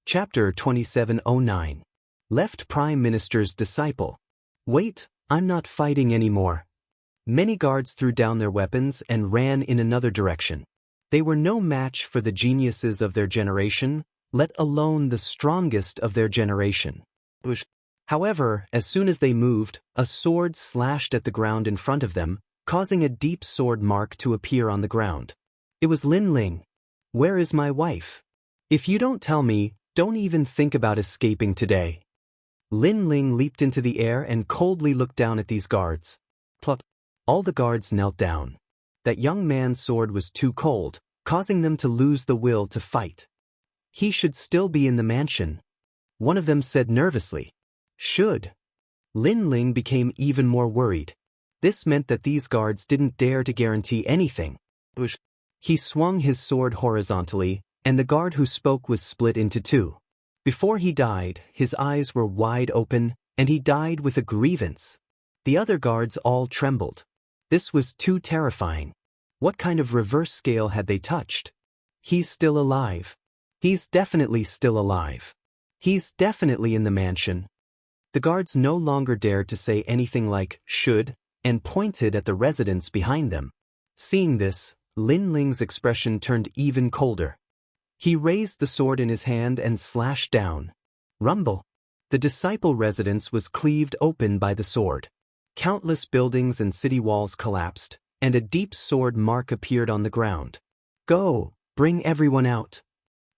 Chapter 2709. Left Prime Minister's Disciple. Wait, I'm not fighting anymore. Many guards threw down their weapons and ran in another direction. They were no match for the geniuses of their generation, let alone the strongest of their generation. However, as soon as they moved, a sword slashed at the ground in front of them, causing a deep sword mark to appear on the ground. It was Lin Ling. Where is my wife? If you don't tell me, don't even think about escaping today. Lin Ling leaped into the air and coldly looked down at these guards. Plop. All the guards knelt down. That young man's sword was too cold, causing them to lose the will to fight. He should still be in the mansion. One of them said nervously. Should. Lin Ling became even more worried. This meant that these guards didn't dare to guarantee anything. He swung his sword horizontally, and the guard who spoke was split into two. Before he died, his eyes were wide open, and he died with a grievance. The other guards all trembled. This was too terrifying. What kind of reverse scale had they touched? He's still alive. He's definitely still alive. He's definitely in the mansion. The guards no longer dared to say anything like, should, and pointed at the residents behind them. Seeing this, Lin Ling's expression turned even colder. He raised the sword in his hand and slashed down. Rumble. The disciple residence was cleaved open by the sword. Countless buildings and city walls collapsed, and a deep sword mark appeared on the ground. Go, bring everyone out.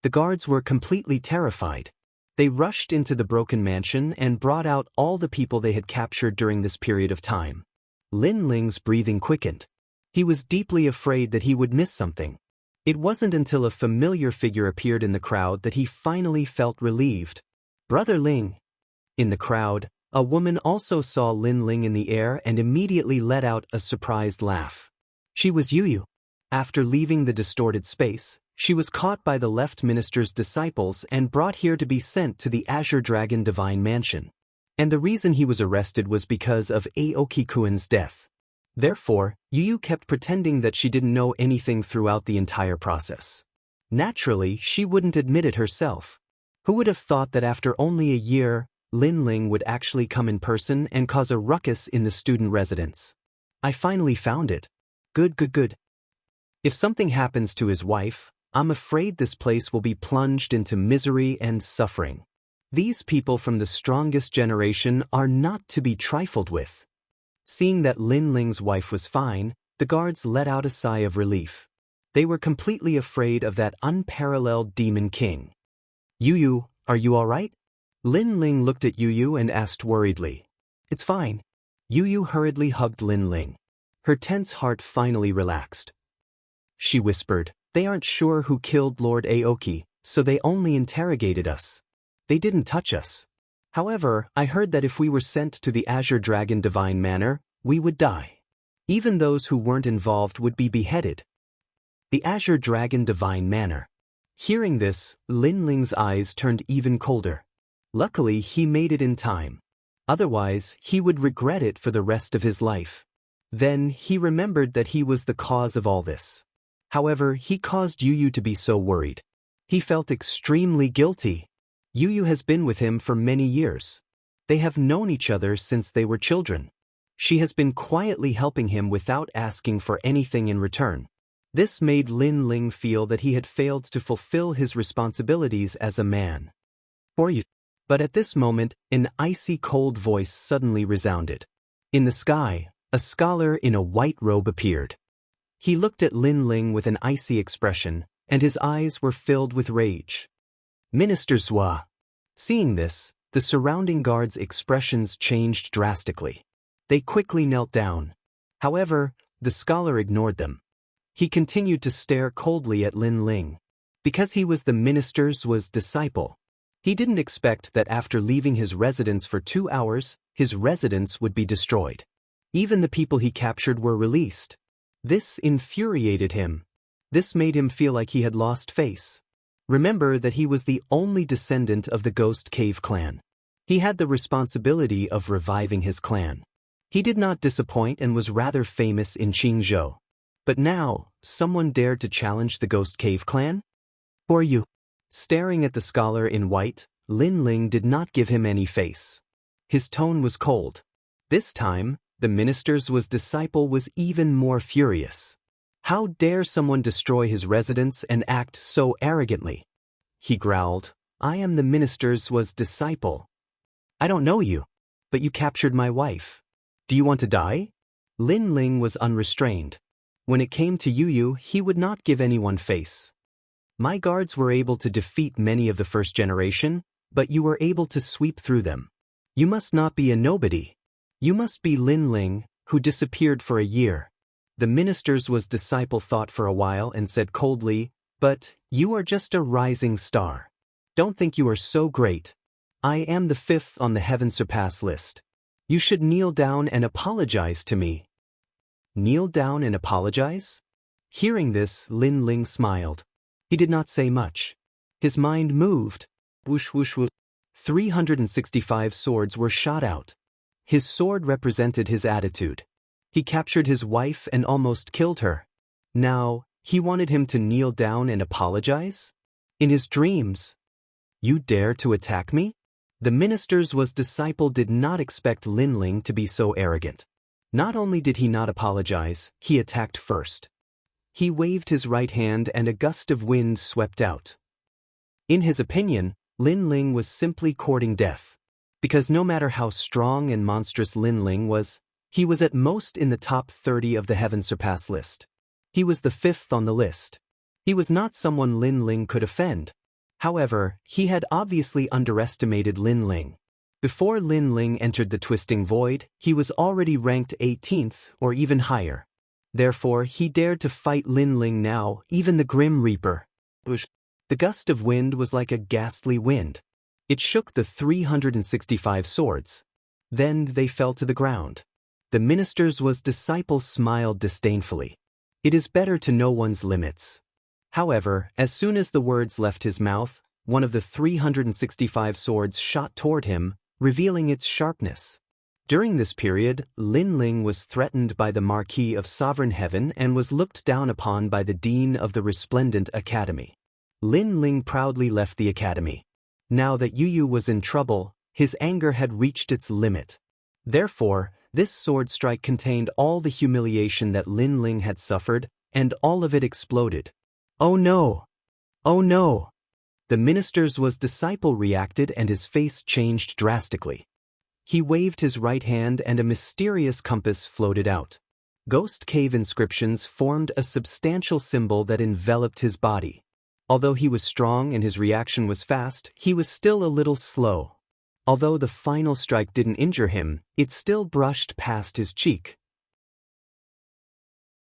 The guards were completely terrified. They rushed into the broken mansion and brought out all the people they had captured during this period of time. Lin Ling's breathing quickened. He was deeply afraid that he would miss something. It wasn't until a familiar figure appeared in the crowd that he finally felt relieved. Brother Ling. In the crowd, a woman also saw Lin Ling in the air and immediately let out a surprised laugh. She was Yu. After leaving the distorted space, she was caught by the left minister's disciples and brought here to be sent to the Azure Dragon Divine Mansion. And the reason he was arrested was because of Aoki-kun's death. Therefore, Yu kept pretending that she didn't know anything throughout the entire process. Naturally, she wouldn't admit it herself. Who would have thought that after only a year, Lin Ling would actually come in person and cause a ruckus in the student residence? I finally found it. Good. If something happens to his wife, I'm afraid this place will be plunged into misery and suffering. These people from the strongest generation are not to be trifled with. Seeing that Lin Ling's wife was fine, the guards let out a sigh of relief. They were completely afraid of that unparalleled demon king. Yu, are you all right? Lin Ling looked at Yu and asked worriedly. It's fine. Yu hurriedly hugged Lin Ling. Her tense heart finally relaxed. She whispered, they aren't sure who killed Lord Aoki, so they only interrogated us. They didn't touch us. However, I heard that if we were sent to the Azure Dragon Divine Manor, we would die. Even those who weren't involved would be beheaded. The Azure Dragon Divine Manor. Hearing this, Lin Ling's eyes turned even colder. Luckily, he made it in time. Otherwise, he would regret it for the rest of his life. Then, he remembered that he was the cause of all this. However, he caused Yu to be so worried. He felt extremely guilty. Yu has been with him for many years. They have known each other since they were children. She has been quietly helping him without asking for anything in return. This made Lin Ling feel that he had failed to fulfill his responsibilities as a man. But at this moment, an icy cold voice suddenly resounded. In the sky, a scholar in a white robe appeared. He looked at Lin Ling with an icy expression, and his eyes were filled with rage. Minister Zhua. Seeing this, the surrounding guards' expressions changed drastically. They quickly knelt down. However, the scholar ignored them. He continued to stare coldly at Lin Ling. Because he was the Minister Zhua's disciple, he didn't expect that after leaving his residence for 2 hours, his residence would be destroyed. Even the people he captured were released. This infuriated him. This made him feel like he had lost face. Remember that he was the only descendant of the Ghost Cave clan. He had the responsibility of reviving his clan. He did not disappoint and was rather famous in Qingzhou. But now, someone dared to challenge the Ghost Cave clan? Who are you? Staring at the scholar in white, Lin Ling did not give him any face. His tone was cold. This time, the minister's disciple was even more furious. How dare someone destroy his residence and act so arrogantly? He growled, I am the minister's disciple. I don't know you, but you captured my wife. Do you want to die? Lin Ling was unrestrained. When it came to Yu, he would not give anyone face. My guards were able to defeat many of the first generation, but you were able to sweep through them. You must not be a nobody. You must be Lin Ling, who disappeared for a year. The minister's disciple thought for a while and said coldly, but you are just a rising star. Don't think you are so great. I am the 5th on the heaven surpass list. You should kneel down and apologize to me. Kneel down and apologize? Hearing this, Lin Ling smiled. He did not say much. His mind moved. Whoosh whoosh whoosh. 365 swords were shot out. His sword represented his attitude. He captured his wife and almost killed her. Now, he wanted him to kneel down and apologize? In his dreams. You dare to attack me? The minister's disciple did not expect Lin Ling to be so arrogant. Not only did he not apologize, he attacked first. He waved his right hand and a gust of wind swept out. In his opinion, Lin Ling was simply courting death. Because no matter how strong and monstrous Lin Ling was, he was at most in the top 30 of the heaven surpass list. He was the 5th on the list. He was not someone Lin Ling could offend. However, he had obviously underestimated Lin Ling. Before Lin Ling entered the twisting void, he was already ranked 18th or even higher. Therefore, he dared to fight Lin Ling now, even the Grim Reaper. The gust of wind was like a ghastly wind. It shook the 365 swords. Then they fell to the ground. The minister's disciple smiled disdainfully. It is better to know one's limits. However, as soon as the words left his mouth, one of the 365 swords shot toward him, revealing its sharpness. During this period, Lin Ling was threatened by the Marquis of Sovereign Heaven and was looked down upon by the Dean of the Resplendent Academy. Lin Ling proudly left the academy. Now that Yu was in trouble, his anger had reached its limit. Therefore, this sword strike contained all the humiliation that Lin Ling had suffered, and all of it exploded. Oh no! Oh no! The minister's disciple reacted and his face changed drastically. He waved his right hand and a mysterious compass floated out. Ghost cave inscriptions formed a substantial symbol that enveloped his body. Although he was strong and his reaction was fast, he was still a little slow. Although the final strike didn't injure him, it still brushed past his cheek.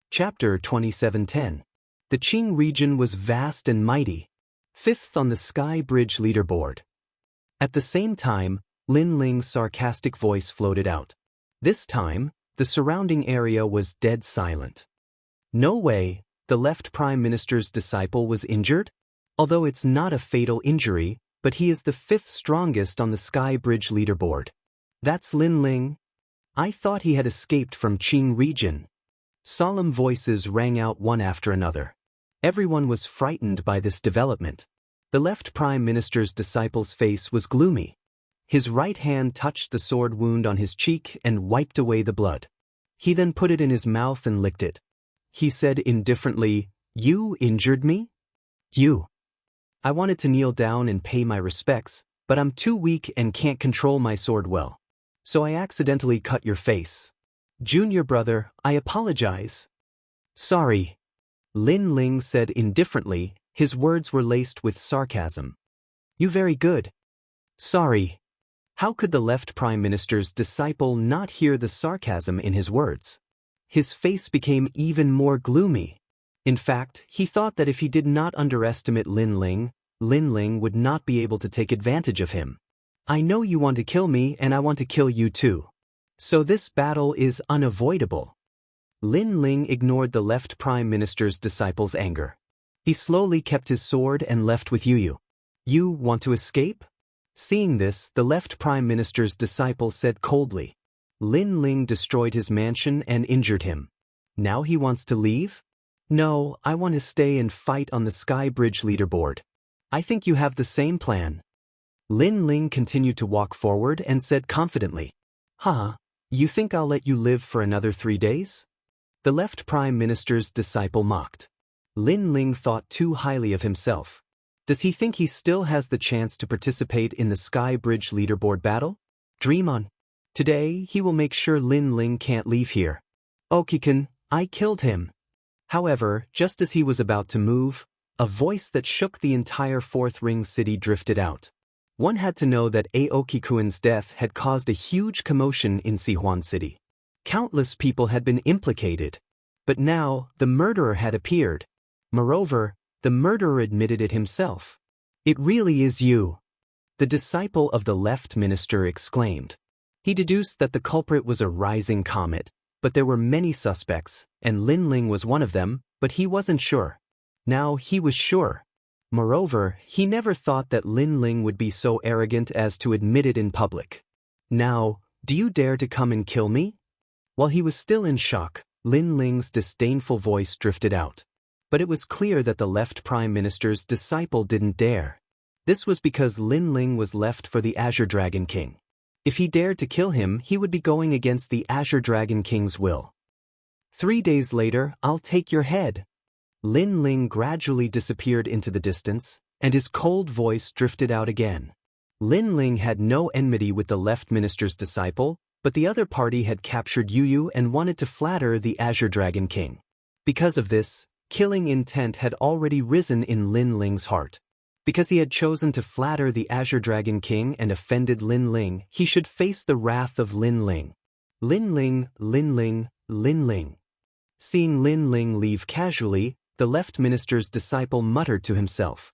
Chapter 2710. The Qing region was vast and mighty. 5th on the Sky Bridge leaderboard. At the same time, Lin Ling's sarcastic voice floated out. This time, the surrounding area was dead silent. No way, the left Prime Minister's disciple was injured? Although it's not a fatal injury, but he is the 5th strongest on the Sky Bridge leaderboard. That's Lin Ling? I thought he had escaped from Qing region. Solemn voices rang out one after another. Everyone was frightened by this development. The left Prime Minister's disciple's face was gloomy. His right hand touched the sword wound on his cheek and wiped away the blood. He then put it in his mouth and licked it. He said indifferently, "You injured me? You. I wanted to kneel down and pay my respects, but I'm too weak and can't control my sword well. So I accidentally cut your face. Junior brother, I apologize." "Sorry," Lin Ling said indifferently, his words were laced with sarcasm. "You very good." "Sorry." How could the left Prime Minister's disciple not hear the sarcasm in his words? His face became even more gloomy. In fact, he thought that if he did not underestimate Lin Ling would not be able to take advantage of him. "I know you want to kill me and I want to kill you too. So this battle is unavoidable." Lin Ling ignored the left Prime Minister's disciple's anger. He slowly kept his sword and left with Yu. "You want to escape?" Seeing this, the left Prime Minister's disciple said coldly. Lin Ling destroyed his mansion and injured him. Now he wants to leave? "No, I want to stay and fight on the Sky Bridge leaderboard. I think you have the same plan. Lin Ling continued to walk forward and said confidently, "Haha, you think I'll let you live for another 3 days?" The left Prime Minister's disciple mocked. Lin Ling thought too highly of himself. Does he think he still has the chance to participate in the Sky Bridge leaderboard battle? Dream on. Today, he will make sure Lin Ling can't leave here. Okikan, I killed him. However, just as he was about to move, a voice that shook the entire Fourth Ring city drifted out. One had to know that Aokikuin's death had caused a huge commotion in Sihuan City. Countless people had been implicated. But now, the murderer had appeared. Moreover, the murderer admitted it himself. It really is you. The disciple of the left minister exclaimed. He deduced that the culprit was a rising comet, but there were many suspects, and Lin Ling was one of them, but he wasn't sure. Now he was sure. Moreover, he never thought that Lin Ling would be so arrogant as to admit it in public. Now, do you dare to come and kill me? While he was still in shock, Lin Ling's disdainful voice drifted out. But it was clear that the left Prime Minister's disciple didn't dare. This was because Lin Ling was left for the Azure Dragon King. If he dared to kill him, he would be going against the Azure Dragon King's will. 3 days later, I'll take your head. Lin Ling gradually disappeared into the distance, and his cold voice drifted out again. Lin Ling had no enmity with the left minister's disciple, but the other party had captured Yu and wanted to flatter the Azure Dragon King. Because of this, killing intent had already risen in Lin Ling's heart. Because he had chosen to flatter the Azure Dragon King and offended Lin Ling, he should face the wrath of Lin Ling. Lin Ling, Lin Ling, Lin Ling. Seeing Lin Ling leave casually, the left minister's disciple muttered to himself.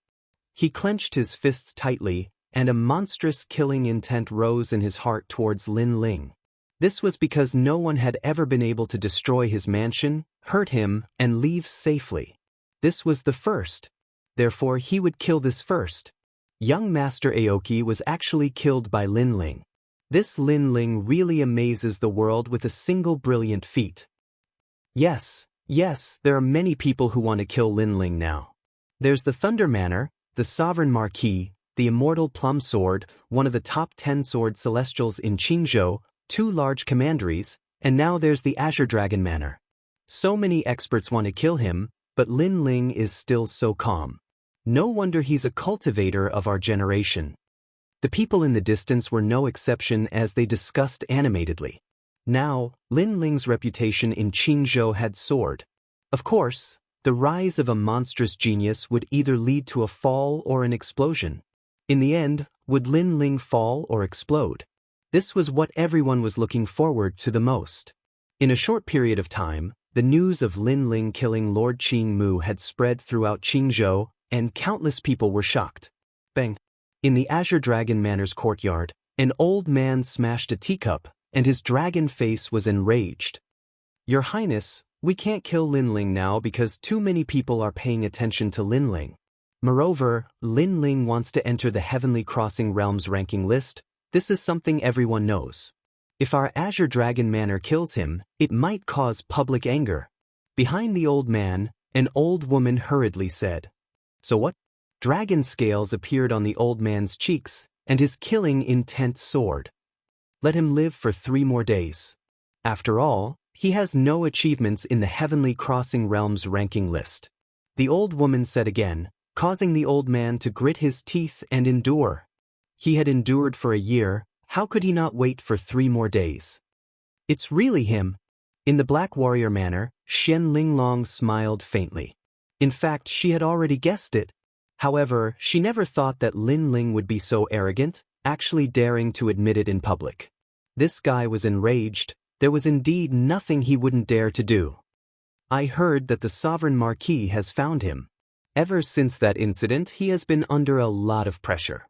He clenched his fists tightly, and a monstrous killing intent rose in his heart towards Lin Ling. This was because no one had ever been able to destroy his mansion, hurt him, and leave safely. This was the first. Therefore he would kill this first. Young Master Aoki was actually killed by Lin Ling. This Lin Ling really amazes the world with a single brilliant feat. Yes, there are many people who want to kill Lin Ling now. There's the Thunder Manor, the Sovereign Marquis, the Immortal Plum Sword, one of the top 10 sword celestials in Qingzhou, 2 large commanderies, and now there's the Azure Dragon Manor. So many experts want to kill him, but Lin Ling is still so calm. No wonder he's a cultivator of our generation. The people in the distance were no exception as they discussed animatedly. Now, Lin Ling's reputation in Qingzhou had soared. Of course, the rise of a monstrous genius would either lead to a fall or an explosion. In the end, would Lin Ling fall or explode? This was what everyone was looking forward to the most. In a short period of time, the news of Lin Ling killing Lord Qing Mu had spread throughout Qingzhou, and countless people were shocked. Bang! In the Azure Dragon Manor's courtyard, an old man smashed a teacup, and his dragon face was enraged. Your Highness, we can't kill Lin Ling now because too many people are paying attention to Lin Ling. Moreover, Lin Ling wants to enter the Heavenly Crossing Realms ranking list. This is something everyone knows. If our Azure Dragon Manor kills him, it might cause public anger. Behind the old man, an old woman hurriedly said. So what? Dragon scales appeared on the old man's cheeks, and his killing intent soared. Let him live for 3 more days. After all, he has no achievements in the Heavenly Crossing Realms ranking list. The old woman said again, causing the old man to grit his teeth and endure. He had endured for a year, how could he not wait for 3 more days? It's really him. In the Black Warrior Manor, Shen Linglong smiled faintly. In fact, she had already guessed it. However, she never thought that Lin Ling would be so arrogant, actually daring to admit it in public. This guy was enraged. There was indeed nothing he wouldn't dare to do. I heard that the Sovereign Marquis has found him. Ever since that incident, he has been under a lot of pressure.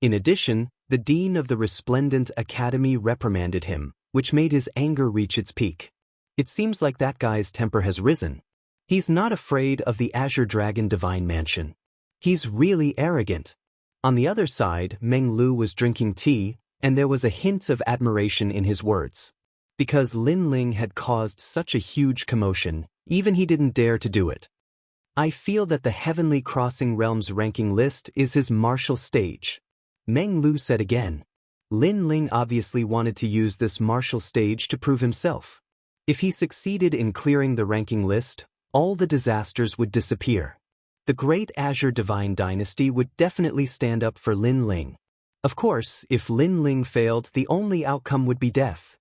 In addition, the Dean of the Resplendent Academy reprimanded him, which made his anger reach its peak. It seems like that guy's temper has risen. He's not afraid of the Azure Dragon Divine Mansion. He's really arrogant. On the other side, Meng Lu was drinking tea, and there was a hint of admiration in his words. Because Lin Ling had caused such a huge commotion, even he didn't dare to do it. I feel that the Heavenly Crossing Realms ranking list is his martial stage. Meng Lu said again. Lin Ling obviously wanted to use this martial stage to prove himself. If he succeeded in clearing the ranking list, all the disasters would disappear. The Great Azure Divine Dynasty would definitely stand up for Lin Ling. Of course, if Lin Ling failed, the only outcome would be death.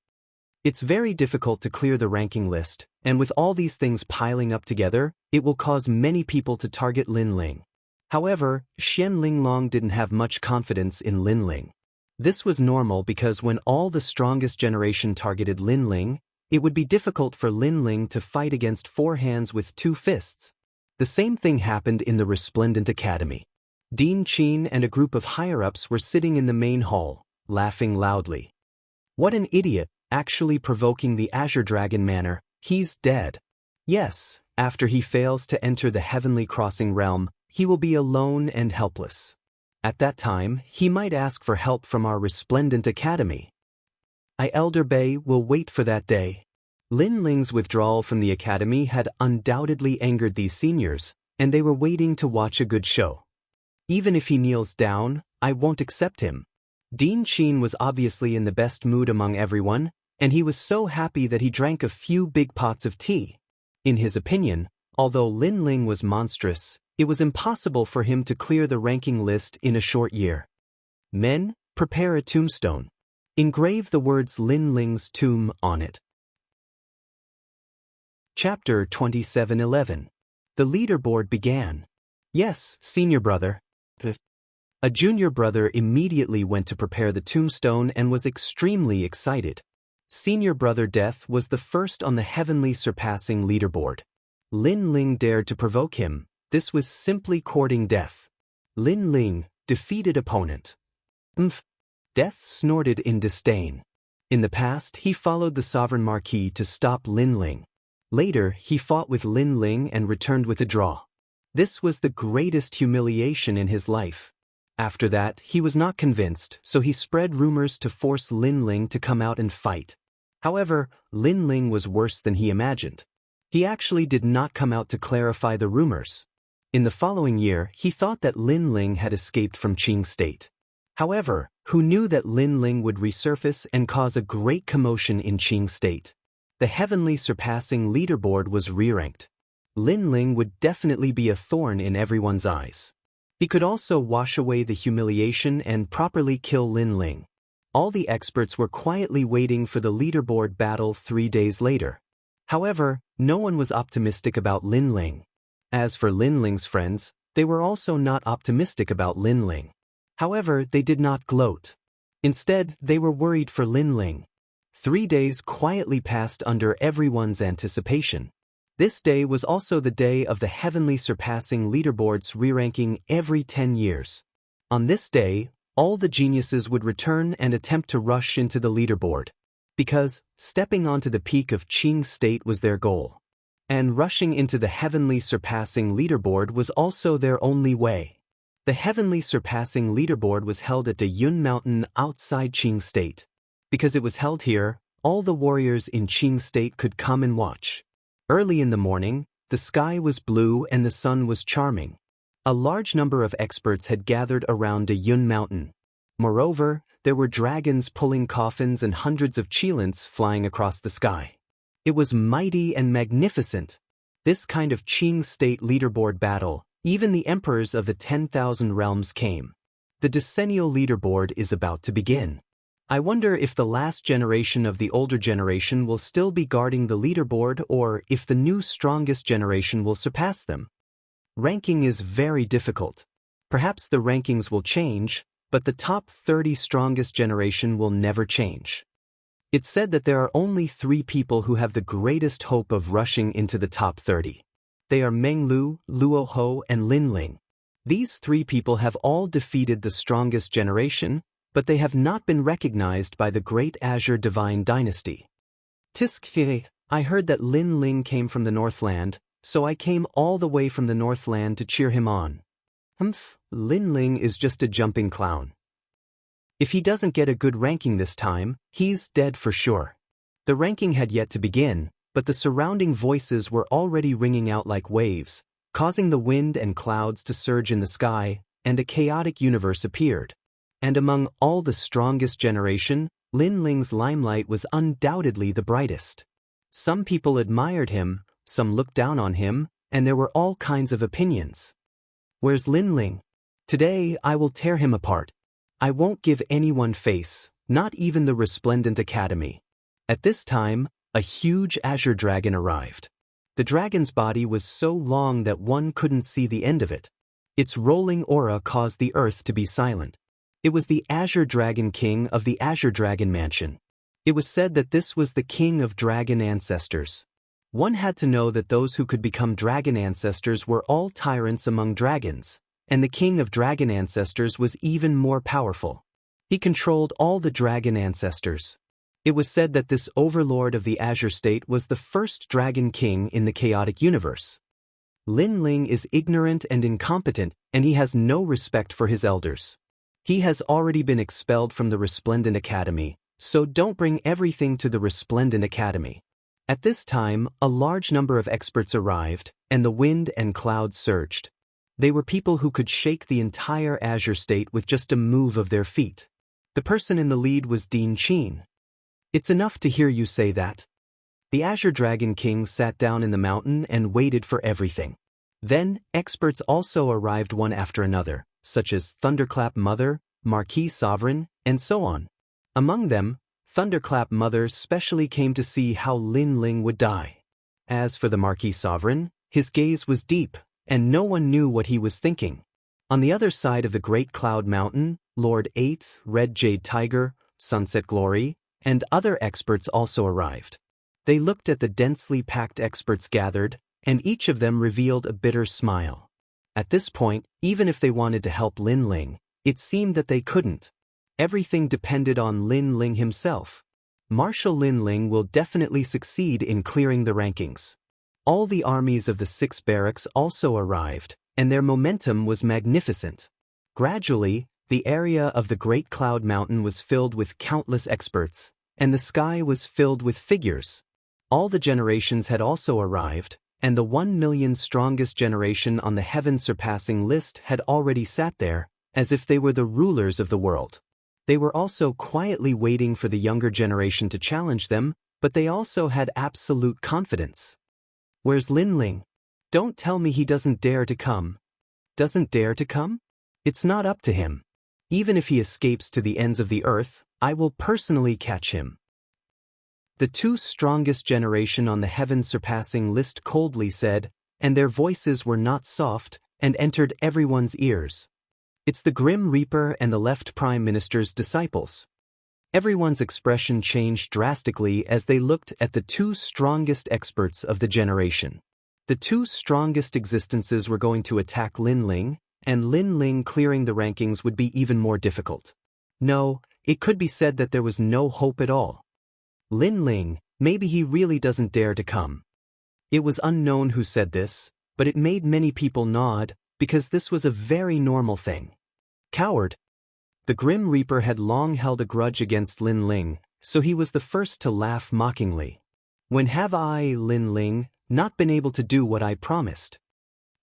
It's very difficult to clear the ranking list, and with all these things piling up together, it will cause many people to target Lin Ling. However, Xian Linglong didn't have much confidence in Lin Ling. This was normal because when all the strongest generation targeted Lin Ling, it would be difficult for Lin Ling to fight against four hands with two fists. The same thing happened in the Resplendent Academy. Dean Qin and a group of higher-ups were sitting in the main hall, laughing loudly. What an idiot, actually provoking the Azure Dragon manner, he's dead. Yes, after he fails to enter the Heavenly Crossing Realm, he will be alone and helpless. At that time, he might ask for help from our Resplendent Academy. Elder Bei will wait for that day. Lin Ling's withdrawal from the academy had undoubtedly angered these seniors, and they were waiting to watch a good show. Even if he kneels down, I won't accept him. Dean Qin was obviously in the best mood among everyone, and he was so happy that he drank a few big pots of tea. In his opinion, although Lin Ling was monstrous, it was impossible for him to clear the ranking list in a short year. Men, prepare a tombstone. Engrave the words Lin Ling's tomb on it. Chapter 27:11. The leaderboard began. Yes, senior brother. A junior brother immediately went to prepare the tombstone and was extremely excited. Senior brother Death was the first on the heavenly surpassing leaderboard. Lin Ling dared to provoke him. This was simply courting death. Lin Ling, defeated opponent. Death snorted in disdain. In the past, he followed the Sovereign Marquis to stop Lin Ling. Later, he fought with Lin Ling and returned with a draw. This was the greatest humiliation in his life. After that, he was not convinced, so he spread rumors to force Lin Ling to come out and fight. However, Lin Ling was worse than he imagined. He actually did not come out to clarify the rumors. In the following year, he thought that Lin Ling had escaped from Qing State. However, who knew that Lin Ling would resurface and cause a great commotion in Qing State? The heavenly surpassing leaderboard was re-ranked. Lin Ling would definitely be a thorn in everyone's eyes. He could also wash away the humiliation and properly kill Lin Ling. All the experts were quietly waiting for the leaderboard battle 3 days later. However, no one was optimistic about Lin Ling. As for Lin Ling's friends, they were also not optimistic about Lin Ling. However, they did not gloat. Instead, they were worried for Lin Ling. 3 days quietly passed under everyone's anticipation. This day was also the day of the heavenly surpassing leaderboards re-ranking every 10 years. On this day, all the geniuses would return and attempt to rush into the leaderboard. Because stepping onto the peak of Qing State was their goal. And rushing into the heavenly surpassing leaderboard was also their only way. The heavenly surpassing leaderboard was held at the Yun Mountain outside Qing State. Because it was held here, all the warriors in Qing State could come and watch. Early in the morning, the sky was blue and the sun was charming. A large number of experts had gathered around the Yun Mountain. Moreover, there were dragons pulling coffins and hundreds of qilins flying across the sky. It was mighty and magnificent. This kind of Qing State leaderboard battle, even the emperors of the 10,000 realms came. The decennial leaderboard is about to begin. I wonder if the last generation of the older generation will still be guarding the leaderboard or if the new strongest generation will surpass them. Ranking is very difficult. Perhaps the rankings will change, but the top 30 strongest generation will never change. It's said that there are only 3 people who have the greatest hope of rushing into the top 30. They are Meng Lu, Luo Ho, and Lin Ling. These 3 people have all defeated the strongest generation, but they have not been recognized by the Great Azure Divine Dynasty. Tiskfire, I heard that Lin Ling came from the Northland, so I came all the way from the Northland to cheer him on. Lin Ling is just a jumping clown. If he doesn't get a good ranking this time, he's dead for sure. The ranking had yet to begin, but the surrounding voices were already ringing out like waves. causing the wind and clouds to surge in the sky, and a chaotic universe appeared. And among all the strongest generation, Lin Ling's limelight was undoubtedly the brightest. Some people admired him, some looked down on him, and there were all kinds of opinions. Where's Lin Ling? Today I will tear him apart. I won't give anyone face, not even the resplendent academy. At this time, a huge azure dragon arrived. The dragon's body was so long that one couldn't see the end of it. Its rolling aura caused the earth to be silent. It was the Azure Dragon King of the Azure Dragon Mansion. It was said that this was the king of dragon ancestors. One had to know that those who could become dragon ancestors were all tyrants among dragons, and the king of dragon ancestors was even more powerful. He controlled all the dragon ancestors. It was said that this overlord of the Azure State was the first dragon king in the chaotic universe. Lin Ling is ignorant and incompetent, and he has no respect for his elders. He has already been expelled from the Resplendent Academy, so don't bring everything to the Resplendent Academy. At this time, a large number of experts arrived, and the wind and clouds surged. They were people who could shake the entire Azure State with just a move of their feet. The person in the lead was Dean Chin. It's enough to hear you say that. The Azure Dragon King sat down in the mountain and waited for everything. Then, experts also arrived one after another, such as Thunderclap Mother, Marquis Sovereign, and so on. Among them, Thunderclap Mother specially came to see how Lin Ling would die. As for the Marquis Sovereign, his gaze was deep, and no one knew what he was thinking. On the other side of the Great Cloud Mountain, Lord 8th, Red Jade Tiger, Sunset Glory, and other experts also arrived. They looked at the densely packed experts gathered, and each of them revealed a bitter smile. At this point, even if they wanted to help Lin Ling, it seemed that they couldn't. Everything depended on Lin Ling himself. Marshal Lin Ling will definitely succeed in clearing the rankings. All the armies of the 6 barracks also arrived, and their momentum was magnificent. Gradually, the area of the Great Cloud Mountain was filled with countless experts, and the sky was filled with figures. All the generations had also arrived, and the 1 million strongest generation on the heaven-surpassing list had already sat there, as if they were the rulers of the world. They were also quietly waiting for the younger generation to challenge them, but they also had absolute confidence. Where's Lin Ling? Don't tell me he doesn't dare to come. Doesn't dare to come? It's not up to him. Even if he escapes to the ends of the earth, I will personally catch him. The 2 strongest generation on the heaven-surpassing list coldly said, and their voices were not soft, and entered everyone's ears. It's the Grim Reaper and the Left Prime Minister's disciples. Everyone's expression changed drastically as they looked at the 2 strongest experts of the generation. The 2 strongest existences were going to attack Lin Ling, and Lin Ling clearing the rankings would be even more difficult. No, it could be said that there was no hope at all. Lin Ling, maybe he really doesn't dare to come. It was unknown who said this, but it made many people nod, because this was a very normal thing. Coward. The Grim Reaper had long held a grudge against Lin Ling, so he was the first to laugh mockingly. When have I, Lin Ling, not been able to do what I promised?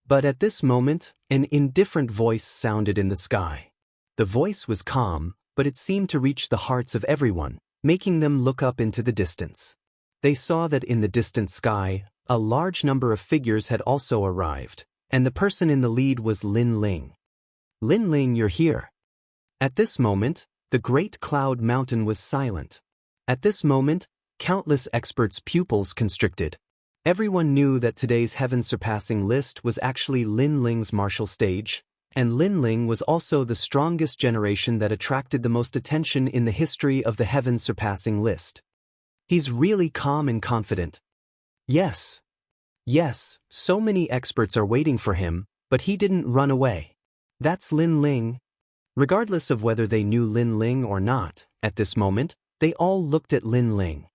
But at this moment, an indifferent voice sounded in the sky. The voice was calm, but it seemed to reach the hearts of everyone, making them look up into the distance. They saw that in the distant sky, a large number of figures had also arrived, and the person in the lead was Lin Ling. Lin Ling, you're here. At this moment, the Great Cloud Mountain was silent. At this moment, countless experts' pupils constricted. Everyone knew that today's heaven-surpassing list was actually Lin Ling's martial stage, and Lin Ling was also the strongest generation that attracted the most attention in the history of the heaven-surpassing list. He's really calm and confident. Yes, so many experts are waiting for him, but he didn't run away. That's Lin Ling. Regardless of whether they knew Lin Ling or not, at this moment, they all looked at Lin Ling.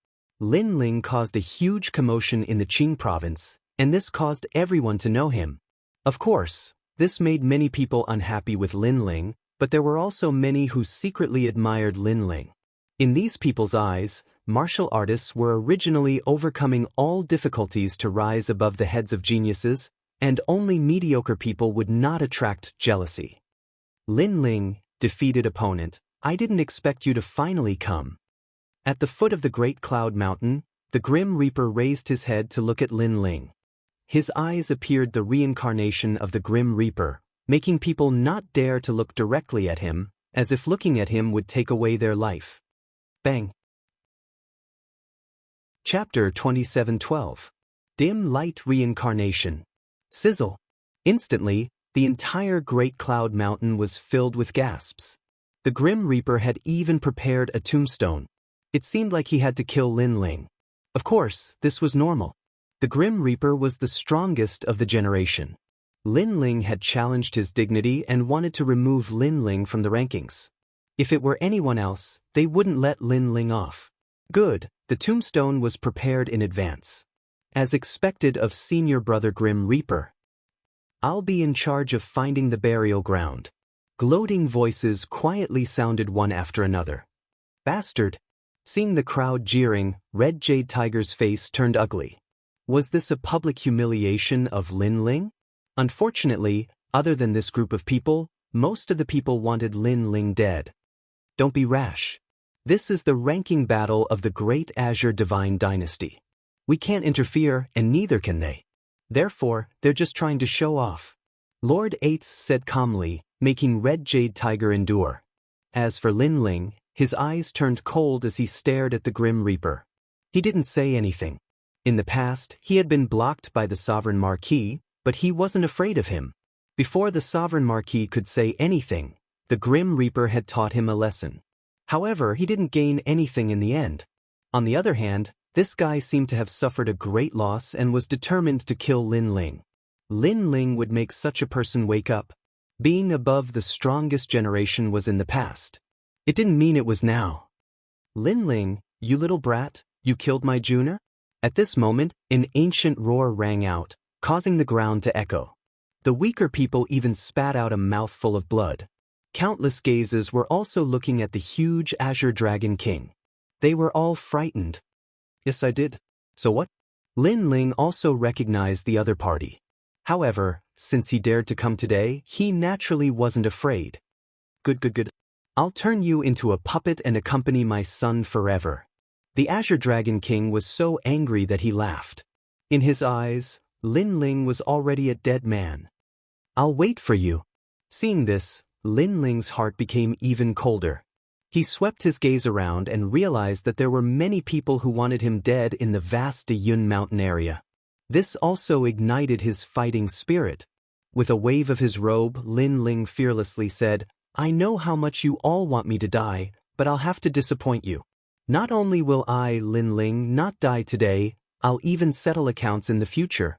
Lin Ling caused a huge commotion in the Qing province, and this caused everyone to know him. Of course, this made many people unhappy with Lin Ling, but there were also many who secretly admired Lin Ling. In these people's eyes, martial artists were originally overcoming all difficulties to rise above the heads of geniuses, and only mediocre people would not attract jealousy. Lin Ling, defeated opponent, I didn't expect you to finally come. At the foot of the Great Cloud Mountain, the Grim Reaper raised his head to look at Lin Ling. His eyes appeared the reincarnation of the Grim Reaper, making people not dare to look directly at him, as if looking at him would take away their life. Bang. Chapter 27:12. Dim Light Reincarnation. Sizzle. Instantly, the entire Great Cloud Mountain was filled with gasps. The Grim Reaper had even prepared a tombstone. It seemed like he had to kill Lin Ling. Of course, this was normal. The Grim Reaper was the strongest of the generation. Lin Ling had challenged his dignity and wanted to remove Lin Ling from the rankings. If it were anyone else, they wouldn't let Lin Ling off. Good, the tombstone was prepared in advance. As expected of senior brother Grim Reaper. I'll be in charge of finding the burial ground. Gloating voices quietly sounded one after another. Bastard. Seeing the crowd jeering, Red Jade Tiger's face turned ugly. Was this a public humiliation of Lin Ling? Unfortunately, other than this group of people, most of the people wanted Lin Ling dead. Don't be rash. This is the ranking battle of the Great Azure Divine Dynasty. We can't interfere, and neither can they. Therefore, they're just trying to show off. Lord Eighth said calmly, making Red Jade Tiger endure. As for Lin Ling, his eyes turned cold as he stared at the Grim Reaper. He didn't say anything. In the past, he had been blocked by the Sovereign Marquis, but he wasn't afraid of him. Before the Sovereign Marquis could say anything, the Grim Reaper had taught him a lesson. However, he didn't gain anything in the end. On the other hand, this guy seemed to have suffered a great loss and was determined to kill Lin Ling. Lin Ling would make such a person wake up. Being above the strongest generation was in the past. It didn't mean it was now. Lin Ling, you little brat, you killed my Juna? At this moment, an ancient roar rang out, causing the ground to echo. The weaker people even spat out a mouthful of blood. Countless gazes were also looking at the huge Azure Dragon King. They were all frightened. Yes, I did. So what? Lin Ling also recognized the other party. However, since he dared to come today, he naturally wasn't afraid. Good. I'll turn you into a puppet and accompany my son forever. The Azure Dragon King was so angry that he laughed. In his eyes, Lin Ling was already a dead man. I'll wait for you. Seeing this, Lin Ling's heart became even colder. He swept his gaze around and realized that there were many people who wanted him dead in the vast Diyun mountain area. This also ignited his fighting spirit. With a wave of his robe, Lin Ling fearlessly said, I know how much you all want me to die, but I'll have to disappoint you. Not only will I, Lin Ling, not die today, I'll even settle accounts in the future.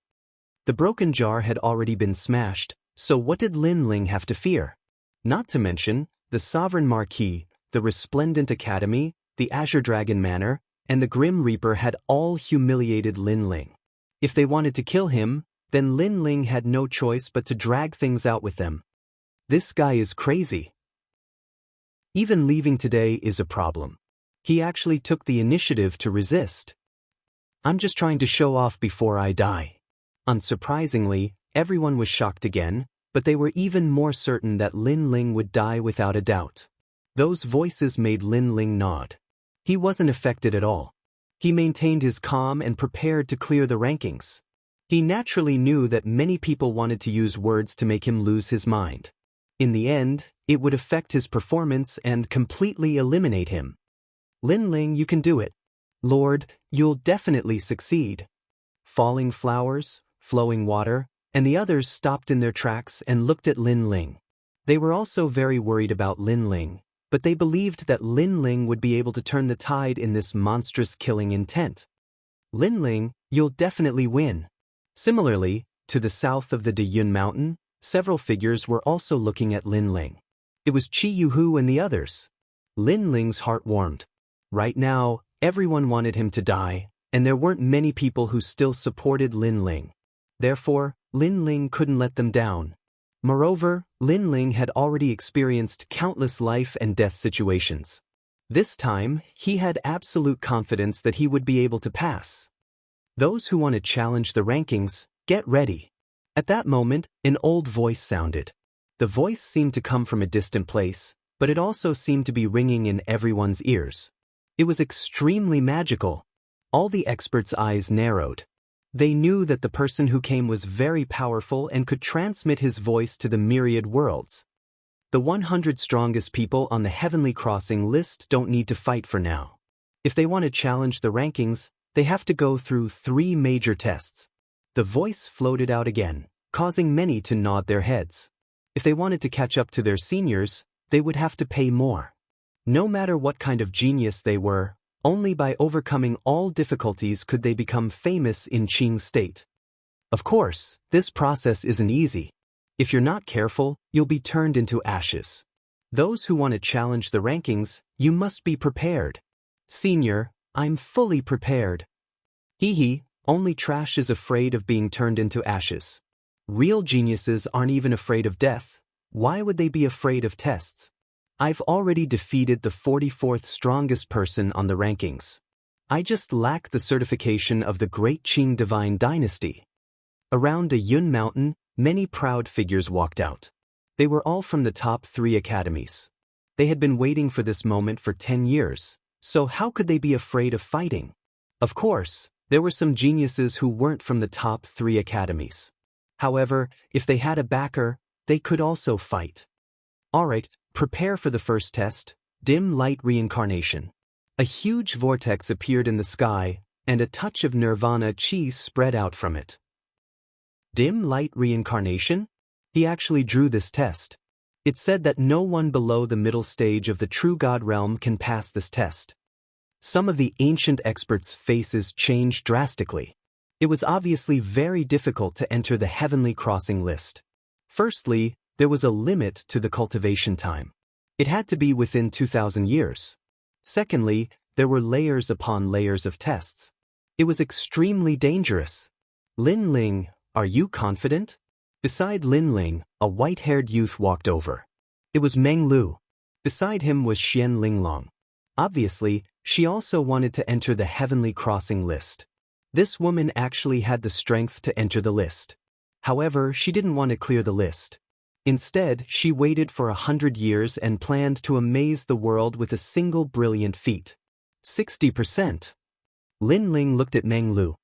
The broken jar had already been smashed, so what did Lin Ling have to fear? Not to mention, the Sovereign Marquis, the Resplendent Academy, the Azure Dragon Manor, and the Grim Reaper had all humiliated Lin Ling. If they wanted to kill him, then Lin Ling had no choice but to drag things out with them. This guy is crazy. Even leaving today is a problem. He actually took the initiative to resist. I'm just trying to show off before I die. Unsurprisingly, everyone was shocked again, but they were even more certain that Lin Ling would die without a doubt. Those voices made Lin Ling nod. He wasn't affected at all. He maintained his calm and prepared to clear the rankings. He naturally knew that many people wanted to use words to make him lose his mind. In the end, it would affect his performance and completely eliminate him. Lin Ling, you can do it. Lord, you'll definitely succeed. Falling flowers, flowing water, and the others stopped in their tracks and looked at Lin Ling. They were also very worried about Lin Ling, but they believed that Lin Ling would be able to turn the tide in this monstrous killing intent. Lin Ling, you'll definitely win. Similarly, to the south of the Diyun Mountain, several figures were also looking at Lin Ling. It was Chi Yuhu and the others. Lin Ling's heart warmed. Right now, everyone wanted him to die, and there weren't many people who still supported Lin Ling. Therefore, Lin Ling couldn't let them down. Moreover, Lin Ling had already experienced countless life and death situations. This time, he had absolute confidence that he would be able to pass. Those who want to challenge the rankings, get ready. At that moment, an old voice sounded. The voice seemed to come from a distant place, but it also seemed to be ringing in everyone's ears. It was extremely magical. All the experts' eyes narrowed. They knew that the person who came was very powerful and could transmit his voice to the myriad worlds. The 100 strongest people on the Heavenly Crossing list don't need to fight for now. If they want to challenge the rankings, they have to go through 3 major tests. The voice floated out again, causing many to nod their heads. If they wanted to catch up to their seniors, they would have to pay more. No matter what kind of genius they were, only by overcoming all difficulties could they become famous in Qing State. Of course, this process isn't easy. If you're not careful, you'll be turned into ashes. Those who want to challenge the rankings, you must be prepared. Senior, I'm fully prepared. Hee, only trash is afraid of being turned into ashes. Real geniuses aren't even afraid of death. Why would they be afraid of tests? I've already defeated the 44th strongest person on the rankings. I just lack the certification of the Great Qing Divine Dynasty. Around a Yun mountain, many proud figures walked out. They were all from the top 3 academies. They had been waiting for this moment for 10 years, so how could they be afraid of fighting? Of course, there were some geniuses who weren't from the top 3 academies. However, if they had a backer, they could also fight. Alright, prepare for the first test, dim light reincarnation. A huge vortex appeared in the sky, and a touch of nirvana chi spread out from it. Dim light reincarnation? He actually drew this test. It said that no one below the middle stage of the true God realm can pass this test. Some of the ancient experts' faces changed drastically. It was obviously very difficult to enter the Heavenly Crossing list. Firstly, there was a limit to the cultivation time. It had to be within 2,000 years. Secondly, there were layers upon layers of tests. It was extremely dangerous. Lin Ling, are you confident? Beside Lin Ling, a white-haired youth walked over. It was Meng Lu. Beside him was Xian Linglong. Obviously, she also wanted to enter the Heavenly Crossing list. This woman actually had the strength to enter the list. However, she didn't want to clear the list. Instead, she waited for 100 years and planned to amaze the world with a single brilliant feat. 60%. Lin Ling looked at Meng Lu.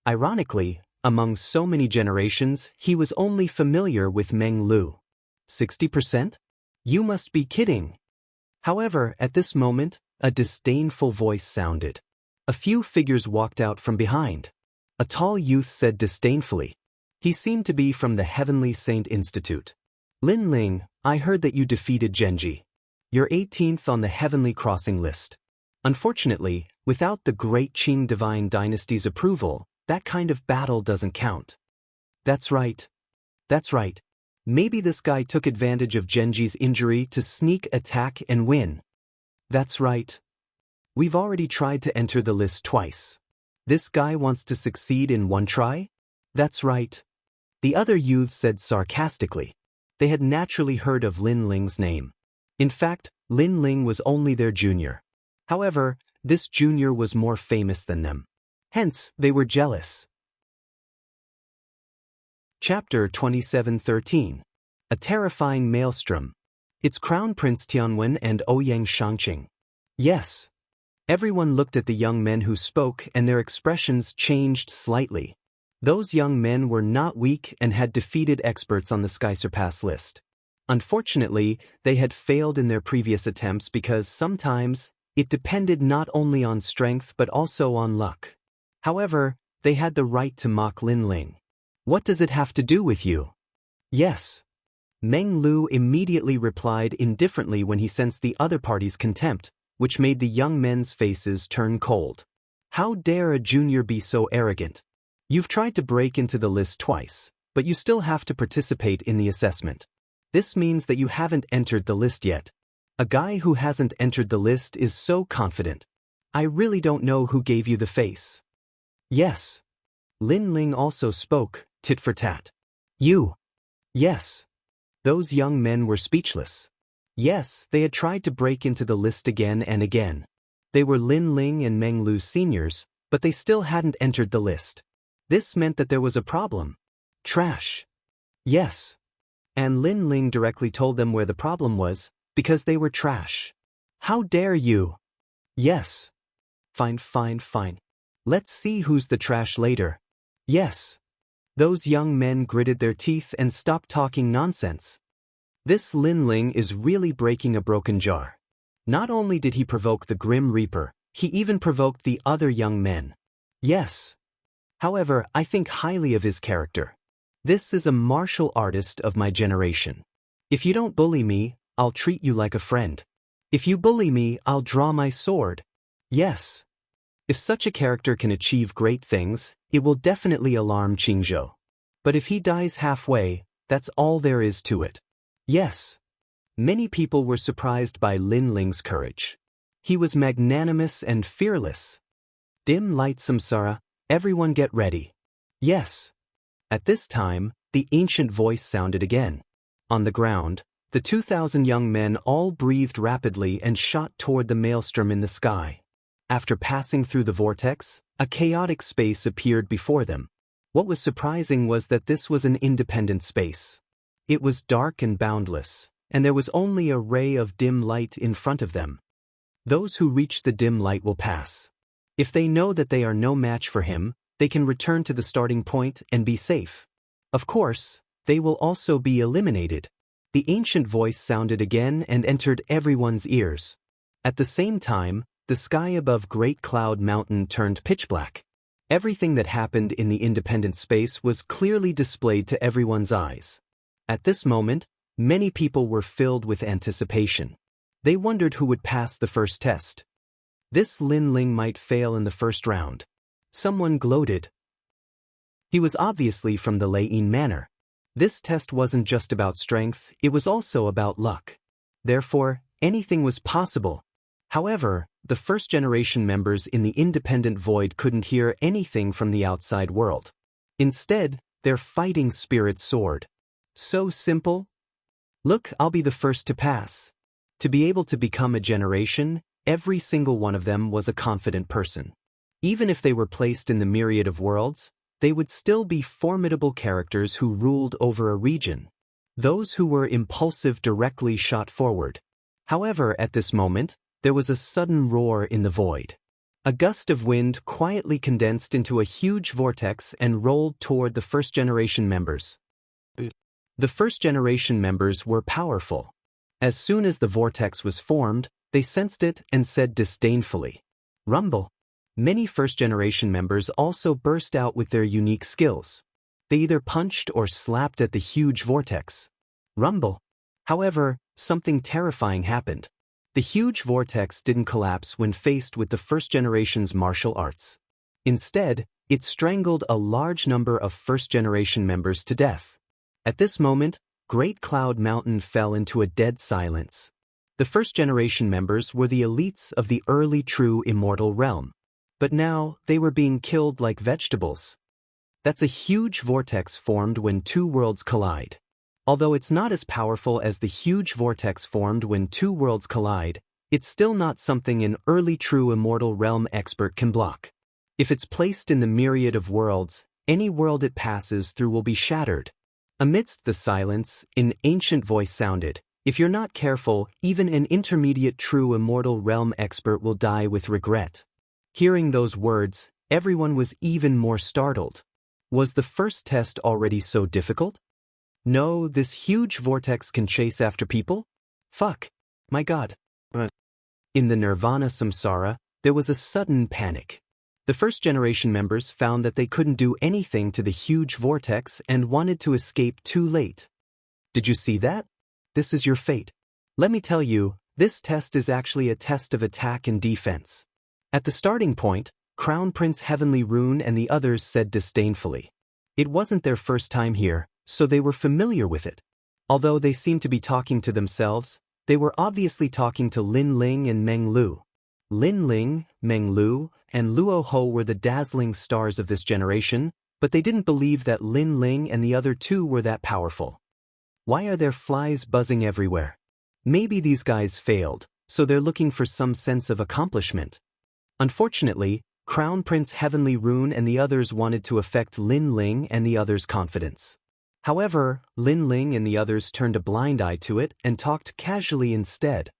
Ironically, among so many generations, he was only familiar with Meng Lu. 60%? You must be kidding. However, at this moment, a disdainful voice sounded. A few figures walked out from behind. A tall youth said disdainfully. He seemed to be from the Heavenly Saint Institute. Lin Ling, I heard that you defeated Genji. You're 18th on the Heavenly Crossing list. Unfortunately, without the Great Qing Divine Dynasty's approval, that kind of battle doesn't count. That's right. That's right. Maybe this guy took advantage of Genji's injury to sneak attack and win. That's right. We've already tried to enter the list twice. This guy wants to succeed in one try? That's right. The other youths said sarcastically. They had naturally heard of Lin Ling's name. In fact, Lin Ling was only their junior. However, this junior was more famous than them. Hence, they were jealous. Chapter 27:13. A terrifying maelstrom. It's Crown Prince Tianwen and Ouyang Shangqing. Yes. Everyone looked at the young men who spoke and their expressions changed slightly. Those young men were not weak and had defeated experts on the Sky Surpass list. Unfortunately, they had failed in their previous attempts because sometimes it depended not only on strength but also on luck. However, they had the right to mock Lin Ling. What does it have to do with you? Yes. Meng Lu immediately replied indifferently when he sensed the other party's contempt, which made the young men's faces turn cold. How dare a junior be so arrogant? You've tried to break into the list twice, but you still have to participate in the assessment. This means that you haven't entered the list yet. A guy who hasn't entered the list is so confident. I really don't know who gave you the face. Yes. Lin Ling also spoke, tit for tat. You. Yes. Those young men were speechless. Yes, they had tried to break into the list again and again. They were Lin Ling and Meng Lu's seniors, but they still hadn't entered the list. This meant that there was a problem. Trash. Yes. And Lin Ling directly told them where the problem was, because they were trash. How dare you? Yes. Fine, fine, fine. Let's see who's the trash later. Yes. Those young men gritted their teeth and stopped talking nonsense. This Lin Ling is really breaking a broken jar. Not only did he provoke the Grim Reaper, he even provoked the other young men. Yes. However, I think highly of his character. This is a martial artist of my generation. If you don't bully me, I'll treat you like a friend. If you bully me, I'll draw my sword. Yes. If such a character can achieve great things, it will definitely alarm Qingzhou. But if he dies halfway, that's all there is to it. Yes. Many people were surprised by Lin Ling's courage. He was magnanimous and fearless. Dim light samsara, everyone get ready. Yes. At this time, the ancient voice sounded again. On the ground, the 2,000 young men all breathed rapidly and shot toward the maelstrom in the sky. After passing through the vortex, a chaotic space appeared before them. What was surprising was that this was an independent space. It was dark and boundless, and there was only a ray of dim light in front of them. Those who reach the dim light will pass. If they know that they are no match for him, they can return to the starting point and be safe. Of course, they will also be eliminated. The ancient voice sounded again and entered everyone's ears. At the same time, the sky above Great Cloud Mountain turned pitch black. Everything that happened in the independent space was clearly displayed to everyone's eyes. At this moment, many people were filled with anticipation. They wondered who would pass the first test. This Lin Ling might fail in the first round. Someone gloated. He was obviously from the Lei Yin Manor. This test wasn't just about strength, it was also about luck. Therefore, anything was possible. However, the first-generation members in the independent void couldn't hear anything from the outside world. Instead, their fighting spirit soared. So simple? Look, I'll be the first to pass. To be able to become a generation, every single one of them was a confident person. Even if they were placed in the myriad of worlds, they would still be formidable characters who ruled over a region. Those who were impulsive directly shot forward. However, at this moment, there was a sudden roar in the void. A gust of wind quietly condensed into a huge vortex and rolled toward the first-generation members. The first-generation members were powerful. As soon as the vortex was formed, they sensed it and said disdainfully, "Rumble." Many first-generation members also burst out with their unique skills. They either punched or slapped at the huge vortex. Rumble. However, something terrifying happened. The huge vortex didn't collapse when faced with the first generation's martial arts. Instead, it strangled a large number of first-generation members to death. At this moment, Great Cloud Mountain fell into a dead silence. The first-generation members were the elites of the early true immortal realm. But now, they were being killed like vegetables. That's a huge vortex formed when two worlds collide. Although it's not as powerful as the huge vortex formed when two worlds collide, it's still not something an early true immortal realm expert can block. If it's placed in the myriad of worlds, any world it passes through will be shattered. Amidst the silence, an ancient voice sounded, "If you're not careful, even an intermediate true immortal realm expert will die with regret." Hearing those words, everyone was even more startled. Was the first test already so difficult? No, this huge vortex can chase after people? Fuck. My God. In the Nirvana Samsara, there was a sudden panic. The first-generation members found that they couldn't do anything to the huge vortex and wanted to escape too late. Did you see that? This is your fate. Let me tell you, this test is actually a test of attack and defense. At the starting point, Crown Prince Heavenly Rune and the others said disdainfully. It wasn't their first time here, so they were familiar with it. Although they seemed to be talking to themselves, they were obviously talking to Lin Ling and Meng Lu. Lin Ling, Meng Lu, and Luo Ho were the dazzling stars of this generation, but they didn't believe that Lin Ling and the other two were that powerful. Why are there flies buzzing everywhere? Maybe these guys failed, so they're looking for some sense of accomplishment. Unfortunately, Crown Prince Heavenly Rune and the others wanted to affect Lin Ling and the others' confidence. However, Lin Ling and the others turned a blind eye to it and talked casually instead.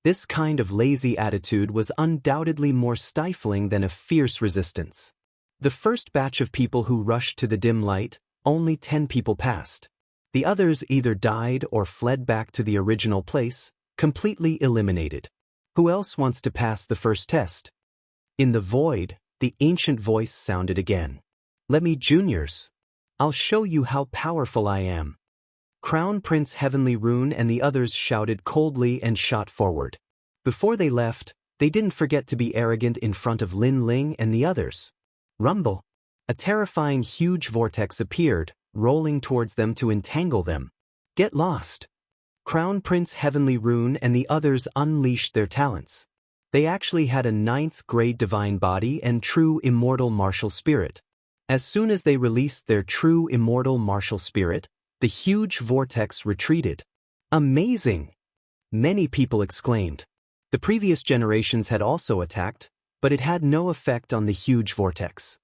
This kind of lazy attitude was undoubtedly more stifling than a fierce resistance. The first batch of people who rushed to the dim light, only 10 people passed. The others either died or fled back to the original place, completely eliminated. Who else wants to pass the first test? In the void, the ancient voice sounded again. Let me, juniors. I'll show you how powerful I am. Crown Prince Heavenly Rune and the others shouted coldly and shot forward. Before they left, they didn't forget to be arrogant in front of Lin Ling and the others. Rumble. A terrifying huge vortex appeared, rolling towards them to entangle them. Get lost. Crown Prince Heavenly Rune and the others unleashed their talents. They actually had a 9th grade divine body and true immortal martial spirit. As soon as they released their true immortal martial spirit, the huge vortex retreated. Amazing! Many people exclaimed. The previous generations had also attacked, but it had no effect on the huge vortex.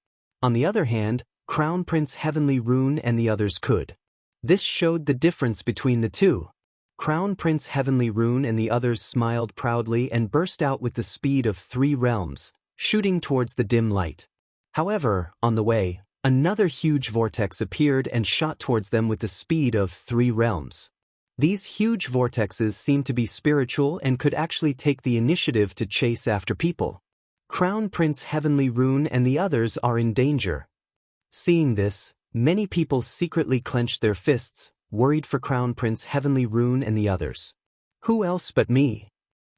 On the other hand, Crown Prince Heavenly Rune and the others could. This showed the difference between the two. Crown Prince Heavenly Rune and the others smiled proudly and burst out with the speed of 3 realms, shooting towards the dim light. However, on the way, another huge vortex appeared and shot towards them with the speed of 3 realms. These huge vortexes seemed to be spiritual and could actually take the initiative to chase after people. Crown Prince Heavenly Rune and the others are in danger. Seeing this, many people secretly clenched their fists, worried for Crown Prince Heavenly Rune and the others. Who else but me?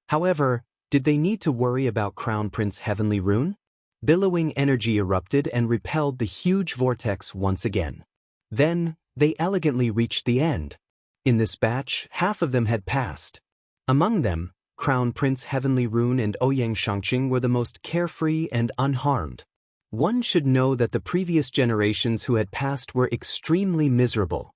However, did they need to worry about Crown Prince Heavenly Rune? Billowing energy erupted and repelled the huge vortex once again. Then, they elegantly reached the end. In this batch, half of them had passed. Among them, Crown Prince Heavenly Rune and Ouyang Shangqing were the most carefree and unharmed. One should know that the previous generations who had passed were extremely miserable.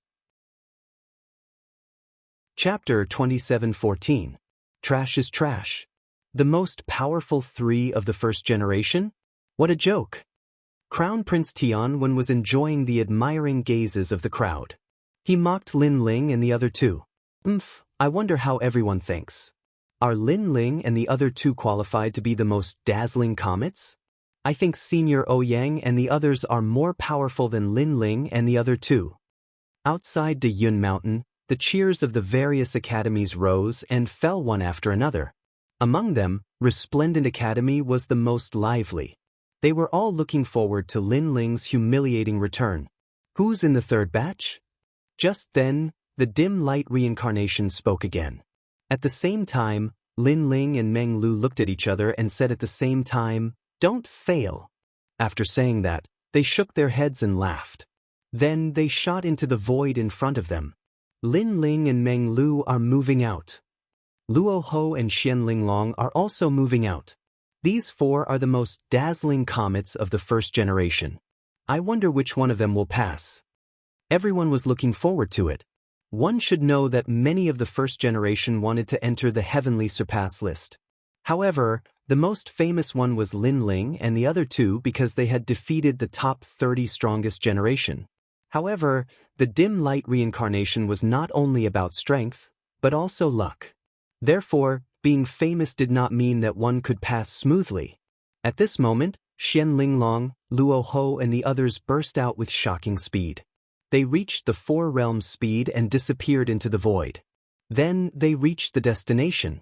Chapter 27:14. Trash is trash. The most powerful 3 of the first generation? What a joke! Crown Prince Tianwen was enjoying the admiring gazes of the crowd. He mocked Lin Ling and the other 2. I wonder how everyone thinks. Are Lin Ling and the other 2 qualified to be the most dazzling comets? I think Senior Ouyang and the others are more powerful than Lin Ling and the other 2. Outside De Yun Mountain, the cheers of the various academies rose and fell one after another. Among them, Resplendent Academy was the most lively. They were all looking forward to Lin Ling's humiliating return. Who's in the 3rd batch? Just then, the dim light reincarnation spoke again. At the same time, Lin Ling and Meng Lu looked at each other and said at the same time, "Don't fail." After saying that, they shook their heads and laughed. Then they shot into the void in front of them. Lin Ling and Meng Lu are moving out. Luo Ho and Xian Linglong are also moving out. These 4 are the most dazzling comets of the first generation. I wonder which one of them will pass. Everyone was looking forward to it. One should know that many of the first generation wanted to enter the heavenly surpass list. However, the most famous one was Lin Ling and the other 2 because they had defeated the top 30 strongest generation. However, the dim light reincarnation was not only about strength, but also luck. Therefore, being famous did not mean that one could pass smoothly. At this moment, Xian Linglong, Luo Ho and the others burst out with shocking speed. They reached the 4 realms speed and disappeared into the void. Then they reached the destination.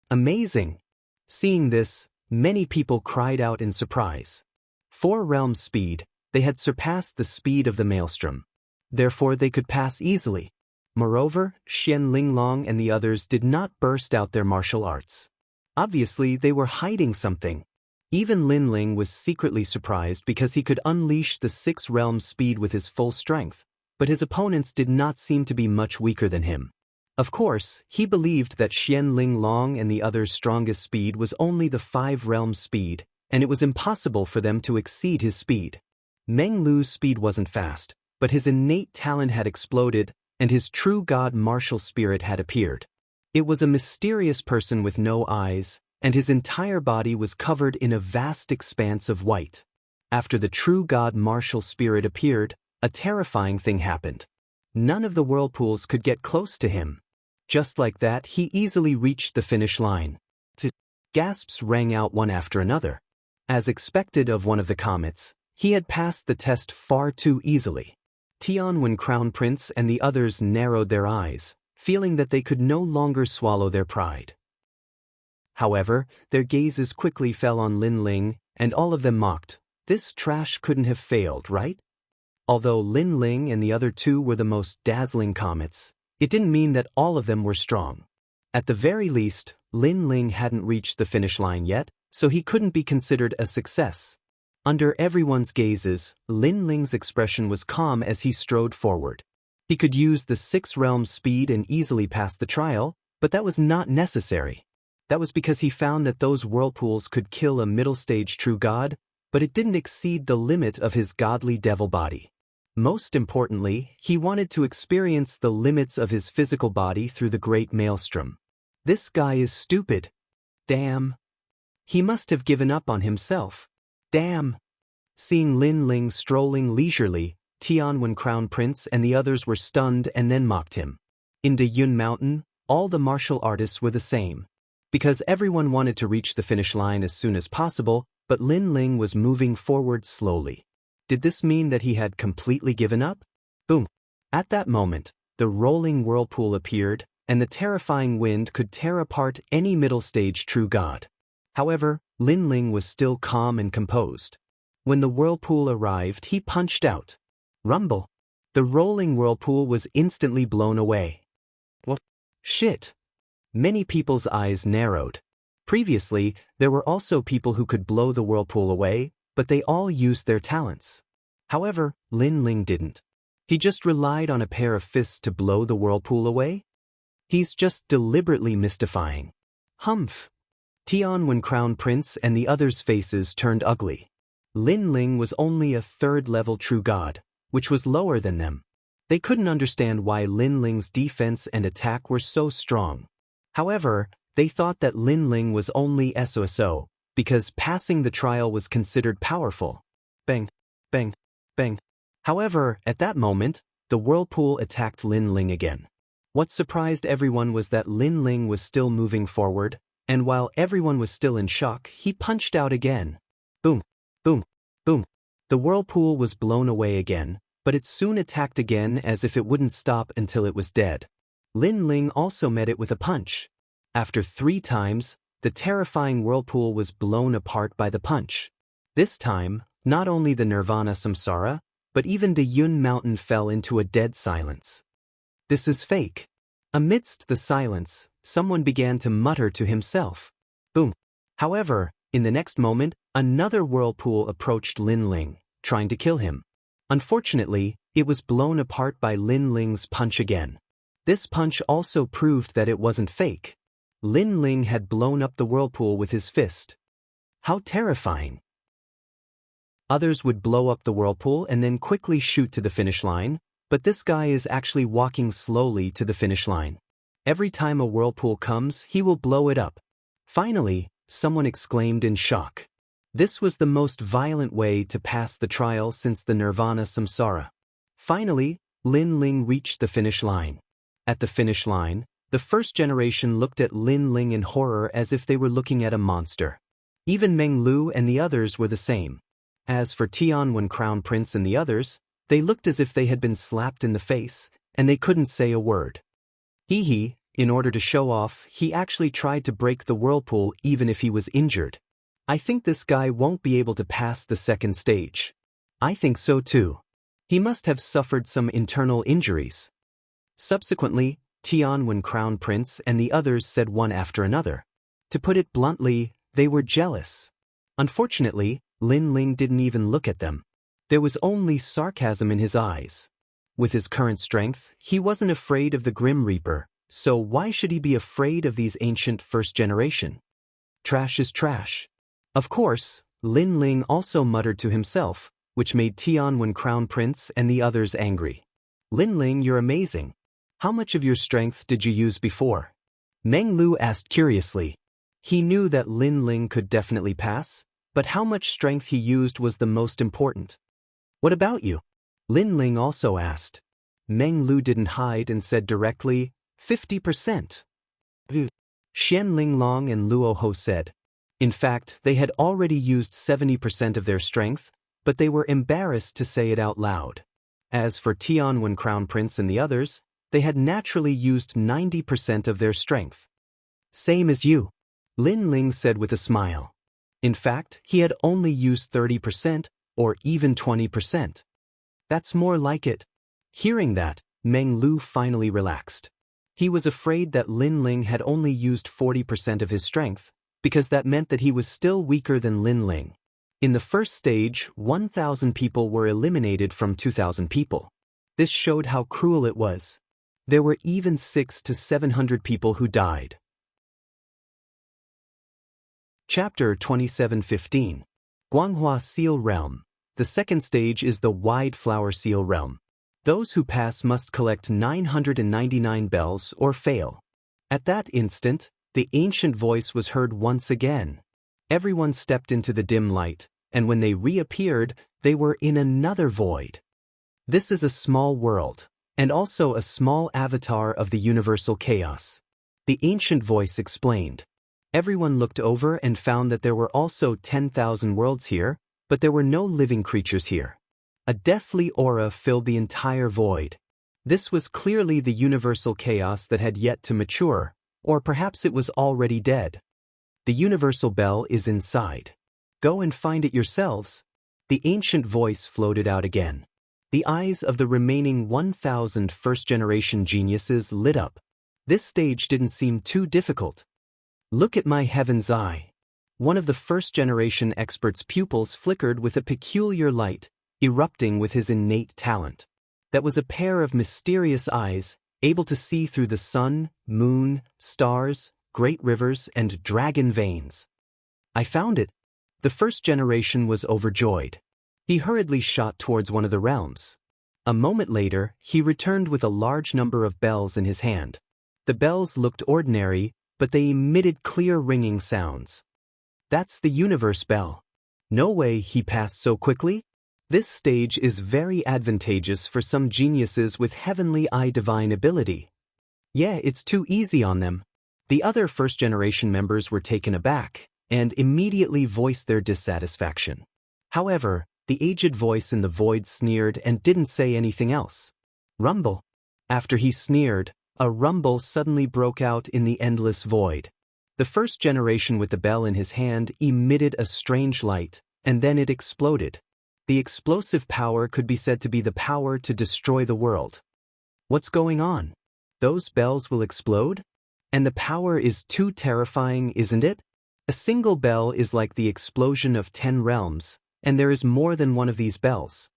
Amazing! Seeing this, many people cried out in surprise. 4 realms speed, they had surpassed the speed of the maelstrom. Therefore they could pass easily. Moreover, Xian Linglong and the others did not burst out their martial arts. Obviously, they were hiding something. Even Lin Ling was secretly surprised because he could unleash the 6 realms speed with his full strength, but his opponents did not seem to be much weaker than him. Of course, he believed that Xian Linglong and the others' strongest speed was only the 5 realms speed, and it was impossible for them to exceed his speed. Meng Lu's speed wasn't fast, but his innate talent had exploded, and his true god martial spirit had appeared. It was a mysterious person with no eyes, and his entire body was covered in a vast expanse of white. After the true god martial spirit appeared, a terrifying thing happened. None of the whirlpools could get close to him. Just like that, he easily reached the finish line. Gasps rang out one after another. As expected of one of the comets, he had passed the test far too easily. Tianwen Crown Prince and the others narrowed their eyes, feeling that they could no longer swallow their pride. However, their gazes quickly fell on Lin Ling, and all of them mocked. This trash couldn't have failed, right? Although Lin Ling and the other two were the most dazzling comets, it didn't mean that all of them were strong. At the very least, Lin Ling hadn't reached the finish line yet, so he couldn't be considered a success. Under everyone's gazes, Lin Ling's expression was calm as he strode forward. He could use the 6 realms speed and easily pass the trial, but that was not necessary. That was because he found that those whirlpools could kill a middle-stage true god, but it didn't exceed the limit of his godly devil body. Most importantly, he wanted to experience the limits of his physical body through the great maelstrom. This guy is stupid. Damn. He must have given up on himself. Damn. Seeing Lin Ling strolling leisurely, Tianwen Crown Prince and the others were stunned and then mocked him. In De Yun Mountain, all the martial artists were the same. Because everyone wanted to reach the finish line as soon as possible, but Lin Ling was moving forward slowly. Did this mean that he had completely given up? Boom. At that moment, the rolling whirlpool appeared, and the terrifying wind could tear apart any middle-stage true god. However, Lin Ling was still calm and composed. When the whirlpool arrived, he punched out. Rumble. The rolling whirlpool was instantly blown away. What? Shit. Many people's eyes narrowed. Previously, there were also people who could blow the whirlpool away, but they all used their talents. However, Lin Ling didn't. He just relied on a pair of fists to blow the whirlpool away? He's just deliberately mystifying. Humph. Tianwen Crown Prince and the others' faces turned ugly. Lin Ling was only a 3rd-level true god, which was lower than them. They couldn't understand why Lin Ling's defense and attack were so strong. However, they thought that Lin Ling was only SOSO, because passing the trial was considered powerful. Bang, bang, bang. However, at that moment, the whirlpool attacked Lin Ling again. What surprised everyone was that Lin Ling was still moving forward, and while everyone was still in shock, he punched out again. Boom, boom, boom. The whirlpool was blown away again, but it soon attacked again as if it wouldn't stop until it was dead. Lin Ling also met it with a punch. After 3 times, the terrifying whirlpool was blown apart by the punch. This time, not only the Nirvana Samsara, but even De Yun Mountain fell into a dead silence. This is fake. Amidst the silence, someone began to mutter to himself. Boom. However, in the next moment, another whirlpool approached Lin Ling, trying to kill him. Unfortunately, it was blown apart by Lin Ling's punch again. This punch also proved that it wasn't fake. Lin Ling had blown up the whirlpool with his fist. How terrifying. Others would blow up the whirlpool and then quickly shoot to the finish line, but this guy is actually walking slowly to the finish line. Every time a whirlpool comes, he will blow it up. Finally, someone exclaimed in shock. This was the most violent way to pass the trial since the Nirvana Samsara. Finally, Lin Ling reached the finish line. At the finish line, the first generation looked at Lin Ling in horror as if they were looking at a monster. Even Meng Lu and the others were the same. As for Tianwen Crown Prince and the others, they looked as if they had been slapped in the face, and they couldn't say a word. In order to show off, he actually tried to break the whirlpool even if he was injured. I think this guy won't be able to pass the 2nd stage. I think so too. He must have suffered some internal injuries. Subsequently, Tianwen Crown Prince and the others said one after another. To put it bluntly, they were jealous. Unfortunately, Lin Ling didn't even look at them. There was only sarcasm in his eyes. With his current strength, he wasn't afraid of the Grim Reaper, so why should he be afraid of these ancient 1st generation? Trash is trash. Of course, Lin Ling also muttered to himself, which made Tianwen Crown Prince and the others angry. Lin Ling, you're amazing. How much of your strength did you use before? Meng Lu asked curiously. He knew that Lin Ling could definitely pass, but how much strength he used was the most important. What about you? Lin Ling also asked. Meng Lu didn't hide and said directly, 50%. Xian Ling Long and Luo Ho said. In fact, they had already used 70% of their strength, but they were embarrassed to say it out loud. As for Tianwen Crown Prince and the others, they had naturally used 90% of their strength. Same as you, Lin Ling said with a smile. In fact, he had only used 30%, or even 20%. That's more like it. Hearing that, Meng Lu finally relaxed. He was afraid that Lin Ling had only used 40% of his strength, because that meant that he was still weaker than Lin Ling. In the first stage, 1,000 people were eliminated from 2,000 people. This showed how cruel it was. There were even 600 to 700 people who died. Chapter 27:15. Guanghua Seal Realm. The second stage is the Wide Flower Seal Realm. Those who pass must collect 999 bells or fail. At that instant, the ancient voice was heard once again. Everyone stepped into the dim light, and when they reappeared, they were in another void. This is a small world, and also a small avatar of the universal chaos. The ancient voice explained. Everyone looked over and found that there were also 10,000 worlds here, but there were no living creatures here. A deathly aura filled the entire void. This was clearly the universal chaos that had yet to mature, or perhaps it was already dead. The universal bell is inside. Go and find it yourselves. The ancient voice floated out again. The eyes of the remaining 1,000 first-generation geniuses lit up. This stage didn't seem too difficult. Look at my heaven's eye. One of the first-generation expert's pupils flickered with a peculiar light, erupting with his innate talent. That was a pair of mysterious eyes, able to see through the sun, moon, stars, great rivers, and dragon veins. I found it. The first generation was overjoyed. He hurriedly shot towards one of the realms. A moment later, he returned with a large number of bells in his hand. The bells looked ordinary, but they emitted clear ringing sounds. That's the universe bell. No way he passed so quickly. This stage is very advantageous for some geniuses with heavenly eye divine ability. Yeah, it's too easy on them. The other first-generation members were taken aback and immediately voiced their dissatisfaction. However, the aged voice in the void sneered and didn't say anything else. Rumble. After he sneered, a rumble suddenly broke out in the endless void. The first generation with the bell in his hand emitted a strange light, and then it exploded. The explosive power could be said to be the power to destroy the world. What's going on? Those bells will explode? And the power is too terrifying, isn't it? A single bell is like the explosion of 10 realms, and there is more than one of these bells.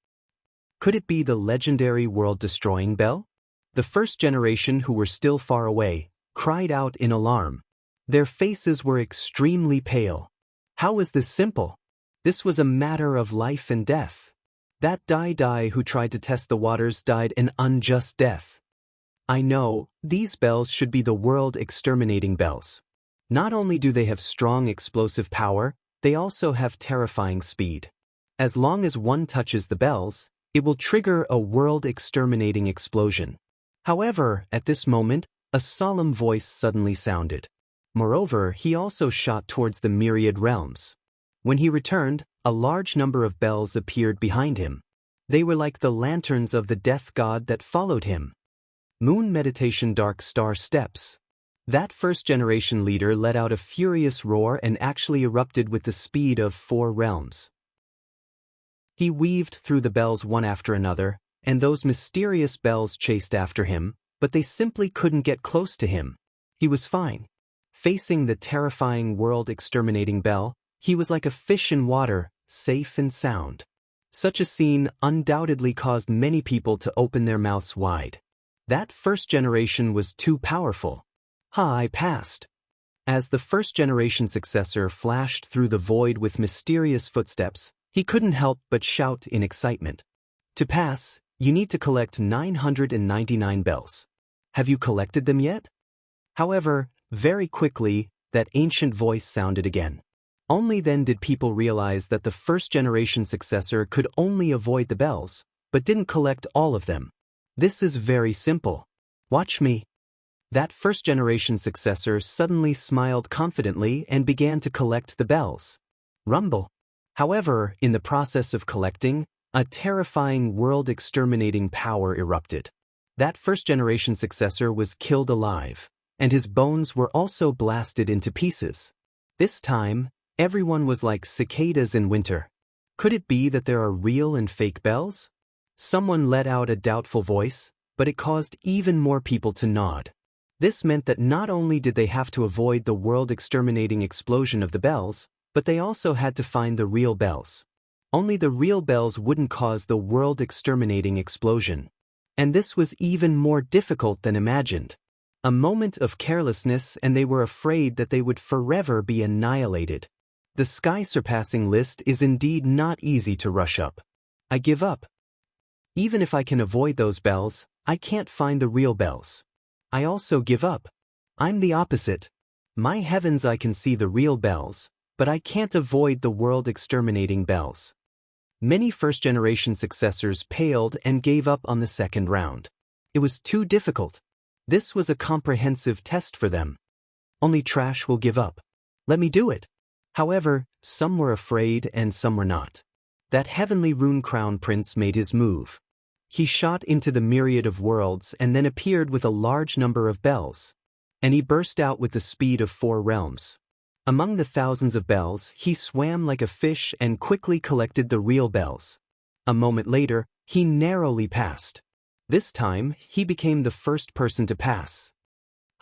Could it be the legendary world-destroying bell? The first generation, who were still far away, cried out in alarm. Their faces were extremely pale. How was this simple? This was a matter of life and death. That Dai who tried to test the waters died an unjust death. I know, these bells should be the world-exterminating bells. Not only do they have strong explosive power, they also have terrifying speed. As long as one touches the bells, it will trigger a world-exterminating explosion. However, at this moment, a solemn voice suddenly sounded. Moreover, he also shot towards the myriad realms. When he returned, a large number of bells appeared behind him. They were like the lanterns of the death god that followed him. Moon Meditation Dark Star Steps. That first-generation leader let out a furious roar and actually erupted with the speed of 4 realms. He weaved through the bells one after another, and those mysterious bells chased after him, but they simply couldn't get close to him. He was fine. Facing the terrifying world-exterminating bell, he was like a fish in water, safe and sound. Such a scene undoubtedly caused many people to open their mouths wide. That first generation was too powerful. I passed. As the first-generation successor flashed through the void with mysterious footsteps, he couldn't help but shout in excitement. To pass, you need to collect 999 bells. Have you collected them yet? However, very quickly, that ancient voice sounded again. Only then did people realize that the first-generation successor could only avoid the bells, but didn't collect all of them. This is very simple. Watch me. That first-generation successor suddenly smiled confidently and began to collect the bells. Rumble. However, in the process of collecting, a terrifying world-exterminating power erupted. That first-generation successor was killed alive, and his bones were also blasted into pieces. This time, everyone was like cicadas in winter. Could it be that there are real and fake bells? Someone let out a doubtful voice, but it caused even more people to nod. This meant that not only did they have to avoid the world-exterminating explosion of the bells, but they also had to find the real bells. Only the real bells wouldn't cause the world-exterminating explosion. And this was even more difficult than imagined. A moment of carelessness and they were afraid that they would forever be annihilated. The sky-surpassing list is indeed not easy to rush up. I give up. Even if I can avoid those bells, I can't find the real bells. I also give up. I'm the opposite. My heavens, I can see the real bells, but I can't avoid the world-exterminating bells. Many first-generation successors paled and gave up on the second round. It was too difficult. This was a comprehensive test for them. Only trash will give up. Let me do it. However, some were afraid and some were not. That heavenly rune crown prince made his move. He shot into the myriad of worlds and then appeared with a large number of bells. And he burst out with the speed of 4 realms. Among the thousands of bells, he swam like a fish and quickly collected the real bells. A moment later, he narrowly passed. This time, he became the first person to pass.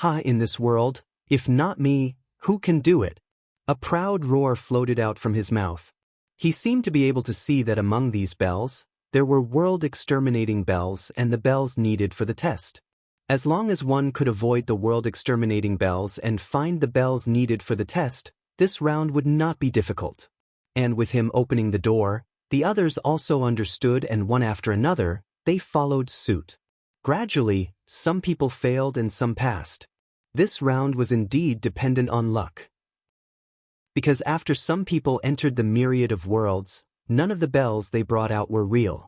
In this world, if not me, who can do it? A proud roar floated out from his mouth. He seemed to be able to see that among these bells, there were world-exterminating bells and the bells needed for the test. As long as one could avoid the world-exterminating bells and find the bells needed for the test, this round would not be difficult. And with him opening the door, the others also understood, and one after another, they followed suit. Gradually, some people failed and some passed. This round was indeed dependent on luck. Because after some people entered the myriad of worlds, none of the bells they brought out were real.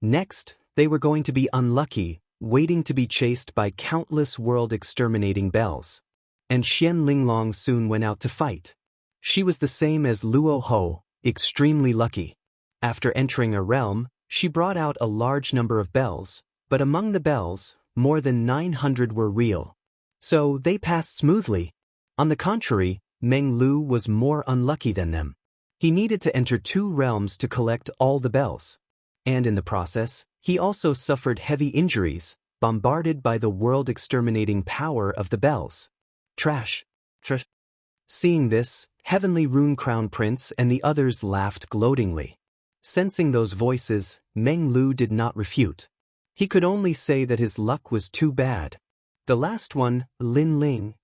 Next, they were going to be unlucky, waiting to be chased by countless world-exterminating bells. And Xian Linglong soon went out to fight. She was the same as Luo Ho, extremely lucky. After entering a realm, she brought out a large number of bells, but among the bells, more than 900 were real. So they passed smoothly. On the contrary, Meng Lu was more unlucky than them. He needed to enter 2 realms to collect all the bells. And in the process, he also suffered heavy injuries, bombarded by the world-exterminating power of the bells. Trash. Seeing this, Heavenly Rune Crown Prince and the others laughed gloatingly. Sensing those voices, Meng Lu did not refute. He could only say that his luck was too bad. The last one, Lin Ling.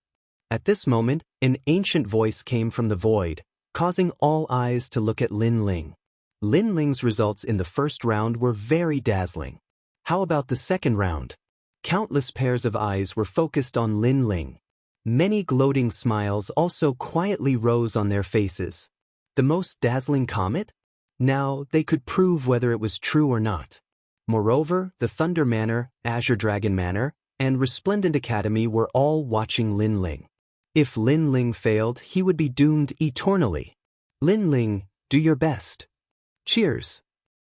At this moment, an ancient voice came from the void, causing all eyes to look at Lin Ling. Lin Ling's results in the first round were very dazzling. How about the second round? Countless pairs of eyes were focused on Lin Ling. Many gloating smiles also quietly rose on their faces. The most dazzling comet? Now they could prove whether it was true or not. Moreover, the Thunder Manor, Azure Dragon Manor, and Resplendent Academy were all watching Lin Ling. If Lin Ling failed, he would be doomed eternally. Lin Ling, do your best. Cheers.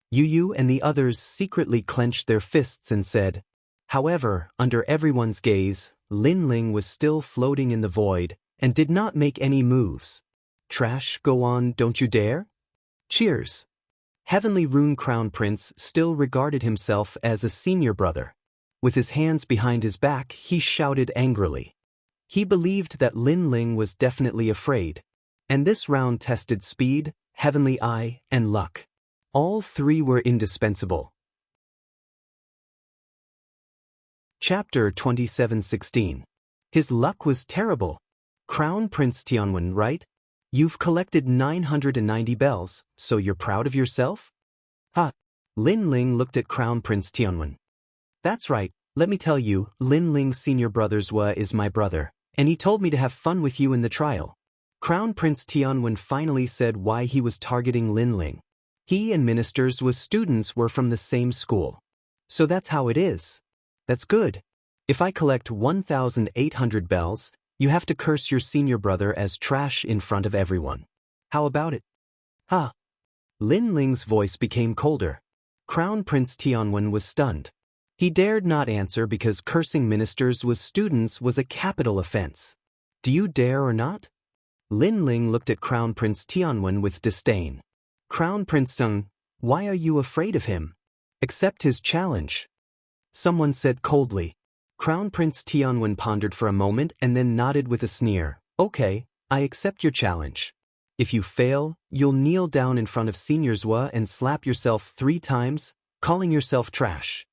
Yu Yu and the others secretly clenched their fists and said. However, under everyone's gaze, Lin Ling was still floating in the void and did not make any moves. Trash, go on, don't you dare? Cheers. Heavenly Rune Crown Prince still regarded himself as a senior brother. With his hands behind his back, he shouted angrily. He believed that Lin Ling was definitely afraid. And this round tested speed, heavenly eye, and luck. All 3 were indispensable. Chapter 27:16. His luck was terrible. Crown Prince Tianwen, right? You've collected 990 bells, so you're proud of yourself? Lin Ling looked at Crown Prince Tianwen. That's right, let me tell you, Lin Ling's senior brother Zhua is my brother, and he told me to have fun with you in the trial. Crown Prince Tianwen finally said why he was targeting Lin Ling. He and ministers was students were from the same school. So that's how it is. That's good. If I collect 1,800 bells, you have to curse your senior brother as trash in front of everyone. How about it? Ha! Lin Ling's voice became colder. Crown Prince Tianwen was stunned. He dared not answer because cursing ministers with students was a capital offense. Do you dare or not? Lin Ling looked at Crown Prince Tianwen with disdain. Crown Prince Sung, why are you afraid of him? Accept his challenge. Someone said coldly. Crown Prince Tianwen pondered for a moment and then nodded with a sneer. Okay, I accept your challenge. If you fail, you'll kneel down in front of Senior Zhua and slap yourself 3 times, calling yourself trash.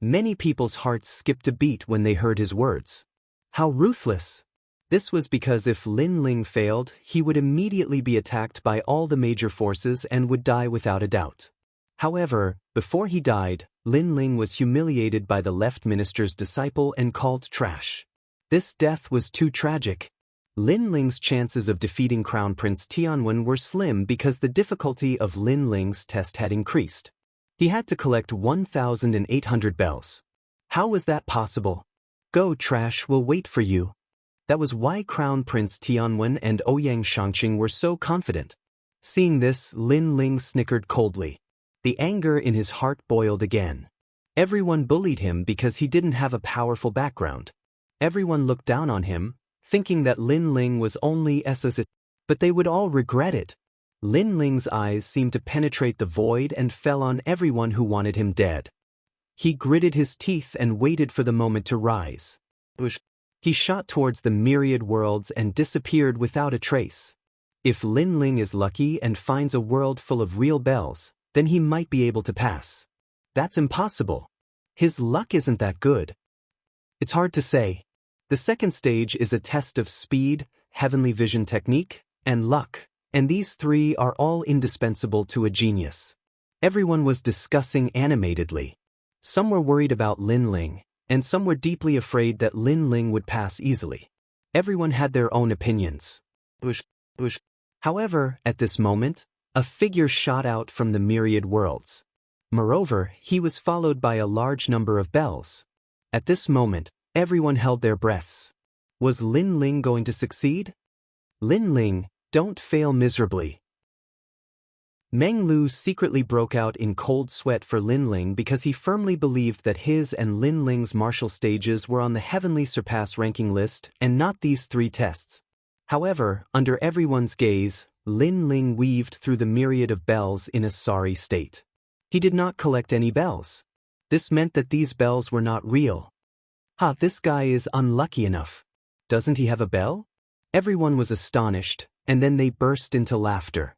Many people's hearts skipped a beat when they heard his words. How ruthless! This was because if Lin Ling failed, he would immediately be attacked by all the major forces and would die without a doubt. However, before he died, Lin Ling was humiliated by the left minister's disciple and called trash. This death was too tragic. Lin Ling's chances of defeating Crown Prince Tianwen were slim because the difficulty of Lin Ling's test had increased. He had to collect 1,800 bells. How was that possible? Go, trash will wait for you. That was why Crown Prince Tianwen and Ouyang Shangqing were so confident. Seeing this, Lin Ling snickered coldly. The anger in his heart boiled again. Everyone bullied him because he didn't have a powerful background. Everyone looked down on him, thinking that Lin Ling was only SS, but they would all regret it. Lin Ling's eyes seemed to penetrate the void and fell on everyone who wanted him dead. He gritted his teeth and waited for the moment to rise. He shot towards the myriad worlds and disappeared without a trace. If Lin Ling is lucky and finds a world full of real bells, then he might be able to pass. That's impossible. His luck isn't that good. It's hard to say. The second stage is a test of speed, heavenly vision technique, and luck. And these 3 are all indispensable to a genius. Everyone was discussing animatedly. Some were worried about Lin Ling, and some were deeply afraid that Lin Ling would pass easily. Everyone had their own opinions. However, at this moment, a figure shot out from the myriad worlds. Moreover, he was followed by a large number of bells. At this moment, everyone held their breaths. Was Lin Ling going to succeed? Lin Ling, don't fail miserably. Meng Lu secretly broke out in cold sweat for Lin Ling because he firmly believed that his and Lin Ling's martial stages were on the heavenly surpass ranking list and not these 3 tests. However, under everyone's gaze, Lin Ling weaved through the myriad of bells in a sorry state. He did not collect any bells. This meant that these bells were not real. Ha, this guy is unlucky enough. Doesn't he have a bell? Everyone was astonished, and then they burst into laughter.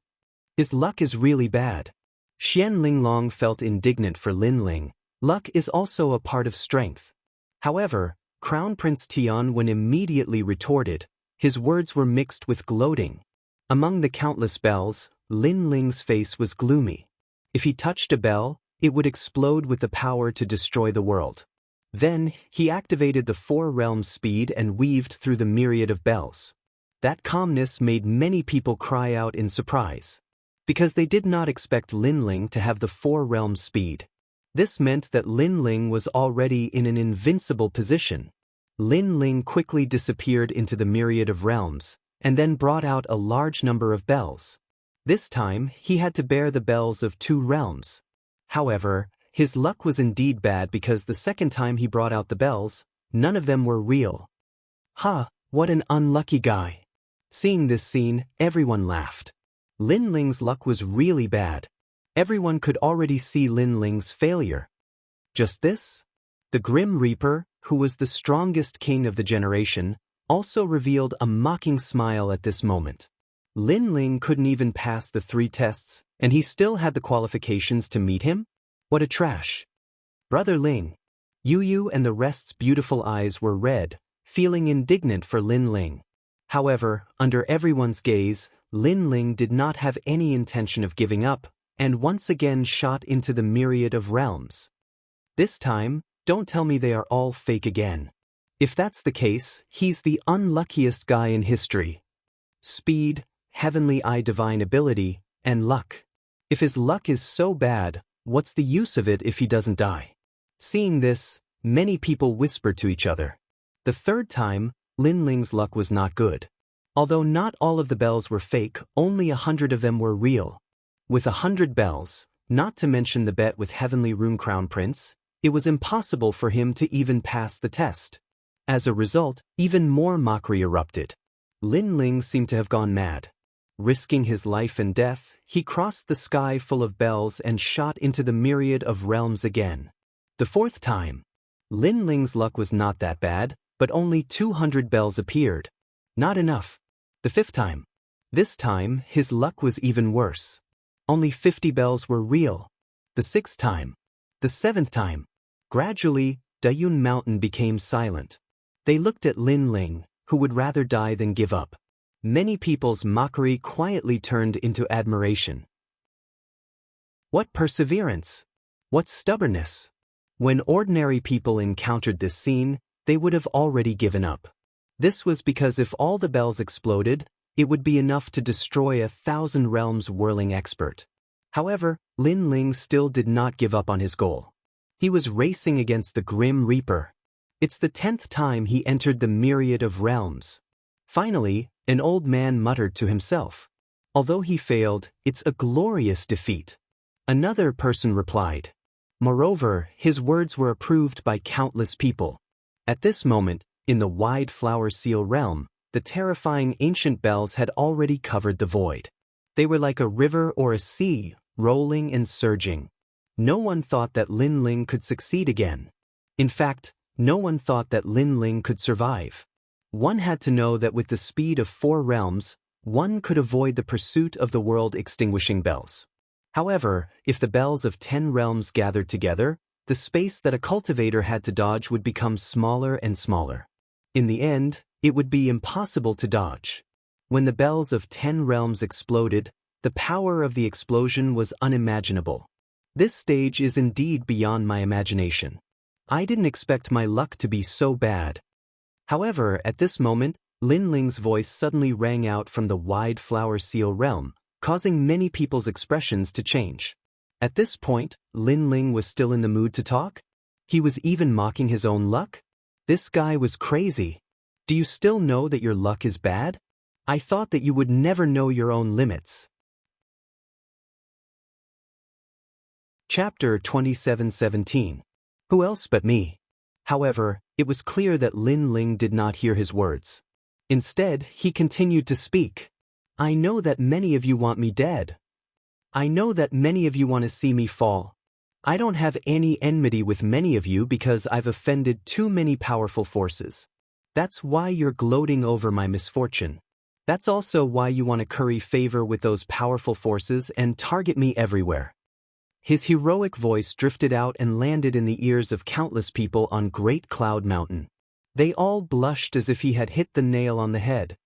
His luck is really bad. Xian Linglong felt indignant for Lin Ling. Luck is also a part of strength. However, Crown Prince Tianwen immediately retorted. His words were mixed with gloating. Among the countless bells, Lin Ling's face was gloomy. If he touched a bell, it would explode with the power to destroy the world. Then, he activated the 4 realms speed and weaved through the myriad of bells. That calmness made many people cry out in surprise. Because they did not expect Lin Ling to have the 4 realms speed. This meant that Lin Ling was already in an invincible position. Lin Ling quickly disappeared into the myriad of realms, and then brought out a large number of bells. This time, he had to bear the bells of 2 realms. However, his luck was indeed bad because the second time he brought out the bells, none of them were real. Ha, what an unlucky guy. Seeing this scene, everyone laughed. Lin Ling's luck was really bad. Everyone could already see Lin Ling's failure. Just this? The Grim Reaper, who was the strongest king of the generation, also revealed a mocking smile at this moment. Lin Ling couldn't even pass the 3 tests, and he still had the qualifications to meet him? What a trash. Brother Ling. Yu and the rest's beautiful eyes were red, feeling indignant for Lin Ling. However, under everyone's gaze, Lin Ling did not have any intention of giving up, and once again shot into the myriad of realms. This time, don't tell me they are all fake again. If that's the case, he's the unluckiest guy in history. Speed, heavenly eye divine ability, and luck. If his luck is so bad, what's the use of it if he doesn't die? Seeing this, many people whispered to each other. The third time, Lin Ling's luck was not good. Although not all of the bells were fake, only 100 of them were real. With 100 bells, not to mention the bet with Heavenly Rune Crown Prince, it was impossible for him to even pass the test. As a result, even more mockery erupted. Lin Ling seemed to have gone mad. Risking his life and death, he crossed the sky full of bells and shot into the myriad of realms again. The fourth time, Lin Ling's luck was not that bad, but only 200 bells appeared. Not enough. The fifth time. This time, his luck was even worse. Only 50 bells were real. The sixth time. The seventh time. Gradually, Dayun Mountain became silent. They looked at Lin Ling, who would rather die than give up. Many people's mockery quietly turned into admiration. What perseverance! What stubbornness! When ordinary people encountered this scene, they would have already given up. This was because if all the bells exploded, it would be enough to destroy 1,000 realms whirling expert. However, Lin Ling still did not give up on his goal. He was racing against the Grim Reaper. It's the 10th time he entered the myriad of realms. Finally, an old man muttered to himself. Although he failed, it's a glorious defeat. Another person replied. Moreover, his words were approved by countless people. At this moment, in the wide flower seal realm, the terrifying ancient bells had already covered the void. They were like a river or a sea, rolling and surging. No one thought that Lin Ling could succeed again. In fact, no one thought that Lin Ling could survive. One had to know that with the speed of 4 realms, one could avoid the pursuit of the world-extinguishing bells. However, if the bells of 10 realms gathered together, the space that a cultivator had to dodge would become smaller and smaller. In the end, it would be impossible to dodge. When the bells of 10 realms exploded, the power of the explosion was unimaginable. This stage is indeed beyond my imagination. I didn't expect my luck to be so bad. However, at this moment, Lin Ling's voice suddenly rang out from the wide flower seal realm, causing many people's expressions to change. At this point, Lin Ling was still in the mood to talk? He was even mocking his own luck? This guy was crazy. Do you still know that your luck is bad? I thought that you would never know your own limits. Chapter 27:17. Who else but me? However, it was clear that Lin Ling did not hear his words. Instead, he continued to speak. I know that many of you want me dead. I know that many of you want to see me fall. I don't have any enmity with many of you because I've offended too many powerful forces. That's why you're gloating over my misfortune. That's also why you want to curry favor with those powerful forces and target me everywhere. His heroic voice drifted out and landed in the ears of countless people on Great Cloud Mountain. They all blushed as if he had hit the nail on the head.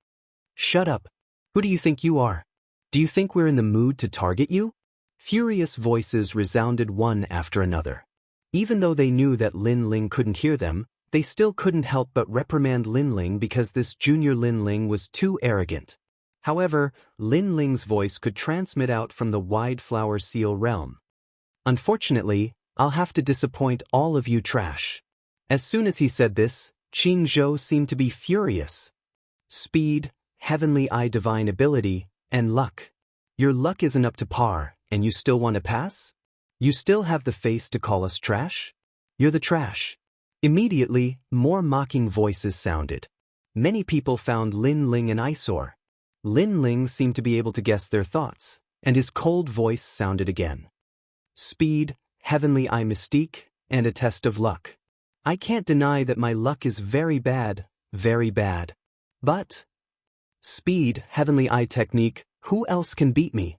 Shut up. Who do you think you are? Do you think we're in the mood to target you? Furious voices resounded one after another. Even though they knew that Lin Ling couldn't hear them, they still couldn't help but reprimand Lin Ling because this junior Lin Ling was too arrogant. However, Lin Ling's voice could transmit out from the wide flower seal realm. Unfortunately, I'll have to disappoint all of you trash. As soon as he said this, Qing Zhou seemed to be furious. Speed, heavenly eye divine ability, and luck. Your luck isn't up to par, and you still want to pass? You still have the face to call us trash? You're the trash. Immediately, more mocking voices sounded. Many people found Lin Ling an eyesore. Lin Ling seemed to be able to guess their thoughts, and his cold voice sounded again. Speed, heavenly eye mystique, and a test of luck. I can't deny that my luck is very bad, very bad. But speed, heavenly eye technique, who else can beat me?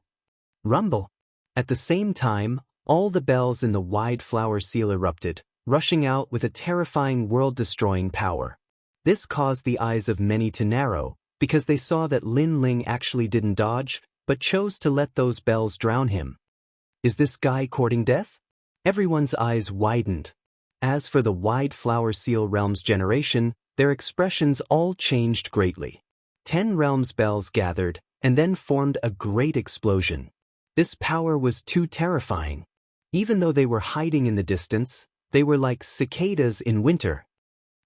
Rumble. At the same time, all the bells in the wide flower seal erupted, rushing out with a terrifying world-destroying power. This caused the eyes of many to narrow, because they saw that Lin Ling actually didn't dodge, but chose to let those bells drown him. Is this guy courting death? Everyone's eyes widened. As for the wide flower seal realm's generation, their expressions all changed greatly. 10 realms bells gathered, and then formed a great explosion. This power was too terrifying. Even though they were hiding in the distance, they were like cicadas in winter.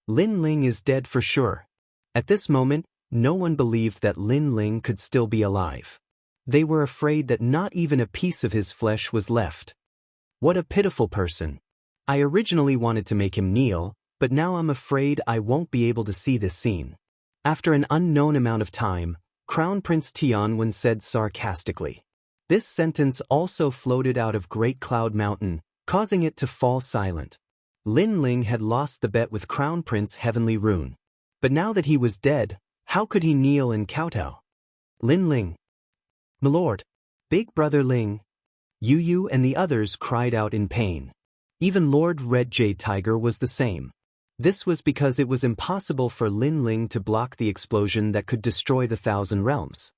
Lin Ling is dead for sure. At this moment, no one believed that Lin Ling could still be alive. They were afraid that not even a piece of his flesh was left. What a pitiful person. I originally wanted to make him kneel, but now I'm afraid I won't be able to see this scene. After an unknown amount of time, Crown Prince Tianwen said sarcastically. This sentence also floated out of Great Cloud Mountain, causing it to fall silent. Lin Ling had lost the bet with Crown Prince Heavenly Rune. But now that he was dead, how could he kneel and kowtow? Lin Ling. Milord. Big Brother Ling. Yu and the others cried out in pain. Even Lord Red Jade Tiger was the same. This was because it was impossible for Lin Ling to block the explosion that could destroy the Thousand Realms.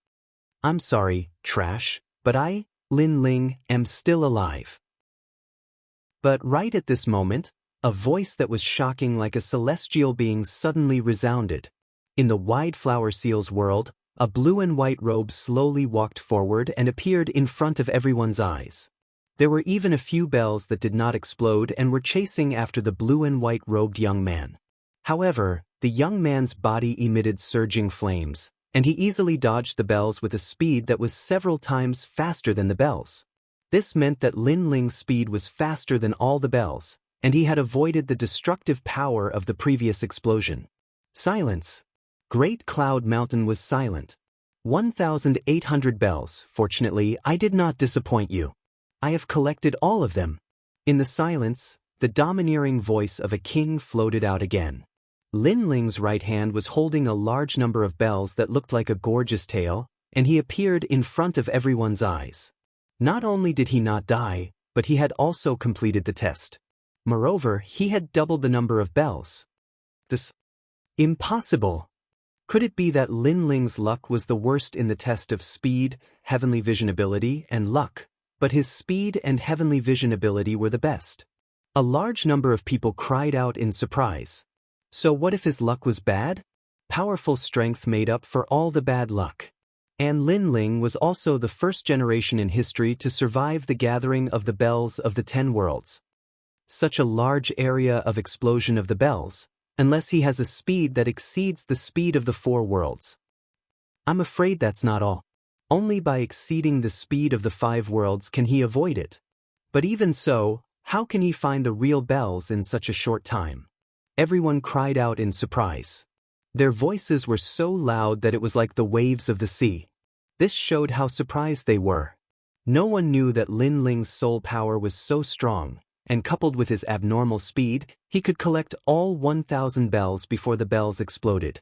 I'm sorry, Trash, but I, Lin Ling, am still alive. But right at this moment, a voice that was shocking like a celestial being suddenly resounded. In the wide flower seal's world, a blue and white robe slowly walked forward and appeared in front of everyone's eyes. There were even a few bells that did not explode and were chasing after the blue and white robed young man. However, the young man's body emitted surging flames, and he easily dodged the bells with a speed that was several times faster than the bells. This meant that Lin Ling's speed was faster than all the bells, and he had avoided the destructive power of the previous explosion. Silence. Great Cloud Mountain was silent. 1,800 bells. Fortunately, I did not disappoint you. I have collected all of them. In the silence, the domineering voice of a king floated out again. Lin Ling's right hand was holding a large number of bells that looked like a gorgeous tail, and he appeared in front of everyone's eyes. Not only did he not die, but he had also completed the test. Moreover, he had doubled the number of bells. This. Impossible. Could it be that Lin Ling's luck was the worst in the test of speed, heavenly vision ability, and luck, but his speed and heavenly vision ability were the best? A large number of people cried out in surprise. So what if his luck was bad? Powerful strength made up for all the bad luck. And Lin Ling was also the first generation in history to survive the gathering of the bells of the 10 worlds. Such a large area of explosion of the bells, unless he has a speed that exceeds the speed of the 4 worlds. I'm afraid that's not all. Only by exceeding the speed of the 5 worlds can he avoid it. But even so, how can he find the real bells in such a short time? Everyone cried out in surprise. Their voices were so loud that it was like the waves of the sea. This showed how surprised they were. No one knew that Lin Ling's soul power was so strong, and coupled with his abnormal speed, he could collect all 1,000 bells before the bells exploded.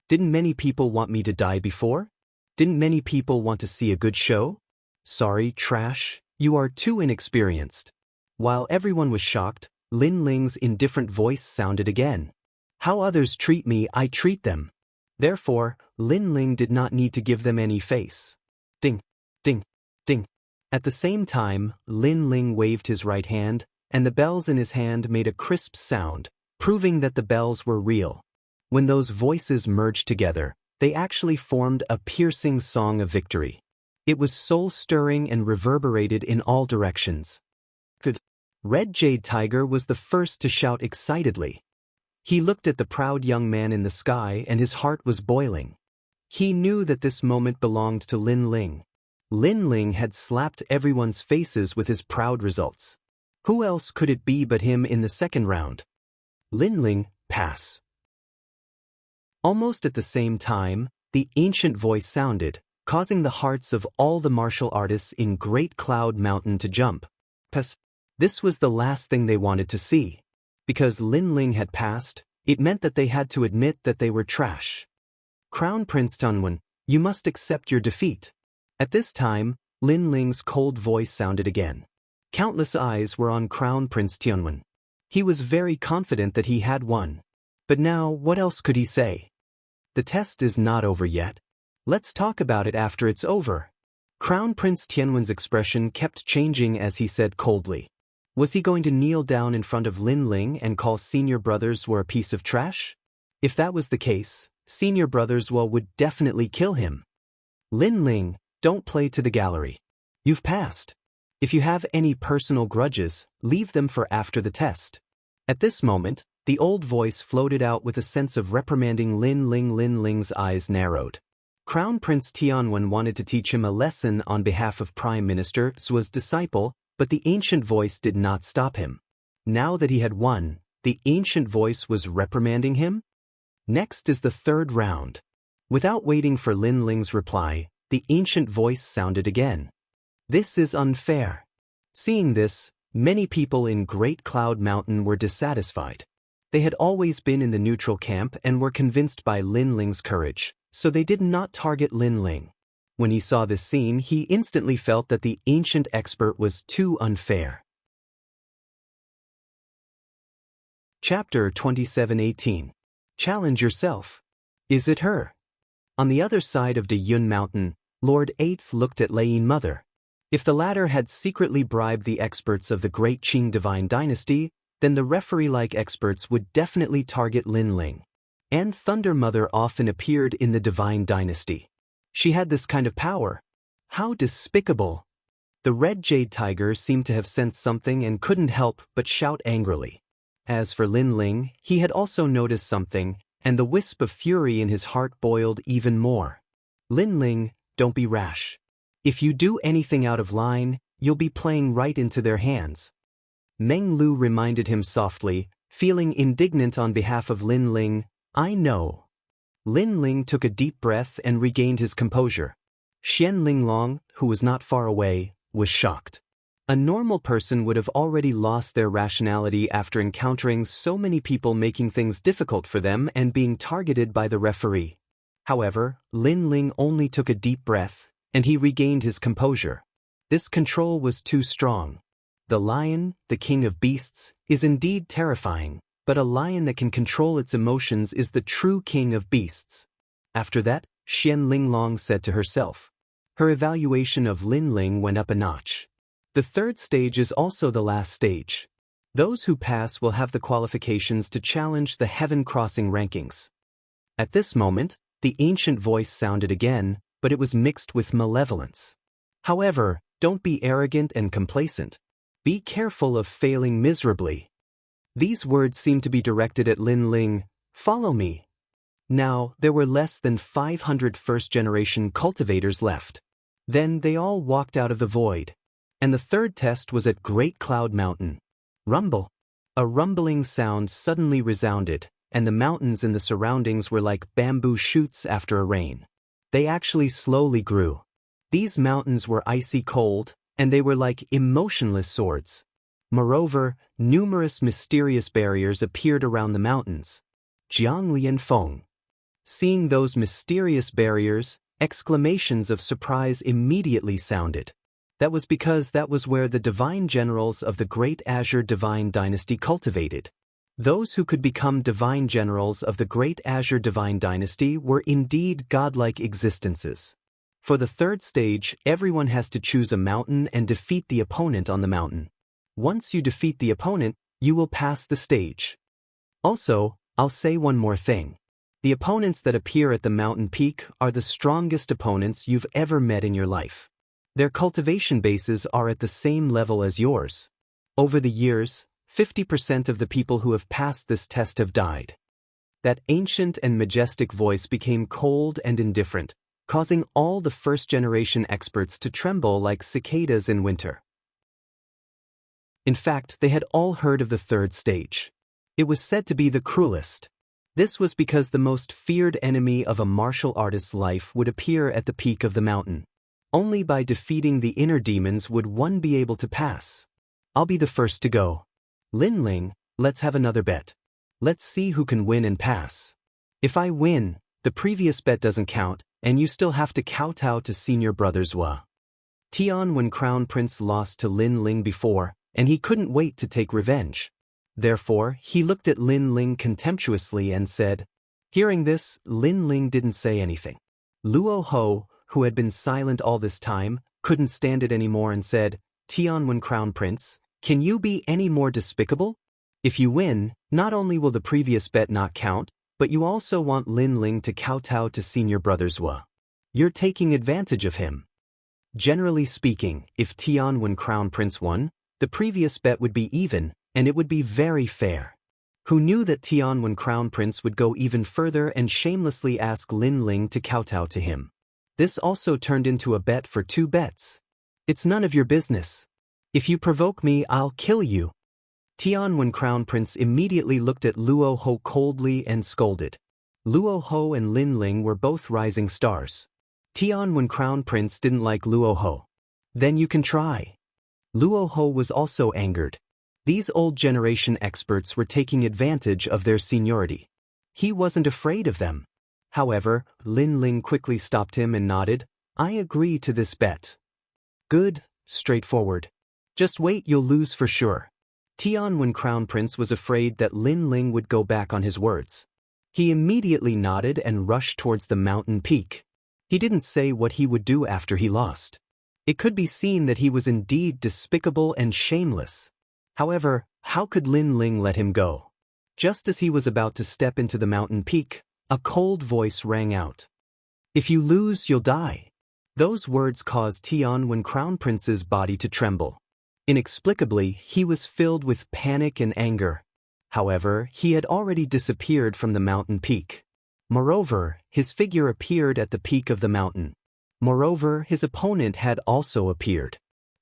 Didn't many people want me to die before? Didn't many people want to see a good show? Sorry, Trash, you are too inexperienced. While everyone was shocked, Lin Ling's indifferent voice sounded again. How others treat me, I treat them. Therefore, Lin Ling did not need to give them any face. Ding, ding, ding. At the same time, Lin Ling waved his right hand, and the bells in his hand made a crisp sound, proving that the bells were real. When those voices merged together, they actually formed a piercing song of victory. It was soul-stirring and reverberated in all directions. Good. Red Jade Tiger was the first to shout excitedly. He looked at the proud young man in the sky and his heart was boiling. He knew that this moment belonged to Lin Ling. Lin Ling had slapped everyone's faces with his proud results. Who else could it be but him in the second round? Lin Ling, pass. Almost at the same time, the ancient voice sounded, causing the hearts of all the martial artists in Great Cloud Mountain to jump. Pass. This was the last thing they wanted to see. Because Lin Ling had passed, it meant that they had to admit that they were trash. Crown Prince Tianwen, you must accept your defeat. At this time, Lin Ling's cold voice sounded again. Countless eyes were on Crown Prince Tianwen. He was very confident that he had won. But now, what else could he say? The test is not over yet. Let's talk about it after it's over. Crown Prince Tianwen's expression kept changing as he said coldly. Was he going to kneel down in front of Lin Ling and call senior brothers were a piece of trash? If that was the case, senior brothers would definitely kill him. Lin Ling, don't play to the gallery. You've passed. If you have any personal grudges, leave them for after the test. At this moment, the old voice floated out with a sense of reprimanding. Lin Ling's eyes narrowed. Crown Prince Tianwen wanted to teach him a lesson on behalf of Prime Minister Zhu's disciple, but the ancient voice did not stop him. Now that he had won, the ancient voice was reprimanding him? Next is the third round. Without waiting for Lin Ling's reply, the ancient voice sounded again. This is unfair. Seeing this, many people in Great Cloud Mountain were dissatisfied. They had always been in the neutral camp and were convinced by Lin Ling's courage, so they did not target Lin Ling. When he saw this scene, he instantly felt that the ancient expert was too unfair. Chapter 27:18. Challenge yourself. Is it her? On the other side of De Yun Mountain, Lord Eighth looked at Leiyin Mother. If the latter had secretly bribed the experts of the Great Qing Divine Dynasty, then the referee-like experts would definitely target Lin Ling. And Thunder Mother often appeared in the Divine Dynasty. She had this kind of power. How despicable! The Red Jade Tiger seemed to have sensed something and couldn't help but shout angrily. As for Lin Ling, he had also noticed something, and the wisp of fury in his heart boiled even more. Lin Ling, don't be rash. If you do anything out of line, you'll be playing right into their hands. Meng Lu reminded him softly, feeling indignant on behalf of Lin Ling. I know. Lin Ling took a deep breath and regained his composure. Xian Linglong, who was not far away, was shocked. A normal person would have already lost their rationality after encountering so many people making things difficult for them and being targeted by the referee. However, Lin Ling only took a deep breath, and he regained his composure. This control was too strong. The lion, the king of beasts, is indeed terrifying, but a lion that can control its emotions is the true king of beasts. After that, Xian Linglong said to herself. Her evaluation of Lin Ling went up a notch. The third stage is also the last stage. Those who pass will have the qualifications to challenge the Heaven Crossing rankings. At this moment, the ancient voice sounded again, but it was mixed with malevolence. However, don't be arrogant and complacent. Be careful of failing miserably. These words seemed to be directed at Lin Ling. Follow me. Now, there were less than 500 first-generation cultivators left. Then they all walked out of the void. And the third test was at Great Cloud Mountain. Rumble. A rumbling sound suddenly resounded, and the mountains in the surroundings were like bamboo shoots after a rain. They actually slowly grew. These mountains were icy cold, and they were like emotionless swords. Moreover, numerous mysterious barriers appeared around the mountains. Jiang Lianfeng. Seeing those mysterious barriers, exclamations of surprise immediately sounded. That was because that was where the divine generals of the Great Azure Divine Dynasty cultivated. Those who could become divine generals of the Great Azure Divine Dynasty were indeed godlike existences. For the third stage, everyone has to choose a mountain and defeat the opponent on the mountain. Once you defeat the opponent, you will pass the stage. Also, I'll say one more thing. The opponents that appear at the mountain peak are the strongest opponents you've ever met in your life. Their cultivation bases are at the same level as yours. Over the years, 50% of the people who have passed this test have died. That ancient and majestic voice became cold and indifferent, causing all the first-generation experts to tremble like cicadas in winter. In fact, they had all heard of the third stage. It was said to be the cruelest. This was because the most feared enemy of a martial artist's life would appear at the peak of the mountain. Only by defeating the inner demons would one be able to pass. I'll be the first to go. Lin Ling, let's have another bet. Let's see who can win and pass. If I win, the previous bet doesn't count, and you still have to kowtow to senior brother Zhua. Tianwen Crown Prince lost to Lin Ling before, and he couldn't wait to take revenge. Therefore, he looked at Lin Ling contemptuously and said. Hearing this, Lin Ling didn't say anything. Luo Ho, who had been silent all this time, couldn't stand it anymore and said, Tianwen Crown Prince, can you be any more despicable? If you win, not only will the previous bet not count, but you also want Lin Ling to kowtow to senior brother Zhua. You're taking advantage of him. Generally speaking, if Tianwen Crown Prince won, the previous bet would be even, and it would be very fair. Who knew that Tianwen Crown Prince would go even further and shamelessly ask Lin Ling to kowtow to him? This also turned into a bet for 2 bets. It's none of your business. If you provoke me, I'll kill you. Tianwen Crown Prince immediately looked at Luo Ho coldly and scolded. Luo Ho and Lin Ling were both rising stars. Tianwen Crown Prince didn't like Luo Ho. Then you can try. Luo Ho was also angered. These old generation experts were taking advantage of their seniority. He wasn't afraid of them. However, Lin Ling quickly stopped him and nodded. I agree to this bet. Good, straightforward. Just wait, you'll lose for sure. Tianwen Crown Prince was afraid that Lin Ling would go back on his words. He immediately nodded and rushed towards the mountain peak. He didn't say what he would do after he lost. It could be seen that he was indeed despicable and shameless. However, how could Lin Ling let him go? Just as he was about to step into the mountain peak, a cold voice rang out. If you lose, you'll die. Those words caused Tianwen Crown Prince's body to tremble. Inexplicably, he was filled with panic and anger. However, he had already disappeared from the mountain peak. Moreover, his figure appeared at the peak of the mountain. Moreover, his opponent had also appeared.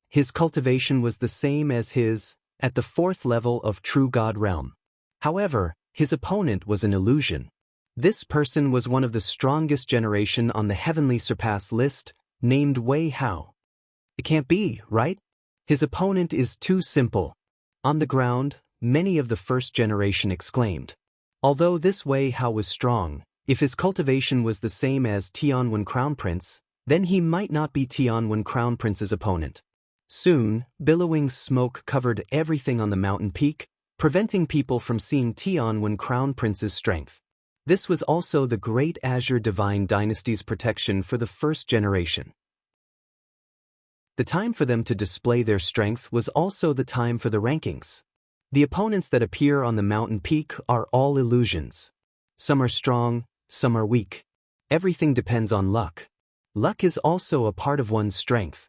His cultivation was the same as his, at the 4th level of True God Realm. However, his opponent was an illusion. This person was one of the strongest generation on the Heavenly Surpass list, named Wei Hao. It can't be, right? His opponent is too simple. On the ground, many of the first generation exclaimed. Although this Wei Hao was strong, if his cultivation was the same as Tianwen Crown Prince, then he might not be Tianwen Crown Prince's opponent. Soon, billowing smoke covered everything on the mountain peak, preventing people from seeing Tianwen Crown Prince's strength. This was also the Great Azure Divine Dynasty's protection for the first generation. The time for them to display their strength was also the time for the rankings. The opponents that appear on the mountain peak are all illusions. Some are strong, some are weak. Everything depends on luck. Luck is also a part of one's strength.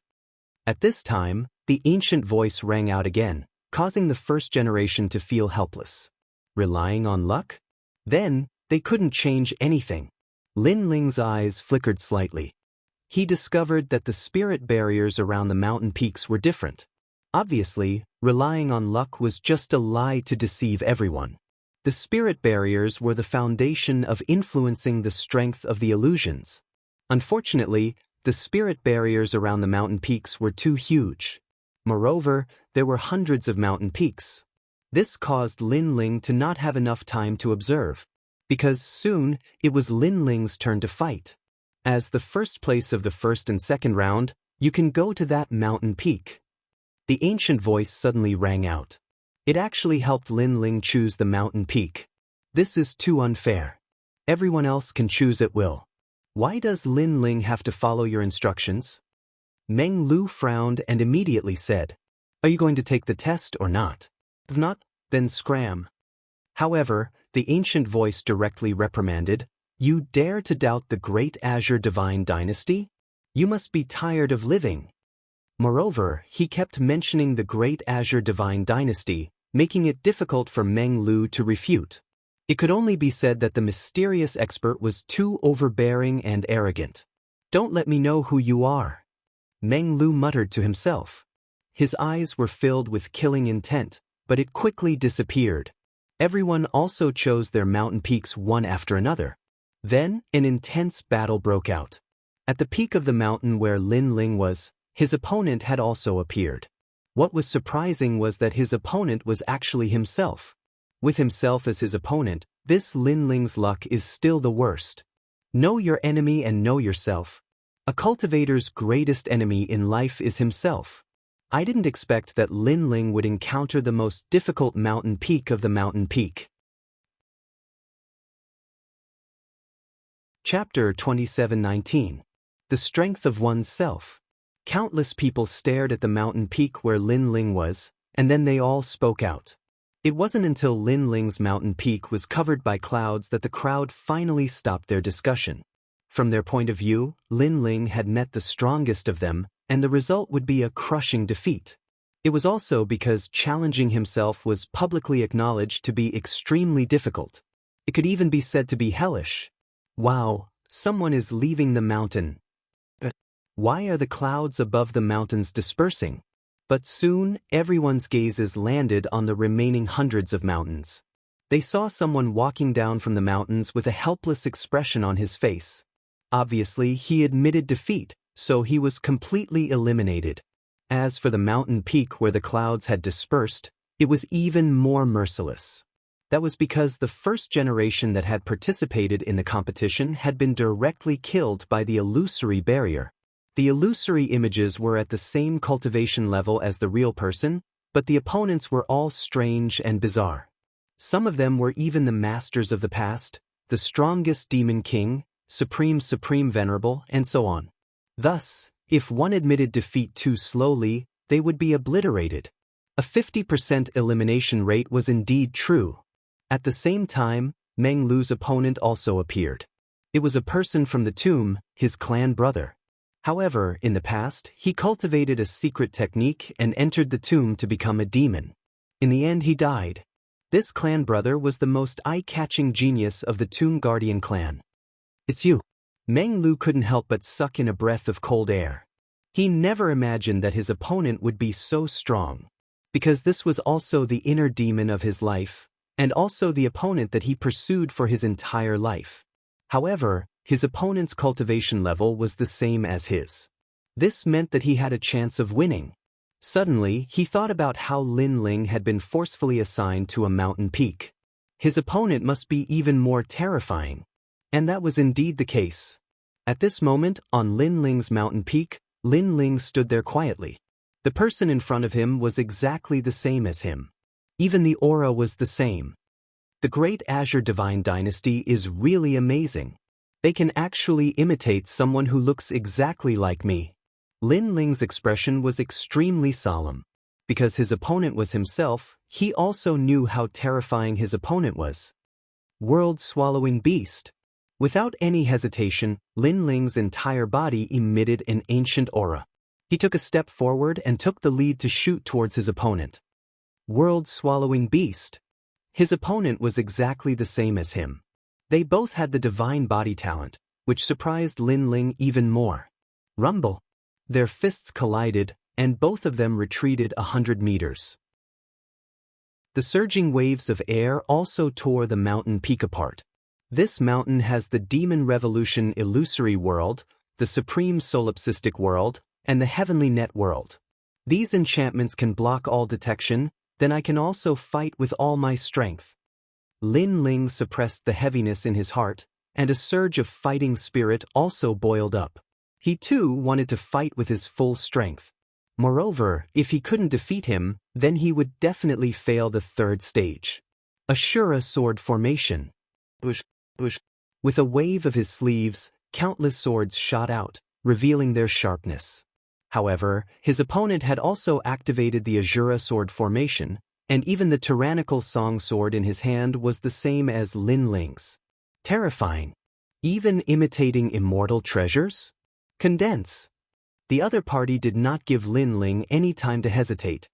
At this time, the ancient voice rang out again, causing the first generation to feel helpless. Relying on luck? Then, they couldn't change anything. Lin Ling's eyes flickered slightly. He discovered that the spirit barriers around the mountain peaks were different. Obviously, relying on luck was just a lie to deceive everyone. The spirit barriers were the foundation of influencing the strength of the illusions. Unfortunately, the spirit barriers around the mountain peaks were too huge. Moreover, there were hundreds of mountain peaks. This caused Lin Ling to not have enough time to observe, because soon it was Lin Ling's turn to fight. As the first place of the first and second round, you can go to that mountain peak. The ancient voice suddenly rang out. It actually helped Lin Ling choose the mountain peak. This is too unfair. Everyone else can choose at will. Why does Lin Ling have to follow your instructions? Meng Lu frowned and immediately said, Are you going to take the test or not? If not, then scram. However, the ancient voice directly reprimanded, You dare to doubt the Great Azure Divine Dynasty? You must be tired of living. Moreover, he kept mentioning the Great Azure Divine Dynasty, making it difficult for Meng Lu to refute. It could only be said that the mysterious expert was too overbearing and arrogant. Don't let me know who you are. Meng Lu muttered to himself. His eyes were filled with killing intent, but it quickly disappeared. Everyone also chose their mountain peaks one after another. Then, an intense battle broke out. At the peak of the mountain where Lin Ling was, his opponent had also appeared. What was surprising was that his opponent was actually himself. With himself as his opponent, this Lin Ling's luck is still the worst. Know your enemy and know yourself. A cultivator's greatest enemy in life is himself. I didn't expect that Lin Ling would encounter the most difficult mountain peak of the mountain peak. Chapter 27:19. The Strength of One's Self. Countless people stared at the mountain peak where Lin Ling was, and then they all spoke out. It wasn't until Lin Ling's mountain peak was covered by clouds that the crowd finally stopped their discussion. From their point of view, Lin Ling had met the strongest of them, and the result would be a crushing defeat. It was also because challenging himself was publicly acknowledged to be extremely difficult. It could even be said to be hellish. Wow, someone is leaving the mountain. Why are the clouds above the mountains dispersing? But soon, everyone's gazes landed on the remaining hundreds of mountains. They saw someone walking down from the mountains with a helpless expression on his face. Obviously, he admitted defeat, so he was completely eliminated. As for the mountain peak where the clouds had dispersed, it was even more merciless. That was because the first generation that had participated in the competition had been directly killed by the illusory barrier. The illusory images were at the same cultivation level as the real person, but the opponents were all strange and bizarre. Some of them were even the masters of the past, the strongest demon king, supreme venerable, and so on. Thus, if one admitted defeat too slowly, they would be obliterated. A 50% elimination rate was indeed true. At the same time, Meng Lu's opponent also appeared. It was a person from the tomb, his clan brother. However, in the past, he cultivated a secret technique and entered the tomb to become a demon. In the end, he died. This clan brother was the most eye-catching genius of the Tomb Guardian clan. It's you. Meng Lu couldn't help but suck in a breath of cold air. He never imagined that his opponent would be so strong. Because this was also the inner demon of his life, and also the opponent that he pursued for his entire life. However, his opponent's cultivation level was the same as his. This meant that he had a chance of winning. Suddenly, he thought about how Lin Ling had been forcefully assigned to a mountain peak. His opponent must be even more terrifying. And that was indeed the case. At this moment, on Lin Ling's mountain peak, Lin Ling stood there quietly. The person in front of him was exactly the same as him. Even the aura was the same. The Great Azure Divine Dynasty is really amazing. They can actually imitate someone who looks exactly like me. Lin Ling's expression was extremely solemn. Because his opponent was himself, he also knew how terrifying his opponent was. World-swallowing beast. Without any hesitation, Lin Ling's entire body emitted an ancient aura. He took a step forward and took the lead to shoot towards his opponent. World-swallowing beast. His opponent was exactly the same as him. They both had the divine body talent, which surprised Lin Ling even more. Rumble. Their fists collided, and both of them retreated 100 meters. The surging waves of air also tore the mountain peak apart. This mountain has the Demon Revolution illusory world, the Supreme Solipsistic world, and the Heavenly Net world. These enchantments can block all detection, then I can also fight with all my strength. Lin Ling suppressed the heaviness in his heart, and a surge of fighting spirit also boiled up. He too wanted to fight with his full strength. Moreover, if he couldn't defeat him, then he would definitely fail the third stage. Ashura sword formation. With a wave of his sleeves, countless swords shot out, revealing their sharpness. However, his opponent had also activated the Ashura sword formation, and even the tyrannical song sword in his hand was the same as Lin Ling's. Terrifying. Even imitating immortal treasures? Condense. The other party did not give Lin Ling any time to hesitate.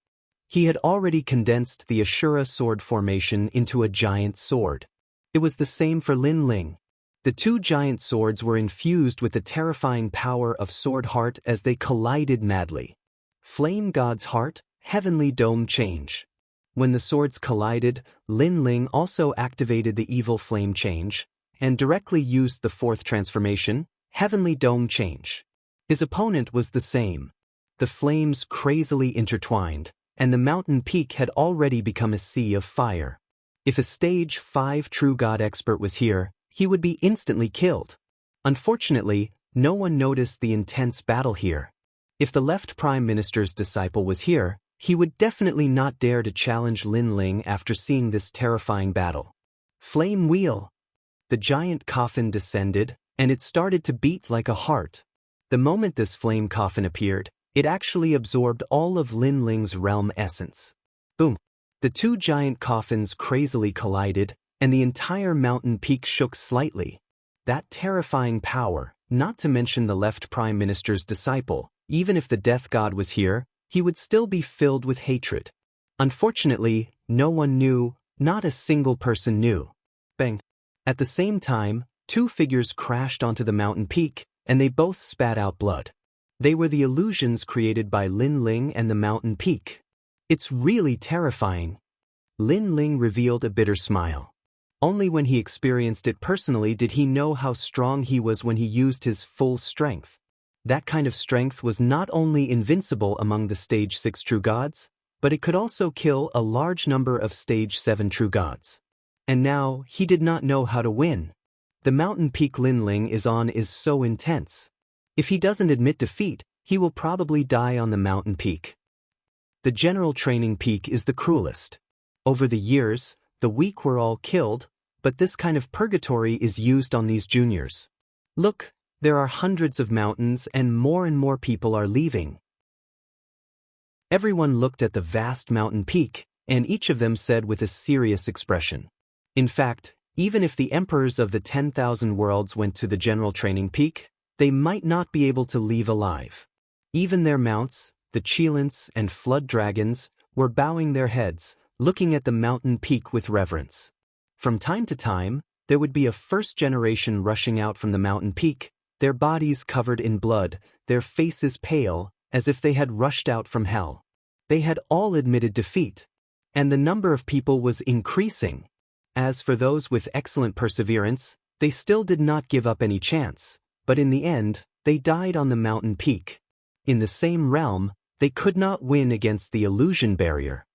He had already condensed the Ashura sword formation into a giant sword. It was the same for Lin Ling. The two giant swords were infused with the terrifying power of Sword Heart as they collided madly. Flame God's Heart, Heavenly Dome Change. When the swords collided, Lin Ling also activated the Evil Flame Change, and directly used the fourth transformation, Heavenly Dome Change. His opponent was the same. The flames crazily intertwined, and the mountain peak had already become a sea of fire. If a Stage 5 True God expert was here, he would be instantly killed. Unfortunately, no one noticed the intense battle here. If the left Prime Minister's disciple was here, he would definitely not dare to challenge Lin Ling after seeing this terrifying battle. Flame Wheel. The giant coffin descended, and it started to beat like a heart. The moment this flame coffin appeared, it actually absorbed all of Lin Ling's realm essence. Boom. The two giant coffins crazily collided, and the entire mountain peak shook slightly. That terrifying power, not to mention the left Prime Minister's disciple, Even if the death god was here, he would still be filled with hatred. Unfortunately, no one knew, not a single person knew. Bang. At the same time, two figures crashed onto the mountain peak, and they both spat out blood. They were the illusions created by Lin Ling and the mountain peak. It's really terrifying. Lin Ling revealed a bitter smile. Only when he experienced it personally did he know how strong he was when he used his full strength. That kind of strength was not only invincible among the Stage 6 true gods, but it could also kill a large number of Stage 7 true gods. And now, he did not know how to win. The mountain peak Lin Ling is on is so intense. If he doesn't admit defeat, he will probably die on the mountain peak. The general training peak is the cruelest. Over the years, the weak were all killed, but this kind of purgatory is used on these juniors. Look, there are hundreds of mountains and more people are leaving. Everyone looked at the vast mountain peak, and each of them said with a serious expression. In fact, even if the emperors of the 10,000 worlds went to the general training peak, they might not be able to leave alive. Even their mounts, the Cheelants and flood dragons, were bowing their heads, looking at the mountain peak with reverence. From time to time, there would be a first generation rushing out from the mountain peak, their bodies covered in blood, their faces pale, as if they had rushed out from hell. They had all admitted defeat, and the number of people was increasing. As for those with excellent perseverance, they still did not give up any chance, but in the end, they died on the mountain peak. In the same realm, they could not win against the illusion barrier.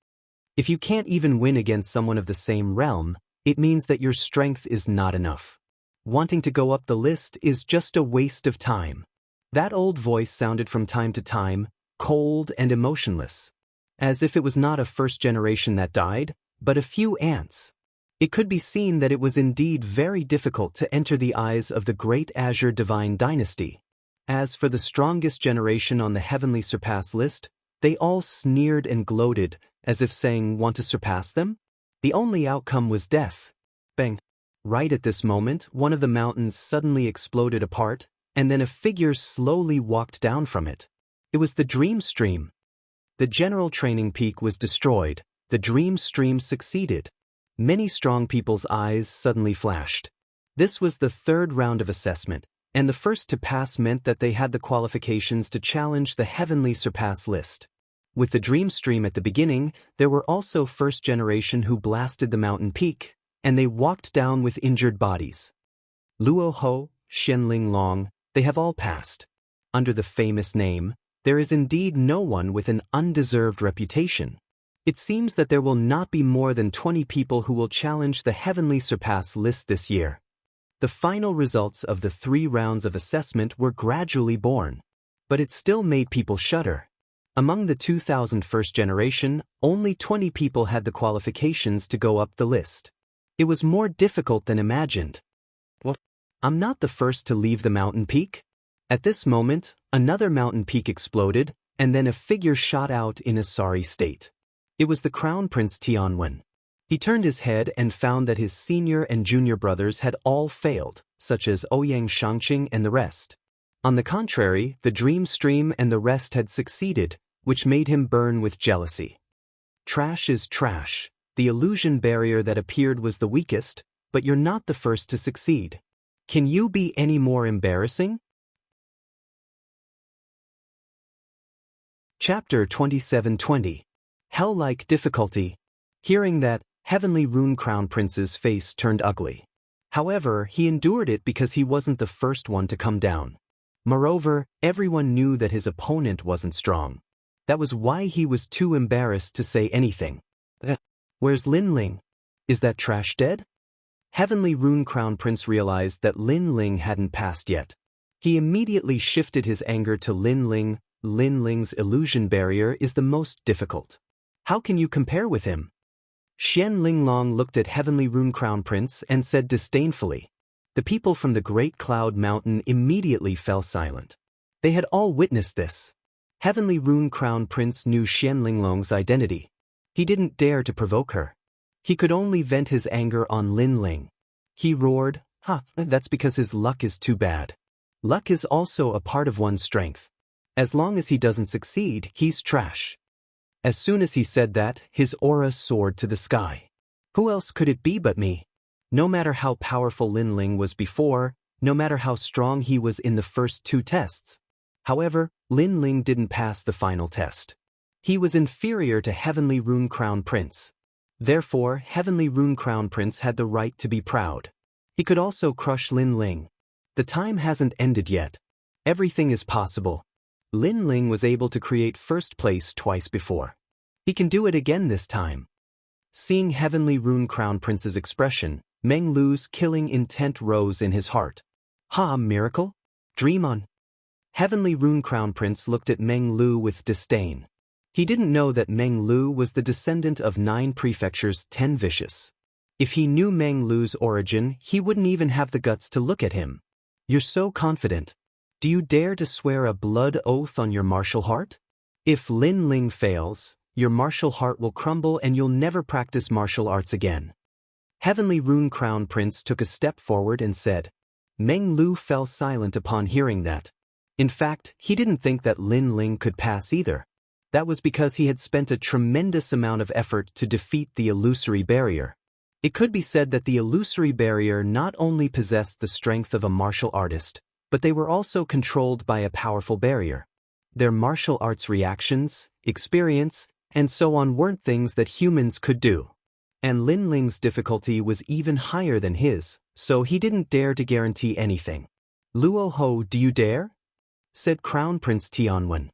If you can't even win against someone of the same realm, it means that your strength is not enough. Wanting to go up the list is just a waste of time. That old voice sounded from time to time, cold and emotionless, as if it was not a first generation that died, but a few ants. It could be seen that it was indeed very difficult to enter the eyes of the great Azure Divine Dynasty. As for the strongest generation on the Heavenly Surpass list, they all sneered and gloated, as if saying, "Want to surpass them?" The only outcome was death. Bang! Right at this moment, one of the mountains suddenly exploded apart, and then a figure slowly walked down from it. It was the Dream Stream. The general training peak was destroyed. The Dream Stream succeeded. Many strong people's eyes suddenly flashed. This was the third round of assessment, and the first to pass meant that they had the qualifications to challenge the Heavenly Surpass list. With the Dream Stream at the beginning, there were also first generation who blasted the mountain peak, and they walked down with injured bodies. Luo Ho, Xianling Long, they have all passed. Under the famous name, there is indeed no one with an undeserved reputation. It seems that there will not be more than 20 people who will challenge the Heavenly Surpass list this year. The final results of the 3 rounds of assessment were gradually born, but it still made people shudder. Among the 2000 first generation, only 20 people had the qualifications to go up the list. It was more difficult than imagined. What? I'm not the first to leave the mountain peak? At this moment, another mountain peak exploded, and then a figure shot out in a sorry state. It was the Crown Prince Tianwen. He turned his head and found that his senior and junior brothers had all failed, such as Ouyang Shangqing and the rest. On the contrary, the Dream Stream and the rest had succeeded, which made him burn with jealousy. Trash is trash. The illusion barrier that appeared was the weakest, but you're not the first to succeed. Can you be any more embarrassing? Chapter 2720. Hell-like difficulty. Hearing that, Heavenly Rune Crown Prince's face turned ugly. However, he endured it because he wasn't the first one to come down. Moreover, everyone knew that his opponent wasn't strong. That was why he was too embarrassed to say anything. Where's Lin Ling? Is that trash dead? Heavenly Rune Crown Prince realized that Lin Ling hadn't passed yet. He immediately shifted his anger to Lin Ling. Lin Ling's illusion barrier is the most difficult. How can you compare with him? Xian Linglong looked at Heavenly Rune Crown Prince and said disdainfully. The people from the Great Cloud Mountain immediately fell silent. They had all witnessed this. Heavenly Rune Crown Prince knew Xian Linglong's identity. He didn't dare to provoke her. He could only vent his anger on Lin Ling. He roared, "Ha, that's because his luck is too bad." Luck is also a part of one's strength. As long as he doesn't succeed, he's trash. As soon as he said that, his aura soared to the sky. Who else could it be but me? No matter how powerful Lin Ling was before, no matter how strong he was in the first 2 tests. However, Lin Ling didn't pass the final test. He was inferior to Heavenly Rune Crown Prince. Therefore, Heavenly Rune Crown Prince had the right to be proud. He could also crush Lin Ling. The time hasn't ended yet. Everything is possible. Lin Ling was able to create first place twice before. He can do it again this time. Seeing Heavenly Rune Crown Prince's expression, Meng Lu's killing intent rose in his heart. Ha, miracle? Dream on. Heavenly Rune Crown Prince looked at Meng Lu with disdain. He didn't know that Meng Lu was the descendant of 9 prefectures 10 vicious. If he knew Meng Lu's origin, he wouldn't even have the guts to look at him. You're so confident. Do you dare to swear a blood oath on your martial heart? If Lin Ling fails, your martial heart will crumble and you'll never practice martial arts again. Heavenly Rune Crown Prince took a step forward and said. Meng Lu fell silent upon hearing that. In fact, he didn't think that Lin Ling could pass either. That was because he had spent a tremendous amount of effort to defeat the illusory barrier. It could be said that the illusory barrier not only possessed the strength of a martial artist, but they were also controlled by a powerful barrier. Their martial arts reactions, experience, and so on weren't things that humans could do. And Lin Ling's difficulty was even higher than his, so he didn't dare to guarantee anything. Luo Ho, do you dare? Said Crown Prince Tianwen.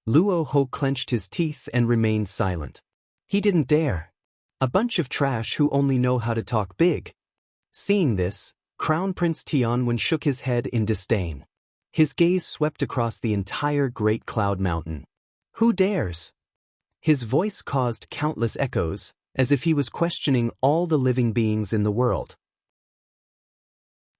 Luo Ho clenched his teeth and remained silent. He didn't dare. A bunch of trash who only know how to talk big. Seeing this, Crown Prince Tianwen shook his head in disdain. His gaze swept across the entire Great Cloud Mountain. Who dares? His voice caused countless echoes, as if he was questioning all the living beings in the world.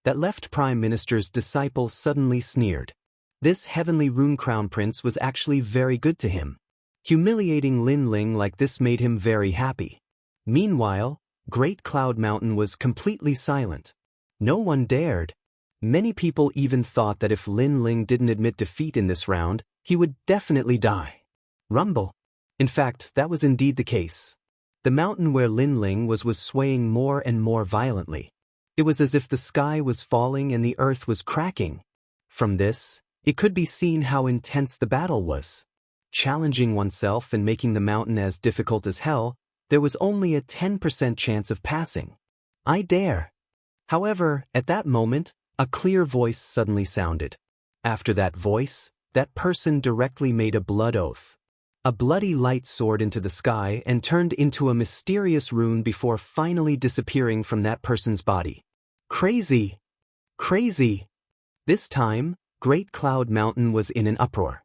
That left Prime Minister's disciple suddenly sneered. This Heavenly Rune Crown Prince was actually very good to him. Humiliating Lin Ling like this made him very happy. Meanwhile, Great Cloud Mountain was completely silent. No one dared. Many people even thought that if Lin Ling didn't admit defeat in this round, he would definitely die. Rumble. In fact, that was indeed the case. The mountain where Lin Ling was swaying more and more violently. It was as if the sky was falling and the earth was cracking. From this, it could be seen how intense the battle was. Challenging oneself and making the mountain as difficult as hell, there was only a 10% chance of passing. I dare. However, at that moment, a clear voice suddenly sounded. After that voice, that person directly made a blood oath. A bloody light soared into the sky and turned into a mysterious rune before finally disappearing from that person's body. Crazy! Crazy! This time, Great Cloud Mountain was in an uproar.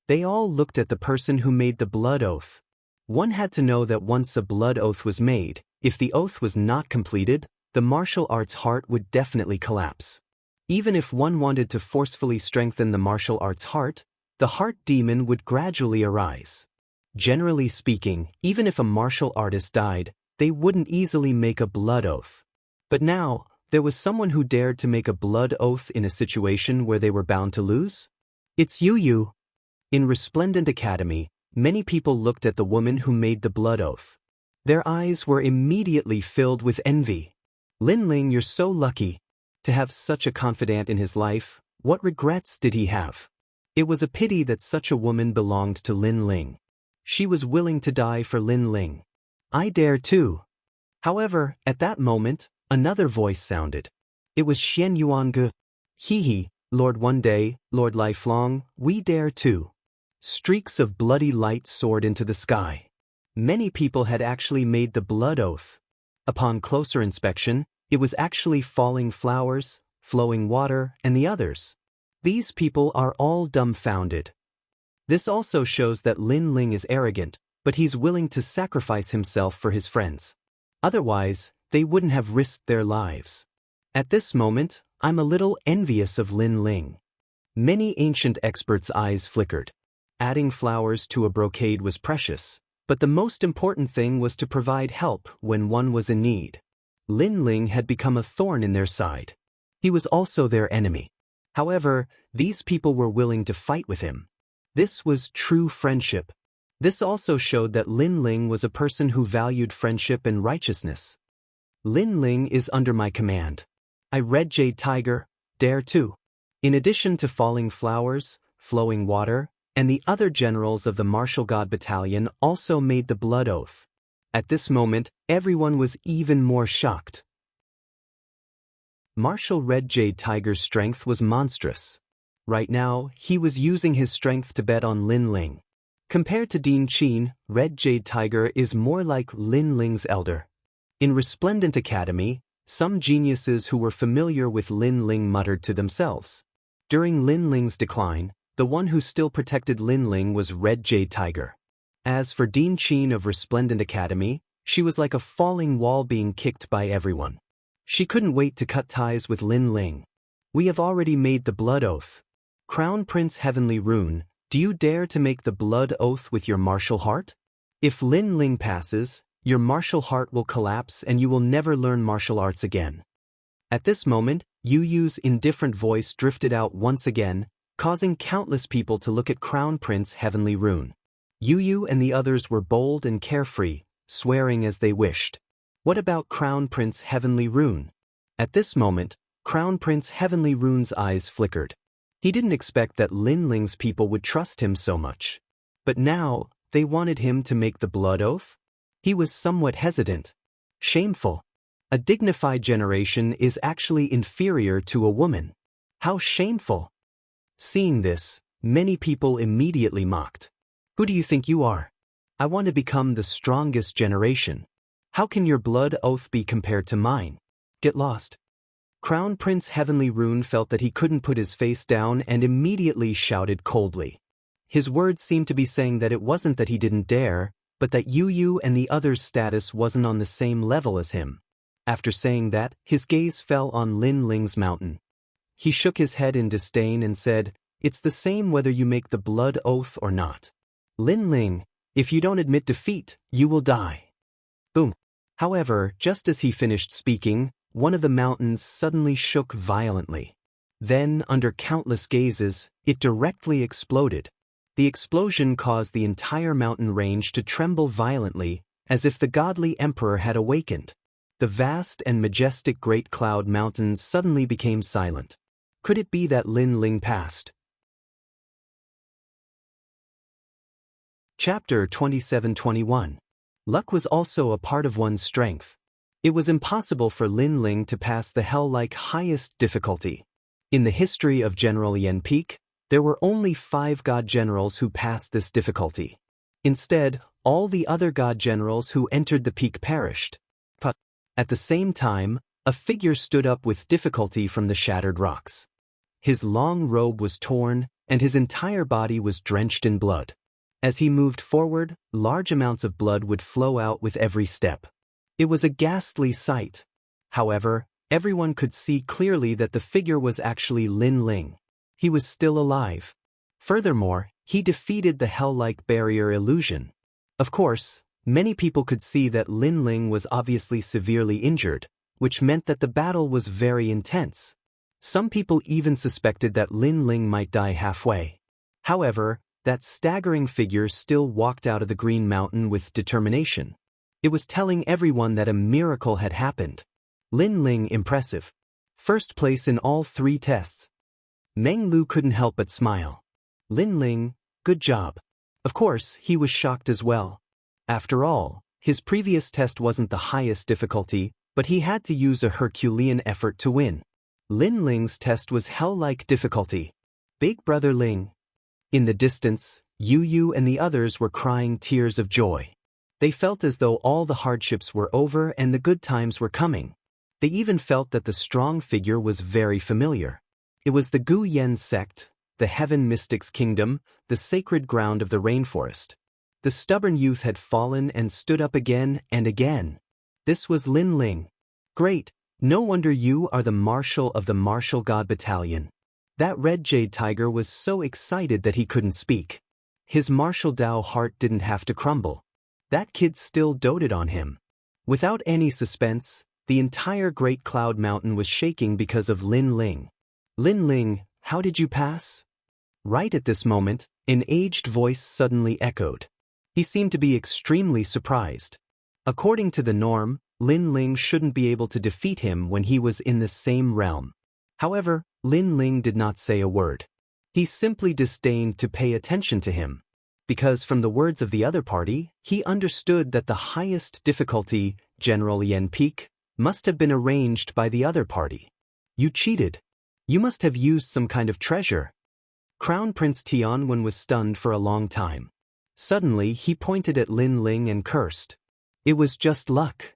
They all looked at the person who made the blood oath. One had to know that once a blood oath was made, if the oath was not completed, the martial arts heart would definitely collapse. Even if one wanted to forcefully strengthen the martial arts heart, the heart demon would gradually arise. Generally speaking, even if a martial artist died, they wouldn't easily make a blood oath. But now, there was someone who dared to make a blood oath in a situation where they were bound to lose? It's Yu. In Resplendent Academy, many people looked at the woman who made the blood oath. Their eyes were immediately filled with envy. Lin Ling, you're so lucky. To have such a confidant in his life, what regrets did he have? It was a pity that such a woman belonged to Lin Ling. She was willing to die for Lin Ling. I dare too. However, at that moment, another voice sounded. It was Xian Yuange. He, Lord One Day, Lord Lifelong, we dare too. Streaks of bloody light soared into the sky. Many people had actually made the blood oath. Upon closer inspection, it was actually falling flowers, flowing water, and the others. These people are all dumbfounded. This also shows that Lin Ling is arrogant, but he's willing to sacrifice himself for his friends. Otherwise, they wouldn't have risked their lives. At this moment, I'm a little envious of Lin Ling. Many ancient experts' eyes flickered. Adding flowers to a brocade was precious, but the most important thing was to provide help when one was in need. Lin Ling had become a thorn in their side. He was also their enemy. However, these people were willing to fight with him. This was true friendship. This also showed that Lin Ling was a person who valued friendship and righteousness. Lin Ling is under my command. I, Red Jade Tiger, dare to. In addition to falling flowers, flowing water, and the other generals of the Martial God Battalion also made the blood oath. At this moment, everyone was even more shocked. Martial Red Jade Tiger's strength was monstrous. Right now, he was using his strength to bet on Lin Ling. Compared to Dean Qin, Red Jade Tiger is more like Lin Ling's elder. In Resplendent Academy, some geniuses who were familiar with Lin Ling muttered to themselves. During Lin Ling's decline, the one who still protected Lin Ling was Red Jade Tiger. As for Dean Qin of Resplendent Academy, she was like a falling wall being kicked by everyone. She couldn't wait to cut ties with Lin Ling. We have already made the blood oath. Crown Prince Heavenly Rune, do you dare to make the blood oath with your martial heart? If Lin Ling passes, your martial heart will collapse and you will never learn martial arts again. At this moment, Yu Yu's indifferent voice drifted out once again, causing countless people to look at Crown Prince Heavenly Rune. Yu Yu and the others were bold and carefree, swearing as they wished. What about Crown Prince Heavenly Rune? At this moment, Crown Prince Heavenly Rune's eyes flickered. He didn't expect that Lin Ling's people would trust him so much. But now, they wanted him to make the blood oath? He was somewhat hesitant. Shameful. A dignified generation is actually inferior to a woman. How shameful. Seeing this, many people immediately mocked. Who do you think you are? I want to become the strongest generation. How can your blood oath be compared to mine? Get lost. Crown Prince Heavenly Rune felt that he couldn't put his face down and immediately shouted coldly. His words seemed to be saying that it wasn't that he didn't dare, but that Yu Yu and the others' status wasn't on the same level as him. After saying that, his gaze fell on Lin Ling's mountain. He shook his head in disdain and said, "It's the same whether you make the blood oath or not. Lin Ling, if you don't admit defeat, you will die." Boom. However, just as he finished speaking, one of the mountains suddenly shook violently. Then, under countless gazes, it directly exploded. The explosion caused the entire mountain range to tremble violently, as if the godly emperor had awakened. The vast and majestic Great Cloud Mountains suddenly became silent. Could it be that Lin Ling passed? Chapter 27-21. Luck was also a part of one's strength. It was impossible for Lin Ling to pass the hell-like highest difficulty. In the history of General Yen Peak, there were only 5 god generals who passed this difficulty. Instead, all the other god generals who entered the peak perished. But at the same time, a figure stood up with difficulty from the shattered rocks. His long robe was torn, and his entire body was drenched in blood. As he moved forward, large amounts of blood would flow out with every step. It was a ghastly sight. However, everyone could see clearly that the figure was actually Lin Ling. He was still alive. Furthermore, he defeated the hell-like barrier illusion. Of course, many people could see that Lin Ling was obviously severely injured, which meant that the battle was very intense. Some people even suspected that Lin Ling might die halfway. However, that staggering figure still walked out of the Green Mountain with determination. It was telling everyone that a miracle had happened. Lin Ling impressive. First place in all 3 tests. Meng Lu couldn't help but smile. Lin Ling, good job. Of course, he was shocked as well. After all, his previous test wasn't the highest difficulty, but he had to use a Herculean effort to win. Lin Ling's test was hell-like difficulty. Big Brother Ling. In the distance, Yu Yu and the others were crying tears of joy. They felt as though all the hardships were over and the good times were coming. They even felt that the strong figure was very familiar. It was the Gu Yen sect, the Heaven Mystics Kingdom, the sacred ground of the rainforest. The stubborn youth had fallen and stood up again and again. This was Lin Ling. Great, no wonder you are the Marshal of the Martial God Battalion. That Red Jade Tiger was so excited that he couldn't speak. His martial Dao heart didn't have to crumble. That kid still doted on him. Without any suspense, the entire Great Cloud Mountain was shaking because of Lin Ling. Lin Ling, how did you pass? Right at this moment, An aged voice suddenly echoed. He seemed to be extremely surprised. According to the norm, Lin Ling shouldn't be able to defeat him when he was in the same realm. However, Lin Ling did not say a word. He simply disdained to pay attention to him. Because from the words of the other party, he understood that the highest difficulty, General Yen Peak, must have been arranged by the other party. You cheated. You must have used some kind of treasure. Crown Prince Tianwen was stunned for a long time. Suddenly, he pointed at Lin Ling and cursed. It was just luck.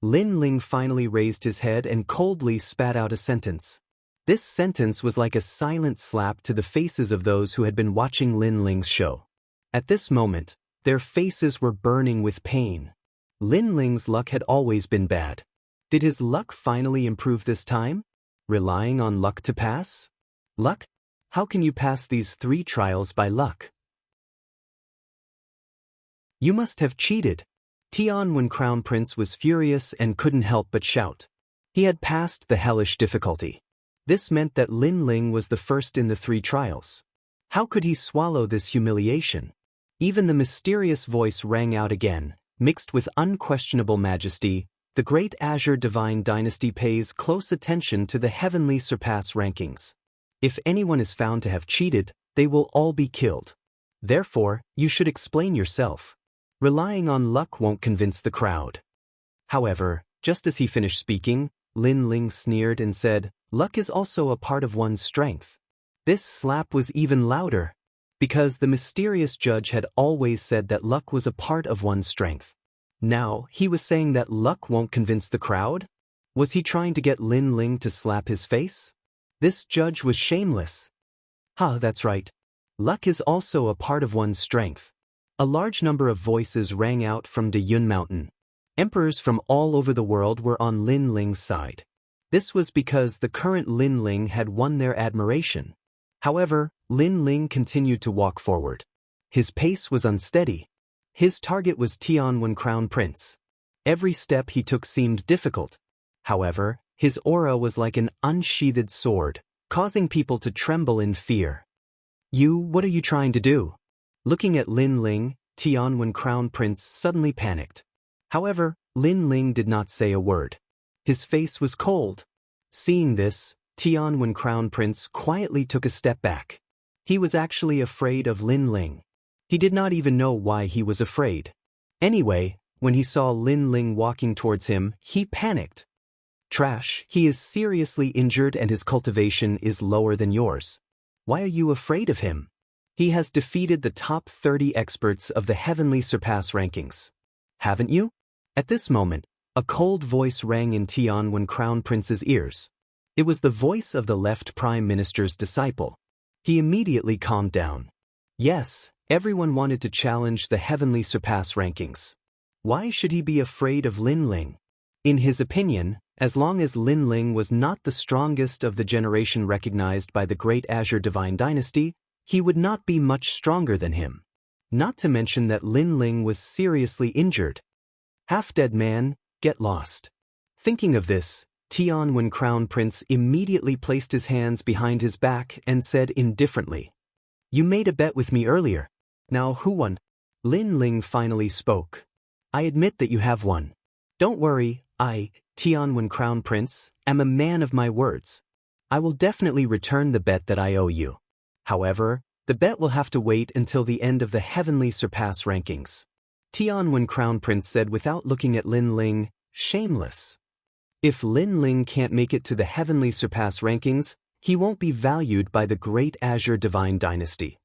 Lin Ling finally raised his head and coldly spat out a sentence. This sentence was like a silent slap to the faces of those who had been watching Lin Ling's show. At this moment, their faces were burning with pain. Lin Ling's luck had always been bad. Did his luck finally improve this time? Relying on luck to pass? Luck? How can you pass these 3 trials by luck? You must have cheated. Tianwen Crown Prince was furious and couldn't help but shout. He had passed the hellish difficulty. This meant that Lin Ling was the first in the 3 trials. How could he swallow this humiliation? Even the mysterious voice rang out again, mixed with unquestionable majesty. The Great Azure Divine Dynasty pays close attention to the heavenly surpass rankings. If anyone is found to have cheated, they will all be killed. Therefore, you should explain yourself. Relying on luck won't convince the crowd. However, just as he finished speaking, Lin Ling sneered and said, luck is also a part of one's strength. This slap was even louder. Because the mysterious judge had always said that luck was a part of one's strength. Now, he was saying that luck won't convince the crowd? Was he trying to get Lin Ling to slap his face? This judge was shameless. That's right. Luck is also a part of one's strength. A large number of voices rang out from De Yun Mountain. Emperors from all over the world were on Lin Ling's side. This was because the current Lin Ling had won their admiration. However, Lin Ling continued to walk forward. His pace was unsteady. His target was Tianwen Crown Prince. Every step he took seemed difficult. However, his aura was like an unsheathed sword, causing people to tremble in fear. What are you trying to do? Looking at Lin Ling, Tianwen Crown Prince suddenly panicked. However, Lin Ling did not say a word. His face was cold. Seeing this, Tianwen Crown Prince quietly took a step back. He was actually afraid of Lin Ling. He did not even know why he was afraid. Anyway, when he saw Lin Ling walking towards him, he panicked. Trash, he is seriously injured and his cultivation is lower than yours. Why are you afraid of him? He has defeated the top 30 experts of the heavenly surpass rankings. Haven't you? At this moment, a cold voice rang in Tianwen Crown Prince's ears. It was the voice of the left Prime Minister's disciple. He immediately calmed down. Yes, everyone wanted to challenge the heavenly surpass rankings. Why should he be afraid of Lin Ling? In his opinion, as long as Lin Ling was not the strongest of the generation recognized by the Great Azure Divine Dynasty, he would not be much stronger than him. Not to mention that Lin Ling was seriously injured. Half-dead man, get lost. Thinking of this, Tianwen Crown Prince immediately placed his hands behind his back and said indifferently, "You made a bet with me earlier. Now who won?" Lin Ling finally spoke. "I admit that you have won. Don't worry, I, Tianwen Crown Prince, am a man of my words. I will definitely return the bet that I owe you. However, the bet will have to wait until the end of the heavenly surpass rankings." Tianwen Crown Prince said without looking at Lin Ling, shameless. If Lin Ling can't make it to the heavenly surpass rankings, he won't be valued by the Great Azure Divine Dynasty.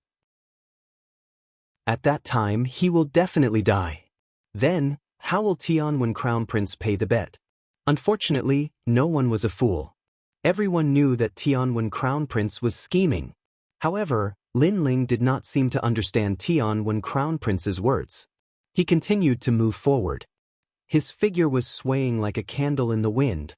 At that time, he will definitely die. Then, how will Tianwen Crown Prince pay the bet? Unfortunately, no one was a fool. Everyone knew that Tianwen Crown Prince was scheming. However, Lin Ling did not seem to understand Tianwen Crown Prince's words. He continued to move forward. His figure was swaying like a candle in the wind.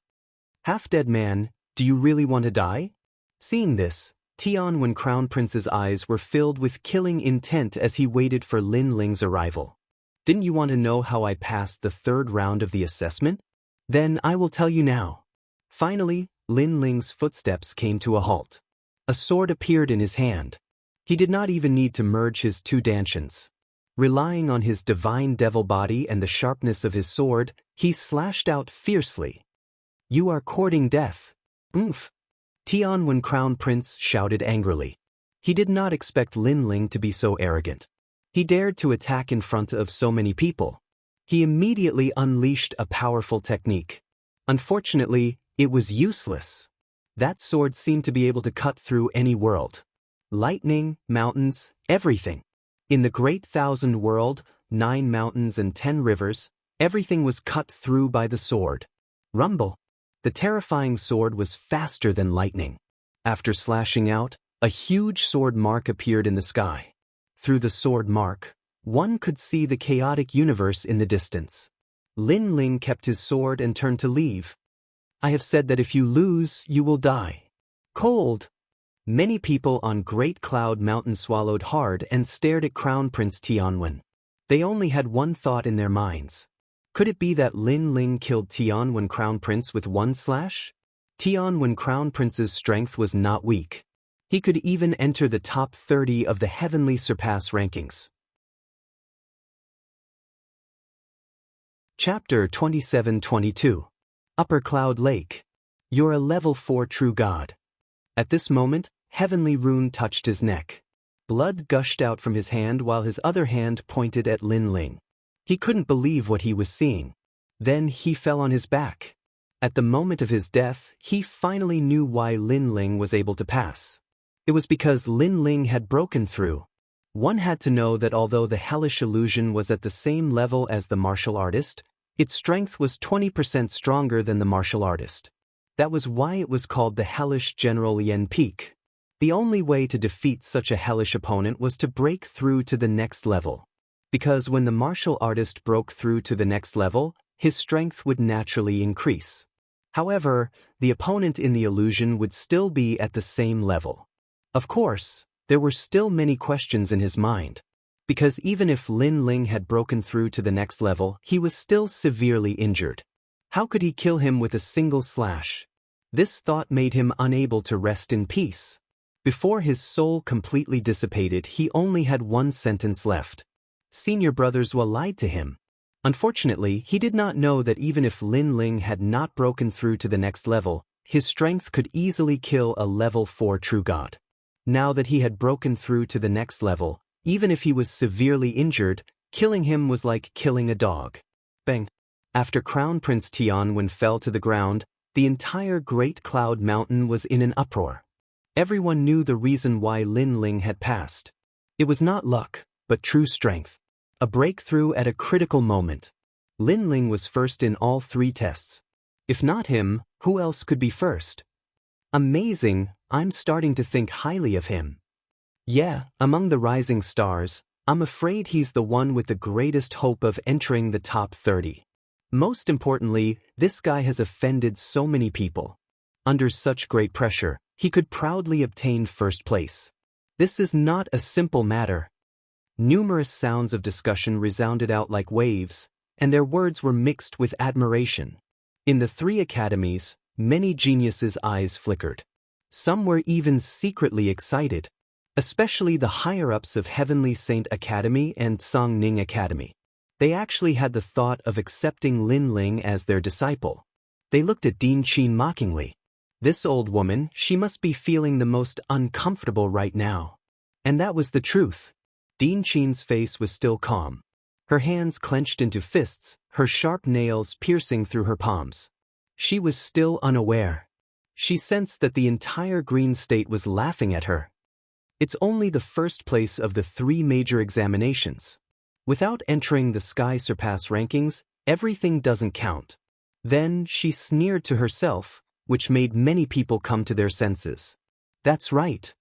"Half-dead man, do you really want to die?" Seeing this, Tianwen Crown Prince's eyes were filled with killing intent as he waited for Lin Ling's arrival. "Didn't you want to know how I passed the 3rd round of the assessment? Then I will tell you now." Finally, Lin Ling's footsteps came to a halt. A sword appeared in his hand. He did not even need to merge his two dantians. Relying on his divine devil body and the sharpness of his sword, he slashed out fiercely. "You are courting death." "Oomph!" Tianwen Crown Prince shouted angrily. He did not expect Lin Ling to be so arrogant. He dared to attack in front of so many people. He immediately unleashed a powerful technique. Unfortunately, it was useless. That sword seemed to be able to cut through any world. Lightning, mountains, everything. In the Great Thousand World, 9 mountains and 10 rivers, everything was cut through by the sword. Rumble! The terrifying sword was faster than lightning. After slashing out, a huge sword mark appeared in the sky. Through the sword mark, one could see the chaotic universe in the distance. Lin Ling kept his sword and turned to leave. "I have said that if you lose, you will die." Cold! Many people on Great Cloud Mountain swallowed hard and stared at Crown Prince Tianwen. They only had one thought in their minds. Could it be that Lin Ling killed Tianwen Crown Prince with one slash? Tianwen Crown Prince's strength was not weak. He could even enter the top 30 of the Heavenly Surpass rankings. Chapter 27-22. Upper Cloud Lake. You're a level 4 true god. At this moment, Heavenly Rune touched his neck. Blood gushed out from his hand while his other hand pointed at Lin Ling. He couldn't believe what he was seeing. Then he fell on his back. At the moment of his death, he finally knew why Lin Ling was able to pass. It was because Lin Ling had broken through. One had to know that although the hellish illusion was at the same level as the martial artist, its strength was 20% stronger than the martial artist. That was why it was called the hellish General Yen Peak. The only way to defeat such a hellish opponent was to break through to the next level. Because when the martial artist broke through to the next level, his strength would naturally increase. However, the opponent in the illusion would still be at the same level. Of course, there were still many questions in his mind. Because even if Lin Ling had broken through to the next level, he was still severely injured. How could he kill him with a single slash? This thought made him unable to rest in peace. Before his soul completely dissipated, he only had one sentence left. Senior brothers lied to him. Unfortunately, he did not know that even if Lin Ling had not broken through to the next level, his strength could easily kill a level 4 true god. Now that he had broken through to the next level, even if he was severely injured, killing him was like killing a dog. Bang! After Crown Prince Tianwen fell to the ground, the entire Great Cloud Mountain was in an uproar. Everyone knew the reason why Lin Ling had passed. It was not luck, but true strength. A breakthrough at a critical moment. Lin Ling was first in all 3 tests. If not him, who else could be first? Amazing, I'm starting to think highly of him. Yeah, among the rising stars, I'm afraid he's the one with the greatest hope of entering the top 30. Most importantly, this guy has offended so many people. Under such great pressure, he could proudly obtain first place. This is not a simple matter. Numerous sounds of discussion resounded out like waves, and their words were mixed with admiration. In the 3 academies, many geniuses' eyes flickered. Some were even secretly excited, especially the higher-ups of Heavenly Saint Academy and Song Ning Academy. They actually had the thought of accepting Lin Ling as their disciple. They looked at Dean Qin mockingly. This old woman, she must be feeling the most uncomfortable right now. And that was the truth. Dean Qin's face was still calm. Her hands clenched into fists, her sharp nails piercing through her palms. She was still unaware. She sensed that the entire Green State was laughing at her. It's only the first place of the 3 major examinations. Without entering the Sky Surpass rankings, everything doesn't count. Then she sneered to herself, which made many people come to their senses. That's right.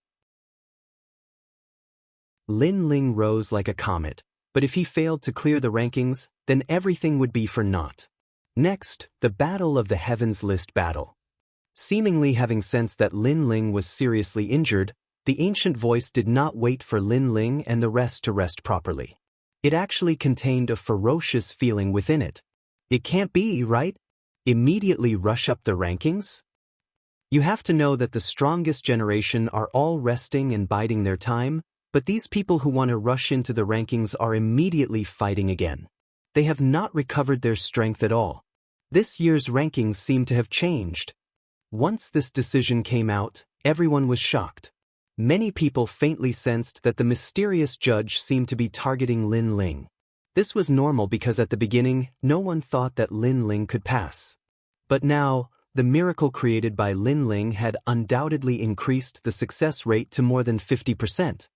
Lin Ling rose like a comet, but if he failed to clear the rankings, then everything would be for naught. Next, the Battle of the Heavens List battle. Seemingly having sensed that Lin Ling was seriously injured, the ancient voice did not wait for Lin Ling and the rest to rest properly. It actually contained a ferocious feeling within it. It can't be, right? Immediately rush up the rankings? You have to know that the strongest generation are all resting and biding their time, But these people who want to rush into the rankings are immediately fighting again. They have not recovered their strength at all. This year's rankings seem to have changed. Once this decision came out, everyone was shocked. Many people faintly sensed that the mysterious judge seemed to be targeting Lin Ling. This was normal because at the beginning, no one thought that Lin Ling could pass. But now, the miracle created by Lin Ling had undoubtedly increased the success rate to more than 50%.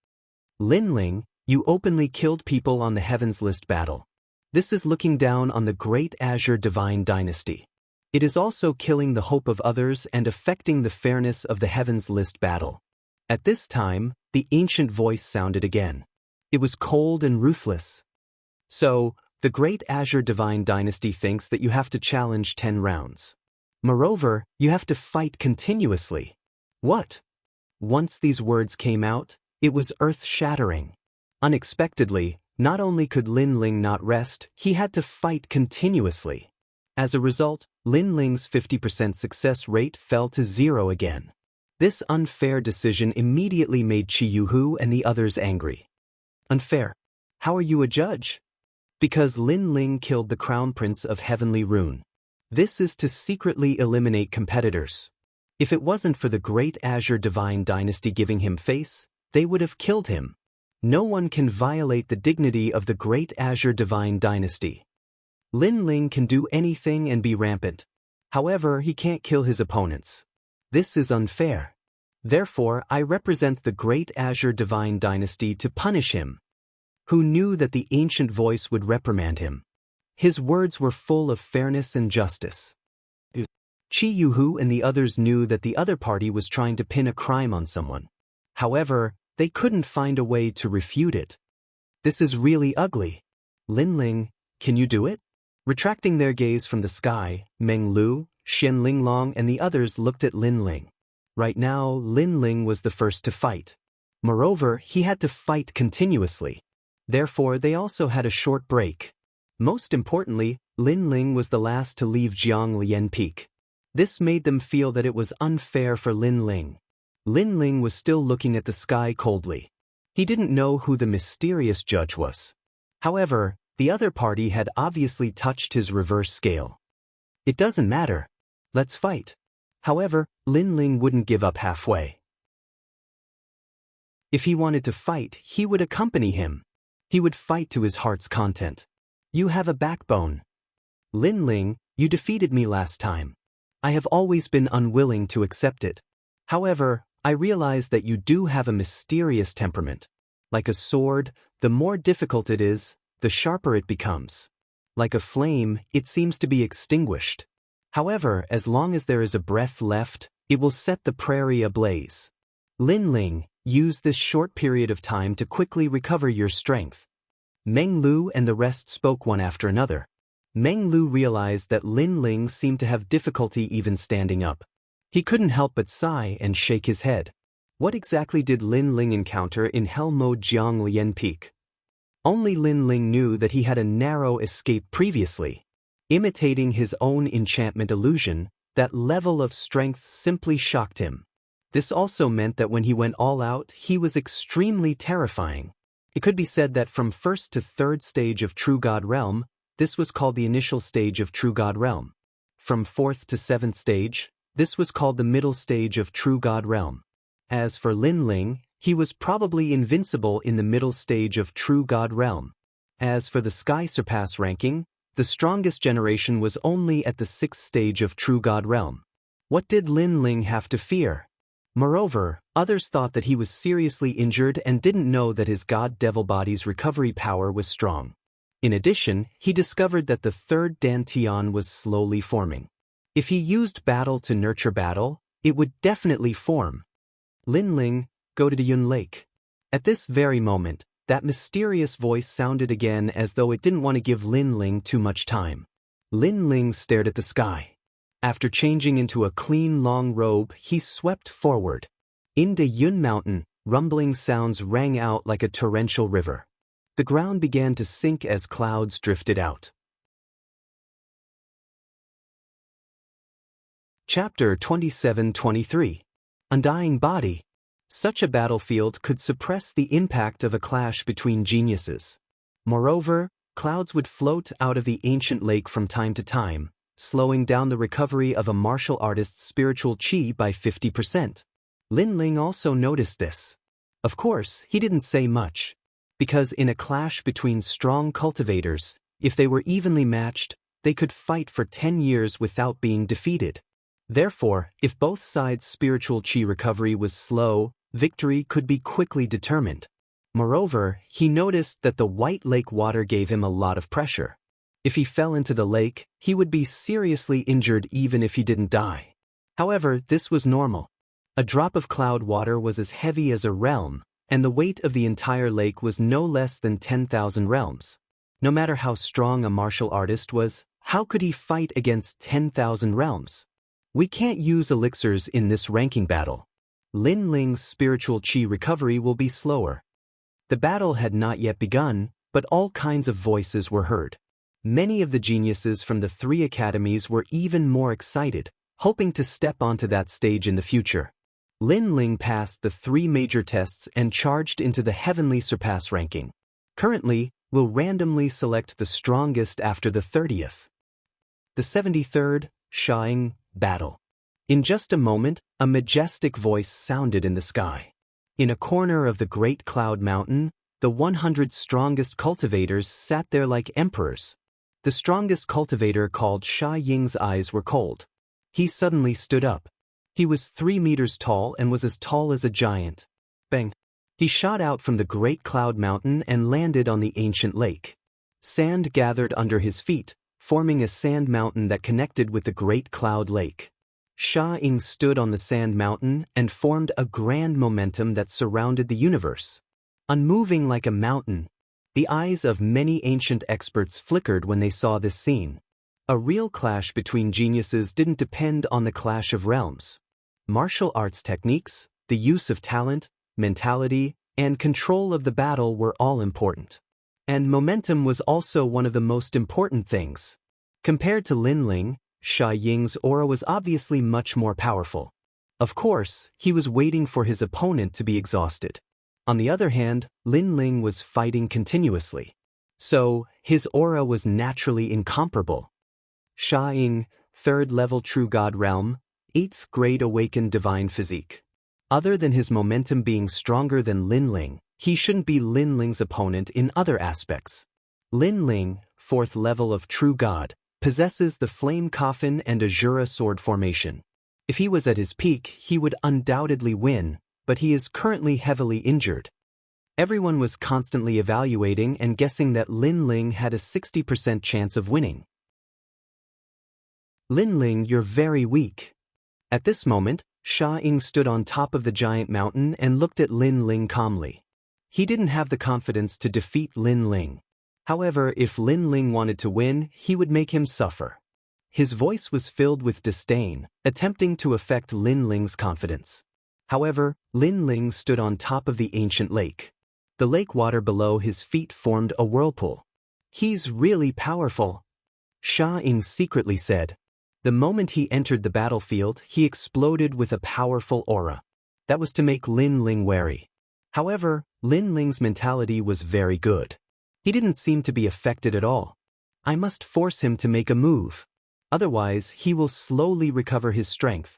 Lin Ling, you openly killed people on the Heavens List battle. This is looking down on the great Azure Divine Dynasty. It is also killing the hope of others and affecting the fairness of the Heavens List battle. At this time, the ancient voice sounded again. It was cold and ruthless. So, the great Azure Divine Dynasty thinks that you have to challenge 10 rounds. Moreover, you have to fight continuously. What? Once these words came out, it was earth-shattering. Unexpectedly, not only could Lin Ling not rest, he had to fight continuously. As a result, Lin Ling's 50% success rate fell to 0 again. This unfair decision immediately made Qi Yuhu and the others angry. Unfair? How are you a judge? Because Lin Ling killed the Crown Prince of Heavenly Rune. This is to secretly eliminate competitors. If it wasn't for the great Azure Divine Dynasty giving him face, they would have killed him. No one can violate the dignity of the great Azure Divine Dynasty. Lin Ling can do anything and be rampant. However, he can't kill his opponents. This is unfair. Therefore, I represent the great Azure Divine Dynasty to punish him. Who knew that the ancient voice would reprimand him? His words were full of fairness and justice. Qi Yuhu and the others knew that the other party was trying to pin a crime on someone. However, they couldn't find a way to refute it. This is really ugly. Lin Ling, can you do it? Retracting their gaze from the sky, Meng Lu, Xian Linglong and the others looked at Lin Ling. Right now, Lin Ling was the first to fight. Moreover, he had to fight continuously. Therefore, they also had a short break. Most importantly, Lin Ling was the last to leave Jianglian Peak. This made them feel that it was unfair for Lin Ling. Lin Ling was still looking at the sky coldly. He didn't know who the mysterious judge was. However, the other party had obviously touched his reverse scale. It doesn't matter. Let's fight. However, Lin Ling wouldn't give up halfway. If he wanted to fight, he would accompany him. He would fight to his heart's content. You have a backbone. Lin Ling, you defeated me last time. I have always been unwilling to accept it. However, I realize that you do have a mysterious temperament. Like a sword, the more difficult it is, the sharper it becomes. Like a flame, it seems to be extinguished. However, as long as there is a breath left, it will set the prairie ablaze. Lin Ling, use this short period of time to quickly recover your strength. Meng Lu and the rest spoke one after another. Meng Lu realized that Lin Ling seemed to have difficulty even standing up. He couldn't help but sigh and shake his head. What exactly did Lin Ling encounter in Hell Mode Jianglian Peak? Only Lin Ling knew that he had a narrow escape previously. Imitating his own enchantment illusion, that level of strength simply shocked him. This also meant that when he went all out, he was extremely terrifying. It could be said that from first to third stage of True God Realm, this was called the initial stage of True God Realm. From fourth to seventh stage, this was called the middle stage of True God Realm. As for Lin Ling, he was probably invincible in the middle stage of True God Realm. As for the Sky Surpass ranking, the strongest generation was only at the 6th stage of True God Realm. What did Lin Ling have to fear? Moreover, others thought that he was seriously injured and didn't know that his God-Devil body's recovery power was strong. In addition, he discovered that the third Dantian was slowly forming. If he used battle to nurture battle, it would definitely form. Lin Ling, go to Yun Lake. At this very moment, that mysterious voice sounded again as though it didn't want to give Lin Ling too much time. Lin Ling stared at the sky. After changing into a clean long robe, he swept forward. In the Yun Mountain, rumbling sounds rang out like a torrential river. The ground began to sink as clouds drifted out. Chapter 27-23. Undying Body. Such a battlefield could suppress the impact of a clash between geniuses. Moreover, clouds would float out of the ancient lake from time to time, slowing down the recovery of a martial artist's spiritual chi by 50%. Lin Ling also noticed this. Of course, he didn't say much, because in a clash between strong cultivators, if they were evenly matched, they could fight for 10 years without being defeated. Therefore, if both sides' spiritual chi recovery was slow, victory could be quickly determined. Moreover, he noticed that the white lake water gave him a lot of pressure. If he fell into the lake, he would be seriously injured even if he didn't die. However, this was normal. A drop of cloud water was as heavy as a realm, and the weight of the entire lake was no less than 10,000 realms. No matter how strong a martial artist was, how could he fight against 10,000 realms? We can't use elixirs in this ranking battle. Lin Ling's spiritual chi recovery will be slower. The battle had not yet begun, but all kinds of voices were heard. Many of the geniuses from the 3 academies were even more excited, hoping to step onto that stage in the future. Lin Ling passed the 3 major tests and charged into the Heavenly Surpass ranking. Currently, we'll randomly select the strongest after the 30th. The 73rd, Shaing, battle. In just a moment, a majestic voice sounded in the sky. In a corner of the Great Cloud Mountain, the 100 strongest cultivators sat there like emperors. The strongest cultivator, called Sha Ying's eyes were cold. He suddenly stood up. He was 3 meters tall and was as tall as a giant. Bang! He shot out from the Great Cloud Mountain and landed on the ancient lake. Sand gathered under his feet, forming a sand mountain that connected with the Great Cloud Lake. Sha Ying stood on the sand mountain and formed a grand momentum that surrounded the universe. Unmoving like a mountain, the eyes of many ancient experts flickered when they saw this scene. A real clash between geniuses didn't depend on the clash of realms. Martial arts techniques, the use of talent, mentality, and control of the battle were all important. And momentum was also one of the most important things. Compared to Lin Ling, Sha Ying's aura was obviously much more powerful. Of course, he was waiting for his opponent to be exhausted. On the other hand, Lin Ling was fighting continuously. So, his aura was naturally incomparable. Sha Ying, 3rd level True God Realm, 8th grade Awakened Divine Physique. Other than his momentum being stronger than Lin Ling, he shouldn't be Lin Ling's opponent in other aspects. Lin Ling, 4th level of True God, possesses the Flame Coffin and Azura Sword formation. If he was at his peak, he would undoubtedly win, but he is currently heavily injured. Everyone was constantly evaluating and guessing that Lin Ling had a 60% chance of winning. Lin Ling, you're very weak. At this moment, Sha Ying stood on top of the giant mountain and looked at Lin Ling calmly. He didn't have the confidence to defeat Lin Ling. However, if Lin Ling wanted to win, he would make him suffer. His voice was filled with disdain, attempting to affect Lin Ling's confidence. However, Lin Ling stood on top of the ancient lake. The lake water below his feet formed a whirlpool. He's really powerful, Sha Ying secretly said. The moment he entered the battlefield, he exploded with a powerful aura. That was to make Lin Ling wary. However, Lin Ling's mentality was very good. He didn't seem to be affected at all. I must force him to make a move. Otherwise, he will slowly recover his strength.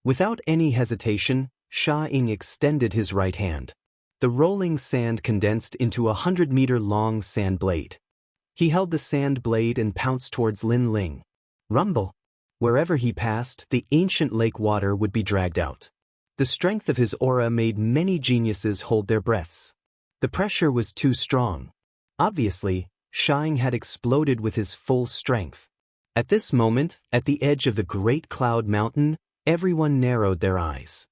Without any hesitation, Sha Ying extended his right hand. The rolling sand condensed into a 100-meter-long sand blade. He held the sand blade and pounced towards Lin Ling. Rumble! Wherever he passed, the ancient lake water would be dragged out. The strength of his aura made many geniuses hold their breaths. The pressure was too strong. Obviously, Sha Ying had exploded with his full strength. At this moment, at the edge of the Great Cloud Mountain, everyone narrowed their eyes.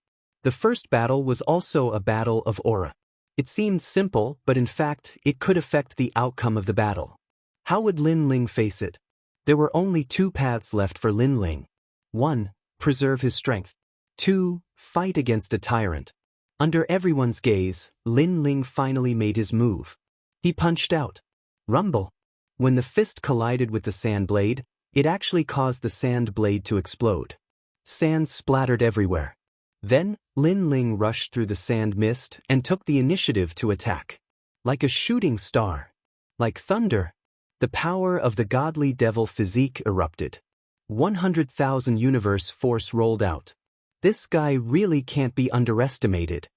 The first battle was also a battle of aura. It seemed simple, but in fact, it could affect the outcome of the battle. How would Lin Ling face it? There were only 2 paths left for Lin Ling. 1. Preserve his strength. 2. Fight against a tyrant. Under everyone's gaze, Lin Ling finally made his move. He punched out. Rumble! When the fist collided with the sand blade, it actually caused the sand blade to explode. Sand splattered everywhere. Then, Lin Ling rushed through the sand mist and took the initiative to attack. Like a shooting star. Like thunder. The power of the godly devil physique erupted. 100,000 universe force rolled out. This guy really can't be underestimated.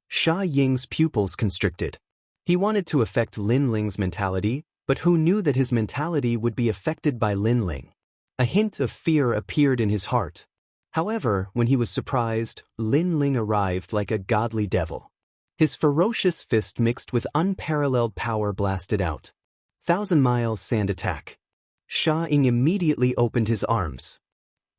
Sha Ying's pupils constricted. He wanted to affect Lin Ling's mentality, but who knew that his mentality would be affected by Lin Ling? A hint of fear appeared in his heart. However, when he was surprised, Lin Ling arrived like a godly devil. His ferocious fist mixed with unparalleled power blasted out. 1,000 miles sand attack. Sha Ying immediately opened his arms.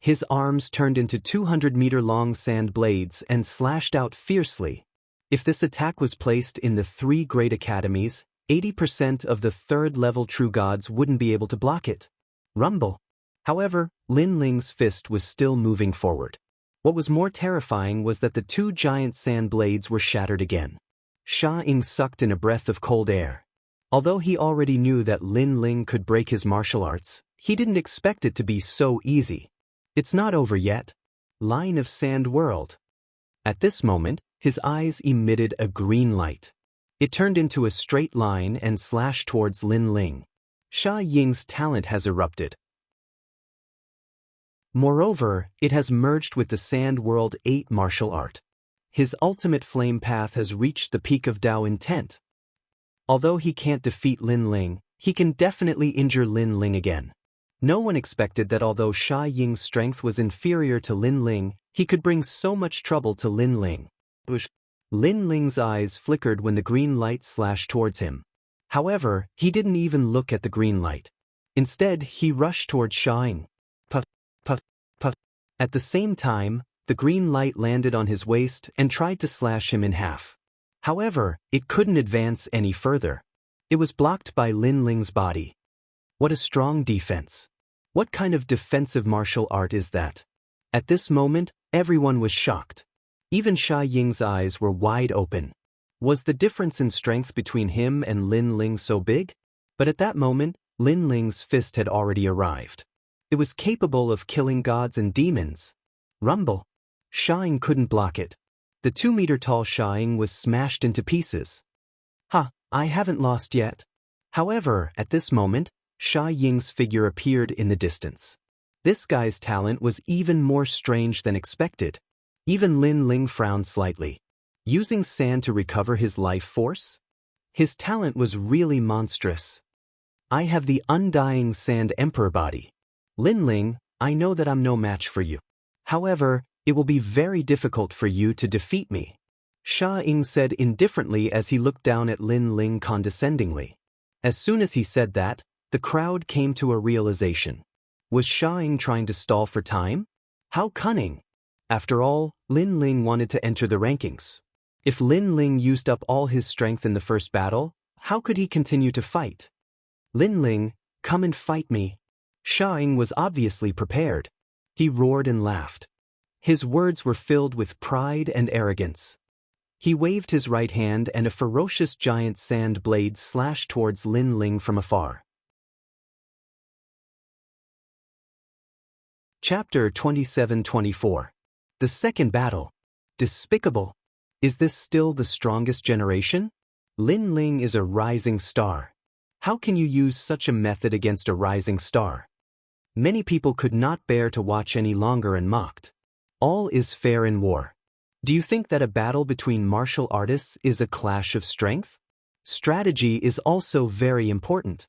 His arms turned into 200-meter-long sand blades and slashed out fiercely. If this attack was placed in the 3 great academies, 80% of the 3rd-level true gods wouldn't be able to block it. Rumble. However, Lin Ling's fist was still moving forward. What was more terrifying was that the 2 giant sand blades were shattered again. Sha Ying sucked in a breath of cold air. Although he already knew that Lin Ling could break his martial arts, he didn't expect it to be so easy. It's not over yet. Line of Sand World. At this moment, his eyes emitted a green light. It turned into a straight line and slashed towards Lin Ling. Sha Ying's talent has erupted. Moreover, it has merged with the Sand World 8 martial art. His ultimate flame path has reached the peak of Dao intent. Although he can't defeat Lin Ling, he can definitely injure Lin Ling again. No one expected that although Sha Ying's strength was inferior to Lin Ling, he could bring so much trouble to Lin Ling. Lin Ling's eyes flickered when the green light slashed towards him. However, he didn't even look at the green light. Instead, he rushed towards Sha Ying. Puff, puff, puff. At the same time, the green light landed on his waist and tried to slash him in half. However, it couldn't advance any further. It was blocked by Lin Ling's body. What a strong defense. What kind of defensive martial art is that? At this moment, everyone was shocked. Even Sha Ying's eyes were wide open. Was the difference in strength between him and Lin Ling so big? But at that moment, Lin Ling's fist had already arrived. It was capable of killing gods and demons. Rumble. Sha Ying couldn't block it. The 2-meter-tall Sha Ying was smashed into pieces. I haven't lost yet. However, at this moment, Sha Ying's figure appeared in the distance. This guy's talent was even more strange than expected. Even Lin Ling frowned slightly. Using sand to recover his life force? His talent was really monstrous. I have the undying Sand Emperor body. Lin Ling, I know that I'm no match for you. However, it will be very difficult for you to defeat me. Sha Ying said indifferently as he looked down at Lin Ling condescendingly. As soon as he said that, the crowd came to a realization. Was Sha Ying trying to stall for time? How cunning! After all, Lin Ling wanted to enter the rankings. If Lin Ling used up all his strength in the first battle, how could he continue to fight? Lin Ling, come and fight me. Sha Ying was obviously prepared. He roared and laughed. His words were filled with pride and arrogance. He waved his right hand and a ferocious giant sand blade slashed towards Lin Ling from afar. Chapter 27-24. The second battle. Despicable. Is this still the strongest generation? Lin Ling is a rising star. How can you use such a method against a rising star? Many people could not bear to watch any longer and mocked. All is fair in war. Do you think that a battle between martial artists is a clash of strength? Strategy is also very important.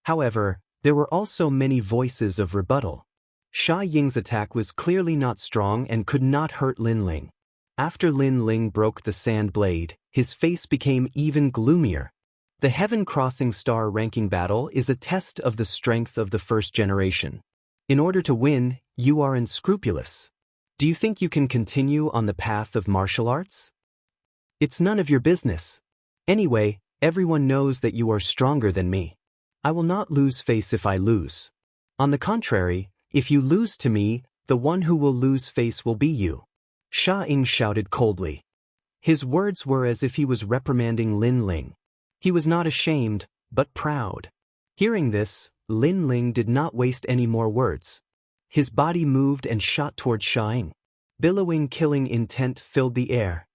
However, there were also many voices of rebuttal. Sha Ying's attack was clearly not strong and could not hurt Lin Ling. After Lin Ling broke the sand blade, his face became even gloomier. The heaven-crossing star ranking battle is a test of the strength of the first generation. In order to win, you are unscrupulous. Do you think you can continue on the path of martial arts? It's none of your business. Anyway, everyone knows that you are stronger than me. I will not lose face if I lose. On the contrary, if you lose to me, the one who will lose face will be you. Sha Ying shouted coldly. His words were as if he was reprimanding Lin Ling. He was not ashamed, but proud. Hearing this, Lin Ling did not waste any more words. His body moved and shot towards Sha Ying. Billowing killing intent filled the air.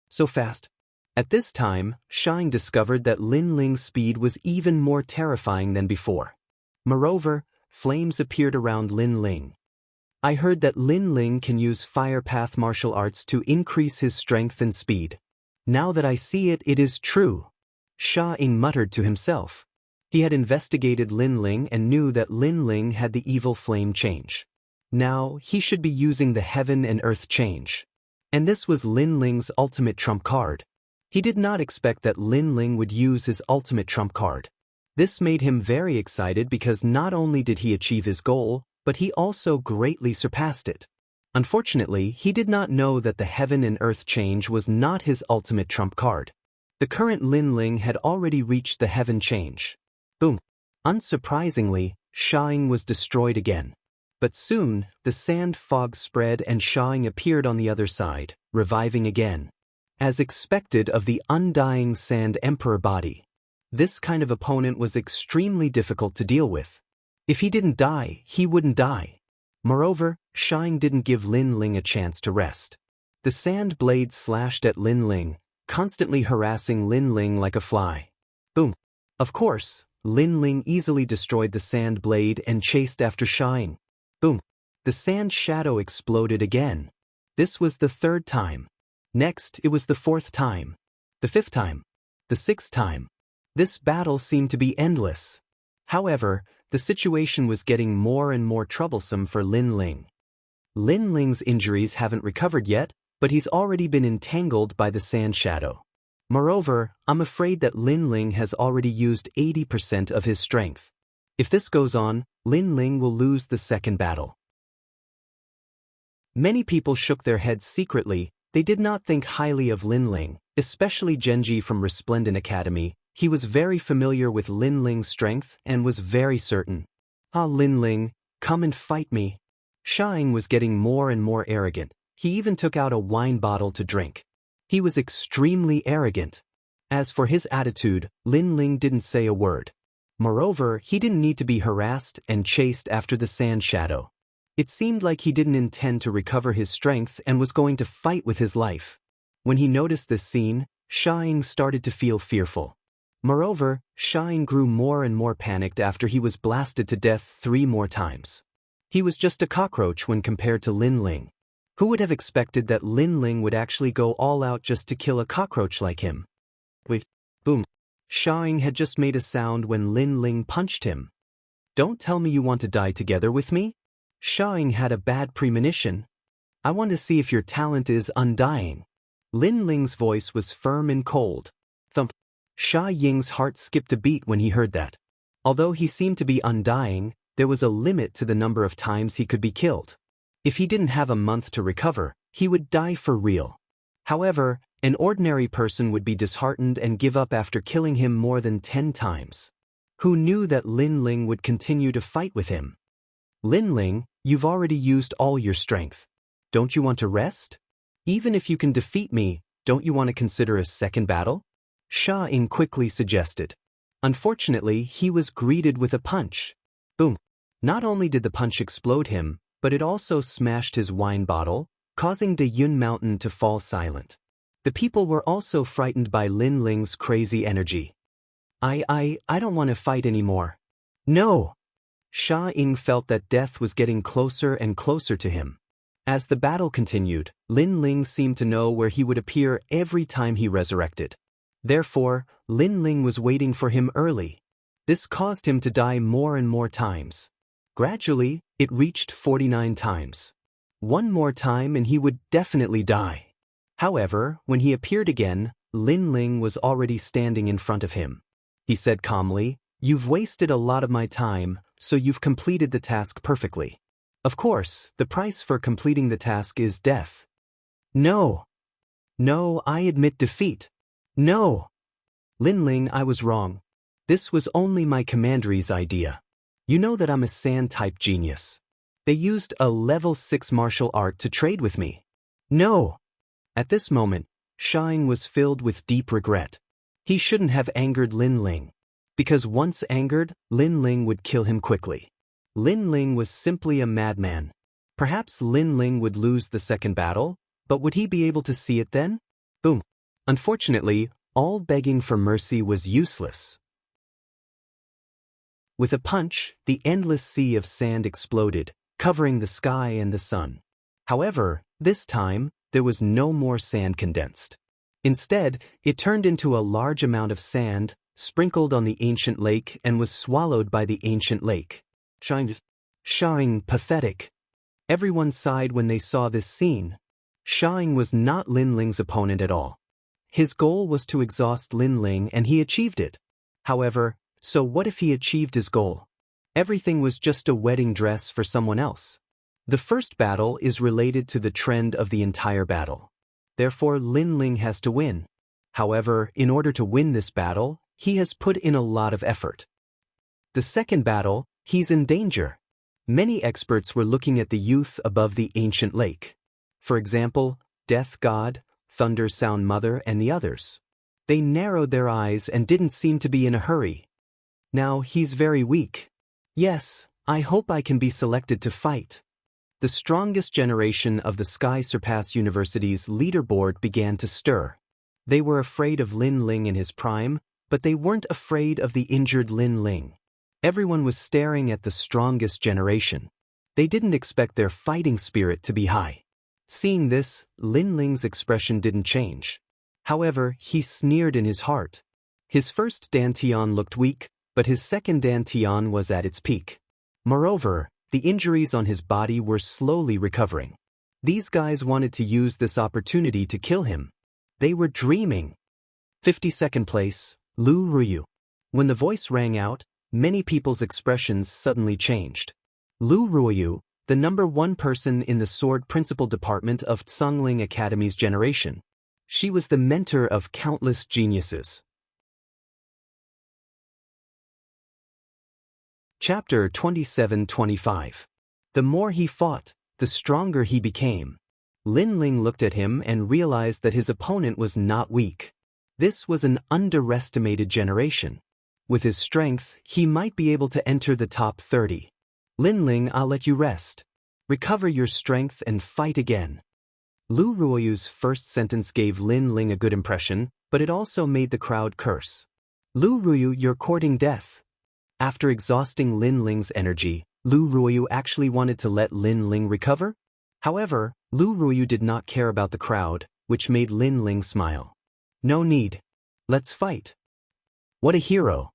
So fast. At this time, Shang discovered that Lin Ling's speed was even more terrifying than before. Moreover, flames appeared around Lin Ling. I heard that Lin Ling can use fire path martial arts to increase his strength and speed. Now that I see it, it is true. Sha Ying muttered to himself. He had investigated Lin Ling and knew that Lin Ling had the evil flame change. Now, he should be using the heaven and earth change. And this was Lin Ling's ultimate trump card. He did not expect that Lin Ling would use his ultimate trump card. This made him very excited because not only did he achieve his goal, but he also greatly surpassed it. Unfortunately, he did not know that the heaven and earth change was not his ultimate trump card. The current Lin Ling had already reached the heaven change. Boom. Unsurprisingly, Sha Ying was destroyed again. But soon, the sand fog spread and Sha Ying appeared on the other side, reviving again. As expected of the undying Sand Emperor body. This kind of opponent was extremely difficult to deal with. If he didn't die, he wouldn't die. Moreover, Sha Ying didn't give Lin Ling a chance to rest. The sand blade slashed at Lin Ling, constantly harassing Lin Ling like a fly. Boom. Of course, Lin Ling easily destroyed the sand blade and chased after Sha Ying. Boom. The sand shadow exploded again. This was the third time. Next, it was the fourth time. The fifth time. The sixth time. This battle seemed to be endless. However, the situation was getting more and more troublesome for Lin Ling. Lin Ling's injuries haven't recovered yet, but he's already been entangled by the sand shadow. Moreover, I'm afraid that Lin Ling has already used 80% of his strength. If this goes on, Lin Ling will lose the second battle. Many people shook their heads secretly. They did not think highly of Lin Ling, especially Genji from Resplendent Academy. He was very familiar with Lin Ling's strength and was very certain. Ah, Lin Ling, come and fight me. Sha Ying was getting more and more arrogant. He even took out a wine bottle to drink. He was extremely arrogant. As for his attitude, Lin Ling didn't say a word. Moreover, he didn't need to be harassed and chased after the sand shadow. It seemed like he didn't intend to recover his strength and was going to fight with his life. When he noticed this scene, Sha Ying started to feel fearful. Moreover, Sha Ying grew more and more panicked after he was blasted to death 3 more times. He was just a cockroach when compared to Lin Ling. Who would have expected that Lin Ling would actually go all out just to kill a cockroach like him? Wait, boom. Sha Ying had just made a sound when Lin Ling punched him. Don't tell me you want to die together with me? Sha Ying had a bad premonition. I want to see if your talent is undying. Lin Ling's voice was firm and cold. Thump. Sha Ying's heart skipped a beat when he heard that. Although he seemed to be undying, there was a limit to the number of times he could be killed. If he didn't have a month to recover, he would die for real. However, an ordinary person would be disheartened and give up after killing him more than 10 times. Who knew that Lin Ling would continue to fight with him? Lin Ling, you've already used all your strength. Don't you want to rest? Even if you can defeat me, don't you want to consider a second battle? Sha Ying quickly suggested. Unfortunately, he was greeted with a punch. Boom. Not only did the punch explode him, but it also smashed his wine bottle, causing De Yun Mountain to fall silent. The people were also frightened by Lin Ling's crazy energy. I don't want to fight anymore. No! Sha Ying felt that death was getting closer and closer to him. As the battle continued, Lin Ling seemed to know where he would appear every time he resurrected. Therefore, Lin Ling was waiting for him early. This caused him to die more and more times. Gradually, it reached 49 times. One more time and he would definitely die. However, when he appeared again, Lin Ling was already standing in front of him. He said calmly, "You've wasted a lot of my time, so you've completed the task perfectly. Of course, the price for completing the task is death." No. No, I admit defeat. No. Lin Ling, I was wrong. This was only my commandery's idea. You know that I'm a sand-type genius. They used a level 6 martial art to trade with me. No. At this moment, Sha Ying was filled with deep regret. He shouldn't have angered Lin Ling. Because once angered, Lin Ling would kill him quickly. Lin Ling was simply a madman. Perhaps Lin Ling would lose the second battle, but would he be able to see it then? Boom. Unfortunately, all begging for mercy was useless. With a punch, the endless sea of sand exploded, covering the sky and the sun. However, this time, there was no more sand condensed. Instead, it turned into a large amount of sand, sprinkled on the ancient lake and was swallowed by the ancient lake. Shang, pathetic. Everyone sighed when they saw this scene. Shang was not Lin Ling's opponent at all. His goal was to exhaust Lin Ling and he achieved it. However, so what if he achieved his goal? Everything was just a wedding dress for someone else. The first battle is related to the trend of the entire battle. Therefore, Lin Ling has to win. However, in order to win this battle, he has put in a lot of effort. The second battle, he's in danger. Many experts were looking at the youth above the ancient lake. For example, Death God, Thunder Sound Mother and the others. They narrowed their eyes and didn't seem to be in a hurry. Now he's very weak. Yes, I hope I can be selected to fight. The strongest generation of the Sky Surpass University's leaderboard began to stir. They were afraid of Lin Ling in his prime, but they weren't afraid of the injured Lin Ling. Everyone was staring at the strongest generation. They didn't expect their fighting spirit to be high. Seeing this, Lin Ling's expression didn't change. However, he sneered in his heart. His first dantian looked weak, but his second dantian was at its peak. Moreover, the injuries on his body were slowly recovering. These guys wanted to use this opportunity to kill him. They were dreaming. 52nd place, Lu Ruyu. When the voice rang out, many people's expressions suddenly changed. Lu Ruyu, the #1 person in the sword principal department of Tsungling Academy's generation. She was the mentor of countless geniuses. Chapter 27-25. The more he fought, the stronger he became. Lin Ling looked at him and realized that his opponent was not weak. This was an underestimated generation. With his strength, he might be able to enter the top 30. Lin Ling, I'll let you rest. Recover your strength and fight again. Lu Ruoyu's first sentence gave Lin Ling a good impression, but it also made the crowd curse. Lu Ruoyu, you're courting death. After exhausting Lin Ling's energy, Lu Ruoyu actually wanted to let Lin Ling recover. However, Lu Ruoyu did not care about the crowd, which made Lin Ling smile. No need. Let's fight. What a hero.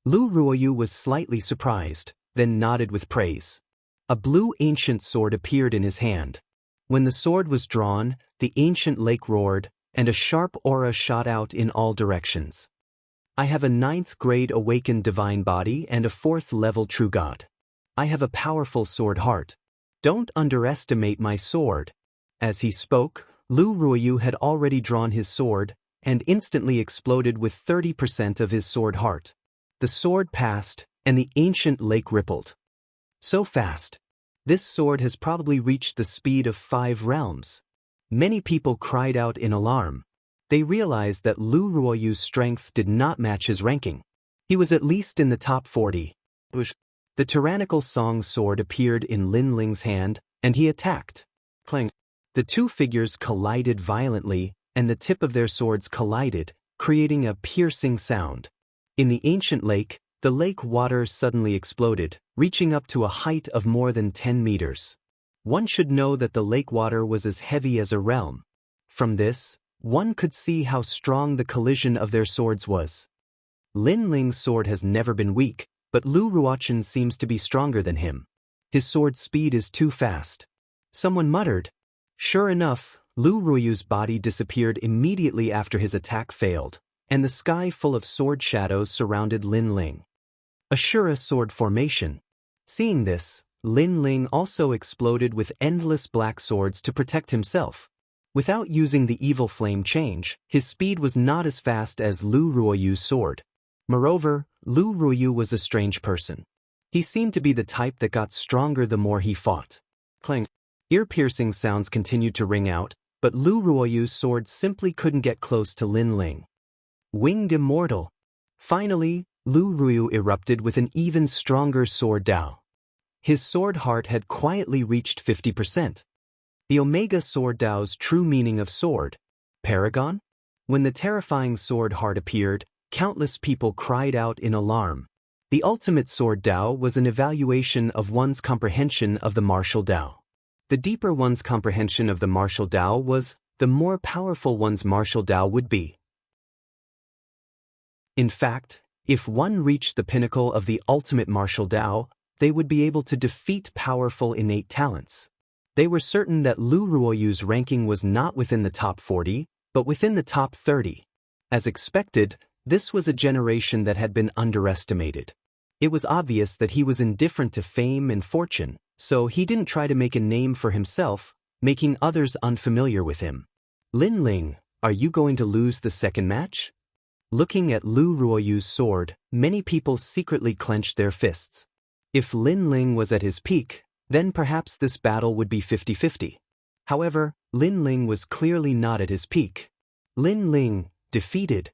Lu Ruoyu was slightly surprised, then nodded with praise. A blue ancient sword appeared in his hand. When the sword was drawn, the ancient lake roared, and a sharp aura shot out in all directions. I have a 9th grade awakened divine body and a 4th level true god. I have a powerful sword heart. Don't underestimate my sword. As he spoke, Lu Ruoyu had already drawn his sword, and instantly exploded with 30% of his sword heart. The sword passed, and the ancient lake rippled. So fast. This sword has probably reached the speed of 5 realms. Many people cried out in alarm. They realized that Lu Ruoyu's strength did not match his ranking. He was at least in the top 40. The tyrannical song sword appeared in Lin Ling's hand, and he attacked. Clang. The two figures collided violently, and the tip of their swords collided, creating a piercing sound. In the ancient lake, the lake water suddenly exploded, reaching up to a height of more than 10 meters. One should know that the lake water was as heavy as a realm. From this, one could see how strong the collision of their swords was. Lin Ling's sword has never been weak, but Lu Ruochen seems to be stronger than him. His sword speed is too fast. Someone muttered. Sure enough, Lu Ruoyu's body disappeared immediately after his attack failed, and the sky full of sword shadows surrounded Lin Ling. Ashura sword formation. Seeing this, Lin Ling also exploded with endless black swords to protect himself. Without using the evil flame change, his speed was not as fast as Lu Ruoyu's sword. Moreover, Lu Ruoyu was a strange person. He seemed to be the type that got stronger the more he fought. Clang. Ear-piercing sounds continued to ring out, but Lu Ruoyu's sword simply couldn't get close to Lin Ling. Winged Immortal. Finally, Lu Ruoyu erupted with an even stronger sword Dao. his sword heart had quietly reached 50%. The Omega Sword Dao's true meaning of sword. Paragon? When the terrifying sword heart appeared, countless people cried out in alarm. The ultimate sword Dao was an evaluation of one's comprehension of the martial Dao. The deeper one's comprehension of the martial Dao was, the more powerful one's martial Dao would be. In fact, if one reached the pinnacle of the ultimate martial Dao, they would be able to defeat powerful innate talents. They were certain that Lu Ruoyu's ranking was not within the top 40, but within the top 30. As expected, this was a generation that had been underestimated. It was obvious that he was indifferent to fame and fortune, so he didn't try to make a name for himself, making others unfamiliar with him. Lin Ling, are you going to lose the second match? Looking at Lu Ruoyu's sword, many people secretly clenched their fists. If Lin Ling was at his peak, then perhaps this battle would be 50-50. However, Lin Ling was clearly not at his peak. Lin Ling, defeated.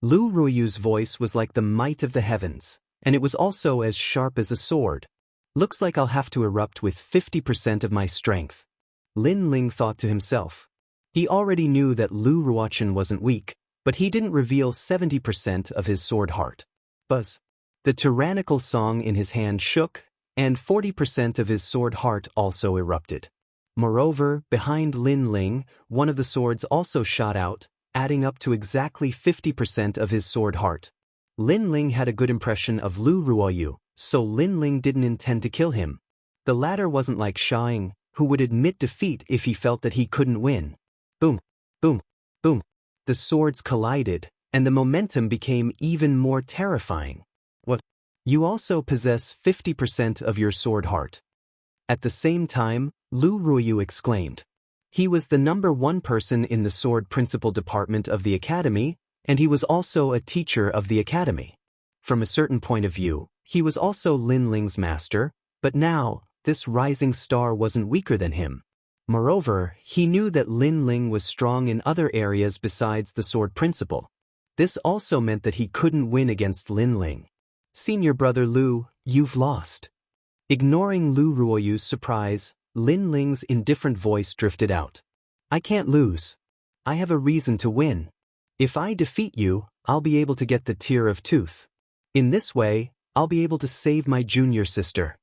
Lu Ruoyu's voice was like the might of the heavens, and it was also as sharp as a sword. Looks like I'll have to erupt with 50% of my strength. Lin Ling thought to himself. He already knew that Lu Ruochen wasn't weak, but he didn't reveal 70% of his sword heart. Buzz. The tyrannical song in his hand shook, and 40% of his sword heart also erupted. Moreover, behind Lin Ling, one of the swords also shot out, adding up to exactly 50% of his sword heart. Lin Ling had a good impression of Lu Ruoyu, so Lin Ling didn't intend to kill him. The latter wasn't like Shang, who would admit defeat if he felt that he couldn't win. Boom, boom, boom. The swords collided, and the momentum became even more terrifying. What? You also possess 50% of your sword heart. At the same time, Lu Ruoyu exclaimed. He was the #1 person in the sword principal department of the academy, and he was also a teacher of the academy. From a certain point of view, he was also Lin Ling's master, but now, this rising star wasn't weaker than him. Moreover, he knew that Lin Ling was strong in other areas besides the sword principal. This also meant that he couldn't win against Lin Ling. Senior brother Lu, you've lost. Ignoring Lu Ruoyu's surprise, Lin Ling's indifferent voice drifted out. I can't lose. I have a reason to win. If I defeat you, I'll be able to get the Tear of Tooth. In this way, I'll be able to save my junior sister.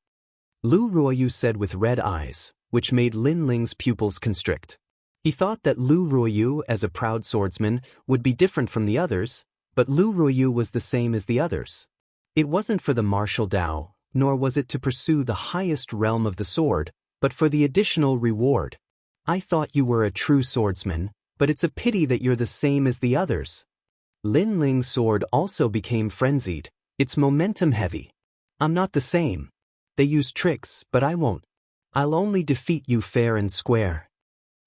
Lu Ruoyu said with red eyes, which made Lin Ling's pupils constrict. He thought that Lu Ruoyu, as a proud swordsman, would be different from the others, but Lu Ruoyu was the same as the others. It wasn't for the martial Dao, nor was it to pursue the highest realm of the sword, but for the additional reward. I thought you were a true swordsman, but it's a pity that you're the same as the others. Lin Ling's sword also became frenzied, its momentum heavy. I'm not the same. They use tricks, but I won't. I'll only defeat you fair and square.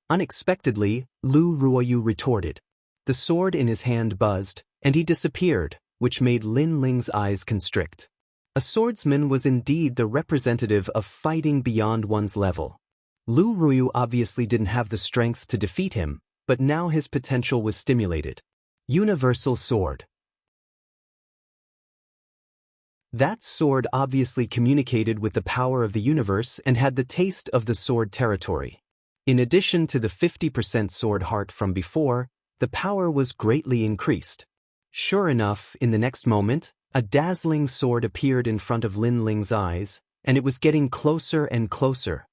Unexpectedly, Lu Ruoyu retorted. The sword in his hand buzzed, and he disappeared, which made Lin Ling's eyes constrict. A swordsman was indeed the representative of fighting beyond one's level. Lu Ruoyu obviously didn't have the strength to defeat him, but now his potential was stimulated. Universal Sword. That sword obviously communicated with the power of the universe and had the taste of the sword territory. In addition to the 50% sword heart from before, the power was greatly increased. Sure enough, in the next moment, a dazzling sword appeared in front of Lin Ling's eyes, and it was getting closer and closer.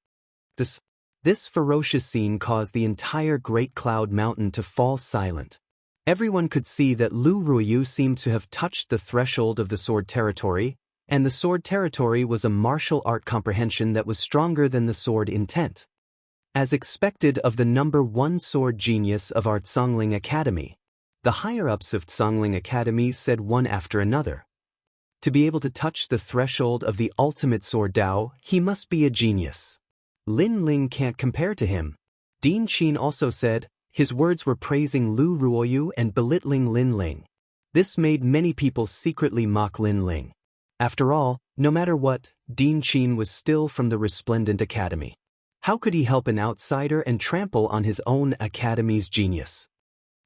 This ferocious scene caused the entire Great Cloud Mountain to fall silent. Everyone could see that Lu Ruoyu seemed to have touched the threshold of the sword territory, and the sword territory was a martial art comprehension that was stronger than the sword intent. As expected of the #1 sword genius of our Tsangling Academy, the higher-ups of Tsangling Academy said one after another. To be able to touch the threshold of the ultimate sword Dao, he must be a genius. Lin Ling can't compare to him. Dean Qin also said. His words were praising Lu Ruoyu and belittling Lin Ling. This made many people secretly mock Lin Ling. After all, no matter what, Dean Qin was still from the Resplendent Academy. How could he help an outsider and trample on his own academy's genius?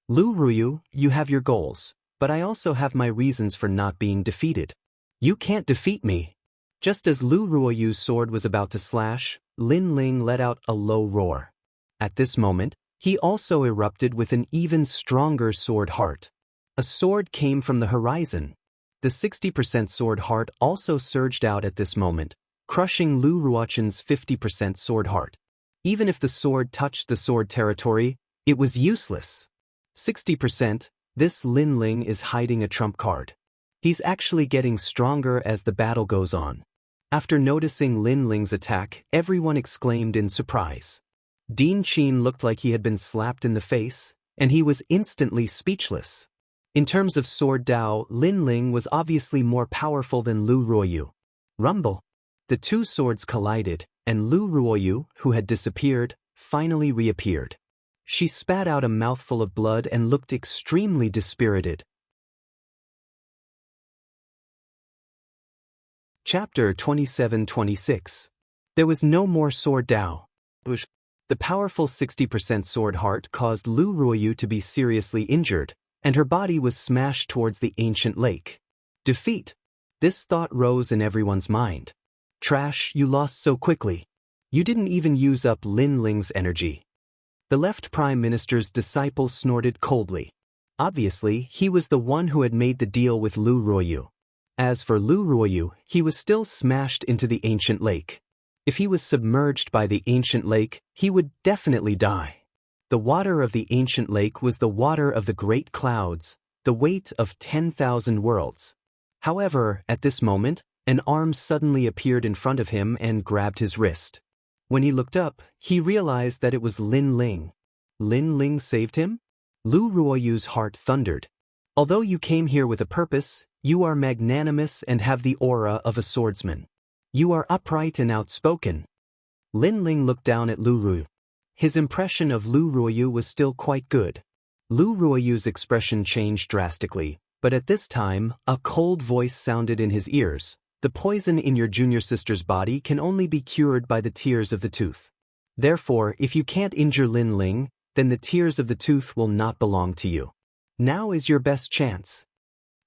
Lu Ruoyu, you have your goals, but I also have my reasons for not being defeated. You can't defeat me. Just as Lu Ruoyu's sword was about to slash, Lin Ling let out a low roar. At this moment, he also erupted with an even stronger sword heart. A sword came from the horizon. The 60% sword heart also surged out at this moment, crushing Lu Ruochen's 50% sword heart. Even if the sword touched the sword territory, it was useless. 60%, this Lin Ling is hiding a trump card. He's actually getting stronger as the battle goes on. After noticing Lin Ling's attack, everyone exclaimed in surprise. Din Qin looked like he had been slapped in the face, and he was instantly speechless. In terms of sword Dao, Lin Ling was obviously more powerful than Lu Ruoyu. Rumble. The two swords collided, and Lu Ruoyu, who had disappeared, finally reappeared. She spat out a mouthful of blood and looked extremely dispirited. Chapter 27-26. There was no more sword Dao. The powerful 60% sword heart caused Lu Ruoyu to be seriously injured, and her body was smashed towards the ancient lake. Defeat. This thought rose in everyone's mind. Trash, you lost so quickly. You didn't even use up Lin Ling's energy. The left prime minister's disciple snorted coldly. Obviously, he was the one who had made the deal with Lu Ruoyu. As for Lu Ruoyu, he was still smashed into the ancient lake. If he was submerged by the ancient lake, he would definitely die. The water of the ancient lake was the water of the great clouds, the weight of 10,000 worlds. However, at this moment, an arm suddenly appeared in front of him and grabbed his wrist. When he looked up, he realized that it was Lin Ling. Lin Ling saved him? Lu Ruoyu's heart thundered. Although you came here with a purpose, you are magnanimous and have the aura of a swordsman. You are upright and outspoken. Lin Ling looked down at Lu Ruoyu. His impression of Lu Ruoyu was still quite good. Lu Ruoyu's expression changed drastically, but at this time, a cold voice sounded in his ears. The poison in your junior sister's body can only be cured by the tears of the tooth. Therefore, if you can't injure Lin Ling, then the tears of the tooth will not belong to you. Now is your best chance.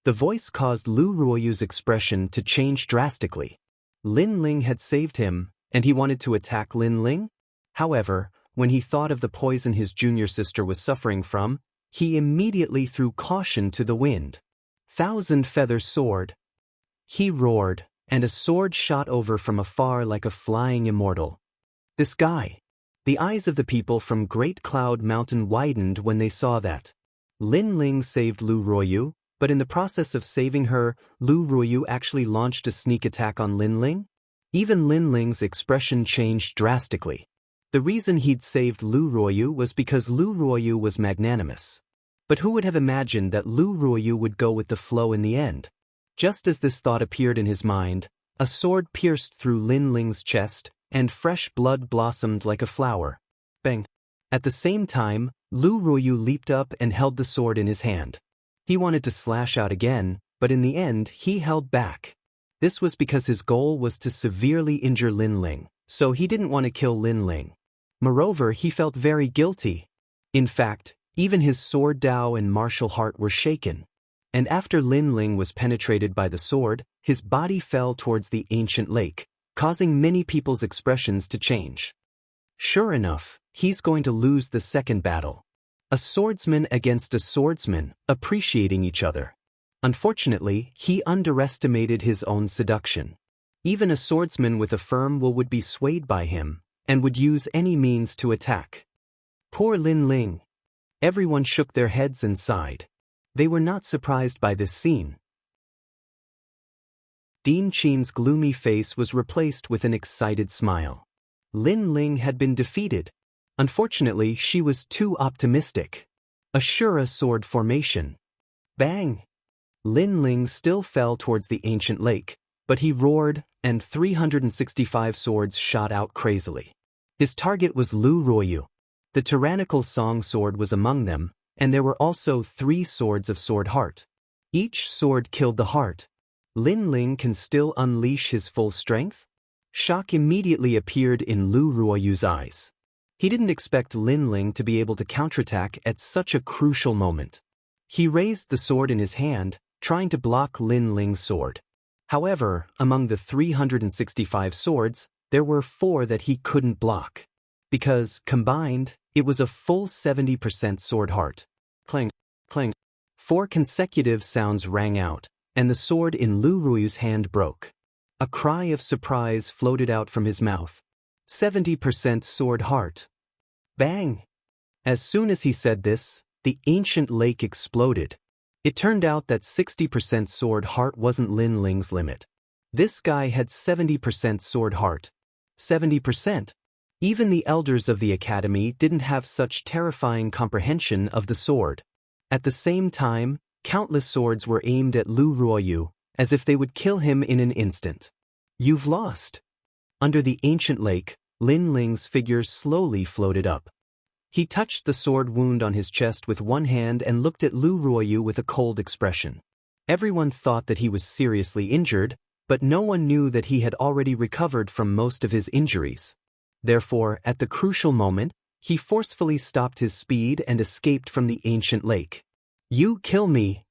The voice caused Lu Ruoyu's expression to change drastically. Lin Ling had saved him, and he wanted to attack Lin Ling? However, when he thought of the poison his junior sister was suffering from, he immediately threw caution to the wind. Thousand-feather sword. He roared, and a sword shot over from afar like a flying immortal. This guy. The eyes of the people from Great Cloud Mountain widened when they saw that. Lin Ling saved Lu Ruoyu, but in the process of saving her, Lu Ruoyu actually launched a sneak attack on Lin Ling? Even Lin Ling's expression changed drastically. The reason he'd saved Lu Ruoyu was because Lu Ruoyu was magnanimous. But who would have imagined that Lu Ruoyu would go with the flow in the end? Just as this thought appeared in his mind, a sword pierced through Lin Ling's chest, and fresh blood blossomed like a flower. Bang! At the same time, Lu Ruoyu leaped up and held the sword in his hand. He wanted to slash out again, but in the end, he held back. This was because his goal was to severely injure Lin Ling, so he didn't want to kill Lin Ling. Moreover, he felt very guilty. In fact, even his sword Dao and martial heart were shaken. And after Lin Ling was penetrated by the sword, his body fell towards the ancient lake, causing many people's expressions to change. Sure enough, he's going to lose the second battle. A swordsman against a swordsman, appreciating each other. Unfortunately, he underestimated his own seduction. Even a swordsman with a firm will would be swayed by him, and would use any means to attack. Poor Lin Ling. Everyone shook their heads and sighed. They were not surprised by this scene. Din Qin's gloomy face was replaced with an excited smile. Lin Ling had been defeated. Unfortunately, she was too optimistic. Ashura sword formation. Bang! Lin Ling still fell towards the ancient lake, but he roared, and 365 swords shot out crazily. His target was Lu Ruoyu. The tyrannical song sword was among them, and there were also 3 swords of sword heart. Each sword killed the heart. Lin Ling can still unleash his full strength? Shock immediately appeared in Lu Ruoyu's eyes. He didn't expect Lin Ling to be able to counterattack at such a crucial moment. He raised the sword in his hand, trying to block Lin Ling's sword. However, among the 365 swords, there were 4 that he couldn't block. Because, combined, it was a full 70% sword heart. Clang, clang. 4 consecutive sounds rang out, and the sword in Lu Ruoyu's hand broke. A cry of surprise floated out from his mouth. 70% sword heart. Bang! As soon as he said this, the ancient lake exploded. It turned out that 60% sword heart wasn't Lin Ling's limit. This guy had 70% sword heart. 70%. Even the elders of the academy didn't have such terrifying comprehension of the sword. At the same time, countless swords were aimed at Lu Ruoyu, as if they would kill him in an instant. You've lost. Under the ancient lake, Lin Ling's figure slowly floated up. He touched the sword wound on his chest with one hand and looked at Lu Ruoyu with a cold expression. Everyone thought that he was seriously injured, but no one knew that he had already recovered from most of his injuries. Therefore, at the crucial moment, he forcefully stopped his speed and escaped from the ancient lake. You kill me.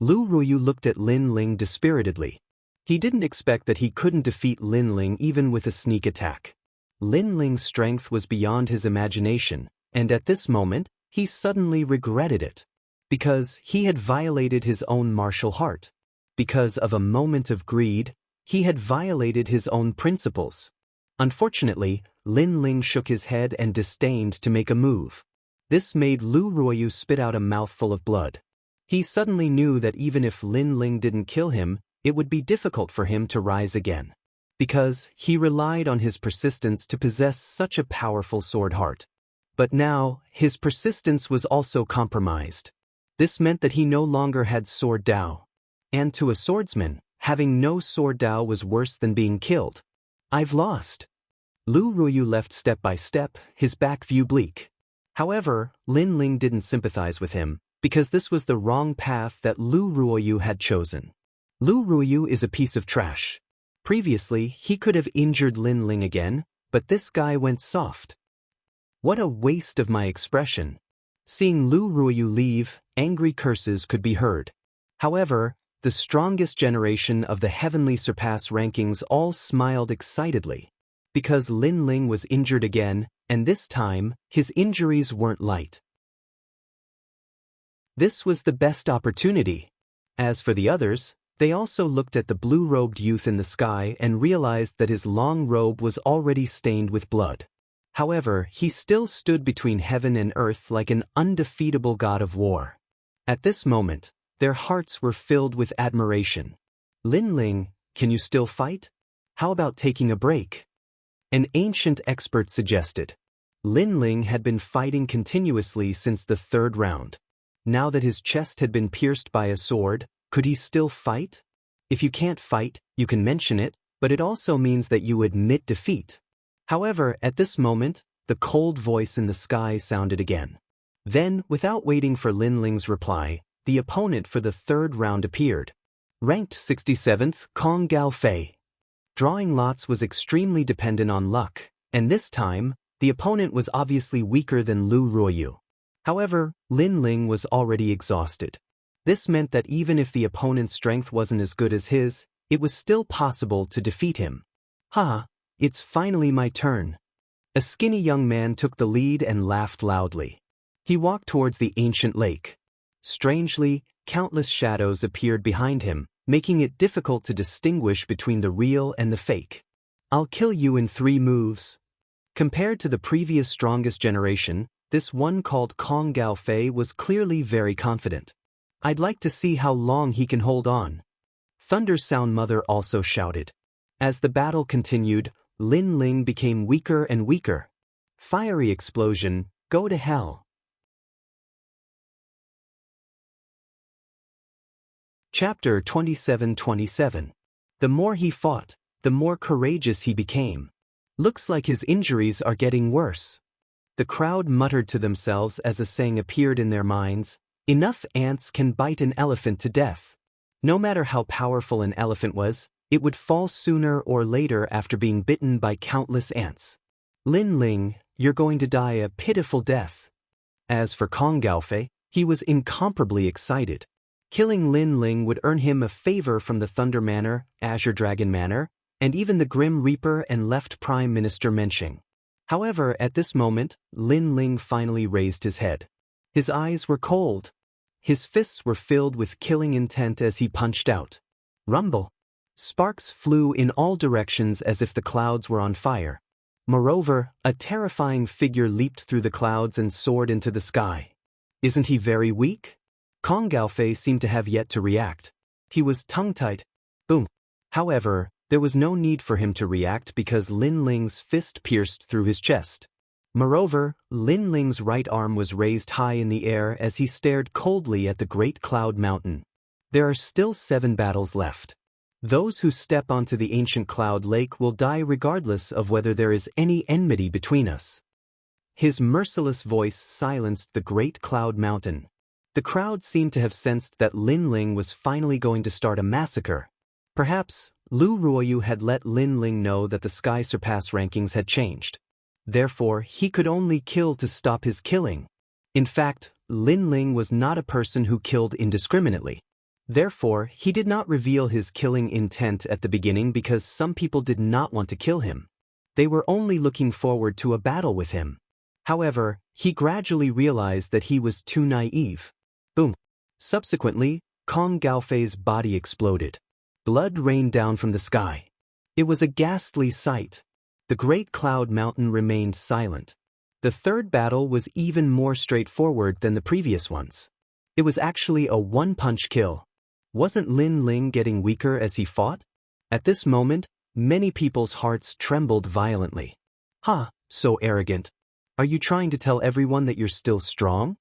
Lu Ruoyu looked at Lin Ling dispiritedly. He didn't expect that he couldn't defeat Lin Ling even with a sneak attack. Lin Ling's strength was beyond his imagination, and at this moment, he suddenly regretted it. Because he had violated his own martial heart. Because of a moment of greed, he had violated his own principles. Unfortunately, Lin Ling shook his head and disdained to make a move. This made Lu Ruoyu spit out a mouthful of blood. He suddenly knew that even if Lin Ling didn't kill him, it would be difficult for him to rise again. Because he relied on his persistence to possess such a powerful sword heart. But now, his persistence was also compromised. This meant that he no longer had sword Dao. And to a swordsman, having no sword Dao was worse than being killed. I've lost. Lu Ruoyu left step by step, his back view bleak. However, Lin Ling didn't sympathize with him, because this was the wrong path that Lu Ruoyu had chosen. Lu Ruoyu is a piece of trash. Previously, he could have injured Lin Ling again, but this guy went soft. What a waste of my expression. Seeing Lu Ruoyu leave, angry curses could be heard. However, the strongest generation of the heavenly surpass rankings all smiled excitedly. Because Lin Ling was injured again, and this time, his injuries weren't light. This was the best opportunity. As for the others, they also looked at the blue-robed youth in the sky and realized that his long robe was already stained with blood. However, he still stood between heaven and earth like an undefeatable god of war. At this moment, their hearts were filled with admiration. Lin Ling, can you still fight? How about taking a break? An ancient expert suggested. Lin Ling had been fighting continuously since the 3rd round. Now that his chest had been pierced by a sword, could he still fight? If you can't fight, you can mention it, but it also means that you admit defeat. However, at this moment, the cold voice in the sky sounded again. Then, without waiting for Lin Ling's reply, the opponent for the 3rd round appeared. Ranked 67th, Kong Gao Fei. Drawing lots was extremely dependent on luck, and this time, the opponent was obviously weaker than Lu Ruoyu. However, Lin Ling was already exhausted. This meant that even if the opponent's strength wasn't as good as his, it was still possible to defeat him. Ha! It's finally my turn. A skinny young man took the lead and laughed loudly. He walked towards the ancient lake. Strangely, countless shadows appeared behind him, making it difficult to distinguish between the real and the fake. I'll kill you in 3 moves. Compared to the previous strongest generation, this one called Kong Gao Fei was clearly very confident. I'd like to see how long he can hold on. Thunder's Sound Mother also shouted. As the battle continued, Lin Ling became weaker and weaker. Fiery explosion, go to hell. Chapter 27:27. The more he fought, the more courageous he became. Looks like his injuries are getting worse. The crowd muttered to themselves as a saying appeared in their minds, enough ants can bite an elephant to death. No matter how powerful an elephant was, it would fall sooner or later after being bitten by countless ants. Lin Ling, you're going to die a pitiful death. As for Kong Gaofei, he was incomparably excited. Killing Lin Ling would earn him a favor from the Thunder Manor, Azure Dragon Manor, and even the Grim Reaper and Left Prime Minister Menshing. However, at this moment, Lin Ling finally raised his head. His eyes were cold. His fists were filled with killing intent as he punched out. Rumble. Sparks flew in all directions as if the clouds were on fire. Moreover, a terrifying figure leaped through the clouds and soared into the sky. Isn't he very weak? Kong Gaofei seemed to have yet to react. He was tongue-tied. Boom. However, there was no need for him to react because Lin Ling's fist pierced through his chest. Moreover, Lin Ling's right arm was raised high in the air as he stared coldly at the Great Cloud Mountain. There are still 7 battles left. Those who step onto the ancient cloud lake will die regardless of whether there is any enmity between us. His merciless voice silenced the Great Cloud Mountain. The crowd seemed to have sensed that Lin Ling was finally going to start a massacre. Perhaps, Lu Ruoyu had let Lin Ling know that the Sky Surpass rankings had changed. Therefore, he could only kill to stop his killing. In fact, Lin Ling was not a person who killed indiscriminately. Therefore, he did not reveal his killing intent at the beginning because some people did not want to kill him. They were only looking forward to a battle with him. However, he gradually realized that he was too naive. Boom. Subsequently, Kong Gaofei's body exploded. Blood rained down from the sky. It was a ghastly sight. The Great Cloud Mountain remained silent. The third battle was even more straightforward than the previous ones. It was actually a one-punch kill. Wasn't Lin Ling getting weaker as he fought? At this moment, many people's hearts trembled violently. Ha, so arrogant. Are you trying to tell everyone that you're still strong?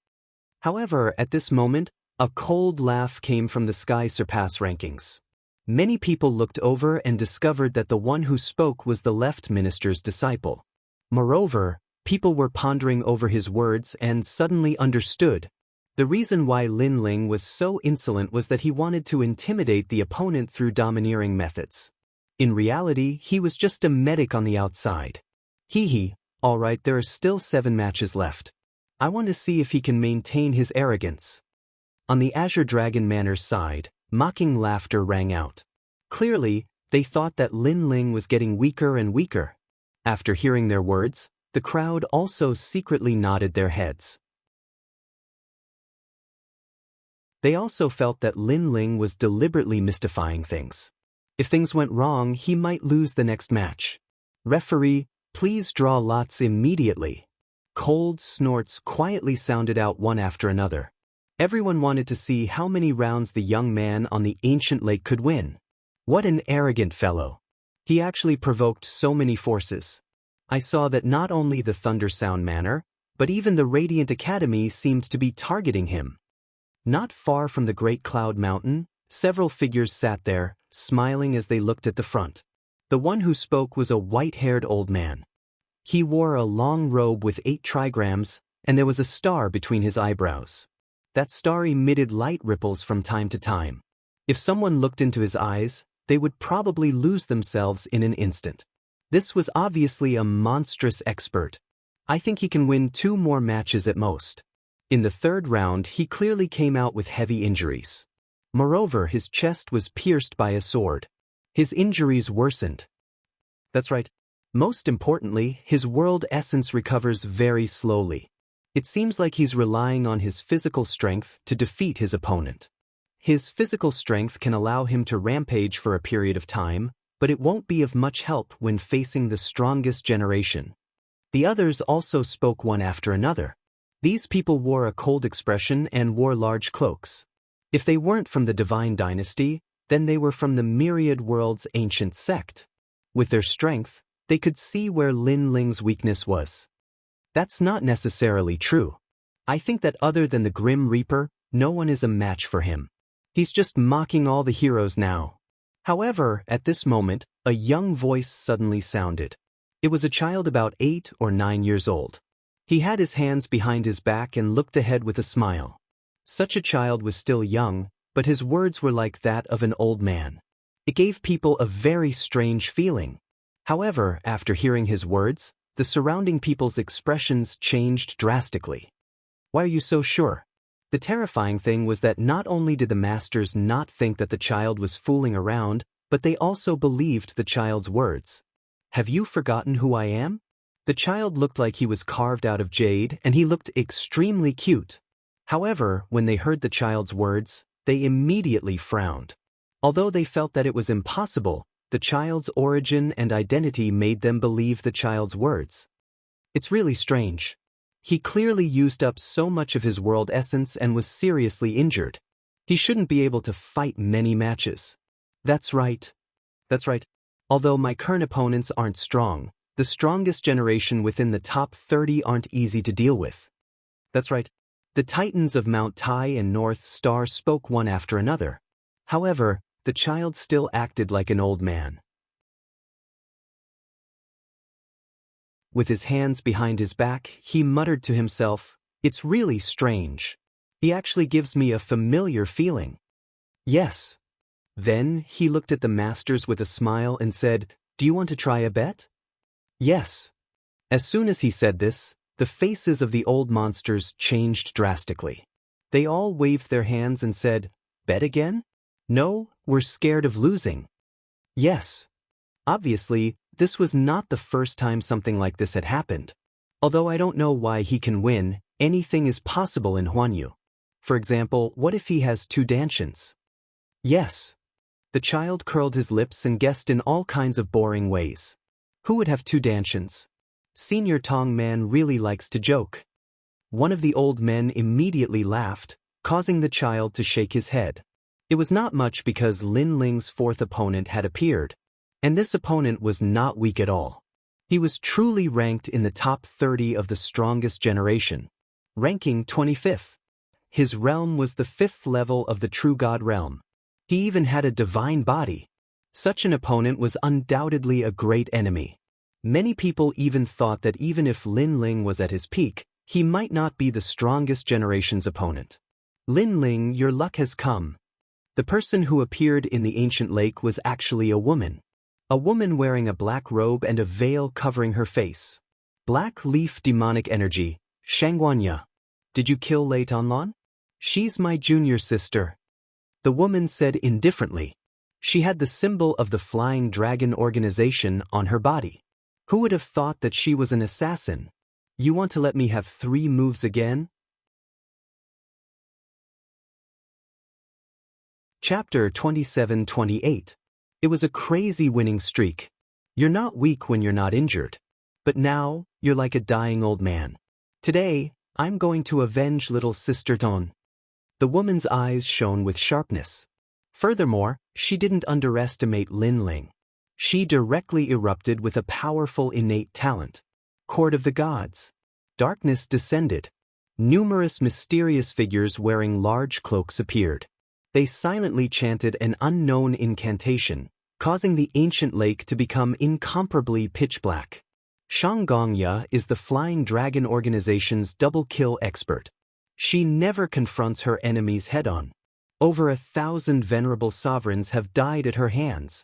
However, at this moment, a cold laugh came from the Sky Surpass rankings. Many people looked over and discovered that the one who spoke was the left minister's disciple. Moreover, people were pondering over his words and suddenly understood. The reason why Lin Ling was so insolent was that he wanted to intimidate the opponent through domineering methods. In reality, he was just a medic on the outside. Hee, alright, there are still 7 matches left. I want to see if he can maintain his arrogance. On the Azure Dragon Manor's side, mocking laughter rang out. Clearly, they thought that Lin Ling was getting weaker and weaker. After hearing their words, the crowd also secretly nodded their heads. They also felt that Lin Ling was deliberately mystifying things. If things went wrong, he might lose the next match. Referee, please draw lots immediately. Cold snorts quietly sounded out one after another. Everyone wanted to see how many rounds the young man on the ancient lake could win. What an arrogant fellow. He actually provoked so many forces. I saw that not only the Thunder Sound Manor, but even the Radiant Academy seemed to be targeting him. Not far from the Great Cloud Mountain, several figures sat there, smiling as they looked at the front. The one who spoke was a white-haired old man. He wore a long robe with 8 trigrams, and there was a star between his eyebrows. That star emitted light ripples from time to time. If someone looked into his eyes, they would probably lose themselves in an instant. This was obviously a monstrous expert. I think he can win 2 more matches at most. In the 3rd round, he clearly came out with heavy injuries. Moreover, his chest was pierced by a sword. His injuries worsened. That's right. Most importantly, his world essence recovers very slowly. It seems like he's relying on his physical strength to defeat his opponent. His physical strength can allow him to rampage for a period of time, but it won't be of much help when facing the strongest generation. The others also spoke one after another. These people wore a cold expression and wore large cloaks. If they weren't from the Divine Dynasty, then they were from the Myriad World's ancient sect. With their strength, they could see where Lin Ling's weakness was. That's not necessarily true. I think that other than the Grim Reaper, no one is a match for him. He's just mocking all the heroes now. However, at this moment, a young voice suddenly sounded. It was a child about 8 or 9 years old. He had his hands behind his back and looked ahead with a smile. Such a child was still young, but his words were like that of an old man. It gave people a very strange feeling. However, after hearing his words, the surrounding people's expressions changed drastically. Why are you so sure? The terrifying thing was that not only did the masters not think that the child was fooling around, but they also believed the child's words. "Have you forgotten who I am?" The child looked like he was carved out of jade, and he looked extremely cute. However, when they heard the child's words, they immediately frowned. Although they felt that it was impossible, the child's origin and identity made them believe the child's words. It's really strange. He clearly used up so much of his world essence and was seriously injured. He shouldn't be able to fight many matches. That's right. Although my current opponents aren't strong, the strongest generation within the top 30 aren't easy to deal with. That's right. The titans of Mount Tai and North Star spoke one after another. However, the child still acted like an old man. With his hands behind his back, he muttered to himself, "It's really strange. He actually gives me a familiar feeling." Yes. Then he looked at the masters with a smile and said, "Do you want to try a bet?" Yes. As soon as he said this, the faces of the old monsters changed drastically. They all waved their hands and said, "Bet again? No, we're scared of losing." Yes. Obviously, this was not the first time something like this had happened. Although I don't know why he can win, anything is possible in Huanyu. For example, what if he has two dantians? Yes. The child curled his lips and guessed in all kinds of boring ways. Who would have two dantians? Senior Tong Man really likes to joke. One of the old men immediately laughed, causing the child to shake his head. It was not much because Lin Ling's fourth opponent had appeared, and this opponent was not weak at all. He was truly ranked in the top 30 of the strongest generation, ranking 25th. His realm was the 5th level of the True God realm. He even had a divine body. Such an opponent was undoubtedly a great enemy. Many people even thought that even if Lin Ling was at his peak, he might not be the strongest generation's opponent. Lin Ling, your luck has come. The person who appeared in the ancient lake was actually a woman. A woman wearing a black robe and a veil covering her face. Black leaf demonic energy, Shangguanya. Did you kill Lei Tanlan? She's my junior sister. The woman said indifferently. She had the symbol of the Flying Dragon organization on her body. Who would have thought that she was an assassin? You want to let me have 3 moves again? Chapter 27-28. It was a crazy winning streak. You're not weak when you're not injured. But now, you're like a dying old man. Today, I'm going to avenge little Sister Ton. The woman's eyes shone with sharpness. Furthermore, she didn't underestimate Lin Ling. She directly erupted with a powerful innate talent. Court of the Gods. Darkness descended. Numerous mysterious figures wearing large cloaks appeared. They silently chanted an unknown incantation, causing the ancient lake to become incomparably pitch black. Shanggongya is the Flying Dragon organization's double-kill expert. She never confronts her enemies head-on. Over 1,000 venerable sovereigns have died at her hands.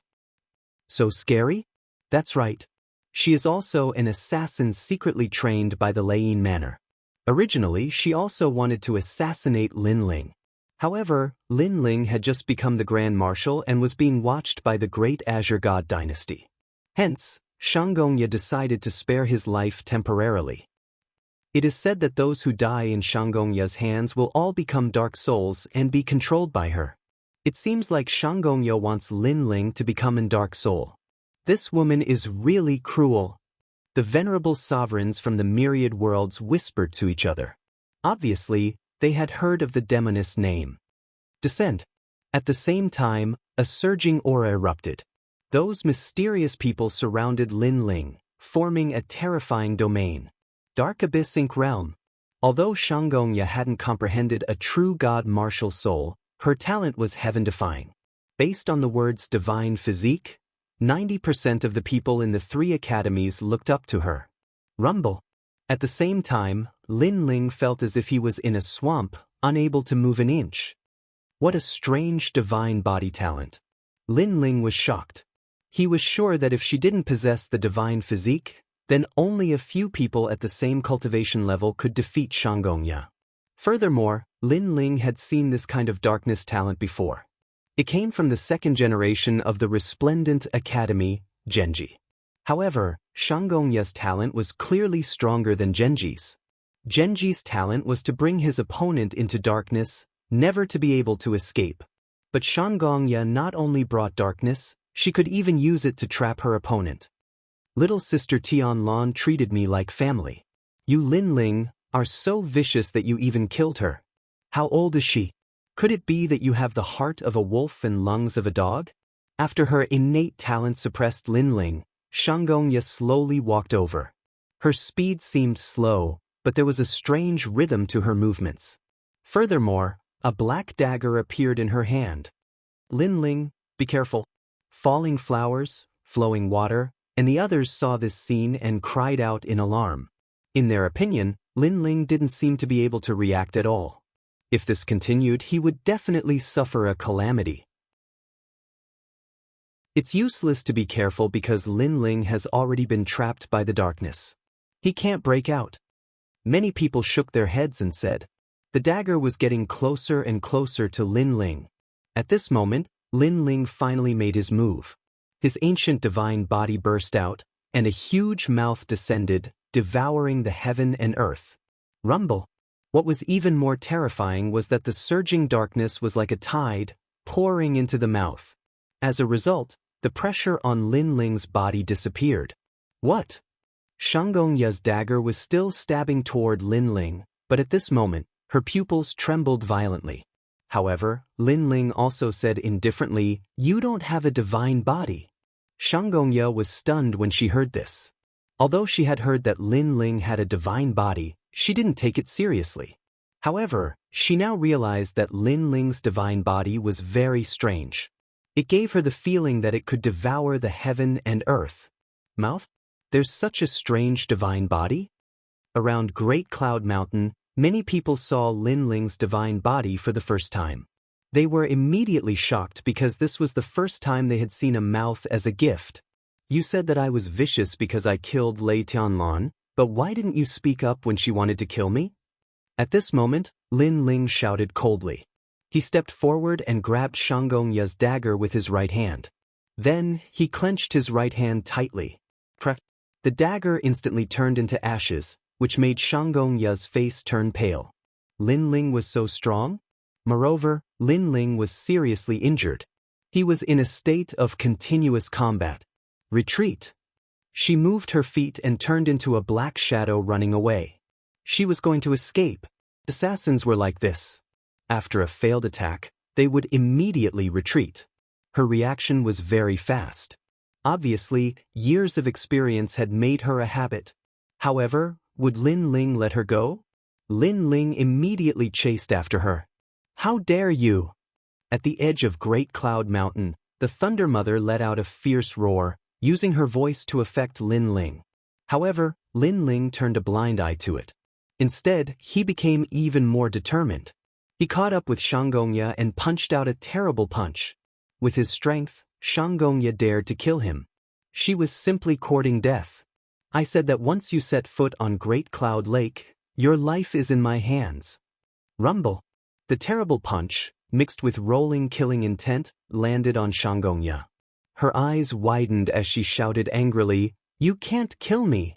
So scary? That's right. She is also an assassin secretly trained by the Leiyin Manor. Originally, she also wanted to assassinate Lin Ling. However, Lin Ling had just become the Grand Marshal and was being watched by the Great Azure God dynasty. Hence, Shanggongya decided to spare his life temporarily. It is said that those who die in Shanggongya's hands will all become dark souls and be controlled by her. It seems like Shanggongya wants Lin Ling to become a dark soul. This woman is really cruel. The venerable sovereigns from the myriad worlds whispered to each other. Obviously, they had heard of the demoness name. Descent. At the same time, a surging aura erupted. Those mysterious people surrounded Lin Ling, forming a terrifying domain. Dark Abyss Inc. Realm. Although Shanggongya hadn't comprehended a true god martial soul, her talent was heaven-defying. Based on the words divine physique, 90% of the people in the 3 academies looked up to her. Rumble. At the same time, Lin Ling felt as if he was in a swamp, unable to move an inch. What a strange divine body talent. Lin Ling was shocked. He was sure that if she didn't possess the divine physique, then only a few people at the same cultivation level could defeat Shanggongya. Furthermore, Lin Ling had seen this kind of darkness talent before. It came from the second generation of the Resplendent Academy, Genji. However, Shangongya's talent was clearly stronger than Genji's. Genji's talent was to bring his opponent into darkness, never to be able to escape. But Shangongya not only brought darkness, she could even use it to trap her opponent. Little sister Tianlan treated me like family. You Lin Ling are so vicious that you even killed her. How old is she? Could it be that you have the heart of a wolf and lungs of a dog? After her innate talent suppressed Lin Ling, Shangongya slowly walked over. Her speed seemed slow, but there was a strange rhythm to her movements. Furthermore, a black dagger appeared in her hand. Lin Ling, be careful. Falling flowers, flowing water, and the others saw this scene and cried out in alarm. In their opinion, Lin Ling didn't seem to be able to react at all. If this continued, he would definitely suffer a calamity. It's useless to be careful because Lin Ling has already been trapped by the darkness. He can't break out. Many people shook their heads and said. The dagger was getting closer and closer to Lin Ling. At this moment, Lin Ling finally made his move. His ancient divine body burst out, and a huge mouth descended, devouring the heaven and earth. Rumble. What was even more terrifying was that the surging darkness was like a tide, pouring into the mouth. As a result, the pressure on Lin Ling's body disappeared. What? Shangongya's dagger was still stabbing toward Lin Ling, but at this moment, her pupils trembled violently. However, Lin Ling also said indifferently, "You don't have a divine body." Shangongya was stunned when she heard this. Although she had heard that Lin Ling had a divine body, she didn't take it seriously. However, she now realized that Lin Ling's divine body was very strange. It gave her the feeling that it could devour the heaven and earth. Mouth? There's such a strange divine body? Around Great Cloud Mountain, many people saw Lin Ling's divine body for the first time. They were immediately shocked because this was the first time they had seen a mouth as a gift. You said that I was vicious because I killed Lei Tianlan, but why didn't you speak up when she wanted to kill me? At this moment, Lin Ling shouted coldly. He stepped forward and grabbed Shangongya's dagger with his right hand. Then, he clenched his right hand tightly. Crack! The dagger instantly turned into ashes, which made Shangongya's face turn pale. Lin Ling was so strong? Moreover, Lin Ling was seriously injured. He was in a state of continuous combat. Retreat. She moved her feet and turned into a black shadow running away. She was going to escape. Assassins were like this. After a failed attack, they would immediately retreat. Her reaction was very fast. Obviously, years of experience had made her a habit. However, would Lin Ling let her go? Lin Ling immediately chased after her. How dare you! At the edge of Great Cloud Mountain, the Thunder Mother let out a fierce roar, using her voice to affect Lin Ling. However, Lin Ling turned a blind eye to it. Instead, he became even more determined. He caught up with Shangongya and punched out a terrible punch. With his strength, Shangongya dared to kill him. She was simply courting death. I said that once you set foot on Great Cloud Lake, your life is in my hands. Rumble. The terrible punch, mixed with rolling killing intent, landed on Shangongya. Her eyes widened as she shouted angrily, "You can't kill me!"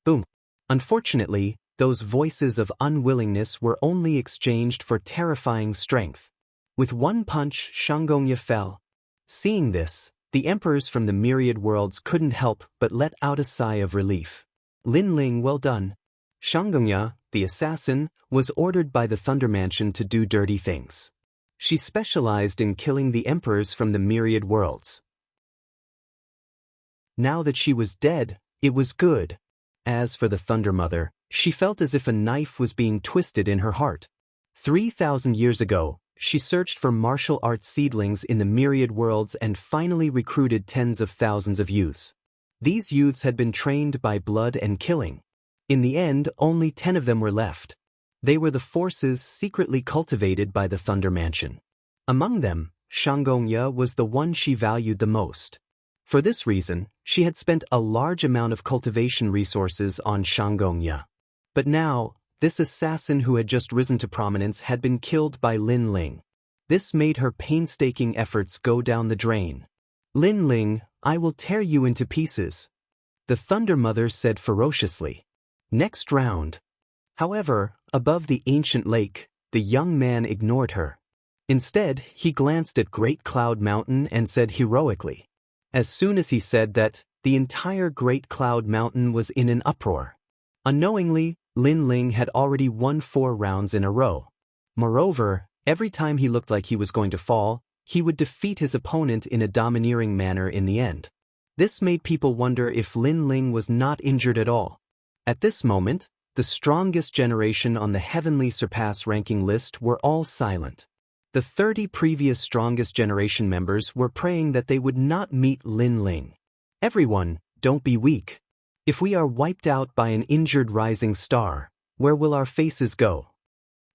Boom. Unfortunately, those voices of unwillingness were only exchanged for terrifying strength. With one punch, Shangongya fell. Seeing this, the emperors from the myriad worlds couldn't help but let out a sigh of relief. Lin Ling, well done. Shangongya, the assassin, was ordered by the Thunder Mansion to do dirty things. She specialized in killing the emperors from the myriad worlds. Now that she was dead, it was good. As for the Thunder Mother, she felt as if a knife was being twisted in her heart. 3,000 years ago, she searched for martial arts seedlings in the myriad worlds and finally recruited tens of thousands of youths. These youths had been trained by blood and killing. In the end, only 10 of them were left. They were the forces secretly cultivated by the Thunder Mansion. Among them, Shangongya was the one she valued the most. For this reason, she had spent a large amount of cultivation resources on Shangongya. But now, This assassin who had just risen to prominence had been killed by Lin Ling. This made her painstaking efforts go down the drain. "Lin Ling, I will tear you into pieces," the Thunder Mother said ferociously. Next round. However, above the ancient lake, the young man ignored her. Instead, he glanced at Great Cloud Mountain and said heroically. As soon as he said that, the entire Great Cloud Mountain was in an uproar. Unknowingly, Lin Ling had already won 4 rounds in a row. Moreover, every time he looked like he was going to fall, he would defeat his opponent in a domineering manner in the end. This made people wonder if Lin Ling was not injured at all. At this moment, the strongest generation on the Heavenly Surpass ranking list were all silent. The 30 previous strongest generation members were praying that they would not meet Lin Ling. Everyone, don't be weak. If we are wiped out by an injured rising star, where will our faces go?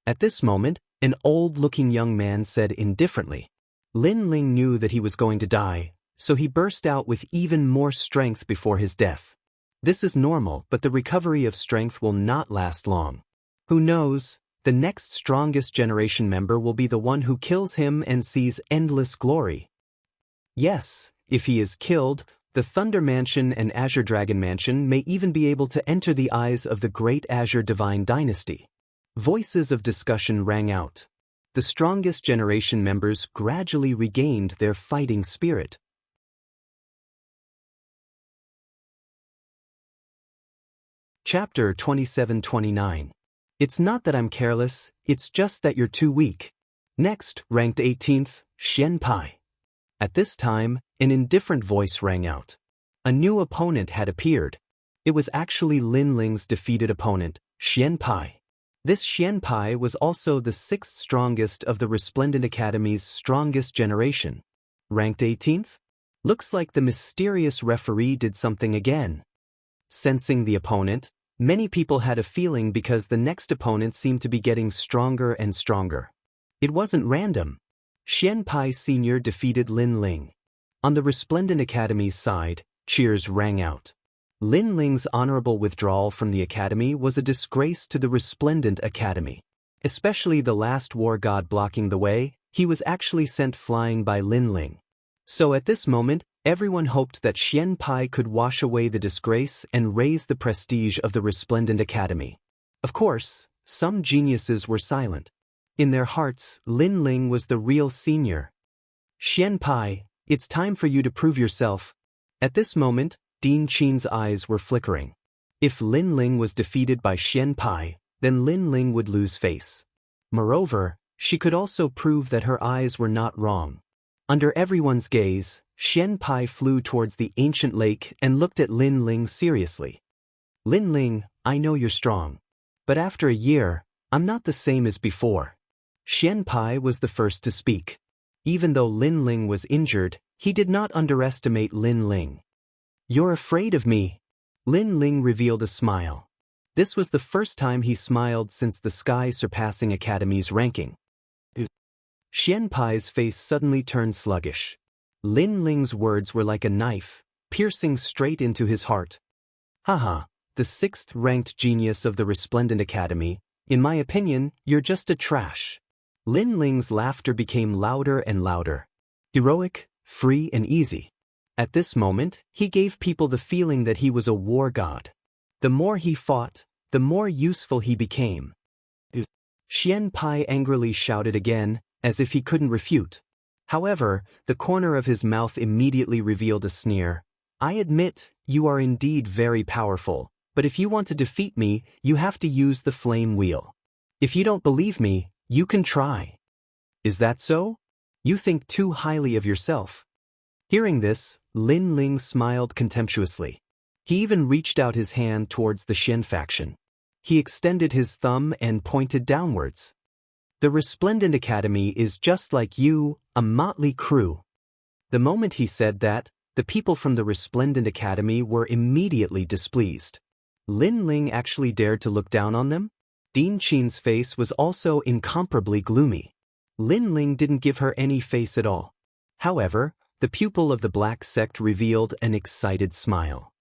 At this moment, an old-looking young man said indifferently. Lin Ling knew that he was going to die, so he burst out with even more strength before his death. This is normal, but the recovery of strength will not last long. Who knows? The next strongest generation member will be the one who kills him and sees endless glory. Yes, if he is killed, the Thunder Mansion and Azure Dragon Mansion may even be able to enter the eyes of the great Azure Divine Dynasty. Voices of discussion rang out. The strongest generation members gradually regained their fighting spirit. Chapter 27-29. It's not that I'm careless, it's just that you're too weak. Next, ranked 18th, Xian Pai. At this time, an indifferent voice rang out. A new opponent had appeared. It was actually Lin Ling's defeated opponent, Xian Pai. This Xian Pai was also the 6th strongest of the Resplendent Academy's strongest generation. Ranked 18th? Looks like the mysterious referee did something again. Sensing the opponent, many people had a feeling because the next opponent seemed to be getting stronger and stronger. It wasn't random. Xian Pai Sr. defeated Lin Ling. On the Resplendent Academy's side, cheers rang out. Lin Ling's honorable withdrawal from the Academy was a disgrace to the Resplendent Academy. Especially the last war god blocking the way, he was actually sent flying by Lin Ling. So at this moment, everyone hoped that Xian Pai could wash away the disgrace and raise the prestige of the Resplendent Academy. Of course, some geniuses were silent. In their hearts, Lin Ling was the real senior. Xian Pai, it's time for you to prove yourself. At this moment, Dean Qin's eyes were flickering. If Lin Ling was defeated by Xian Pai, then Lin Ling would lose face. Moreover, she could also prove that her eyes were not wrong. Under everyone's gaze, Xian Pai flew towards the ancient lake and looked at Lin Ling seriously. Lin Ling, I know you're strong. But after a year, I'm not the same as before. Xian Pai was the first to speak. Even though Lin Ling was injured, he did not underestimate Lin Ling. You're afraid of me? Lin Ling revealed a smile. This was the first time he smiled since the Sky Surpassing Academy's ranking. Xian Pai's face suddenly turned sluggish. Lin Ling's words were like a knife, piercing straight into his heart. Haha, the 6th-ranked genius of the Resplendent Academy, in my opinion, you're just a trash. Lin Ling's laughter became louder and louder. Heroic, free and easy. At this moment, he gave people the feeling that he was a war god. The more he fought, the more useful he became. Xian Pai angrily shouted again, as if he couldn't refute. However, the corner of his mouth immediately revealed a sneer. I admit, you are indeed very powerful, but if you want to defeat me, you have to use the flame wheel. If you don't believe me, you can try. Is that so? You think too highly of yourself. Hearing this, Lin Ling smiled contemptuously. He even reached out his hand towards the Xian faction. He extended his thumb and pointed downwards. The Resplendent Academy is just like you, a motley crew. The moment he said that, the people from the Resplendent Academy were immediately displeased. Lin Ling actually dared to look down on them? Dean Qin's face was also incomparably gloomy. Lin Ling didn't give her any face at all. However, the pupil of the Black Sect revealed an excited smile.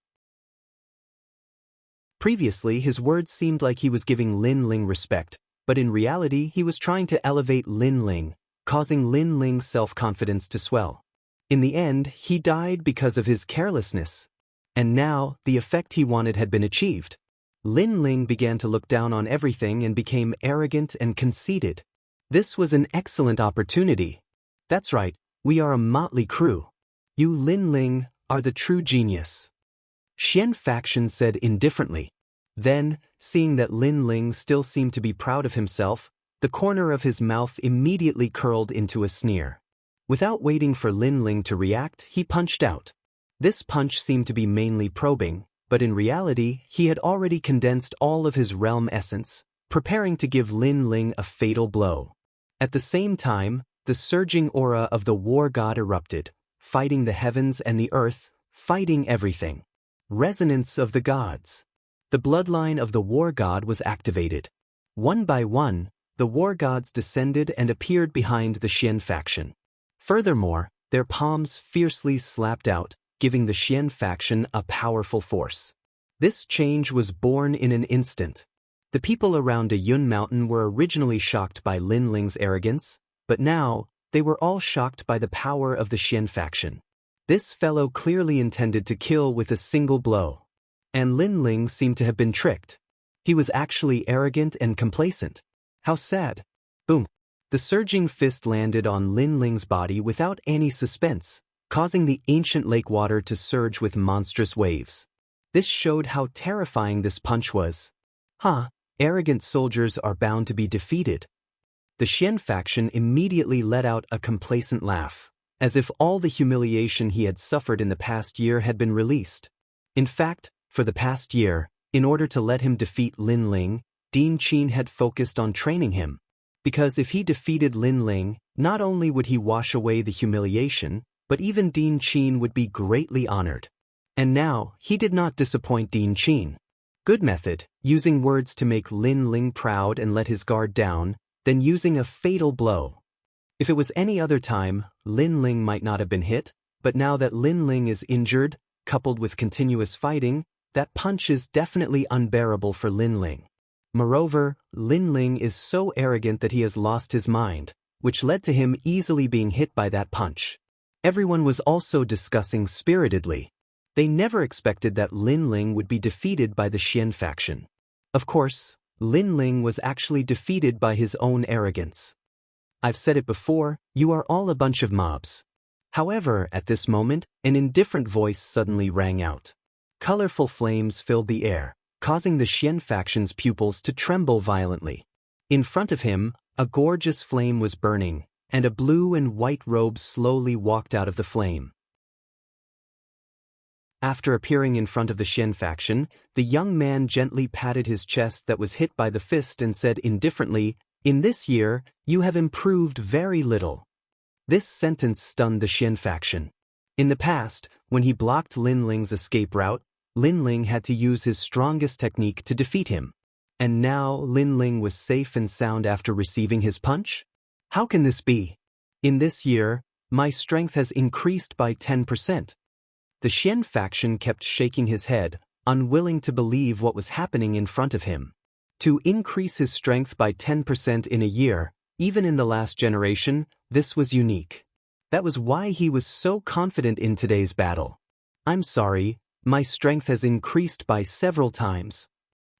Previously, his words seemed like he was giving Lin Ling respect, but in reality he was trying to elevate Lin Ling, causing Lin Ling's self-confidence to swell. In the end, he died because of his carelessness. And now, the effect he wanted had been achieved. Lin Ling began to look down on everything and became arrogant and conceited. This was an excellent opportunity. That's right, we are a motley crew. You Lin Ling are the true genius. Xian faction said indifferently. Then, seeing that Lin Ling still seemed to be proud of himself, the corner of his mouth immediately curled into a sneer. Without waiting for Lin Ling to react, he punched out. This punch seemed to be mainly probing, but in reality, he had already condensed all of his realm essence, preparing to give Lin Ling a fatal blow. At the same time, the surging aura of the war god erupted, fighting the heavens and the earth, fighting everything. Resonance of the gods. The bloodline of the war god was activated. One by one, the war gods descended and appeared behind the Xian faction. Furthermore, their palms fiercely slapped out, giving the Xian faction a powerful force. This change was born in an instant. The people around a Yun mountain were originally shocked by Lin Ling's arrogance, but now, they were all shocked by the power of the Xian faction. This fellow clearly intended to kill with a single blow. And Lin Ling seemed to have been tricked. He was actually arrogant and complacent. How sad. Boom. The surging fist landed on Lin Ling's body without any suspense, causing the ancient lake water to surge with monstrous waves. This showed how terrifying this punch was. Arrogant soldiers are bound to be defeated. The Xian faction immediately let out a complacent laugh, as if all the humiliation he had suffered in the past year had been released. In fact, for the past year, in order to let him defeat Lin Ling, Din Qin had focused on training him. Because if he defeated Lin Ling, not only would he wash away the humiliation, but even Din Qin would be greatly honored. And now, he did not disappoint Din Qin. Good method, using words to make Lin Ling proud and let his guard down, then using a fatal blow. If it was any other time, Lin Ling might not have been hit, but now that Lin Ling is injured, coupled with continuous fighting, that punch is definitely unbearable for Lin Ling. Moreover, Lin Ling is so arrogant that he has lost his mind, which led to him easily being hit by that punch. Everyone was also discussing spiritedly. They never expected that Lin Ling would be defeated by the Xian faction. Of course, Lin Ling was actually defeated by his own arrogance. I've said it before, you are all a bunch of mobs. However, at this moment, an indifferent voice suddenly rang out. Colorful flames filled the air, causing the Xian faction's pupils to tremble violently. In front of him, a gorgeous flame was burning, and a blue and white robe slowly walked out of the flame. After appearing in front of the Xian faction, the young man gently patted his chest that was hit by the fist and said indifferently, "In this year, you have improved very little." This sentence stunned the Xian faction. In the past, when he blocked Lin Ling's escape route, Lin Ling had to use his strongest technique to defeat him. And now Lin Ling was safe and sound after receiving his punch? How can this be? In this year, my strength has increased by 10%. The Xian faction kept shaking his head, unwilling to believe what was happening in front of him. To increase his strength by 10% in a year, even in the last generation, this was unique. That was why he was so confident in today's battle. I'm sorry, my strength has increased by several times.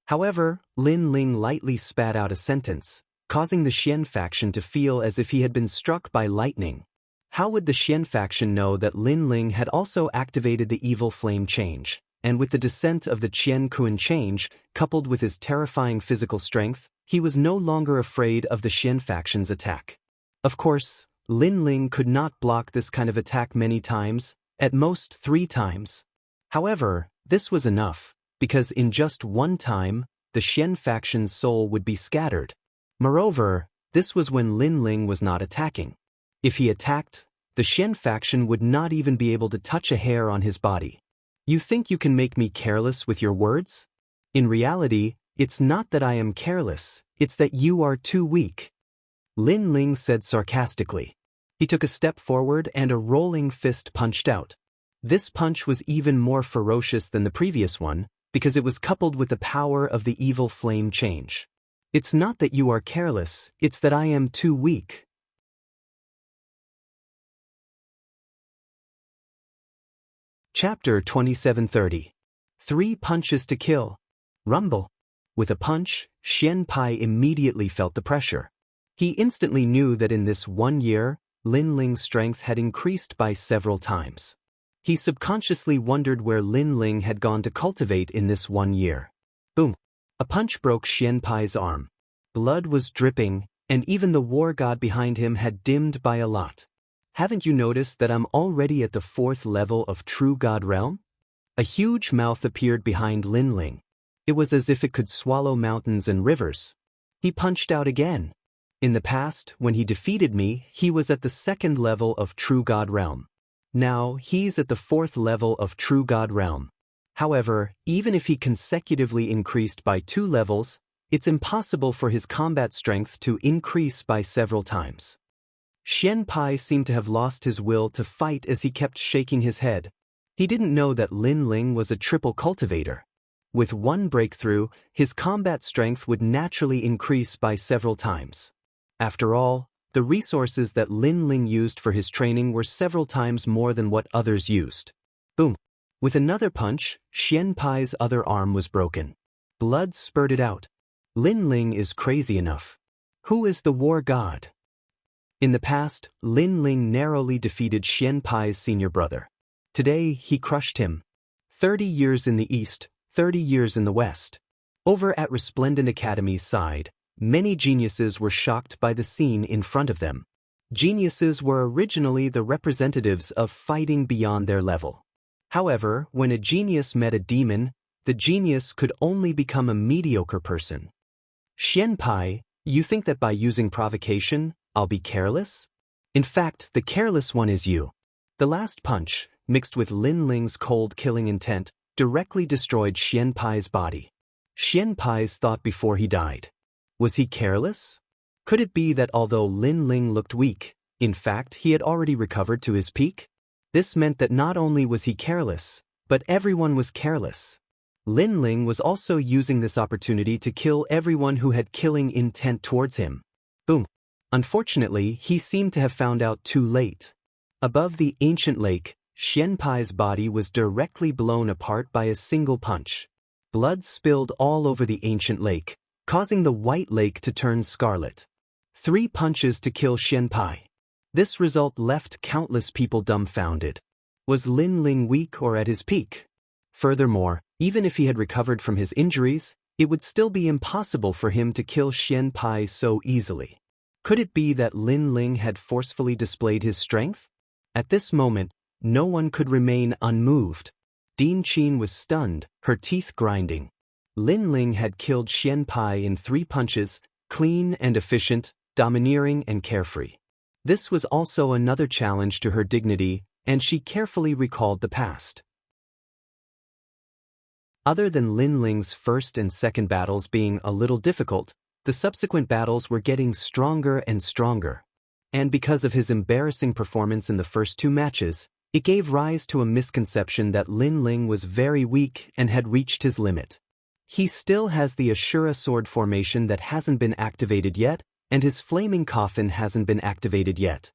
However, Lin Ling lightly spat out a sentence, causing the Xian faction to feel as if he had been struck by lightning. How would the Xian faction know that Lin Ling had also activated the evil flame change, and with the descent of the Qian Kun change, coupled with his terrifying physical strength, he was no longer afraid of the Xian faction's attack. Of course, Lin Ling could not block this kind of attack many times, at most 3 times. However, this was enough, because in just one time, the Xian faction's soul would be scattered. Moreover, this was when Lin Ling was not attacking. If he attacked, the Xian faction would not even be able to touch a hair on his body. You think you can make me careless with your words? In reality, it's not that I am careless, it's that you are too weak. Lin Ling said sarcastically. He took a step forward and a rolling fist punched out. This punch was even more ferocious than the previous one, because it was coupled with the power of the evil flame change. It's not that you are careless, it's that I am too weak. Chapter 2730. 3 Punches to Kill. Rumble. With a punch, Xian Pai immediately felt the pressure. He instantly knew that in this 1 year, Lin Ling's strength had increased by several times. He subconsciously wondered where Lin Ling had gone to cultivate in this 1 year. Boom. A punch broke Xian Pai's arm. Blood was dripping, and even the war god behind him had dimmed by a lot. Haven't you noticed that I'm already at the 4th level of True God Realm? A huge mouth appeared behind Lin Ling. It was as if it could swallow mountains and rivers. He punched out again. In the past, when he defeated me, he was at the 2nd level of True God Realm. Now, he's at the 4th level of True God Realm. However, even if he consecutively increased by 2 levels, it's impossible for his combat strength to increase by several times. Xian Pai seemed to have lost his will to fight as he kept shaking his head. He didn't know that Lin Ling was a triple cultivator. With 1 breakthrough, his combat strength would naturally increase by several times. After all, the resources that Lin Ling used for his training were several times more than what others used. Boom! With another punch, Xian Pai's other arm was broken. Blood spurted out. Lin Ling is crazy enough. Who is the war god? In the past, Lin Ling narrowly defeated Xian Pai's senior brother. Today, he crushed him. 30 years in the east, 30 years in the west. Over at Resplendent Academy's side, many geniuses were shocked by the scene in front of them. Geniuses were originally the representatives of fighting beyond their level. However, when a genius met a demon, the genius could only become a mediocre person. Xian Pai, you think that by using provocation, I'll be careless? In fact, the careless one is you. The last punch, mixed with Lin Ling's cold killing intent, directly destroyed Xian Pai's body. Xian Pai's thought before he died. Was he careless? Could it be that although Lin Ling looked weak, in fact he had already recovered to his peak? This meant that not only was he careless, but everyone was careless. Lin Ling was also using this opportunity to kill everyone who had killing intent towards him. Boom. Unfortunately, he seemed to have found out too late. Above the ancient lake, Xian Pai's body was directly blown apart by a single punch. Blood spilled all over the ancient lake, causing the white lake to turn scarlet. 3 punches to kill Xian Pai. This result left countless people dumbfounded. Was Lin Ling weak or at his peak? Furthermore, even if he had recovered from his injuries, it would still be impossible for him to kill Xian Pai so easily. Could it be that Lin Ling had forcefully displayed his strength? At this moment, no one could remain unmoved. Din Qin was stunned, her teeth grinding. Lin Ling had killed Xian Pai in 3 punches, clean and efficient, domineering and carefree. This was also another challenge to her dignity, and she carefully recalled the past. Other than Lin Ling's first and second battles being a little difficult, the subsequent battles were getting stronger and stronger. And because of his embarrassing performance in the first 2 matches, it gave rise to a misconception that Lin Ling was very weak and had reached his limit. He still has the Ashura sword formation that hasn't been activated yet, and his flaming coffin hasn't been activated yet.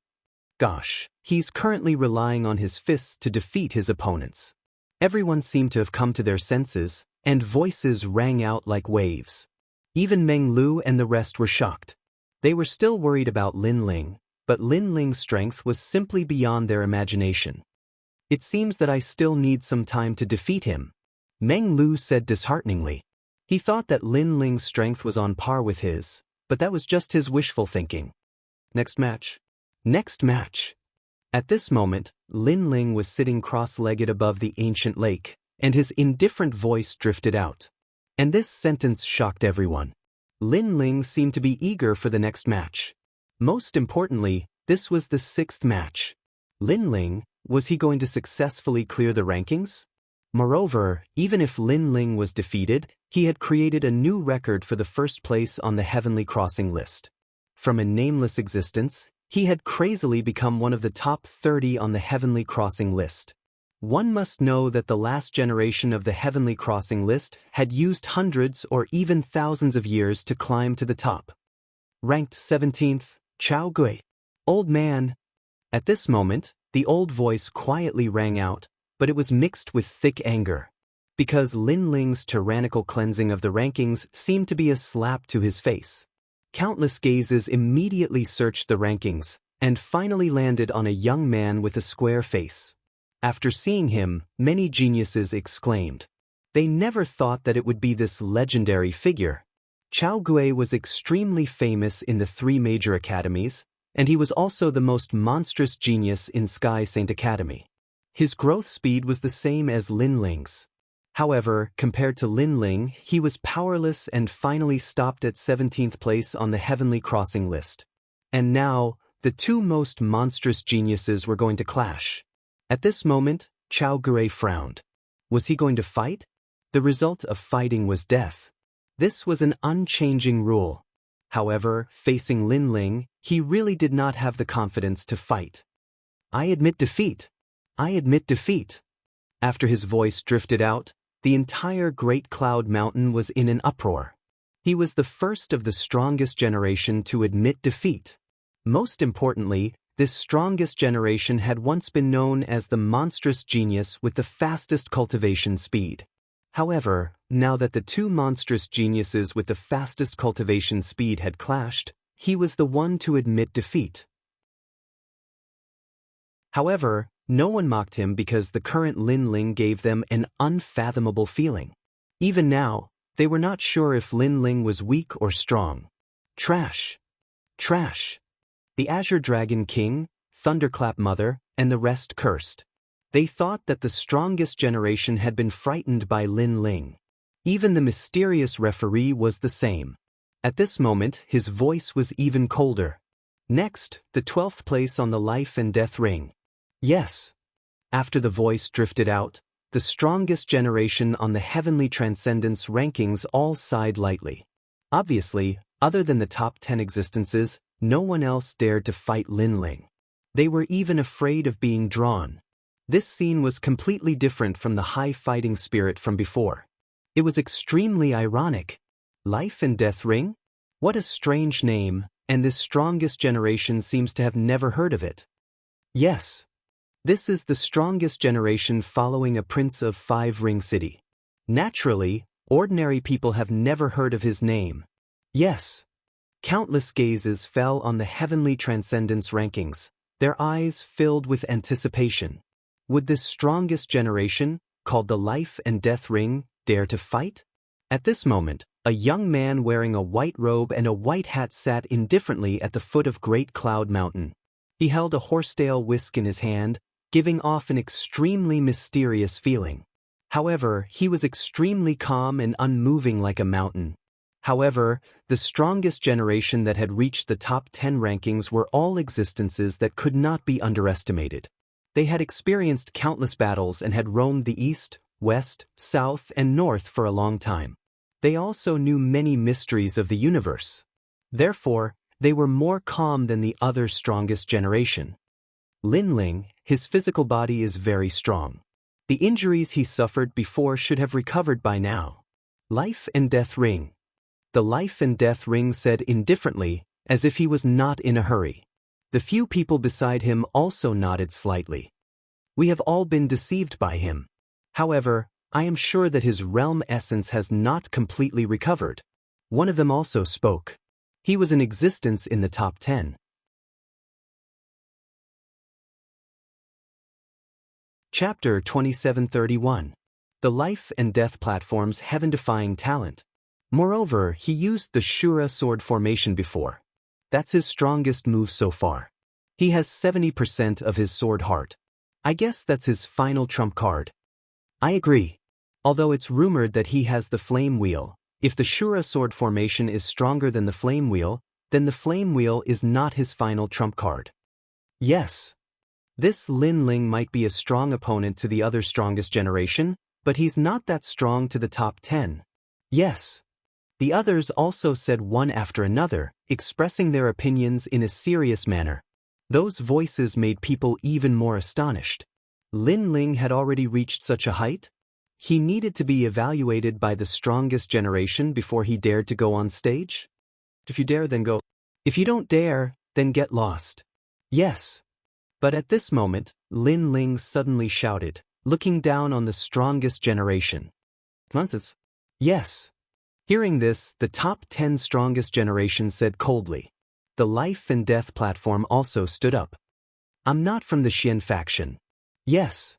Gosh, he's currently relying on his fists to defeat his opponents. Everyone seemed to have come to their senses, and voices rang out like waves. Even Meng Lu and the rest were shocked. They were still worried about Lin Ling, but Lin Ling's strength was simply beyond their imagination. It seems that I still need some time to defeat him, Meng Lu said dishearteningly. He thought that Lin Ling's strength was on par with his, but that was just his wishful thinking. Next match. Next match. At this moment, Lin Ling was sitting cross-legged above the ancient lake, and his indifferent voice drifted out. And this sentence shocked everyone. Lin Ling seemed to be eager for the next match. Most importantly, this was the 6th match. Lin Ling, was he going to successfully clear the rankings? Moreover, even if Lin Ling was defeated, he had created a new record for the first place on the Heavenly Crossing list. From a nameless existence, he had crazily become one of the top 30 on the Heavenly Crossing list. One must know that the last generation of the Heavenly Crossing list had used hundreds or even thousands of years to climb to the top. Ranked 17th, Chao Gui. Old man. At this moment, the old voice quietly rang out, but it was mixed with thick anger. Because Lin Ling's tyrannical cleansing of the rankings seemed to be a slap to his face. Countless gazes immediately searched the rankings, and finally landed on a young man with a square face. After seeing him, many geniuses exclaimed. They never thought that it would be this legendary figure. Chao Gui was extremely famous in the 3 major academies, and he was also the most monstrous genius in Sky Saint Academy. His growth speed was the same as Lin Ling's. However, compared to Lin Ling, he was powerless and finally stopped at 17th place on the Heavenly Crossing list. And now, the 2 most monstrous geniuses were going to clash. At this moment, Chao Gui frowned. Was he going to fight? The result of fighting was death. This was an unchanging rule. However, facing Lin Ling, he really did not have the confidence to fight. I admit defeat. I admit defeat. After his voice drifted out, the entire Great Cloud Mountain was in an uproar. He was the first of the strongest generation to admit defeat. Most importantly, this strongest generation had once been known as the monstrous genius with the fastest cultivation speed. However, now that the 2 monstrous geniuses with the fastest cultivation speed had clashed, he was the one to admit defeat. However, no one mocked him because the current Lin Ling gave them an unfathomable feeling. Even now, they were not sure if Lin Ling was weak or strong. Trash. Trash. The Azure Dragon King, Thunderclap Mother, and the rest cursed. They thought that the strongest generation had been frightened by Lin Ling. Even the mysterious referee was the same. At this moment, his voice was even colder. Next, the 12th place on the Life and Death Ring. Yes. After the voice drifted out, the strongest generation on the Heavenly Transcendence rankings all sighed lightly. Obviously, other than the top 10 existences, no one else dared to fight Lin Ling. They were even afraid of being drawn. This scene was completely different from the high fighting spirit from before. It was extremely ironic. Life and Death Ring? What a strange name, and this strongest generation seems to have never heard of it. Yes. This is the strongest generation following a prince of 5 Ring City. Naturally, ordinary people have never heard of his name. Yes. Countless gazes fell on the Heavenly Transcendence rankings, their eyes filled with anticipation. Would this strongest generation, called the Life and Death Ring, dare to fight? At this moment, a young man wearing a white robe and a white hat sat indifferently at the foot of Great Cloud Mountain. He held a horsetail whisk in his hand, giving off an extremely mysterious feeling. However, he was extremely calm and unmoving like a mountain. However, the strongest generation that had reached the top 10 rankings were all existences that could not be underestimated. They had experienced countless battles and had roamed the east, west, south, and north for a long time. They also knew many mysteries of the universe. Therefore, they were more calm than the other strongest generation. Lin Ling, his physical body is very strong. The injuries he suffered before should have recovered by now. Life and Death Ring. The Life and Death Ring said indifferently, as if he was not in a hurry. The few people beside him also nodded slightly. We have all been deceived by him. However, I am sure that his realm essence has not completely recovered. One of them also spoke. He was in existence in the top 10. Chapter 2731. The Life and Death Platform's heaven-defying talent. Moreover, he used the Shura sword formation before. That's his strongest move so far. He has 70% of his sword heart. I guess that's his final trump card. I agree. Although it's rumored that he has the Flame Wheel, if the Shura sword formation is stronger than the Flame Wheel, then the Flame Wheel is not his final trump card. Yes. This Lin Ling might be a strong opponent to the other strongest generation, but he's not that strong to the top 10. Yes. The others also said one after another, expressing their opinions in a serious manner. Those voices made people even more astonished. Lin Ling had already reached such a height? He needed to be evaluated by the strongest generation before he dared to go on stage? If you dare, then go. If you don't dare, then get lost. Yes. But at this moment, Lin Ling suddenly shouted, looking down on the strongest generation. Nonsense. Yes. Hearing this, the top 10 strongest generation said coldly. The life and death platform also stood up. I'm not from the Xian faction. Yes.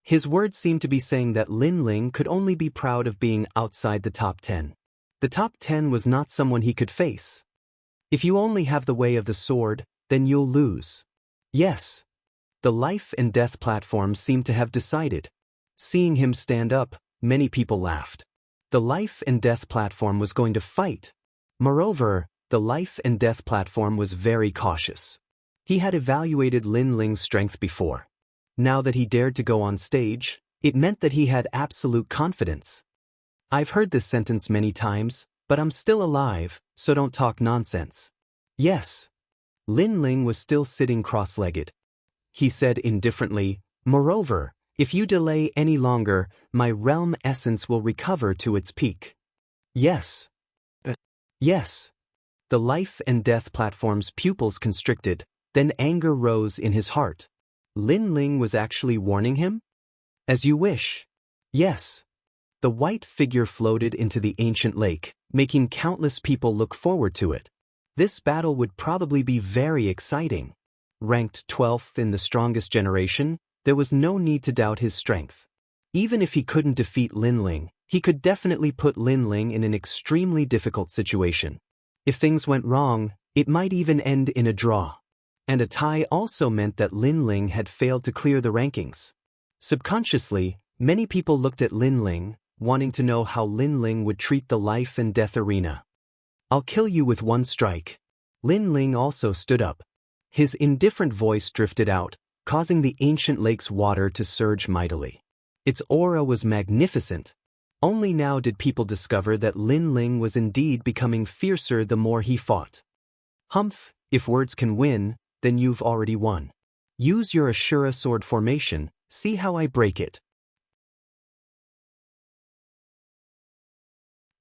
His words seemed to be saying that Lin Ling could only be proud of being outside the top 10. The top 10 was not someone he could face. If you only have the way of the sword, then you'll lose. Yes. The life and death platform seemed to have decided. Seeing him stand up, many people laughed. The life and death platform was going to fight. Moreover, the life and death platform was very cautious. He had evaluated Lin Ling's strength before. Now that he dared to go on stage, it meant that he had absolute confidence. I've heard this sentence many times, but I'm still alive, so don't talk nonsense. Yes. Lin Ling was still sitting cross-legged. He said indifferently, moreover, if you delay any longer, my realm essence will recover to its peak. Yes. Yes. The life and death platform's pupils constricted, then anger rose in his heart. Lin Ling was actually warning him? As you wish. Yes. The white figure floated into the ancient lake, making countless people look forward to it. This battle would probably be very exciting. Ranked 12th in the strongest generation, there was no need to doubt his strength. Even if he couldn't defeat Lin Ling, he could definitely put Lin Ling in an extremely difficult situation. If things went wrong, it might even end in a draw. And a tie also meant that Lin Ling had failed to clear the rankings. Subconsciously, many people looked at Lin Ling, wanting to know how Lin Ling would treat the life and death arena. I'll kill you with one strike. Lin Ling also stood up. His indifferent voice drifted out, causing the ancient lake's water to surge mightily. Its aura was magnificent. Only now did people discover that Lin Ling was indeed becoming fiercer the more he fought. Humph, if words can win, then you've already won. Use your Ashura sword formation, see how I break it.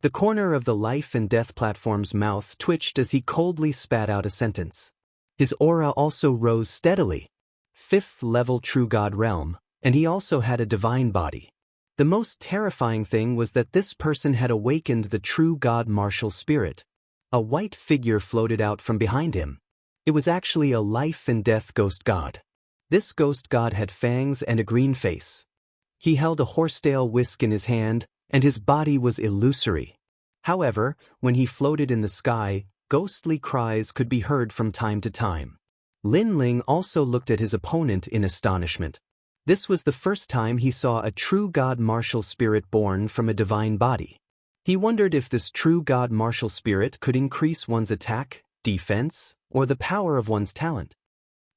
The corner of the life and death platform's mouth twitched as he coldly spat out a sentence. His aura also rose steadily. 5th level true god realm, and he also had a divine body. The most terrifying thing was that this person had awakened the true god martial spirit. A white figure floated out from behind him. It was actually a life and death ghost god. This ghost god had fangs and a green face. He held a horsetail whisk in his hand, and his body was illusory. However, when he floated in the sky, ghostly cries could be heard from time to time. Lin Ling also looked at his opponent in astonishment. This was the first time he saw a true god martial spirit born from a divine body. He wondered if this true god martial spirit could increase one's attack, defense, or the power of one's talent.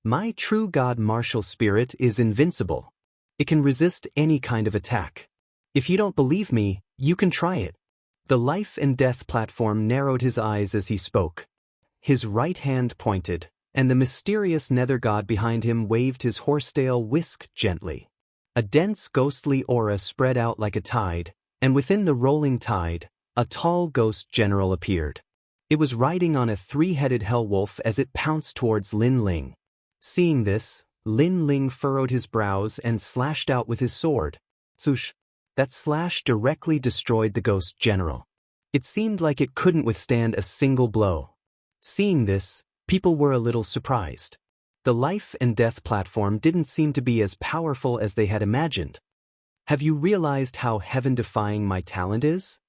My true god martial spirit is invincible. It can resist any kind of attack. If you don't believe me, you can try it. The life and death platform narrowed his eyes as he spoke. His right hand pointed, and the mysterious nether god behind him waved his horsetail whisk gently. A dense ghostly aura spread out like a tide, and within the rolling tide, a tall ghost general appeared. It was riding on a 3-headed hellwolf as it pounced towards Lin Ling. Seeing this, Lin Ling furrowed his brows and slashed out with his sword. Swoosh! That slash directly destroyed the ghost general. It seemed like it couldn't withstand a single blow. Seeing this, people were a little surprised. The life and death platform didn't seem to be as powerful as they had imagined. Have you realized how heaven-defying my talent is?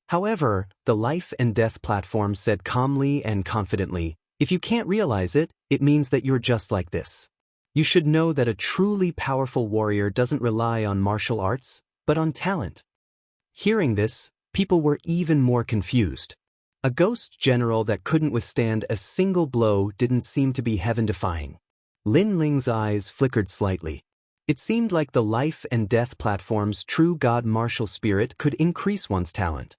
However, the life and death platform said calmly and confidently, if you can't realize it, it means that you're just like this. You should know that a truly powerful warrior doesn't rely on martial arts, but on talent. Hearing this, people were even more confused. A ghost general that couldn't withstand a single blow didn't seem to be heaven-defying. Lin Ling's eyes flickered slightly. It seemed like the life and death platform's true god martial spirit could increase one's talent.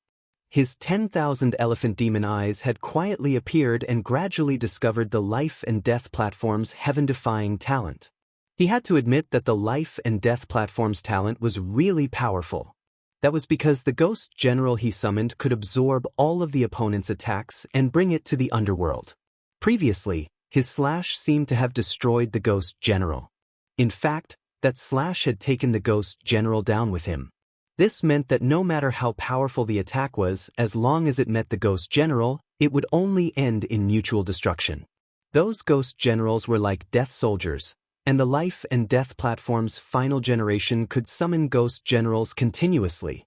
His 10,000 elephant demon eyes had quietly appeared and gradually discovered the life and death platform's heaven-defying talent. He had to admit that the life and death platform's talent was really powerful. That was because the ghost general he summoned could absorb all of the opponent's attacks and bring it to the underworld. Previously, his slash seemed to have destroyed the ghost general. In fact, that slash had taken the ghost general down with him. This meant that no matter how powerful the attack was, as long as it met the ghost general, it would only end in mutual destruction. Those ghost generals were like death soldiers, and the life and death platform's final generation could summon ghost generals continuously.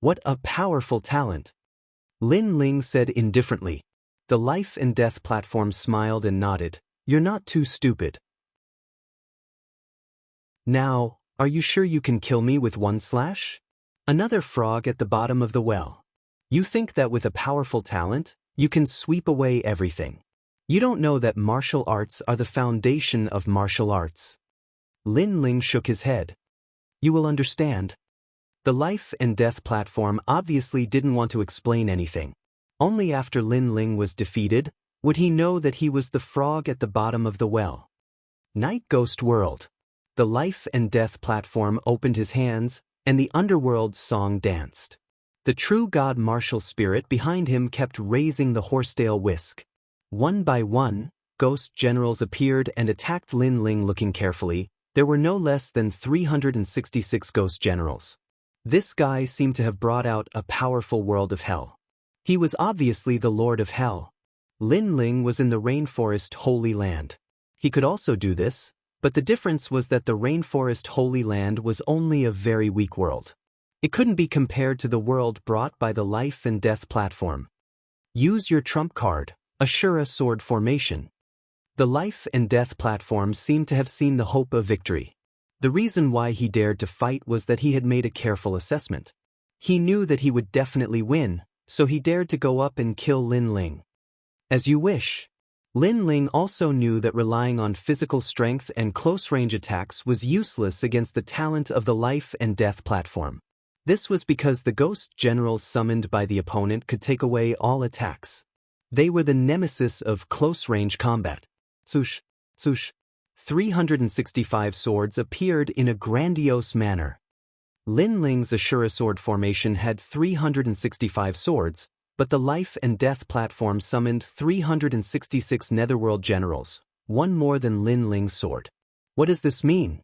What a powerful talent! Lin Ling said indifferently. The life and death platform smiled and nodded. You're not too stupid. Now, are you sure you can kill me with one slash? Another frog at the bottom of the well. You think that with a powerful talent, you can sweep away everything. You don't know that martial arts are the foundation of martial arts. Lin Ling shook his head. You will understand. The life and death platform obviously didn't want to explain anything. Only after Lin Ling was defeated would he know that he was the frog at the bottom of the well. Night Ghost World. The life and death platform opened his hands, and the underworld song danced. The true god martial spirit behind him kept raising the horsetail whisk. One by one, ghost generals appeared and attacked Lin Ling. Looking carefully, there were no less than 366 ghost generals. This guy seemed to have brought out a powerful world of hell. He was obviously the Lord of Hell. Lin Ling was in the Rainforest Holy Land. He could also do this, but the difference was that the Rainforest Holy Land was only a very weak world. It couldn't be compared to the world brought by the life and death platform. Use your trump card, Ashura Sword Formation. The life and death platform seemed to have seen the hope of victory. The reason why he dared to fight was that he had made a careful assessment. He knew that he would definitely win, so he dared to go up and kill Lin Ling. As you wish. Lin Ling also knew that relying on physical strength and close-range attacks was useless against the talent of the life and death platform. This was because the ghost generals summoned by the opponent could take away all attacks. They were the nemesis of close-range combat. Swoosh, swoosh. 365 swords appeared in a grandiose manner. Lin Ling's Ashura Sword Formation had 365 swords, but the life and death platform summoned 366 netherworld generals, one more than Lin Ling's sword. What does this mean?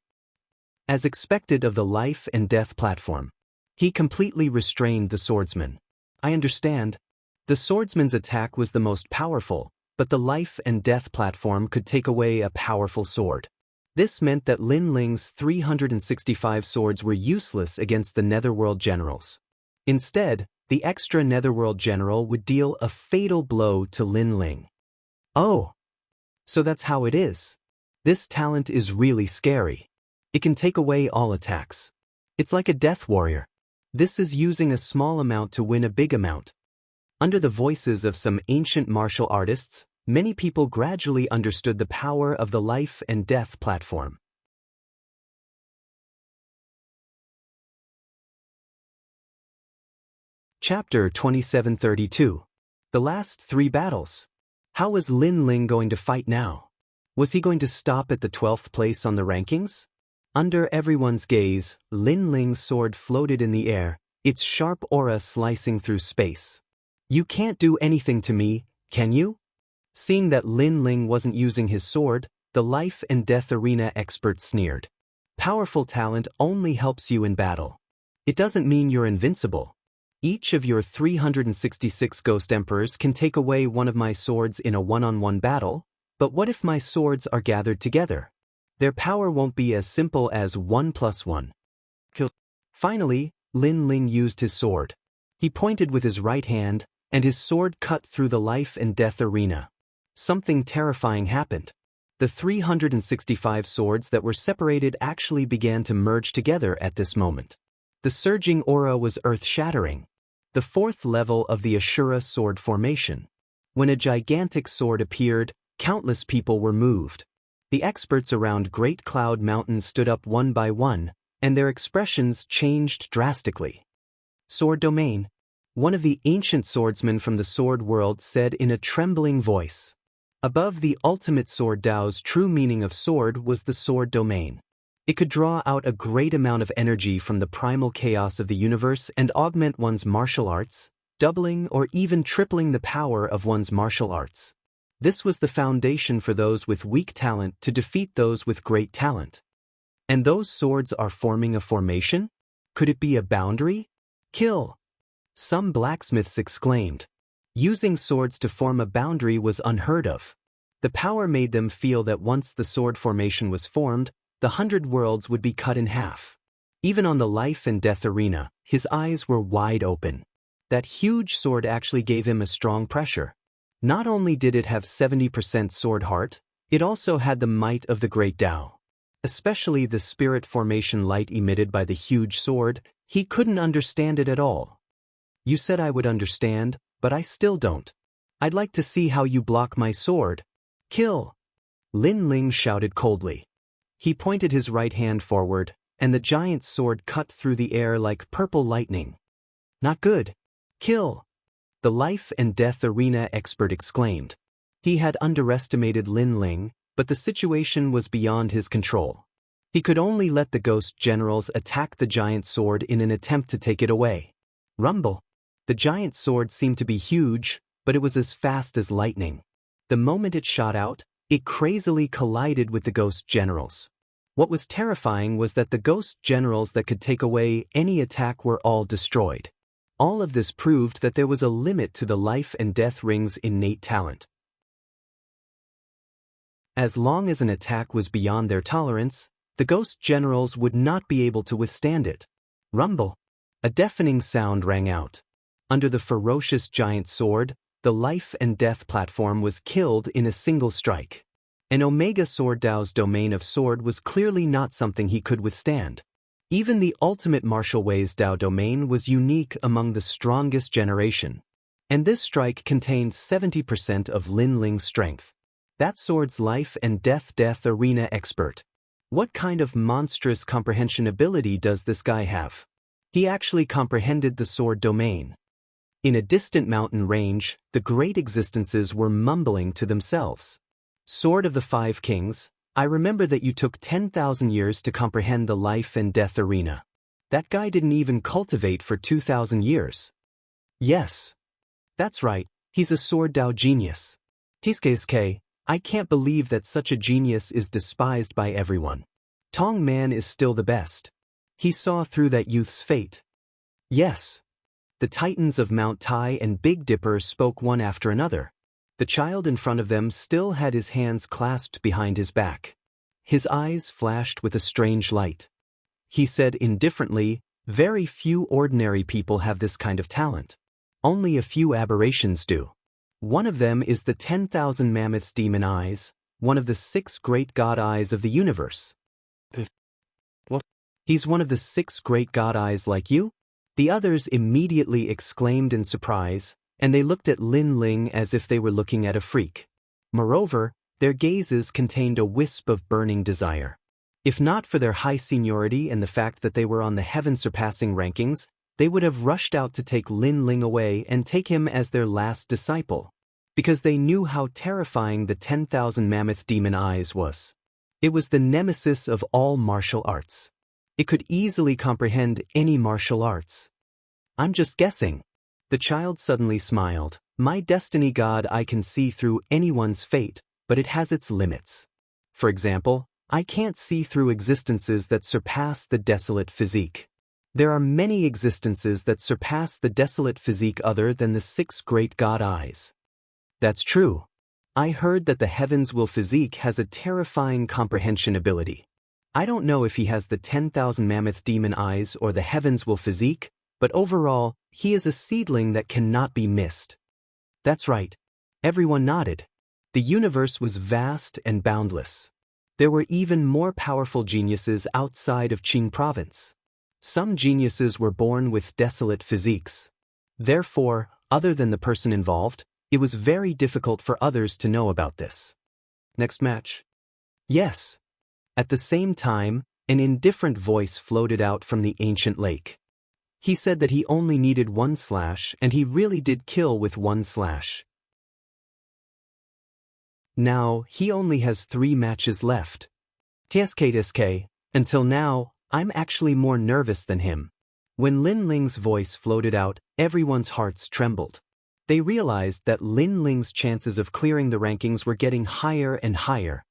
As expected of the life and death platform, he completely restrained the swordsman. I understand. The swordsman's attack was the most powerful, but the life and death platform could take away a powerful sword. This meant that Lin Ling's 365 swords were useless against the netherworld generals. Instead, the extra netherworld general would deal a fatal blow to Lin Ling. Oh! So that's how it is. This talent is really scary. It can take away all attacks. It's like a death warrior. This is using a small amount to win a big amount. Under the voices of some ancient martial artists, many people gradually understood the power of the life and death platform. Chapter 2732. The last 3 battles. How was Lin Ling going to fight now? Was he going to stop at the 12th place on the rankings? Under everyone's gaze, Lin Ling's sword floated in the air, its sharp aura slicing through space. You can't do anything to me, can you? Seeing that Lin Ling wasn't using his sword, the life and death arena expert sneered. Powerful talent only helps you in battle. It doesn't mean you're invincible. Each of your 366 ghost emperors can take away one of my swords in a one-on-one battle, but what if my swords are gathered together? Their power won't be as simple as 1 + 1. Finally, Lin Ling used his sword. He pointed with his right hand, and his sword cut through the life and death arena. Something terrifying happened. The 365 swords that were separated actually began to merge together at this moment. The surging aura was earth-shattering. The 4th level of the Ashura Sword Formation. When a gigantic sword appeared, countless people were moved. The experts around Great Cloud Mountain stood up one by one, and their expressions changed drastically. Sword Domain. One of the ancient swordsmen from the sword world said in a trembling voice. Above the ultimate sword Dao's true meaning of sword was the sword domain. It could draw out a great amount of energy from the primal chaos of the universe and augment one's martial arts, doubling or even tripling the power of one's martial arts. This was the foundation for those with weak talent to defeat those with great talent. And those swords are forming a formation? Could it be a boundary? Kill! Some blacksmiths exclaimed. Using swords to form a boundary was unheard of. The power made them feel that once the sword formation was formed, the 100 worlds would be cut in half. Even on the life and death arena, his eyes were wide open. That huge sword actually gave him a strong pressure. Not only did it have 70% sword heart, it also had the might of the great Tao. Especially the spirit formation light emitted by the huge sword, he couldn't understand it at all. You said I would understand, but I still don't. I'd like to see how you block my sword. Kill! Lin Ling shouted coldly. He pointed his right hand forward, and the giant's sword cut through the air like purple lightning. Not good. Kill! The life and death arena expert exclaimed. He had underestimated Lin Ling, but the situation was beyond his control. He could only let the ghost generals attack the giant sword in an attempt to take it away. Rumble! The giant sword seemed to be huge, but it was as fast as lightning. The moment it shot out, it crazily collided with the ghost generals. What was terrifying was that the ghost generals that could take away any attack were all destroyed. All of this proved that there was a limit to the life and death ring's innate talent. As long as an attack was beyond their tolerance, the ghost generals would not be able to withstand it. Rumble! A deafening sound rang out. Under the ferocious giant sword, the life and death platform was killed in a single strike. An Omega Sword Dao's domain of sword was clearly not something he could withstand. Even the ultimate martial ways Dao domain was unique among the strongest generation. And this strike contained 70% of Lin Ling's strength. That sword's life and death arena expert. What kind of monstrous comprehension ability does this guy have? He actually comprehended the sword domain. In a distant mountain range, the great existences were mumbling to themselves. Sword of the Five Kings, I remember that you took 10,000 years to comprehend the life and death arena. That guy didn't even cultivate for 2,000 years. Yes. That's right, he's a sword Dao genius. Tsk, I can't believe that such a genius is despised by everyone. Tong Man is still the best. He saw through that youth's fate. Yes. The titans of Mount Tai and Big Dipper spoke one after another. The child in front of them still had his hands clasped behind his back. His eyes flashed with a strange light. He said indifferently, very few ordinary people have this kind of talent. Only a few aberrations do. One of them is the 10,000 mammoths' demon eyes, one of the 6 great god eyes of the universe. What? He's one of the 6 great god eyes like you? The others immediately exclaimed in surprise, and they looked at Lin Ling as if they were looking at a freak. Moreover, their gazes contained a wisp of burning desire. If not for their high seniority and the fact that they were on the heaven-surpassing rankings, they would have rushed out to take Lin Ling away and take him as their last disciple, because they knew how terrifying the 10,000 mammoth demon eyes was. It was the nemesis of all martial arts. It could easily comprehend any martial arts. I'm just guessing. The child suddenly smiled. My destiny god, I can see through anyone's fate, but it has its limits. For example, I can't see through existences that surpass the desolate physique. There are many existences that surpass the desolate physique other than the 6 great god eyes. That's true. I heard that the heavens will physique has a terrifying comprehension ability. I don't know if he has the 10,000 mammoth demon eyes or the heavens will physique, but overall, he is a seedling that cannot be missed. That's right. Everyone nodded. The universe was vast and boundless. There were even more powerful geniuses outside of Qing province. Some geniuses were born with desolate physiques. Therefore, other than the person involved, it was very difficult for others to know about this. Next match. Yes. At the same time, an indifferent voice floated out from the ancient lake. He said that he only needed 1 slash, and he really did kill with 1 slash. Now, he only has 3 matches left. TSK, until now, I'm actually more nervous than him. When Lin Ling's voice floated out, everyone's hearts trembled. They realized that Lin Ling's chances of clearing the rankings were getting higher and higher.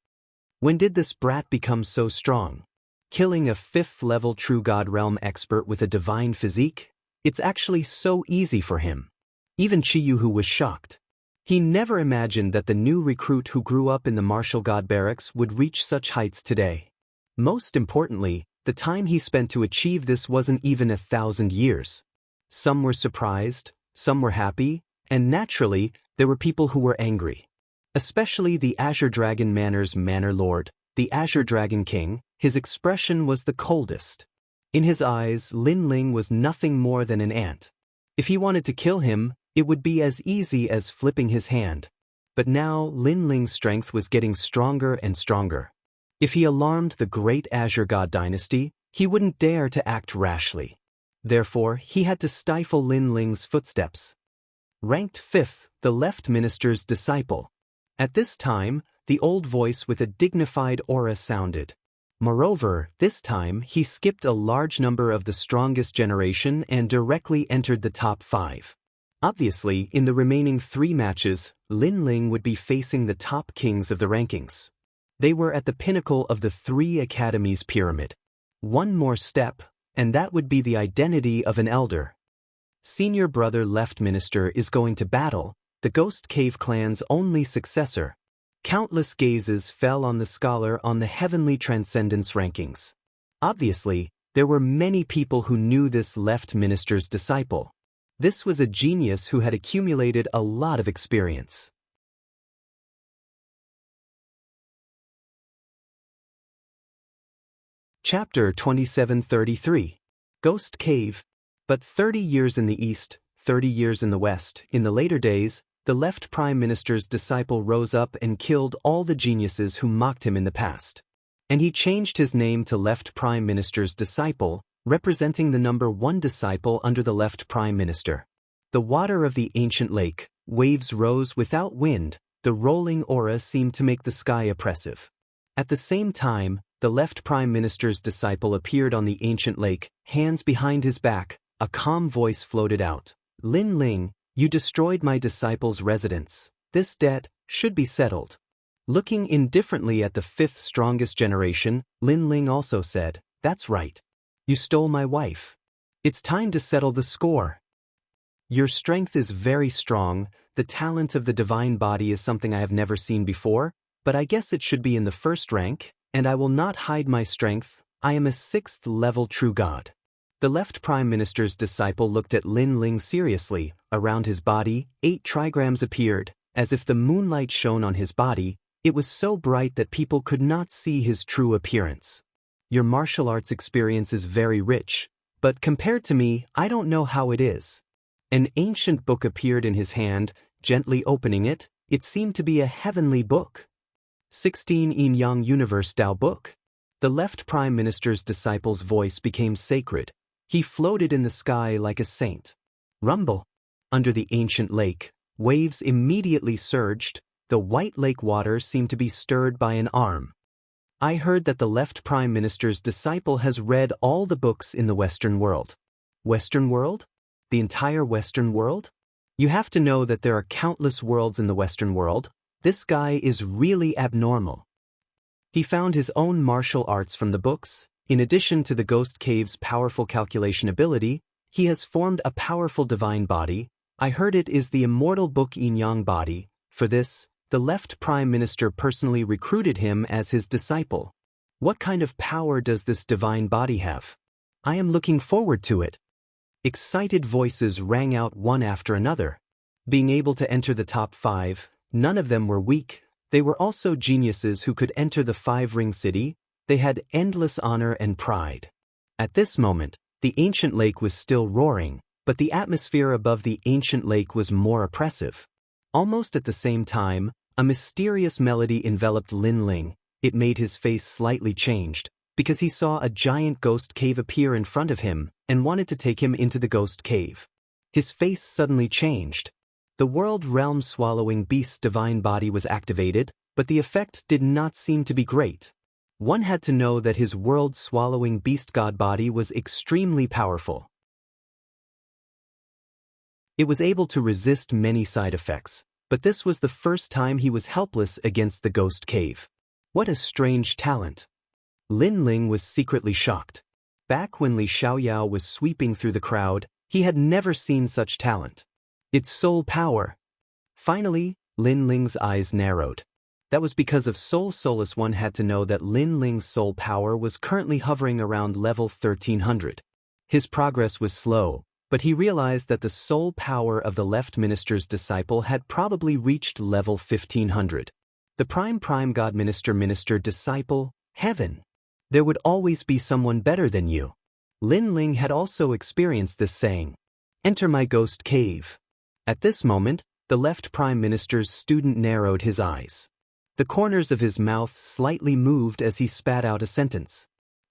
When did this brat become so strong? Killing a 5th-level True God Realm expert with a divine physique? It's actually so easy for him. Even Chiyu was shocked. He never imagined that the new recruit who grew up in the martial god barracks would reach such heights today. Most importantly, the time he spent to achieve this wasn't even 1,000 years. Some were surprised, some were happy, and naturally, there were people who were angry. Especially the Azure Dragon Manor's Manor Lord, the Azure Dragon King. His expression was the coldest. In his eyes, Lin Ling was nothing more than an ant. If he wanted to kill him, it would be as easy as flipping his hand. But now, Lin Ling's strength was getting stronger and stronger. If he alarmed the great Azure God dynasty, he wouldn't dare to act rashly. Therefore, he had to stifle Lin Ling's footsteps. Ranked 5th, the left minister's disciple. At this time, the old voice with a dignified aura sounded. Moreover, this time he skipped a large number of the strongest generation and directly entered the top 5. Obviously, in the remaining 3 matches, Lin Ling would be facing the top kings of the rankings. They were at the pinnacle of the 3 academies pyramid. One more step, and that would be the identity of an elder. Senior brother left minister is going to battle, the Ghost Cave clan's only successor. Countless gazes fell on the scholar on the heavenly transcendence rankings. Obviously, there were many people who knew this left minister's disciple. This was a genius who had accumulated a lot of experience. Chapter 2733. Ghost Cave. But 30 years in the east, 30 years in the west, in the later days, the left prime minister's disciple rose up and killed all the geniuses who mocked him in the past. And he changed his name to left prime minister's disciple, representing the number 1 disciple under the left prime minister. The water of the ancient lake, waves rose without wind, the rolling aura seemed to make the sky oppressive. At the same time, the left prime minister's disciple appeared on the ancient lake, hands behind his back. A calm voice floated out. Lin Ling, you destroyed my disciple's residence. This debt should be settled. Looking indifferently at the 5th strongest generation, Lin Ling also said, that's right. You stole my wife. It's time to settle the score. Your strength is very strong, the talent of the divine body is something I have never seen before, but I guess it should be in the 1st rank, and I will not hide my strength. I am a 6th-level true god. The left prime minister's disciple looked at Lin Ling seriously. Around his body, 8 trigrams appeared, as if the moonlight shone on his body. It was so bright that people could not see his true appearance. Your martial arts experience is very rich, but compared to me, I don't know how it is. An ancient book appeared in his hand. Gently opening it, it seemed to be a heavenly book. 16 Yin Yang Universe Tao Book. The left prime minister's disciple's voice became sacred. He floated in the sky like a saint. Rumble. Under the ancient lake, waves immediately surged. The white lake water seemed to be stirred by an arm. I heard that the left prime minister's disciple has read all the books in the Western world. Western world? The entire Western world? You have to know that there are countless worlds in the Western world. This guy is really abnormal. He found his own martial arts from the books. In addition to the Ghost Cave's powerful calculation ability, he has formed a powerful divine body. I heard it is the immortal book Yin Yang body. For this, the left prime minister personally recruited him as his disciple. What kind of power does this divine body have? I am looking forward to it. Excited voices rang out one after another. Being able to enter the top 5, none of them were weak. They were also geniuses who could enter the 5-ring city. They had endless honor and pride. At this moment, the ancient lake was still roaring, but the atmosphere above the ancient lake was more oppressive. Almost at the same time, a mysterious melody enveloped Lin Ling. It made his face slightly changed, because he saw a giant ghost cave appear in front of him and wanted to take him into the ghost cave. His face suddenly changed. The world realm swallowing beast's divine body was activated. but the effect did not seem to be great. One had to know that his world-swallowing beast god body was extremely powerful. It was able to resist many side effects, but this was the first time he was helpless against the ghost cave. What a strange talent. Lin Ling was secretly shocked. Back when Li Xiaoyao was sweeping through the crowd, he had never seen such talent. Its soul power. Finally, Lin Ling's eyes narrowed. That was because of Soul Solus. One had to know that Lin Ling's soul power was currently hovering around level 1300. His progress was slow, but he realized that the soul power of the left minister's disciple had probably reached level 1500. The prime god minister disciple, heaven. There would always be someone better than you. Lin Ling had also experienced this saying. Enter my ghost cave. At this moment, the left prime minister's student narrowed his eyes. The corners of his mouth slightly moved as he spat out a sentence.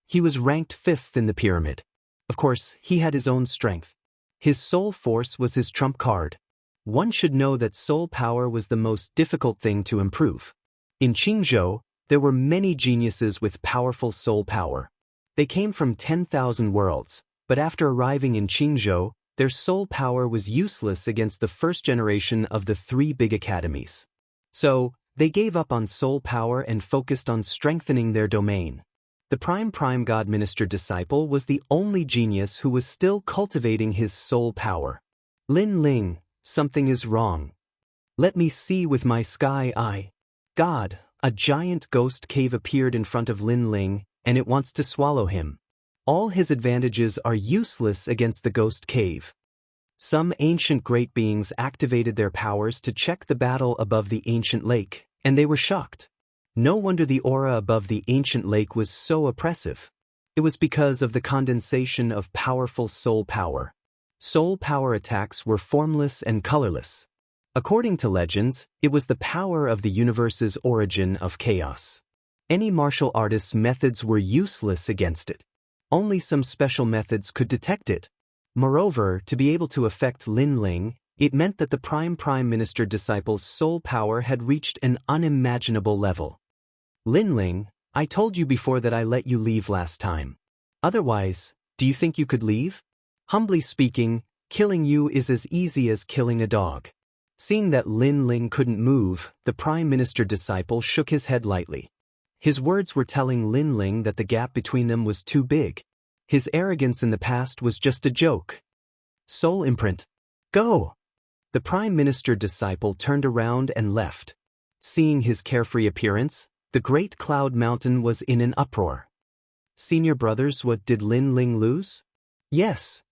He was ranked 5th in the pyramid. Of course, he had his own strength. His soul force was his trump card. One should know that soul power was the most difficult thing to improve. In Qingzhou, there were many geniuses with powerful soul power. They came from 10,000 worlds, but after arriving in Qingzhou, their soul power was useless against the first generation of the 3 big academies. So, they gave up on soul power and focused on strengthening their domain. The prime god minister disciple was the only genius who was still cultivating his soul power. Lin Ling, something is wrong. Let me see with my sky eye. God, a giant ghost cave appeared in front of Lin Ling, and it wants to swallow him. All his advantages are useless against the ghost cave. Some ancient great beings activated their powers to check the battle above the ancient lake, and they were shocked. No wonder the aura above the ancient lake was so oppressive. It was because of the condensation of powerful soul power. Soul power attacks were formless and colorless. According to legends, it was the power of the universe's origin of chaos. Any martial artist's methods were useless against it. Only some special methods could detect it. Moreover, to be able to affect Lin Ling, it meant that the prime minister disciple's soul power had reached an unimaginable level. Lin Ling, I told you before that I let you leave last time. Otherwise, do you think you could leave? Humbly speaking, killing you is as easy as killing a dog. Seeing that Lin Ling couldn't move, the prime minister disciple shook his head lightly. His words were telling Lin Ling that the gap between them was too big. His arrogance in the past was just a joke. Soul imprint. Go! The prime minister disciple turned around and left. Seeing his carefree appearance, the great cloud mountain was in an uproar. Senior brothers, what did Lin Ling lose? Yes.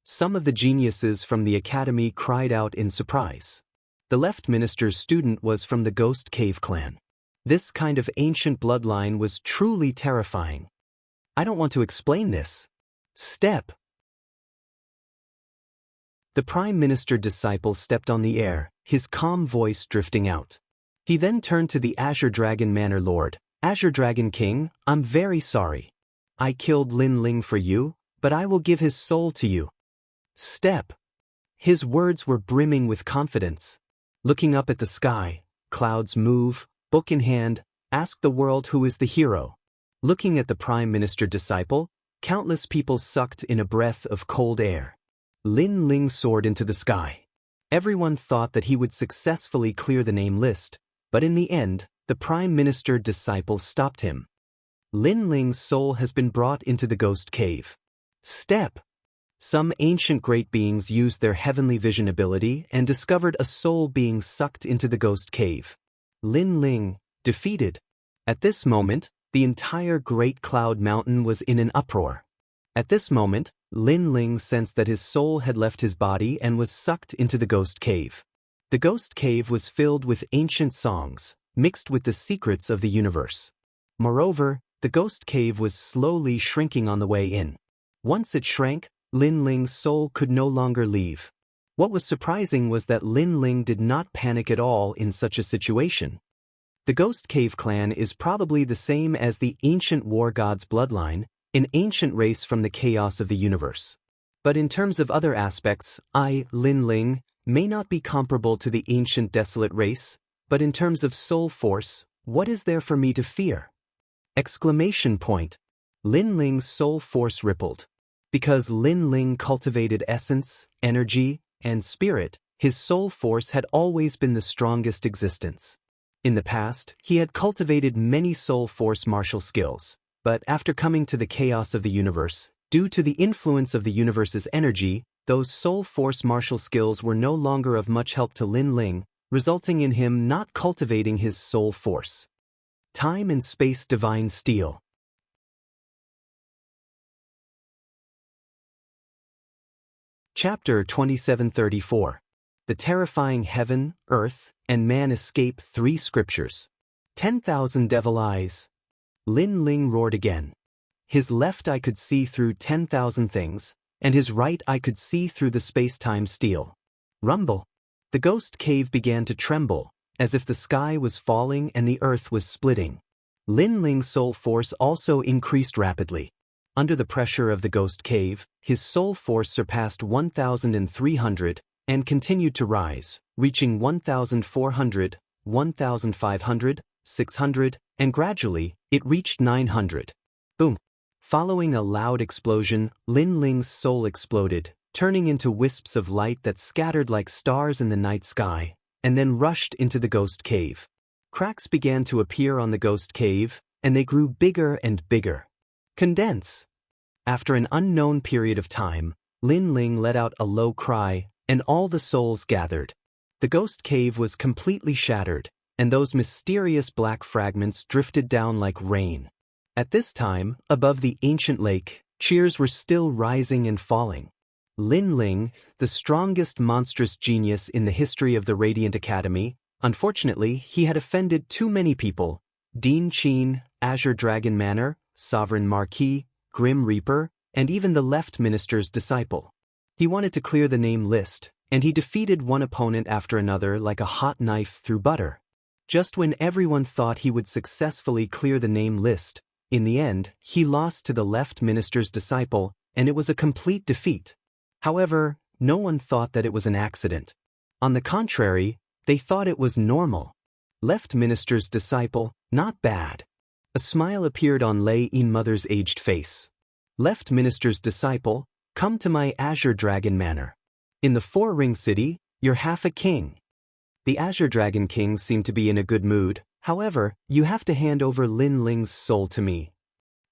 Some of the geniuses from the academy cried out in surprise. The left minister's student was from the Ghost Cave clan. This kind of ancient bloodline was truly terrifying. I don't want to explain this. Step. The prime minister disciple stepped on the air, his calm voice drifting out. He then turned to the Azure Dragon Manor Lord. Azure Dragon King, I'm very sorry. I killed Lin Ling for you, but I will give his soul to you. Step. His words were brimming with confidence. Looking up at the sky, clouds move, book in hand, ask the world who is the hero. Looking at the prime minister disciple, countless people sucked in a breath of cold air. Lin Ling soared into the sky. Everyone thought that he would successfully clear the name list, but in the end, the prime minister disciple stopped him. Lin Ling's soul has been brought into the ghost cave. Step. Some ancient great beings used their heavenly vision ability and discovered a soul being sucked into the ghost cave. Lin Ling, defeated. At this moment, the entire Great Cloud Mountain was in an uproar. At this moment, Lin Ling sensed that his soul had left his body and was sucked into the ghost cave. The ghost cave was filled with ancient songs, mixed with the secrets of the universe. Moreover, the ghost cave was slowly shrinking on the way in. Once it shrank, Lin Ling's soul could no longer leave. What was surprising was that Lin Ling did not panic at all in such a situation. The Ghost Cave clan is probably the same as the ancient war god's bloodline, an ancient race from the chaos of the universe. But in terms of other aspects, Lin Ling, may not be comparable to the ancient desolate race, but in terms of soul force, What is there for me to fear? Exclamation point. Lin Ling's soul force rippled. Because Lin Ling cultivated essence, energy, and spirit, his soul force had always been the strongest existence. In the past, he had cultivated many soul force martial skills, but after coming to the chaos of the universe, due to the influence of the universe's energy, those soul force martial skills were no longer of much help to Lin Ling, resulting in him not cultivating his soul force. Time and Space Divine Steel. Chapter 2734. The Terrifying Heaven, Earth, and Man Escape 3 Scriptures. 10,000 Devil Eyes. Lin Ling roared again. His left eye could see through 10,000 things, and his right eye could see through the space-time steel. Rumble. The ghost cave began to tremble, as if the sky was falling and the earth was splitting. Lin Ling's soul force also increased rapidly. Under the pressure of the ghost cave, his soul force surpassed 1,300 and continued to rise, reaching 1,400, 1,500, 600, and gradually, it reached 900. Boom! Following a loud explosion, Lin Ling's soul exploded, turning into wisps of light that scattered like stars in the night sky, and then rushed into the ghost cave. Cracks began to appear on the ghost cave, and they grew bigger and bigger. Condense! After an unknown period of time, Lin Ling let out a low cry, and all the souls gathered. The ghost cave was completely shattered, and those mysterious black fragments drifted down like rain. At this time, above the ancient lake, cheers were still rising and falling. Lin Ling, the strongest monstrous genius in the history of the Radiant Academy, unfortunately, he had offended too many people: Dean Chin, Azure Dragon Manor, Sovereign Marquis, Grim Reaper, and even the Left Minister's disciple. He wanted to clear the name list, and he defeated one opponent after another like a hot knife through butter. Just when everyone thought he would successfully clear the name list, in the end, he lost to the Left Minister's disciple, and it was a complete defeat. However, no one thought that it was an accident. On the contrary, they thought it was normal. Left Minister's disciple, not bad. A smile appeared on Lei Yin Mother's aged face. Left Minister's disciple, come to my Azure Dragon Manor. In the Four-Ring City, you're half a king. The Azure Dragon King seemed to be in a good mood. However, you have to hand over Lin Ling's soul to me.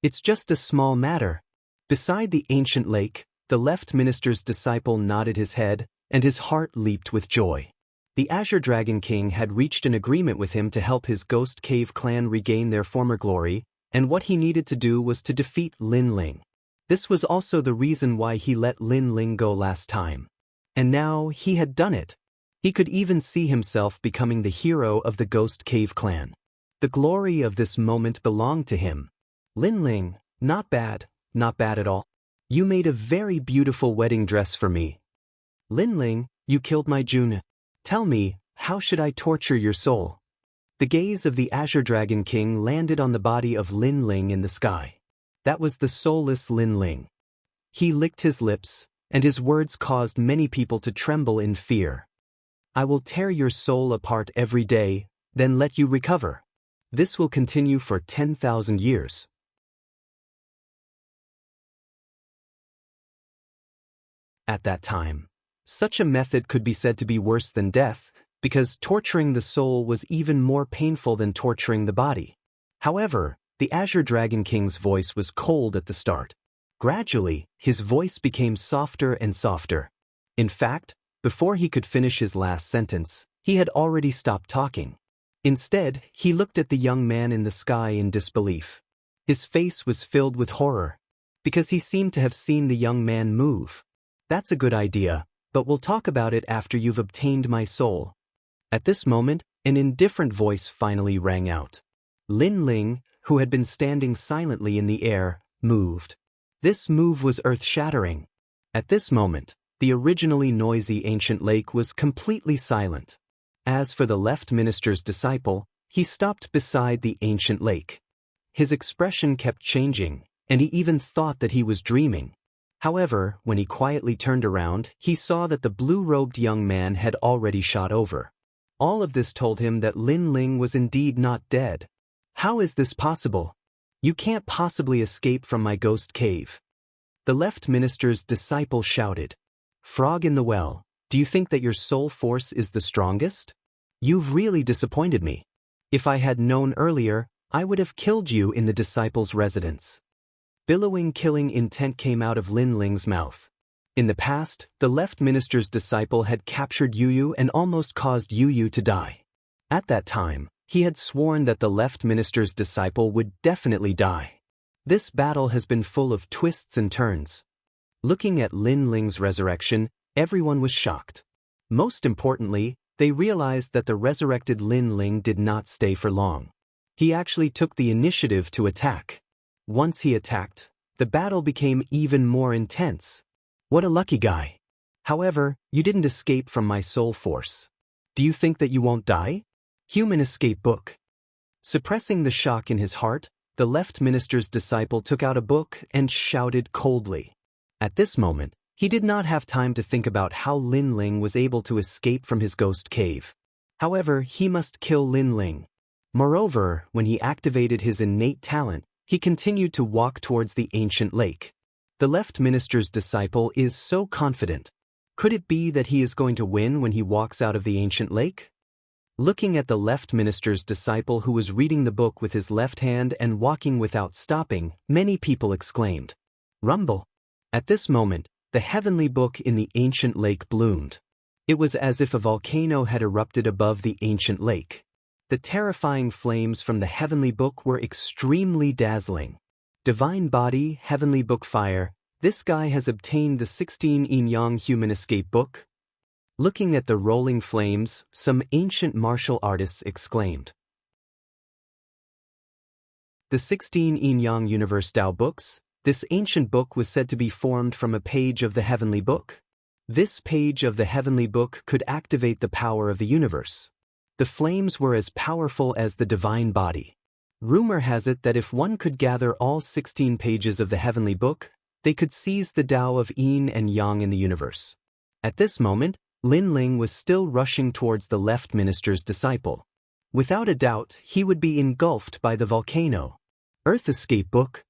It's just a small matter. Beside the ancient lake, the Left Minister's disciple nodded his head, and his heart leaped with joy. The Azure Dragon King had reached an agreement with him to help his Ghost Cave clan regain their former glory, and what he needed to do was to defeat Lin Ling. This was also the reason why he let Lin Ling go last time. And now he had done it. He could even see himself becoming the hero of the Ghost Cave clan. The glory of this moment belonged to him. Lin Ling, not bad at all. You made a very beautiful wedding dress for me. Lin Ling, you killed my June. Tell me, how should I torture your soul? The gaze of the Azure Dragon King landed on the body of Lin Ling in the sky. That was the soulless Lin Ling. He licked his lips, and his words caused many people to tremble in fear. I will tear your soul apart every day, then let you recover. This will continue for 10,000 years. At that time, such a method could be said to be worse than death, because torturing the soul was even more painful than torturing the body. However, the Azure Dragon King's voice was cold at the start. Gradually, his voice became softer and softer. In fact, before he could finish his last sentence, he had already stopped talking. Instead, he looked at the young man in the sky in disbelief. His face was filled with horror, because he seemed to have seen the young man move. That's a good idea, but we'll talk about it after you've obtained my soul. At this moment, an indifferent voice finally rang out. Lin Ling, who had been standing silently in the air, moved. This move was earth-shattering. At this moment, the originally noisy ancient lake was completely silent. As for the Left Minister's disciple, he stopped beside the ancient lake. His expression kept changing, and he even thought that he was dreaming. However, when he quietly turned around, he saw that the blue-robed young man had already shot over. All of this told him that Lin Ling was indeed not dead. How is this possible? You can't possibly escape from my ghost cave. The left minister's disciple shouted. Frog in the well, do you think that your soul force is the strongest? You've really disappointed me. If I had known earlier, I would have killed you in the disciple's residence. Billowing killing intent came out of Lin Ling's mouth. In the past, the left minister's disciple had captured Yu Yu and almost caused Yu Yu to die. At that time, he had sworn that the left minister's disciple would definitely die. This battle has been full of twists and turns. Looking at Lin Ling's resurrection, everyone was shocked. Most importantly, they realized that the resurrected Lin Ling did not stay for long. He actually took the initiative to attack. Once he attacked, the battle became even more intense. What a lucky guy. However, you didn't escape from my soul force. Do you think that you won't die? Human Escape Book. Suppressing the shock in his heart, the left minister's disciple took out a book and shouted coldly. At this moment, he did not have time to think about how Lin Ling was able to escape from his ghost cave. However, he must kill Lin Ling. Moreover, when he activated his innate talent, he continued to walk towards the ancient lake. The left minister's disciple is so confident. Could it be that he is going to win when he walks out of the ancient lake? Looking at the left minister's disciple who was reading the book with his left hand and walking without stopping, many people exclaimed, "Rumble!" At this moment, the heavenly book in the ancient lake bloomed. It was as if a volcano had erupted above the ancient lake. The terrifying flames from the heavenly book were extremely dazzling. Divine Body, Heavenly Book Fire, this guy has obtained the 16 Yin Yang Human Escape Book. Looking at the rolling flames, some ancient martial artists exclaimed. The 16 Yin Yang Universe Tao books. This ancient book was said to be formed from a page of the heavenly book. This page of the heavenly book could activate the power of the universe. The flames were as powerful as the divine body. Rumor has it that if one could gather all 16 pages of the heavenly book, they could seize the Tao of Yin and Yang in the universe. At this moment, Lin Ling was still rushing towards the left minister's disciple. Without a doubt, he would be engulfed by the volcano. Earth Escape Book.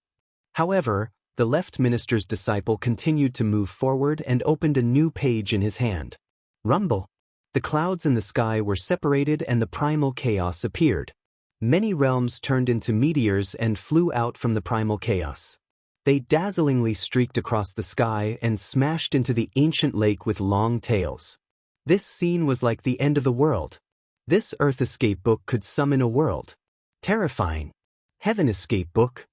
However, the left minister's disciple continued to move forward and opened a new page in his hand. Rumble. The clouds in the sky were separated and the primal chaos appeared. Many realms turned into meteors and flew out from the primal chaos. They dazzlingly streaked across the sky and smashed into the ancient lake with long tails. This scene was like the end of the world. This Earth Escape Book could summon a world. Terrifying. Heaven Escape Book.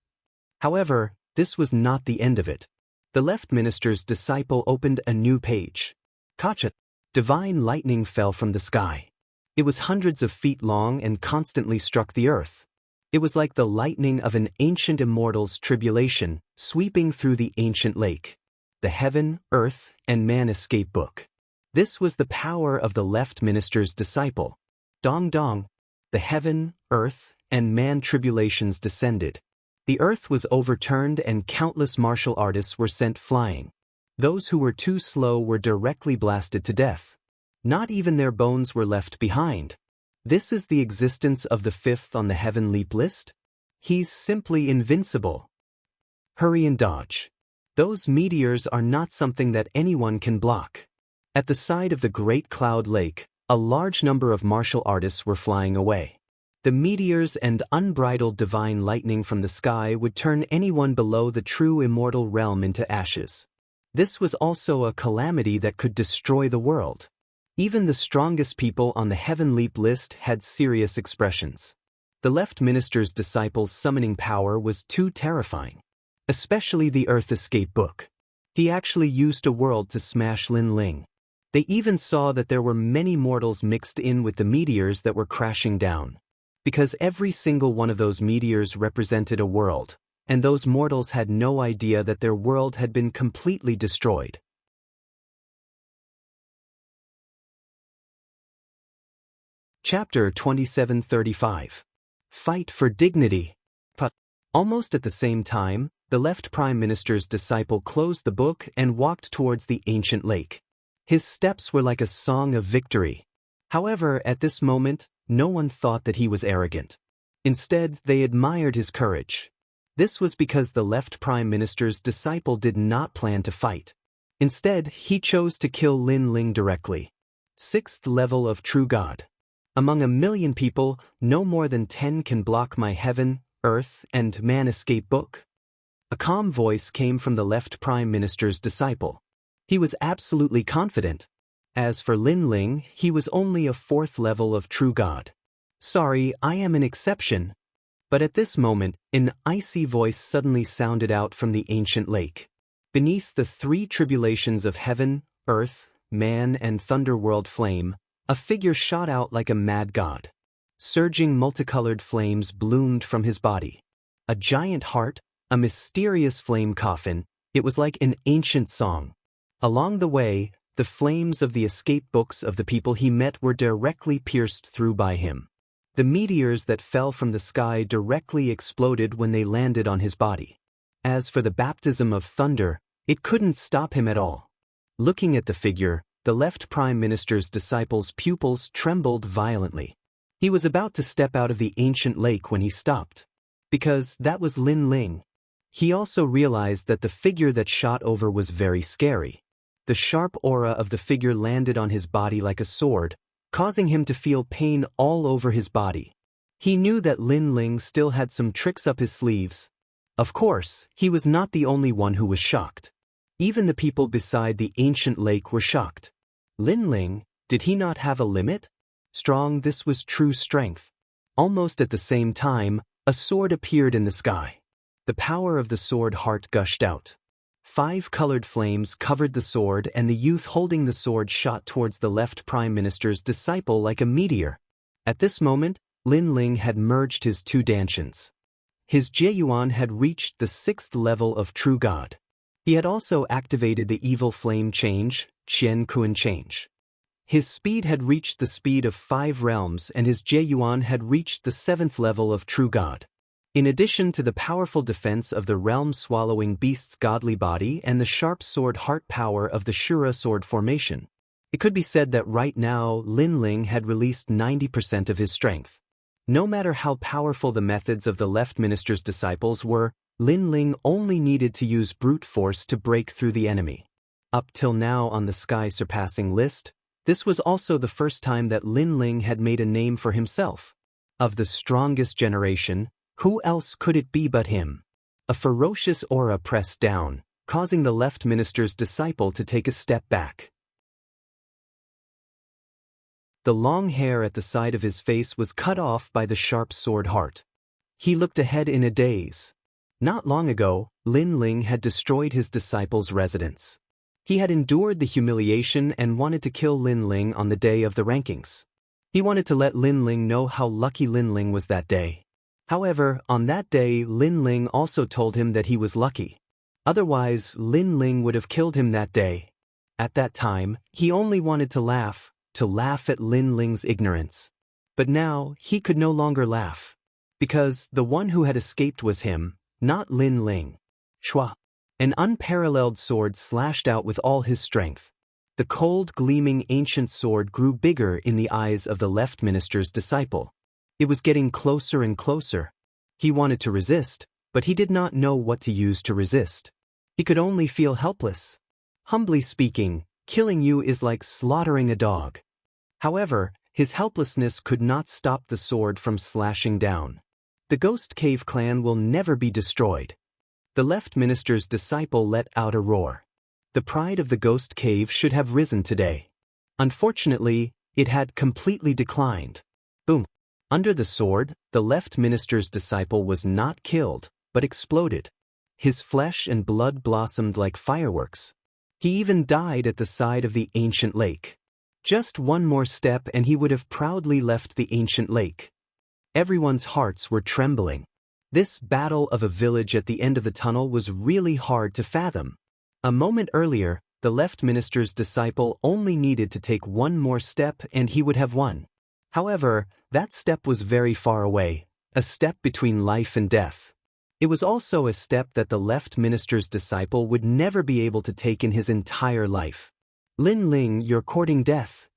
However, this was not the end of it. The left minister's disciple opened a new page. Kacha. Divine lightning fell from the sky. It was hundreds of feet long and constantly struck the earth. It was like the lightning of an ancient immortal's tribulation, sweeping through the ancient lake. The Heaven, Earth, and Man Escape Book. This was the power of the left minister's disciple. Dong dong. The heaven, earth, and man tribulations descended. The earth was overturned and countless martial artists were sent flying. Those who were too slow were directly blasted to death. Not even their bones were left behind. This is the existence of the fifth on the Heaven Leap list? He's simply invincible. Hurry and dodge. Those meteors are not something that anyone can block. At the side of the Great Cloud Lake, a large number of martial artists were flying away. The meteors and unbridled divine lightning from the sky would turn anyone below the true immortal realm into ashes. This was also a calamity that could destroy the world. Even the strongest people on the Heaven Leap list had serious expressions. The left minister's disciple's summoning power was too terrifying. Especially the Earth Escape Book. He actually used a world to smash Lin Ling. They even saw that there were many mortals mixed in with the meteors that were crashing down. Because every single one of those meteors represented a world, and those mortals had no idea that their world had been completely destroyed. Chapter 2735. Fight for Dignity. Almost at the same time, the left prime minister's disciple closed the book and walked towards the ancient lake. His steps were like a song of victory. However, at this moment, no one thought that he was arrogant. Instead, they admired his courage. This was because the left prime minister's disciple did not plan to fight. Instead, he chose to kill Lin Ling directly. 6th level of True God. Among 1,000,000 people, no more than 10 can block my heaven, earth, and man escape book. A calm voice came from the left prime minister's disciple. He was absolutely confident. As for Lin Ling, he was only a 4th level of True God. Sorry, I am an exception. But at this moment, an icy voice suddenly sounded out from the ancient lake. Beneath the 3 tribulations of heaven, earth, man, and thunderworld flame, a figure shot out like a mad god. Surging multicolored flames bloomed from his body. A giant heart, a mysterious flame coffin, it was like an ancient song. Along the way, the flames of the escape books of the people he met were directly pierced through by him. The meteors that fell from the sky directly exploded when they landed on his body. As for the baptism of thunder, it couldn't stop him at all. Looking at the figure, the left prime minister's disciple's pupils trembled violently. He was about to step out of the ancient lake when he stopped. Because that was Lin Ling. He also realized that the figure that shot over was very scary. The sharp aura of the figure landed on his body like a sword, causing him to feel pain all over his body. He knew that Lin Ling still had some tricks up his sleeves. Of course, he was not the only one who was shocked. Even the people beside the ancient lake were shocked. Lin Ling, did he not have a limit? Strong, this was true strength. Almost at the same time, a sword appeared in the sky. The power of the sword heart gushed out. 5 colored flames covered the sword, and the youth holding the sword shot towards the left prime minister's disciple like a meteor. At this moment, Lin Ling had merged his 2 dantians. His Jieyuan had reached the 6th level of True God. He had also activated the evil flame change, Qian Kuan change. His speed had reached the speed of 5 realms, and his Jieyuan had reached the 7th level of True God. In addition to the powerful defense of the realm-swallowing beast's godly body and the sharp sword heart power of the Shura sword formation, it could be said that right now Lin Ling had released 90% of his strength. No matter how powerful the methods of the left minister's disciples were, Lin Ling only needed to use brute force to break through the enemy. Up till now on the sky-surpassing list, this was also the first time that Lin Ling had made a name for himself. Of the strongest generation, who else could it be but him? A ferocious aura pressed down, causing the left minister's disciple to take a step back. The long hair at the side of his face was cut off by the sharp sword heart. He looked ahead in a daze. Not long ago, Lin Ling had destroyed his disciple's residence. He had endured the humiliation and wanted to kill Lin Ling on the day of the rankings. He wanted to let Lin Ling know how lucky Lin Ling was that day. However, on that day, Lin Ling also told him that he was lucky. Otherwise, Lin Ling would have killed him that day. At that time, he only wanted to laugh at Lin Ling's ignorance. But now, he could no longer laugh. Because the one who had escaped was him, not Lin Ling. Shua. An unparalleled sword slashed out with all his strength. The cold, gleaming ancient sword grew bigger in the eyes of the left minister's disciple. It was getting closer and closer. He wanted to resist, but he did not know what to use to resist. He could only feel helpless. Humbly speaking, killing you is like slaughtering a dog. However, his helplessness could not stop the sword from slashing down. The Ghost Cave clan will never be destroyed. The left minister's disciple let out a roar. The pride of the Ghost Cave should have risen today. Unfortunately, it had completely declined. Boom. Under the sword, the left minister's disciple was not killed, but exploded. His flesh and blood blossomed like fireworks. He even died at the side of the ancient lake. Just one more step and he would have proudly left the ancient lake. Everyone's hearts were trembling. This battle of a village at the end of the tunnel was really hard to fathom. A moment earlier, the left minister's disciple only needed to take one more step and he would have won. However, that step was very far away, a step between life and death. It was also a step that the left minister's disciple would never be able to take in his entire life. Lin Ling, you're courting death.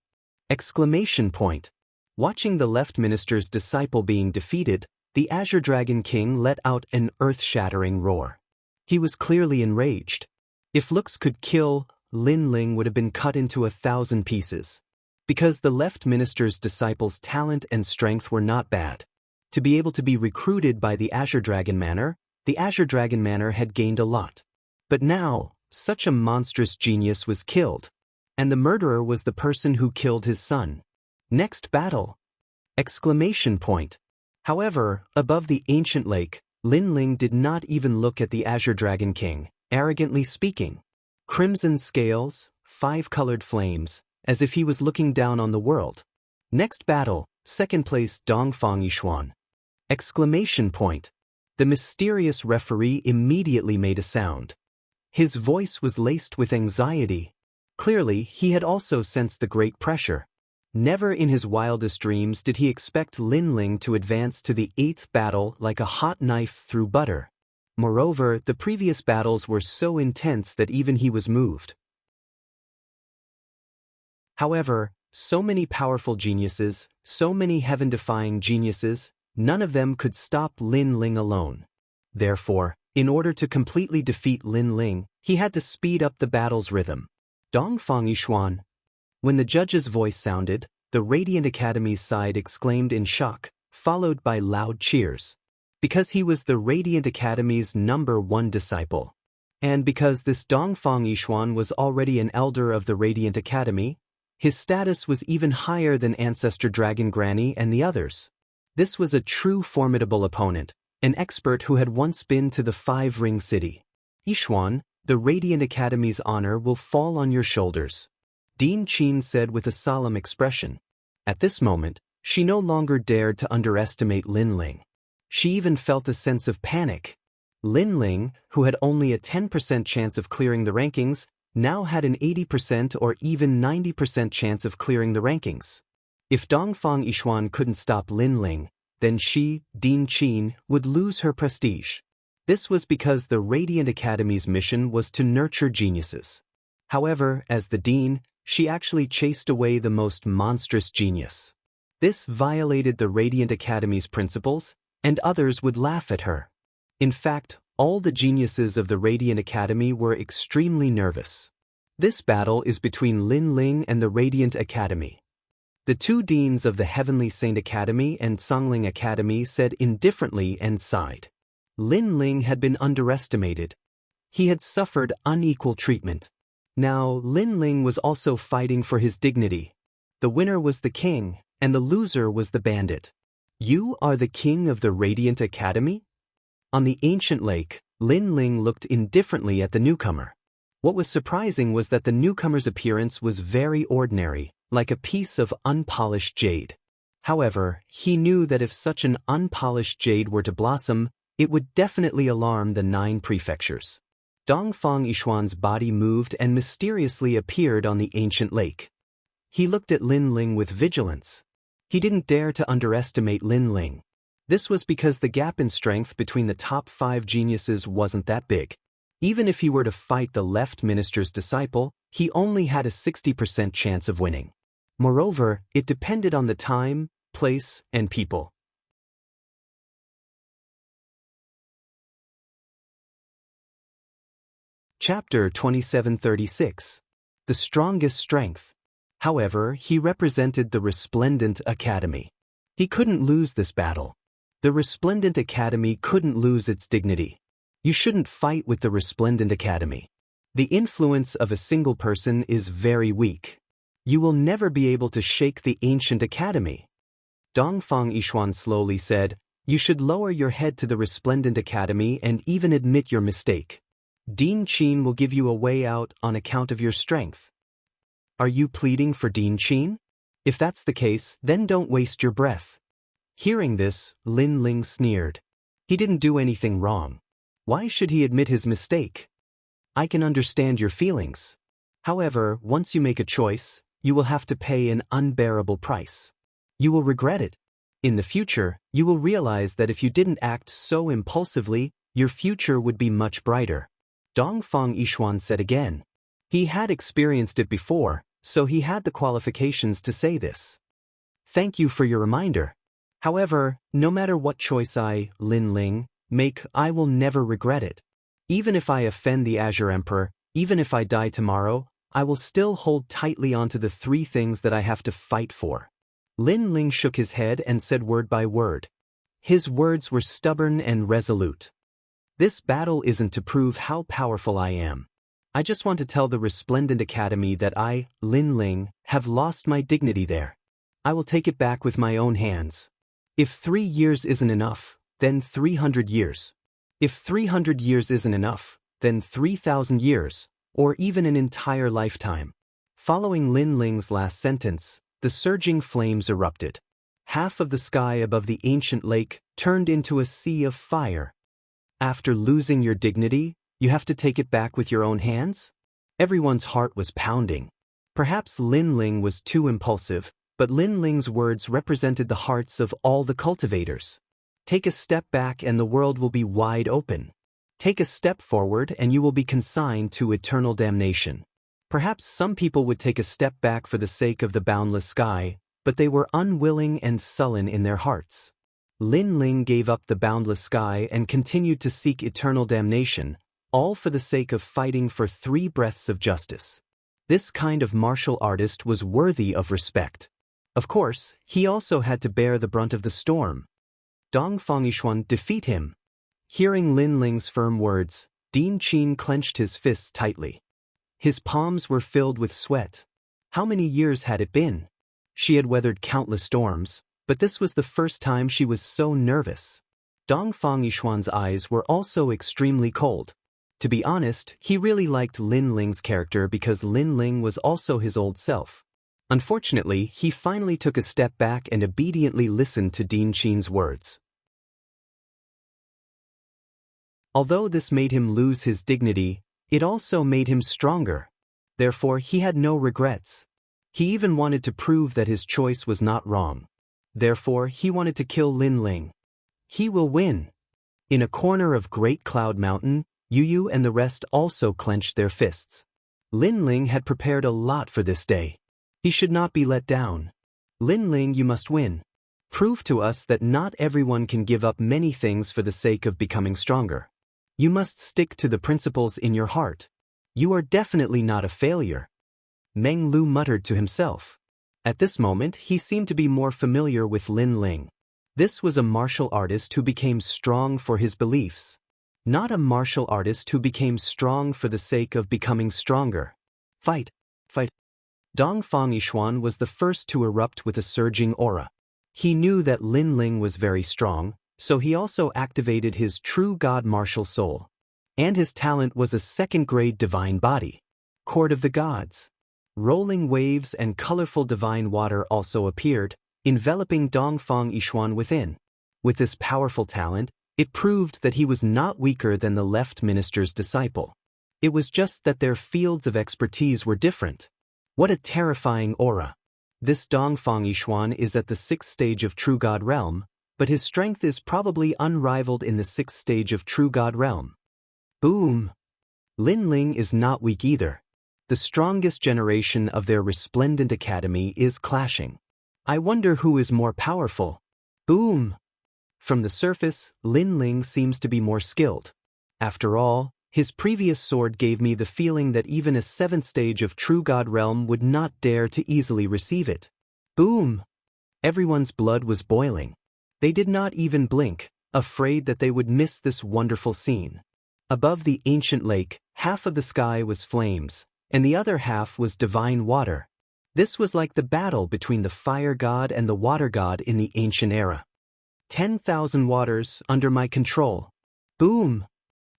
Exclamation point. Watching the left minister's disciple being defeated, the Azure Dragon King let out an earth-shattering roar. He was clearly enraged. If looks could kill, Lin Ling would have been cut into 1,000 pieces. Because the left minister's disciple's talent and strength were not bad. To be able to be recruited by the Azure Dragon Manor, the Azure Dragon Manor had gained a lot. But now, such a monstrous genius was killed. And the murderer was the person who killed his son. Next battle! Exclamation point. However, above the ancient lake, Lin Ling did not even look at the Azure Dragon King, arrogantly speaking. Crimson scales, 5-colored flames, as if he was looking down on the world. Next battle, second place Dongfang Yishuan. Exclamation point. The mysterious referee immediately made a sound. His voice was laced with anxiety. Clearly, he had also sensed the great pressure. Never in his wildest dreams did he expect Lin Ling to advance to the 8th battle like a hot knife through butter. Moreover, the previous battles were so intense that even he was moved. However, so many powerful geniuses, so many heaven-defying geniuses, none of them could stop Lin Ling alone. Therefore, in order to completely defeat Lin Ling, he had to speed up the battle's rhythm. Dongfang Yishuan. When the judge's voice sounded, the Radiant Academy's side exclaimed in shock, followed by loud cheers. Because he was the Radiant Academy's #1 disciple. And because this Dongfang Yishuan was already an elder of the Radiant Academy, his status was even higher than Ancestor Dragon Granny and the others. This was a true formidable opponent, an expert who had once been to the 5-Ring City. Yishuan, the Radiant Academy's honor will fall on your shoulders. Dean Qin said with a solemn expression. At this moment, she no longer dared to underestimate Lin Ling. She even felt a sense of panic. Lin Ling, who had only a 10% chance of clearing the rankings, now had an 80% or even 90% chance of clearing the rankings. If Dongfang Yishuan couldn't stop Lin Ling, then she, Dean Qin, would lose her prestige. This was because the Radiant Academy's mission was to nurture geniuses. However, as the dean, she actually chased away the most monstrous genius. This violated the Radiant Academy's principles, and others would laugh at her. In fact, all the geniuses of the Radiant Academy were extremely nervous. This battle is between Lin Ling and the Radiant Academy. The two deans of the Heavenly Saint Academy and Songling Academy said indifferently and sighed. Lin Ling had been underestimated. He had suffered unequal treatment. Now, Lin Ling was also fighting for his dignity. The winner was the king, and the loser was the bandit. You are the king of the Radiant Academy? On the ancient lake, Lin Ling looked indifferently at the newcomer. What was surprising was that the newcomer's appearance was very ordinary, like a piece of unpolished jade. However, he knew that if such an unpolished jade were to blossom, it would definitely alarm the 9 prefectures. Dongfang Yishuan's body moved and mysteriously appeared on the ancient lake. He looked at Lin Ling with vigilance. He didn't dare to underestimate Lin Ling. This was because the gap in strength between the top 5 geniuses wasn't that big. Even if he were to fight the left minister's disciple, he only had a 60% chance of winning. Moreover, it depended on the time, place, and people. Chapter 2736. The Strongest Strength. However, he represented the Resplendent Academy. He couldn't lose this battle. The Resplendent Academy couldn't lose its dignity. You shouldn't fight with the Resplendent Academy. The influence of a single person is very weak. You will never be able to shake the ancient academy. Dongfang Yishuan slowly said, you should lower your head to the Resplendent Academy and even admit your mistake. Dean Qin will give you a way out on account of your strength. Are you pleading for Dean Qin? If that's the case, then don't waste your breath. Hearing this, Lin Ling sneered. He didn't do anything wrong. Why should he admit his mistake? I can understand your feelings. However, once you make a choice, you will have to pay an unbearable price. You will regret it. In the future, you will realize that if you didn't act so impulsively, your future would be much brighter. Dongfang Yishuan said again. He had experienced it before, so he had the qualifications to say this. Thank you for your reminder. However, no matter what choice I, Lin Ling, make, I will never regret it. Even if I offend the Azure Emperor, even if I die tomorrow, I will still hold tightly onto the 3 things that I have to fight for. Lin Ling shook his head and said word by word. His words were stubborn and resolute. This battle isn't to prove how powerful I am. I just want to tell the resplendent academy that I, Lin Ling, have lost my dignity there. I will take it back with my own hands. If 3 years isn't enough, then 300 years. If 300 years isn't enough, then 3,000 years, or even an entire lifetime. Following Lin Ling's last sentence, the surging flames erupted. Half of the sky above the ancient lake turned into a sea of fire. After losing your dignity, you have to take it back with your own hands? Everyone's heart was pounding. Perhaps Lin Ling was too impulsive, but Lin Ling's words represented the hearts of all the cultivators. Take a step back and the world will be wide open. Take a step forward and you will be consigned to eternal damnation. Perhaps some people would take a step back for the sake of the boundless sky, but they were unwilling and sullen in their hearts. Lin Ling gave up the boundless sky and continued to seek eternal damnation, all for the sake of fighting for 3 breaths of justice. This kind of martial artist was worthy of respect. Of course, he also had to bear the brunt of the storm. Dong Fengxuan defeat him. Hearing Lin Ling's firm words, Din Qin clenched his fists tightly. His palms were filled with sweat. How many years had it been? She had weathered countless storms, but this was the first time she was so nervous. Dong Fengxuan's eyes were also extremely cold. To be honest, he really liked Lin Ling's character because Lin Ling was also his old self. Unfortunately, he finally took a step back and obediently listened to Din Qin's words. Although this made him lose his dignity, it also made him stronger. Therefore, he had no regrets. He even wanted to prove that his choice was not wrong. Therefore, he wanted to kill Lin Ling. He will win. In a corner of Great Cloud Mountain, Yu and the rest also clenched their fists. Lin Ling had prepared a lot for this day. He should not be let down. Lin Ling, you must win. Prove to us that not everyone can give up many things for the sake of becoming stronger. You must stick to the principles in your heart. You are definitely not a failure. Meng Lu muttered to himself. At this moment, he seemed to be more familiar with Lin Ling. This was a martial artist who became strong for his beliefs. Not a martial artist who became strong for the sake of becoming stronger. Fight, fight. Dong Fengxuan was the first to erupt with a surging aura. He knew that Lin Ling was very strong, so he also activated his true god martial soul. And his talent was a second-grade divine body. Court of the Gods. Rolling waves and colorful divine water also appeared, enveloping Dong Fengxuan within. With this powerful talent, it proved that he was not weaker than the left minister's disciple. It was just that their fields of expertise were different. What a terrifying aura. This Dong Fengxuan is at the 6th stage of True God Realm, but his strength is probably unrivaled in the 6th stage of True God Realm. Boom! Lin Ling is not weak either. The strongest generation of their resplendent academy is clashing. I wonder who is more powerful. Boom! From the surface, Lin Ling seems to be more skilled. After all, his previous sword gave me the feeling that even a 7th stage of True God Realm would not dare to easily receive it. Boom! Everyone's blood was boiling. They did not even blink, afraid that they would miss this wonderful scene. Above the ancient lake, half of the sky was flames, and the other half was divine water. This was like the battle between the fire god and the water god in the ancient era. 10,000 waters under my control. Boom!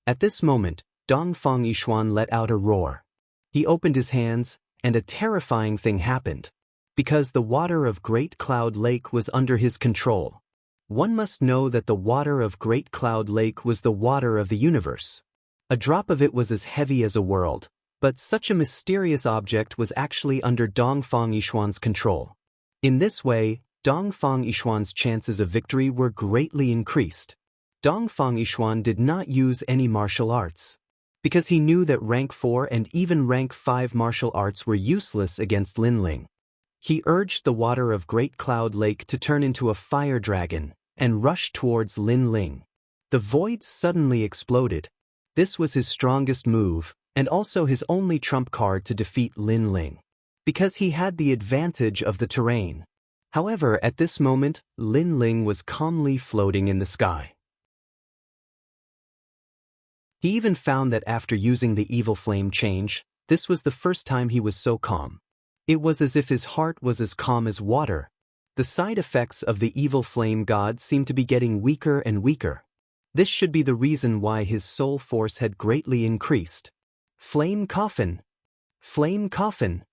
At this moment, Dong Fengxuan let out a roar. He opened his hands, and a terrifying thing happened. Because the water of Great Cloud Lake was under his control. One must know that the water of Great Cloud Lake was the water of the universe. A drop of it was as heavy as a world, but such a mysterious object was actually under Dong Fengxuan's control. In this way, Dong Fengxuan's chances of victory were greatly increased. Dong Fengxuan did not use any martial arts. because he knew that rank 4 and even rank 5 martial arts were useless against Linling. He urged the water of Great Cloud Lake to turn into a fire dragon and rush towards Linling. The void suddenly exploded. This was his strongest move, and also his only trump card to defeat Linling, because he had the advantage of the terrain. However, at this moment, Linling was calmly floating in the sky. He even found that after using the evil flame change, this was the first time he was so calm. It was as if his heart was as calm as water. The side effects of the evil flame god seemed to be getting weaker and weaker. This should be the reason why his soul force had greatly increased. Flame coffin! Flame coffin!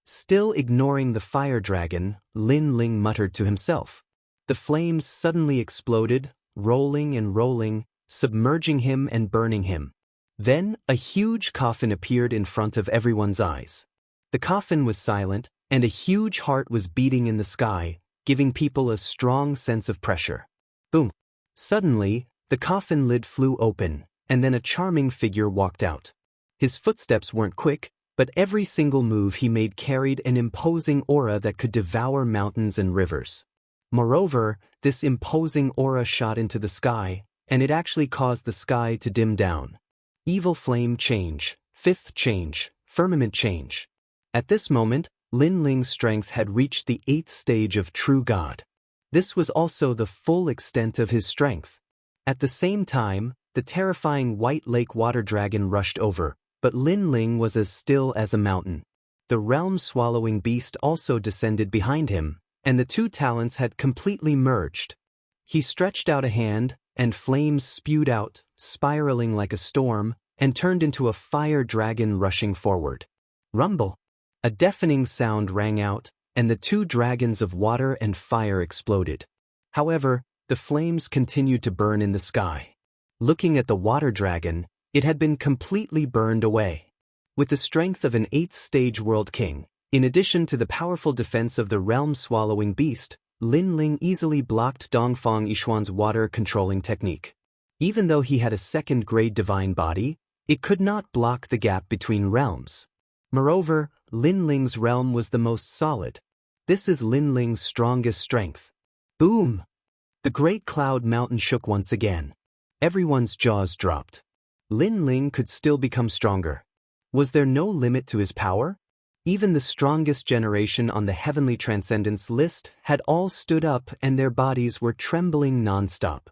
Still ignoring the fire dragon, Linling muttered to himself. The flames suddenly exploded, rolling and rolling, submerging him and burning him. Then, a huge coffin appeared in front of everyone's eyes. The coffin was silent, and a huge heart was beating in the sky, giving people a strong sense of pressure. Boom! Suddenly, the coffin lid flew open, and then a charming figure walked out. His footsteps weren't quick, but every single move he made carried an imposing aura that could devour mountains and rivers. Moreover, this imposing aura shot into the sky, and it actually caused the sky to dim down. Evil flame change, fifth change, firmament change. At this moment, Linling's strength had reached the 8th stage of true god. This was also the full extent of his strength. At the same time, the terrifying White Lake water dragon rushed over, but Linling was as still as a mountain. The realm-swallowing beast also descended behind him, and the two talents had completely merged. He stretched out a hand, and flames spewed out, spiraling like a storm, and turned into a fire dragon rushing forward. Rumble! A deafening sound rang out, and the two dragons of water and fire exploded. However, the flames continued to burn in the sky. Looking at the water dragon, it had been completely burned away. With the strength of an 8th stage world king, in addition to the powerful defense of the realm-swallowing beast, Linling easily blocked Dongfang Yishuan's water-controlling technique. Even though he had a 2nd-grade divine body, it could not block the gap between realms. Moreover, Linling's realm was the most solid. This is Linling's strongest strength. Boom! The great cloud mountain shook once again. Everyone's jaws dropped. Linling could still become stronger. Was there no limit to his power? Even the strongest generation on the heavenly transcendence list had all stood up and their bodies were trembling non-stop.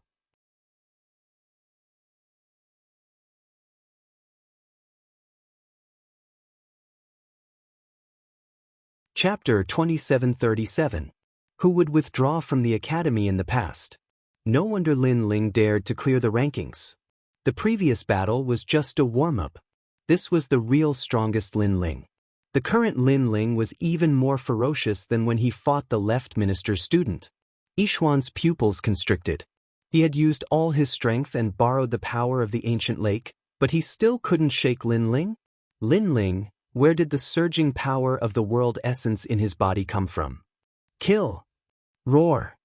Chapter 2737. Who would withdraw from the academy in the past? No wonder Linling dared to clear the rankings. The previous battle was just a warm-up. This was the real strongest Linling. The current Linling was even more ferocious than when he fought the left minister's student. Yishuan's pupils constricted. He had used all his strength and borrowed the power of the ancient lake, but he still couldn't shake Linling. Linling, where did the surging power of the world essence in his body come from? Kill! Roar!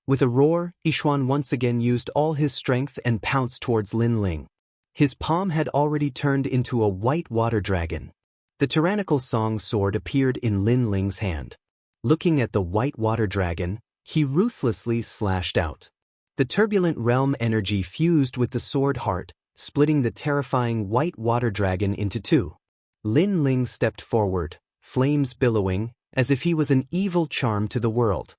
With a roar, Yishuan once again used all his strength and pounced towards Linling. His palm had already turned into a white water dragon. The tyrannical song sword appeared in Linling's hand. Looking at the white water dragon, he ruthlessly slashed out. The turbulent realm energy fused with the sword heart, splitting the terrifying white water dragon into two. Linling stepped forward, flames billowing, as if he was an evil charm to the world.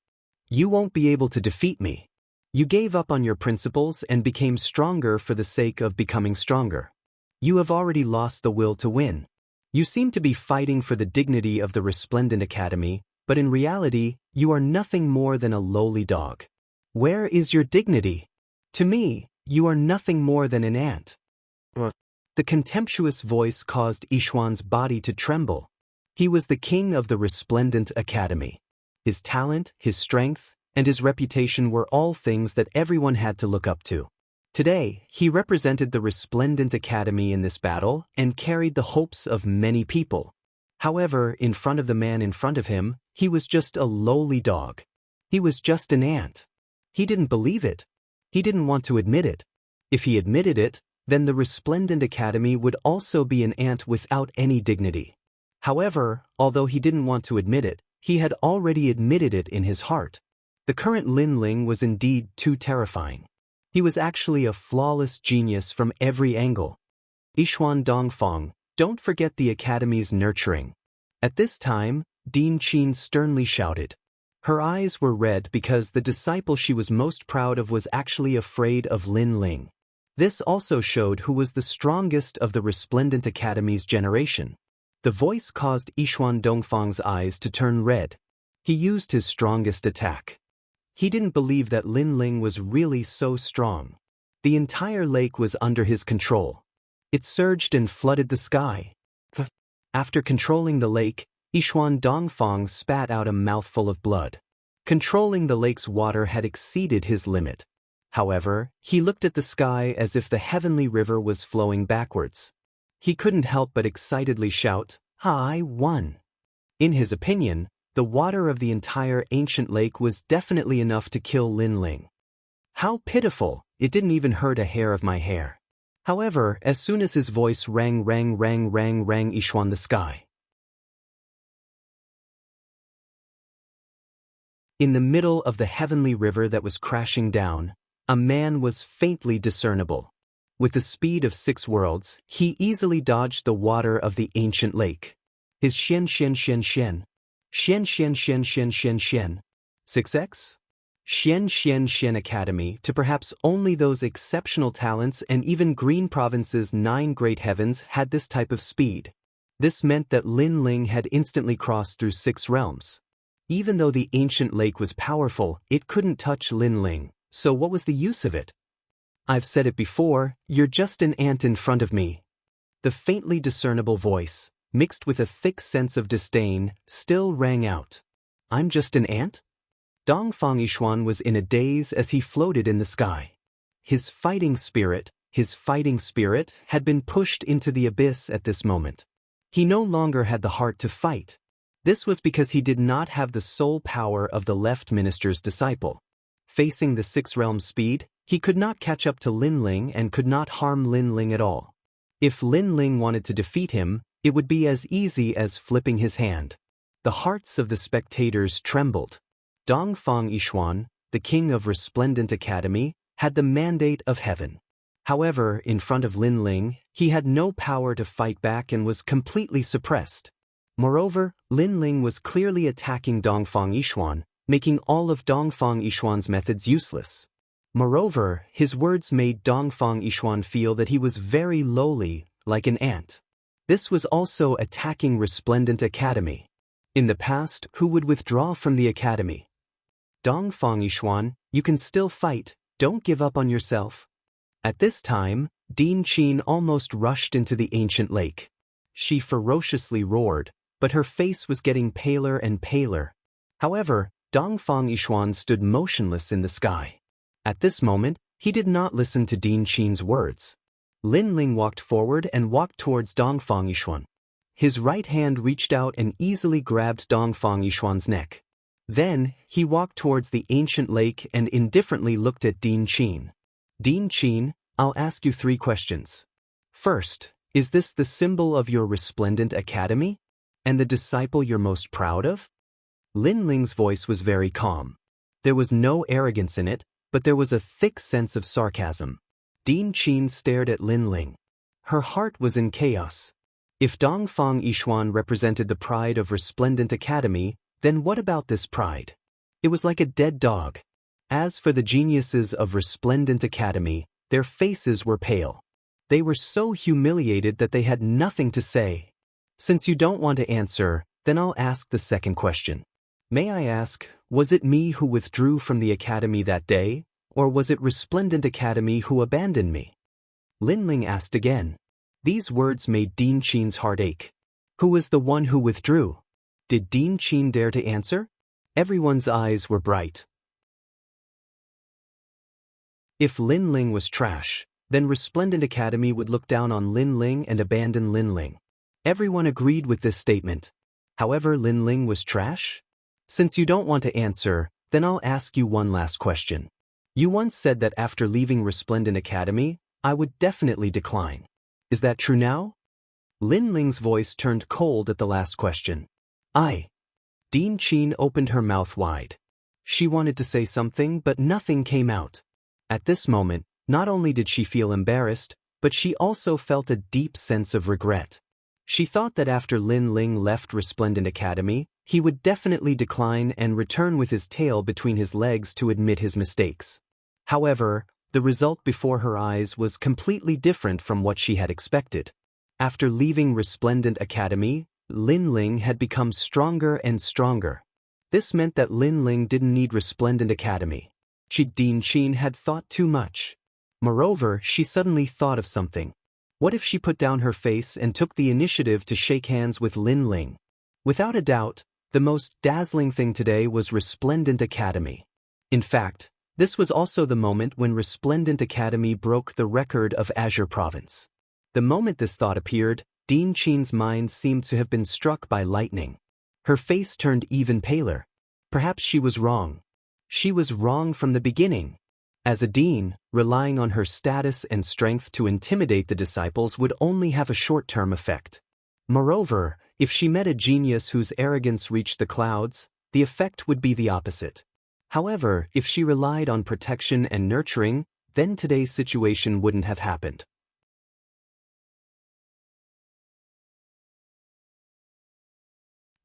You won't be able to defeat me. You gave up on your principles and became stronger for the sake of becoming stronger. You have already lost the will to win. You seem to be fighting for the dignity of the Resplendent Academy, but in reality, you are nothing more than a lowly dog. Where is your dignity? To me, you are nothing more than an ant. The contemptuous voice caused Yishuan's body to tremble. He was the king of the Resplendent Academy. His talent, his strength, and his reputation were all things that everyone had to look up to. Today, he represented the Resplendent Academy in this battle and carried the hopes of many people. However, in front of the man in front of him, he was just a lowly dog. He was just an ant. He didn't believe it. He didn't want to admit it. If he admitted it, then the Resplendent Academy would also be an ant without any dignity. However, although he didn't want to admit it, he had already admitted it in his heart. The current Lin Ling was indeed too terrifying. He was actually a flawless genius from every angle. Yixuan Dongfang, don't forget the Academy's nurturing. At this time, Din Qin sternly shouted. Her eyes were red because the disciple she was most proud of was actually afraid of Lin Ling. This also showed who was the strongest of the Resplendent Academy's generation. The voice caused Yixuan Dongfang's eyes to turn red. He used his strongest attack. He didn't believe that Lin Ling was really so strong. The entire lake was under his control. It surged and flooded the sky. After controlling the lake, Yixuan Dongfang spat out a mouthful of blood. Controlling the lake's water had exceeded his limit. However, he looked at the sky as if the heavenly river was flowing backwards. He couldn't help but excitedly shout, "I won!" In his opinion, the water of the entire ancient lake was definitely enough to kill Lin Ling. How pitiful, it didn't even hurt a hair of my hair. However, as soon as his voice rang Yixuan the sky. In the middle of the heavenly river that was crashing down, a man was faintly discernible. With the speed of 6 worlds, he easily dodged the water of the ancient lake. His Xian 6x Xian Academy to perhaps only those exceptional talents, and even Green Province's 9 great heavens had this type of speed. This meant that Lin Ling had instantly crossed through 6 realms. Even though the ancient lake was powerful, it couldn't touch Lin Ling, so what was the use of it? I've said it before, you're just an ant in front of me. The faintly discernible voice, mixed with a thick sense of disdain, still rang out. I'm just an ant? Dongfang Yixuan was in a daze as he floated in the sky. His fighting spirit had been pushed into the abyss at this moment. He no longer had the heart to fight. This was because he did not have the soul power of the left minister's disciple. Facing the 6 realms speed, he could not catch up to Lin Ling and could not harm Lin Ling at all. If Lin Ling wanted to defeat him, it would be as easy as flipping his hand. The hearts of the spectators trembled. Dongfang Yixuan, the king of Resplendent Academy, had the mandate of heaven. However, in front of Lin Ling, he had no power to fight back and was completely suppressed. Moreover, Lin Ling was clearly attacking Dongfang Yixuan, making all of Dongfang Yixuan's methods useless. Moreover, his words made Dongfang Yixuan feel that he was very lowly, like an ant. This was also attacking Resplendent Academy. In the past, who would withdraw from the academy? Dongfang Yixuan, you can still fight, don't give up on yourself. At this time, Din Qin almost rushed into the ancient lake. She ferociously roared, but her face was getting paler and paler. However, Dongfang Yixuan stood motionless in the sky. At this moment, he did not listen to Din Qin's words. Lin Ling walked forward and walked towards Dongfang Yixuan. His right hand reached out and easily grabbed Dongfang Yixuan's neck. Then, he walked towards the ancient lake and indifferently looked at Din Qin. Din Qin, I'll ask you 3 questions. First, is this the symbol of your Resplendent Academy? And the disciple you're most proud of? Lin Ling's voice was very calm. There was no arrogance in it, but there was a thick sense of sarcasm. Din Qin stared at Lin Ling. Her heart was in chaos. If Dongfang Yixuan represented the pride of Resplendent Academy, then what about this pride? It was like a dead dog. As for the geniuses of Resplendent Academy, their faces were pale. They were so humiliated that they had nothing to say. Since you don't want to answer, then I'll ask the second question. May I ask, was it me who withdrew from the academy that day, or was it Resplendent Academy who abandoned me? Lin Ling asked again. These words made Din Qin's heart ache. Who was the one who withdrew? Did Din Qin dare to answer? Everyone's eyes were bright. If Lin Ling was trash, then Resplendent Academy would look down on Lin Ling and abandon Lin Ling. Everyone agreed with this statement. However, Lin Ling was trash? Since you don't want to answer, then I'll ask you one last question. You once said that after leaving Resplendent Academy, I would definitely decline. Is that true now? Lin Ling's voice turned cold at the last question. Din Qin opened her mouth wide. She wanted to say something, but nothing came out. At this moment, not only did she feel embarrassed, but she also felt a deep sense of regret. She thought that after Lin Ling left Resplendent Academy, he would definitely decline and return with his tail between his legs to admit his mistakes. However, the result before her eyes was completely different from what she had expected. After leaving Resplendent Academy, Lin Ling had become stronger and stronger. This meant that Lin Ling didn't need Resplendent Academy. Din Qin had thought too much. Moreover, she suddenly thought of something. What if she put down her face and took the initiative to shake hands with Lin Ling? Without a doubt, the most dazzling thing today was Resplendent Academy. In fact, this was also the moment when Resplendent Academy broke the record of Azure Province. The moment this thought appeared, Din Qin's mind seemed to have been struck by lightning. Her face turned even paler. Perhaps she was wrong. She was wrong from the beginning. As a dean, relying on her status and strength to intimidate the disciples would only have a short-term effect. Moreover, if she met a genius whose arrogance reached the clouds, the effect would be the opposite. However, if she relied on protection and nurturing, then today's situation wouldn't have happened.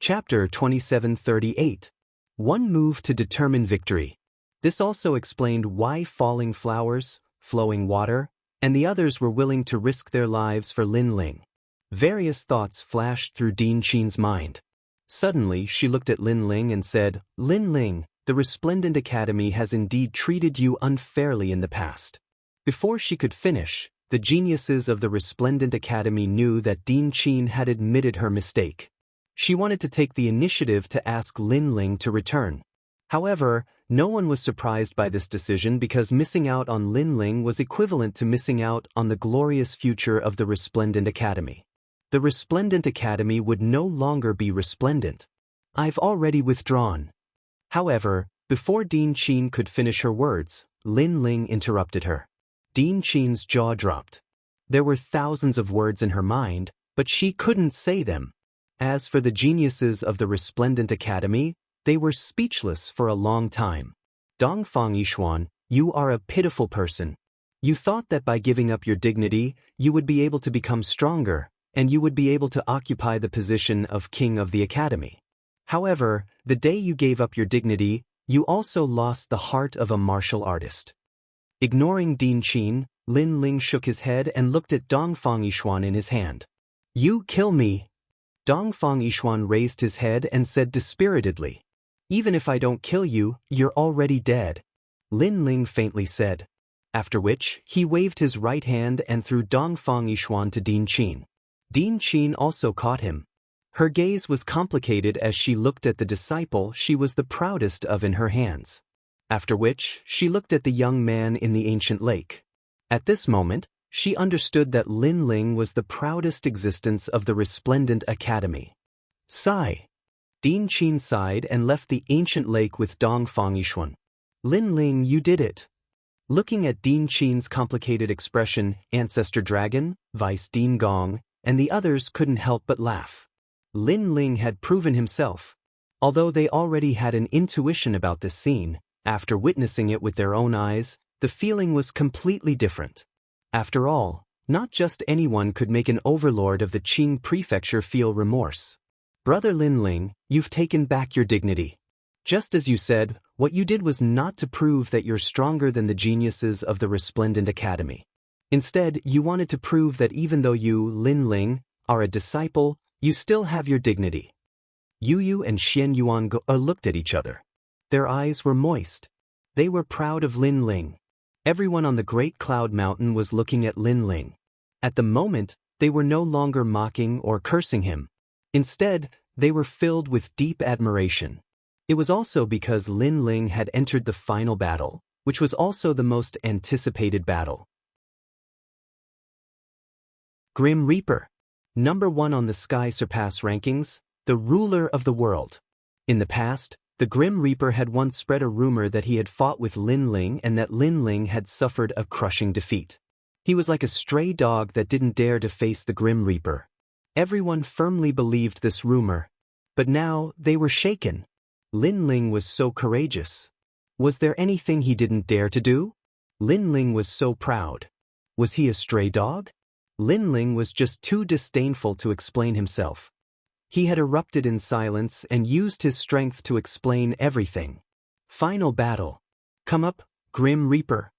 Chapter 2738. One move to determine victory. This also explained why falling flowers, flowing water, and the others were willing to risk their lives for Lin Ling. Various thoughts flashed through Din Qin's mind. Suddenly, she looked at Lin Ling and said, "Lin Ling, the Resplendent Academy has indeed treated you unfairly in the past." Before she could finish, the geniuses of the Resplendent Academy knew that Din Qin had admitted her mistake. She wanted to take the initiative to ask Lin Ling to return. However, no one was surprised by this decision because missing out on Lin Ling was equivalent to missing out on the glorious future of the Resplendent Academy. The Resplendent Academy would no longer be resplendent. "I've already withdrawn." However, before Din Qin could finish her words, Lin Ling interrupted her. Din Qin's jaw dropped. There were thousands of words in her mind, but she couldn't say them. As for the geniuses of the Resplendent Academy, they were speechless for a long time. Dongfang Yishuan, you are a pitiful person. You thought that by giving up your dignity, you would be able to become stronger, and you would be able to occupy the position of king of the academy. However, the day you gave up your dignity, you also lost the heart of a martial artist. Ignoring Din Qin, Lin Ling shook his head and looked at Dongfang Yishuan in his hand. "You kill me." Dongfang Yishuan raised his head and said dispiritedly, "Even if I don't kill you, you're already dead," Lin Ling faintly said. After which, he waved his right hand and threw Dongfang Yishuan to Din Qin. Din Qin also caught him. Her gaze was complicated as she looked at the disciple she was the proudest of in her hands. After which, she looked at the young man in the ancient lake. At this moment, she understood that Lin Ling was the proudest existence of the Resplendent Academy. Sigh. Din Qin sighed and left the ancient lake with Dongfang Yishuan. "Lin Ling, you did it." Looking at Din Qin's complicated expression, Ancestor Dragon, Vice Din Gong, and the others couldn't help but laugh. Lin Ling had proven himself. Although they already had an intuition about this scene, after witnessing it with their own eyes, the feeling was completely different. After all, not just anyone could make an overlord of the Qing prefecture feel remorse. "Brother Lin Ling, you've taken back your dignity. Just as you said, what you did was not to prove that you're stronger than the geniuses of the Resplendent Academy. Instead, you wanted to prove that even though you, Lin Ling, are a disciple, you still have your dignity." Yu Yu and Xian Yuan looked at each other. Their eyes were moist. They were proud of Lin Ling. Everyone on the Great Cloud Mountain was looking at Lin Ling. At the moment, they were no longer mocking or cursing him. Instead, they were filled with deep admiration. It was also because Lin Ling had entered the final battle, which was also the most anticipated battle. Grim Reaper. Number 1 on the Sky Surpass rankings, the ruler of the world. In the past, the Grim Reaper had once spread a rumor that he had fought with Lin Ling and that Lin Ling had suffered a crushing defeat. He was like a stray dog that didn't dare to face the Grim Reaper. Everyone firmly believed this rumor. But now they were shaken. Lin Ling was so courageous. Was there anything he didn't dare to do? Lin Ling was so proud. Was he a stray dog? Lin Ling was just too disdainful to explain himself. He had erupted in silence and used his strength to explain everything. Final battle. Come up, Grim Reaper.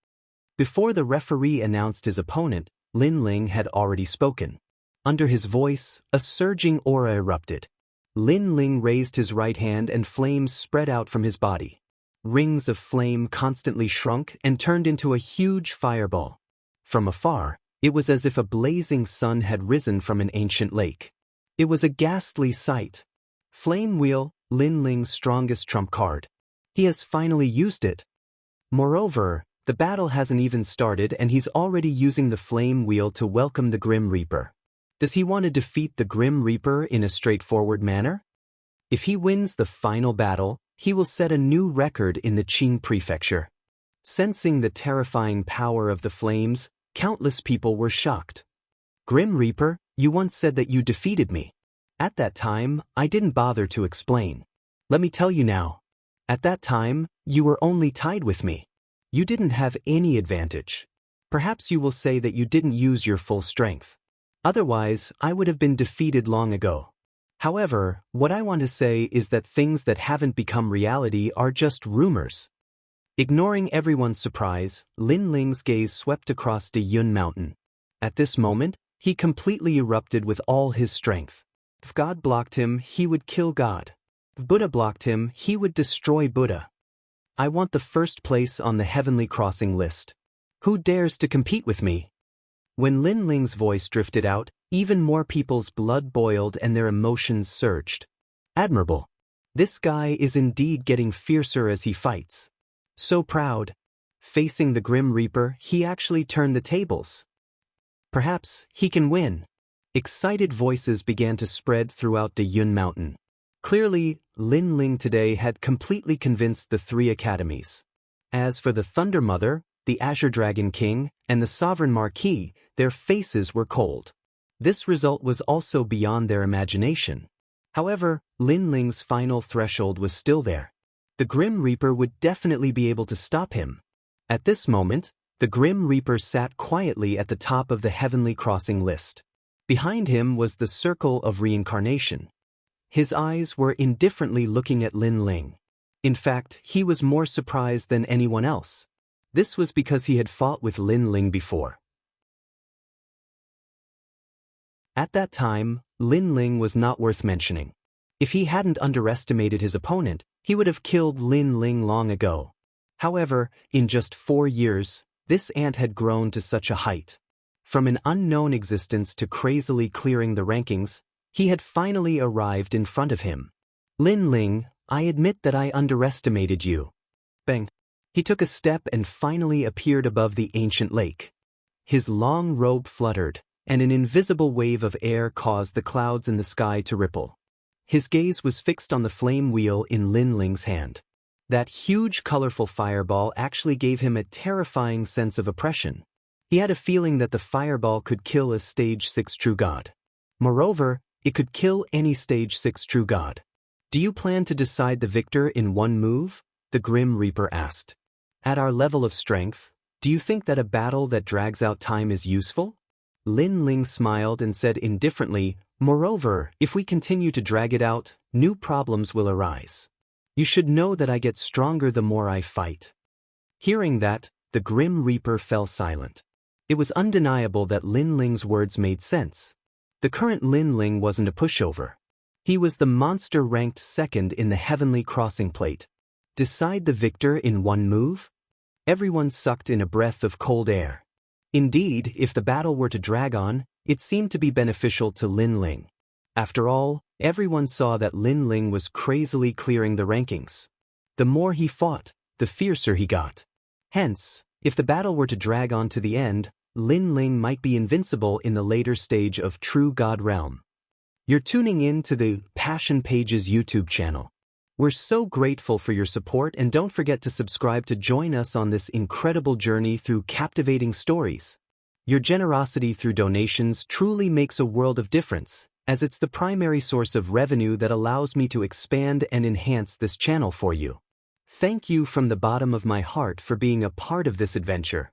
Before the referee announced his opponent, Lin Ling had already spoken. Under his voice, a surging aura erupted. Lin Ling raised his right hand and flames spread out from his body. Rings of flame constantly shrunk and turned into a huge fireball. From afar, it was as if a blazing sun had risen from an ancient lake. It was a ghastly sight. Flame Wheel, Lin Ling's strongest trump card. He has finally used it. Moreover, the battle hasn't even started and he's already using the Flame Wheel to welcome the Grim Reaper. Does he want to defeat the Grim Reaper in a straightforward manner? If he wins the final battle, he will set a new record in the Qing prefecture. Sensing the terrifying power of the flames, countless people were shocked. Grim Reaper, you once said that you defeated me. At that time, I didn't bother to explain. Let me tell you now. At that time, you were only tied with me. You didn't have any advantage. Perhaps you will say that you didn't use your full strength. Otherwise, I would have been defeated long ago. However, what I want to say is that things that haven't become reality are just rumors. Ignoring everyone's surprise, Lin Ling's gaze swept across the Yun Mountain. At this moment, he completely erupted with all his strength. If God blocked him, he would kill God. If Buddha blocked him, he would destroy Buddha. I want the first place on the heavenly crossing list. Who dares to compete with me? When Lin Ling's voice drifted out, even more people's blood boiled and their emotions surged. Admirable. This guy is indeed getting fiercer as he fights. So proud. Facing the Grim Reaper, he actually turned the tables. Perhaps he can win. Excited voices began to spread throughout the Yun Mountain. Clearly, Lin Ling today had completely convinced the three academies. As for the Thunder Mother, the Azure Dragon King, and the Sovereign Marquis, their faces were cold. This result was also beyond their imagination. However, Lin Ling's final threshold was still there. The Grim Reaper would definitely be able to stop him. At this moment, the Grim Reaper sat quietly at the top of the heavenly crossing list. Behind him was the Circle of Reincarnation. His eyes were indifferently looking at Lin Ling. In fact, he was more surprised than anyone else. This was because he had fought with Lin Ling before. At that time, Lin Ling was not worth mentioning. If he hadn't underestimated his opponent, he would have killed Lin Ling long ago. However, in just 4 years, this ant had grown to such a height. From an unknown existence to crazily clearing the rankings, he had finally arrived in front of him. Lin Ling, I admit that I underestimated you. Bang. He took a step and finally appeared above the ancient lake. His long robe fluttered, and an invisible wave of air caused the clouds in the sky to ripple. His gaze was fixed on the flame wheel in Lin Ling's hand. That huge colorful fireball actually gave him a terrifying sense of oppression. He had a feeling that the fireball could kill a Stage 6 true god. Moreover, it could kill any Stage 6 true god. Do you plan to decide the victor in one move? The Grim Reaper asked. At our level of strength, do you think that a battle that drags out time is useful? Lin Ling smiled and said indifferently, moreover, if we continue to drag it out, new problems will arise. You should know that I get stronger the more I fight. Hearing that, the Grim Reaper fell silent. It was undeniable that Lin Ling's words made sense. The current Lin Ling wasn't a pushover. He was the monster ranked second in the heavenly crossing plate. Decide the victor in one move? Everyone sucked in a breath of cold air. Indeed, if the battle were to drag on, it seemed to be beneficial to Lin Ling. After all, everyone saw that Lin Ling was crazily clearing the rankings. The more he fought, the fiercer he got. Hence, if the battle were to drag on to the end, Lin Ling might be invincible in the later stage of True God Realm. You're tuning in to the Passion Pages YouTube channel. We're so grateful for your support, and don't forget to subscribe to join us on this incredible journey through captivating stories. Your generosity through donations truly makes a world of difference, as it's the primary source of revenue that allows me to expand and enhance this channel for you. Thank you from the bottom of my heart for being a part of this adventure.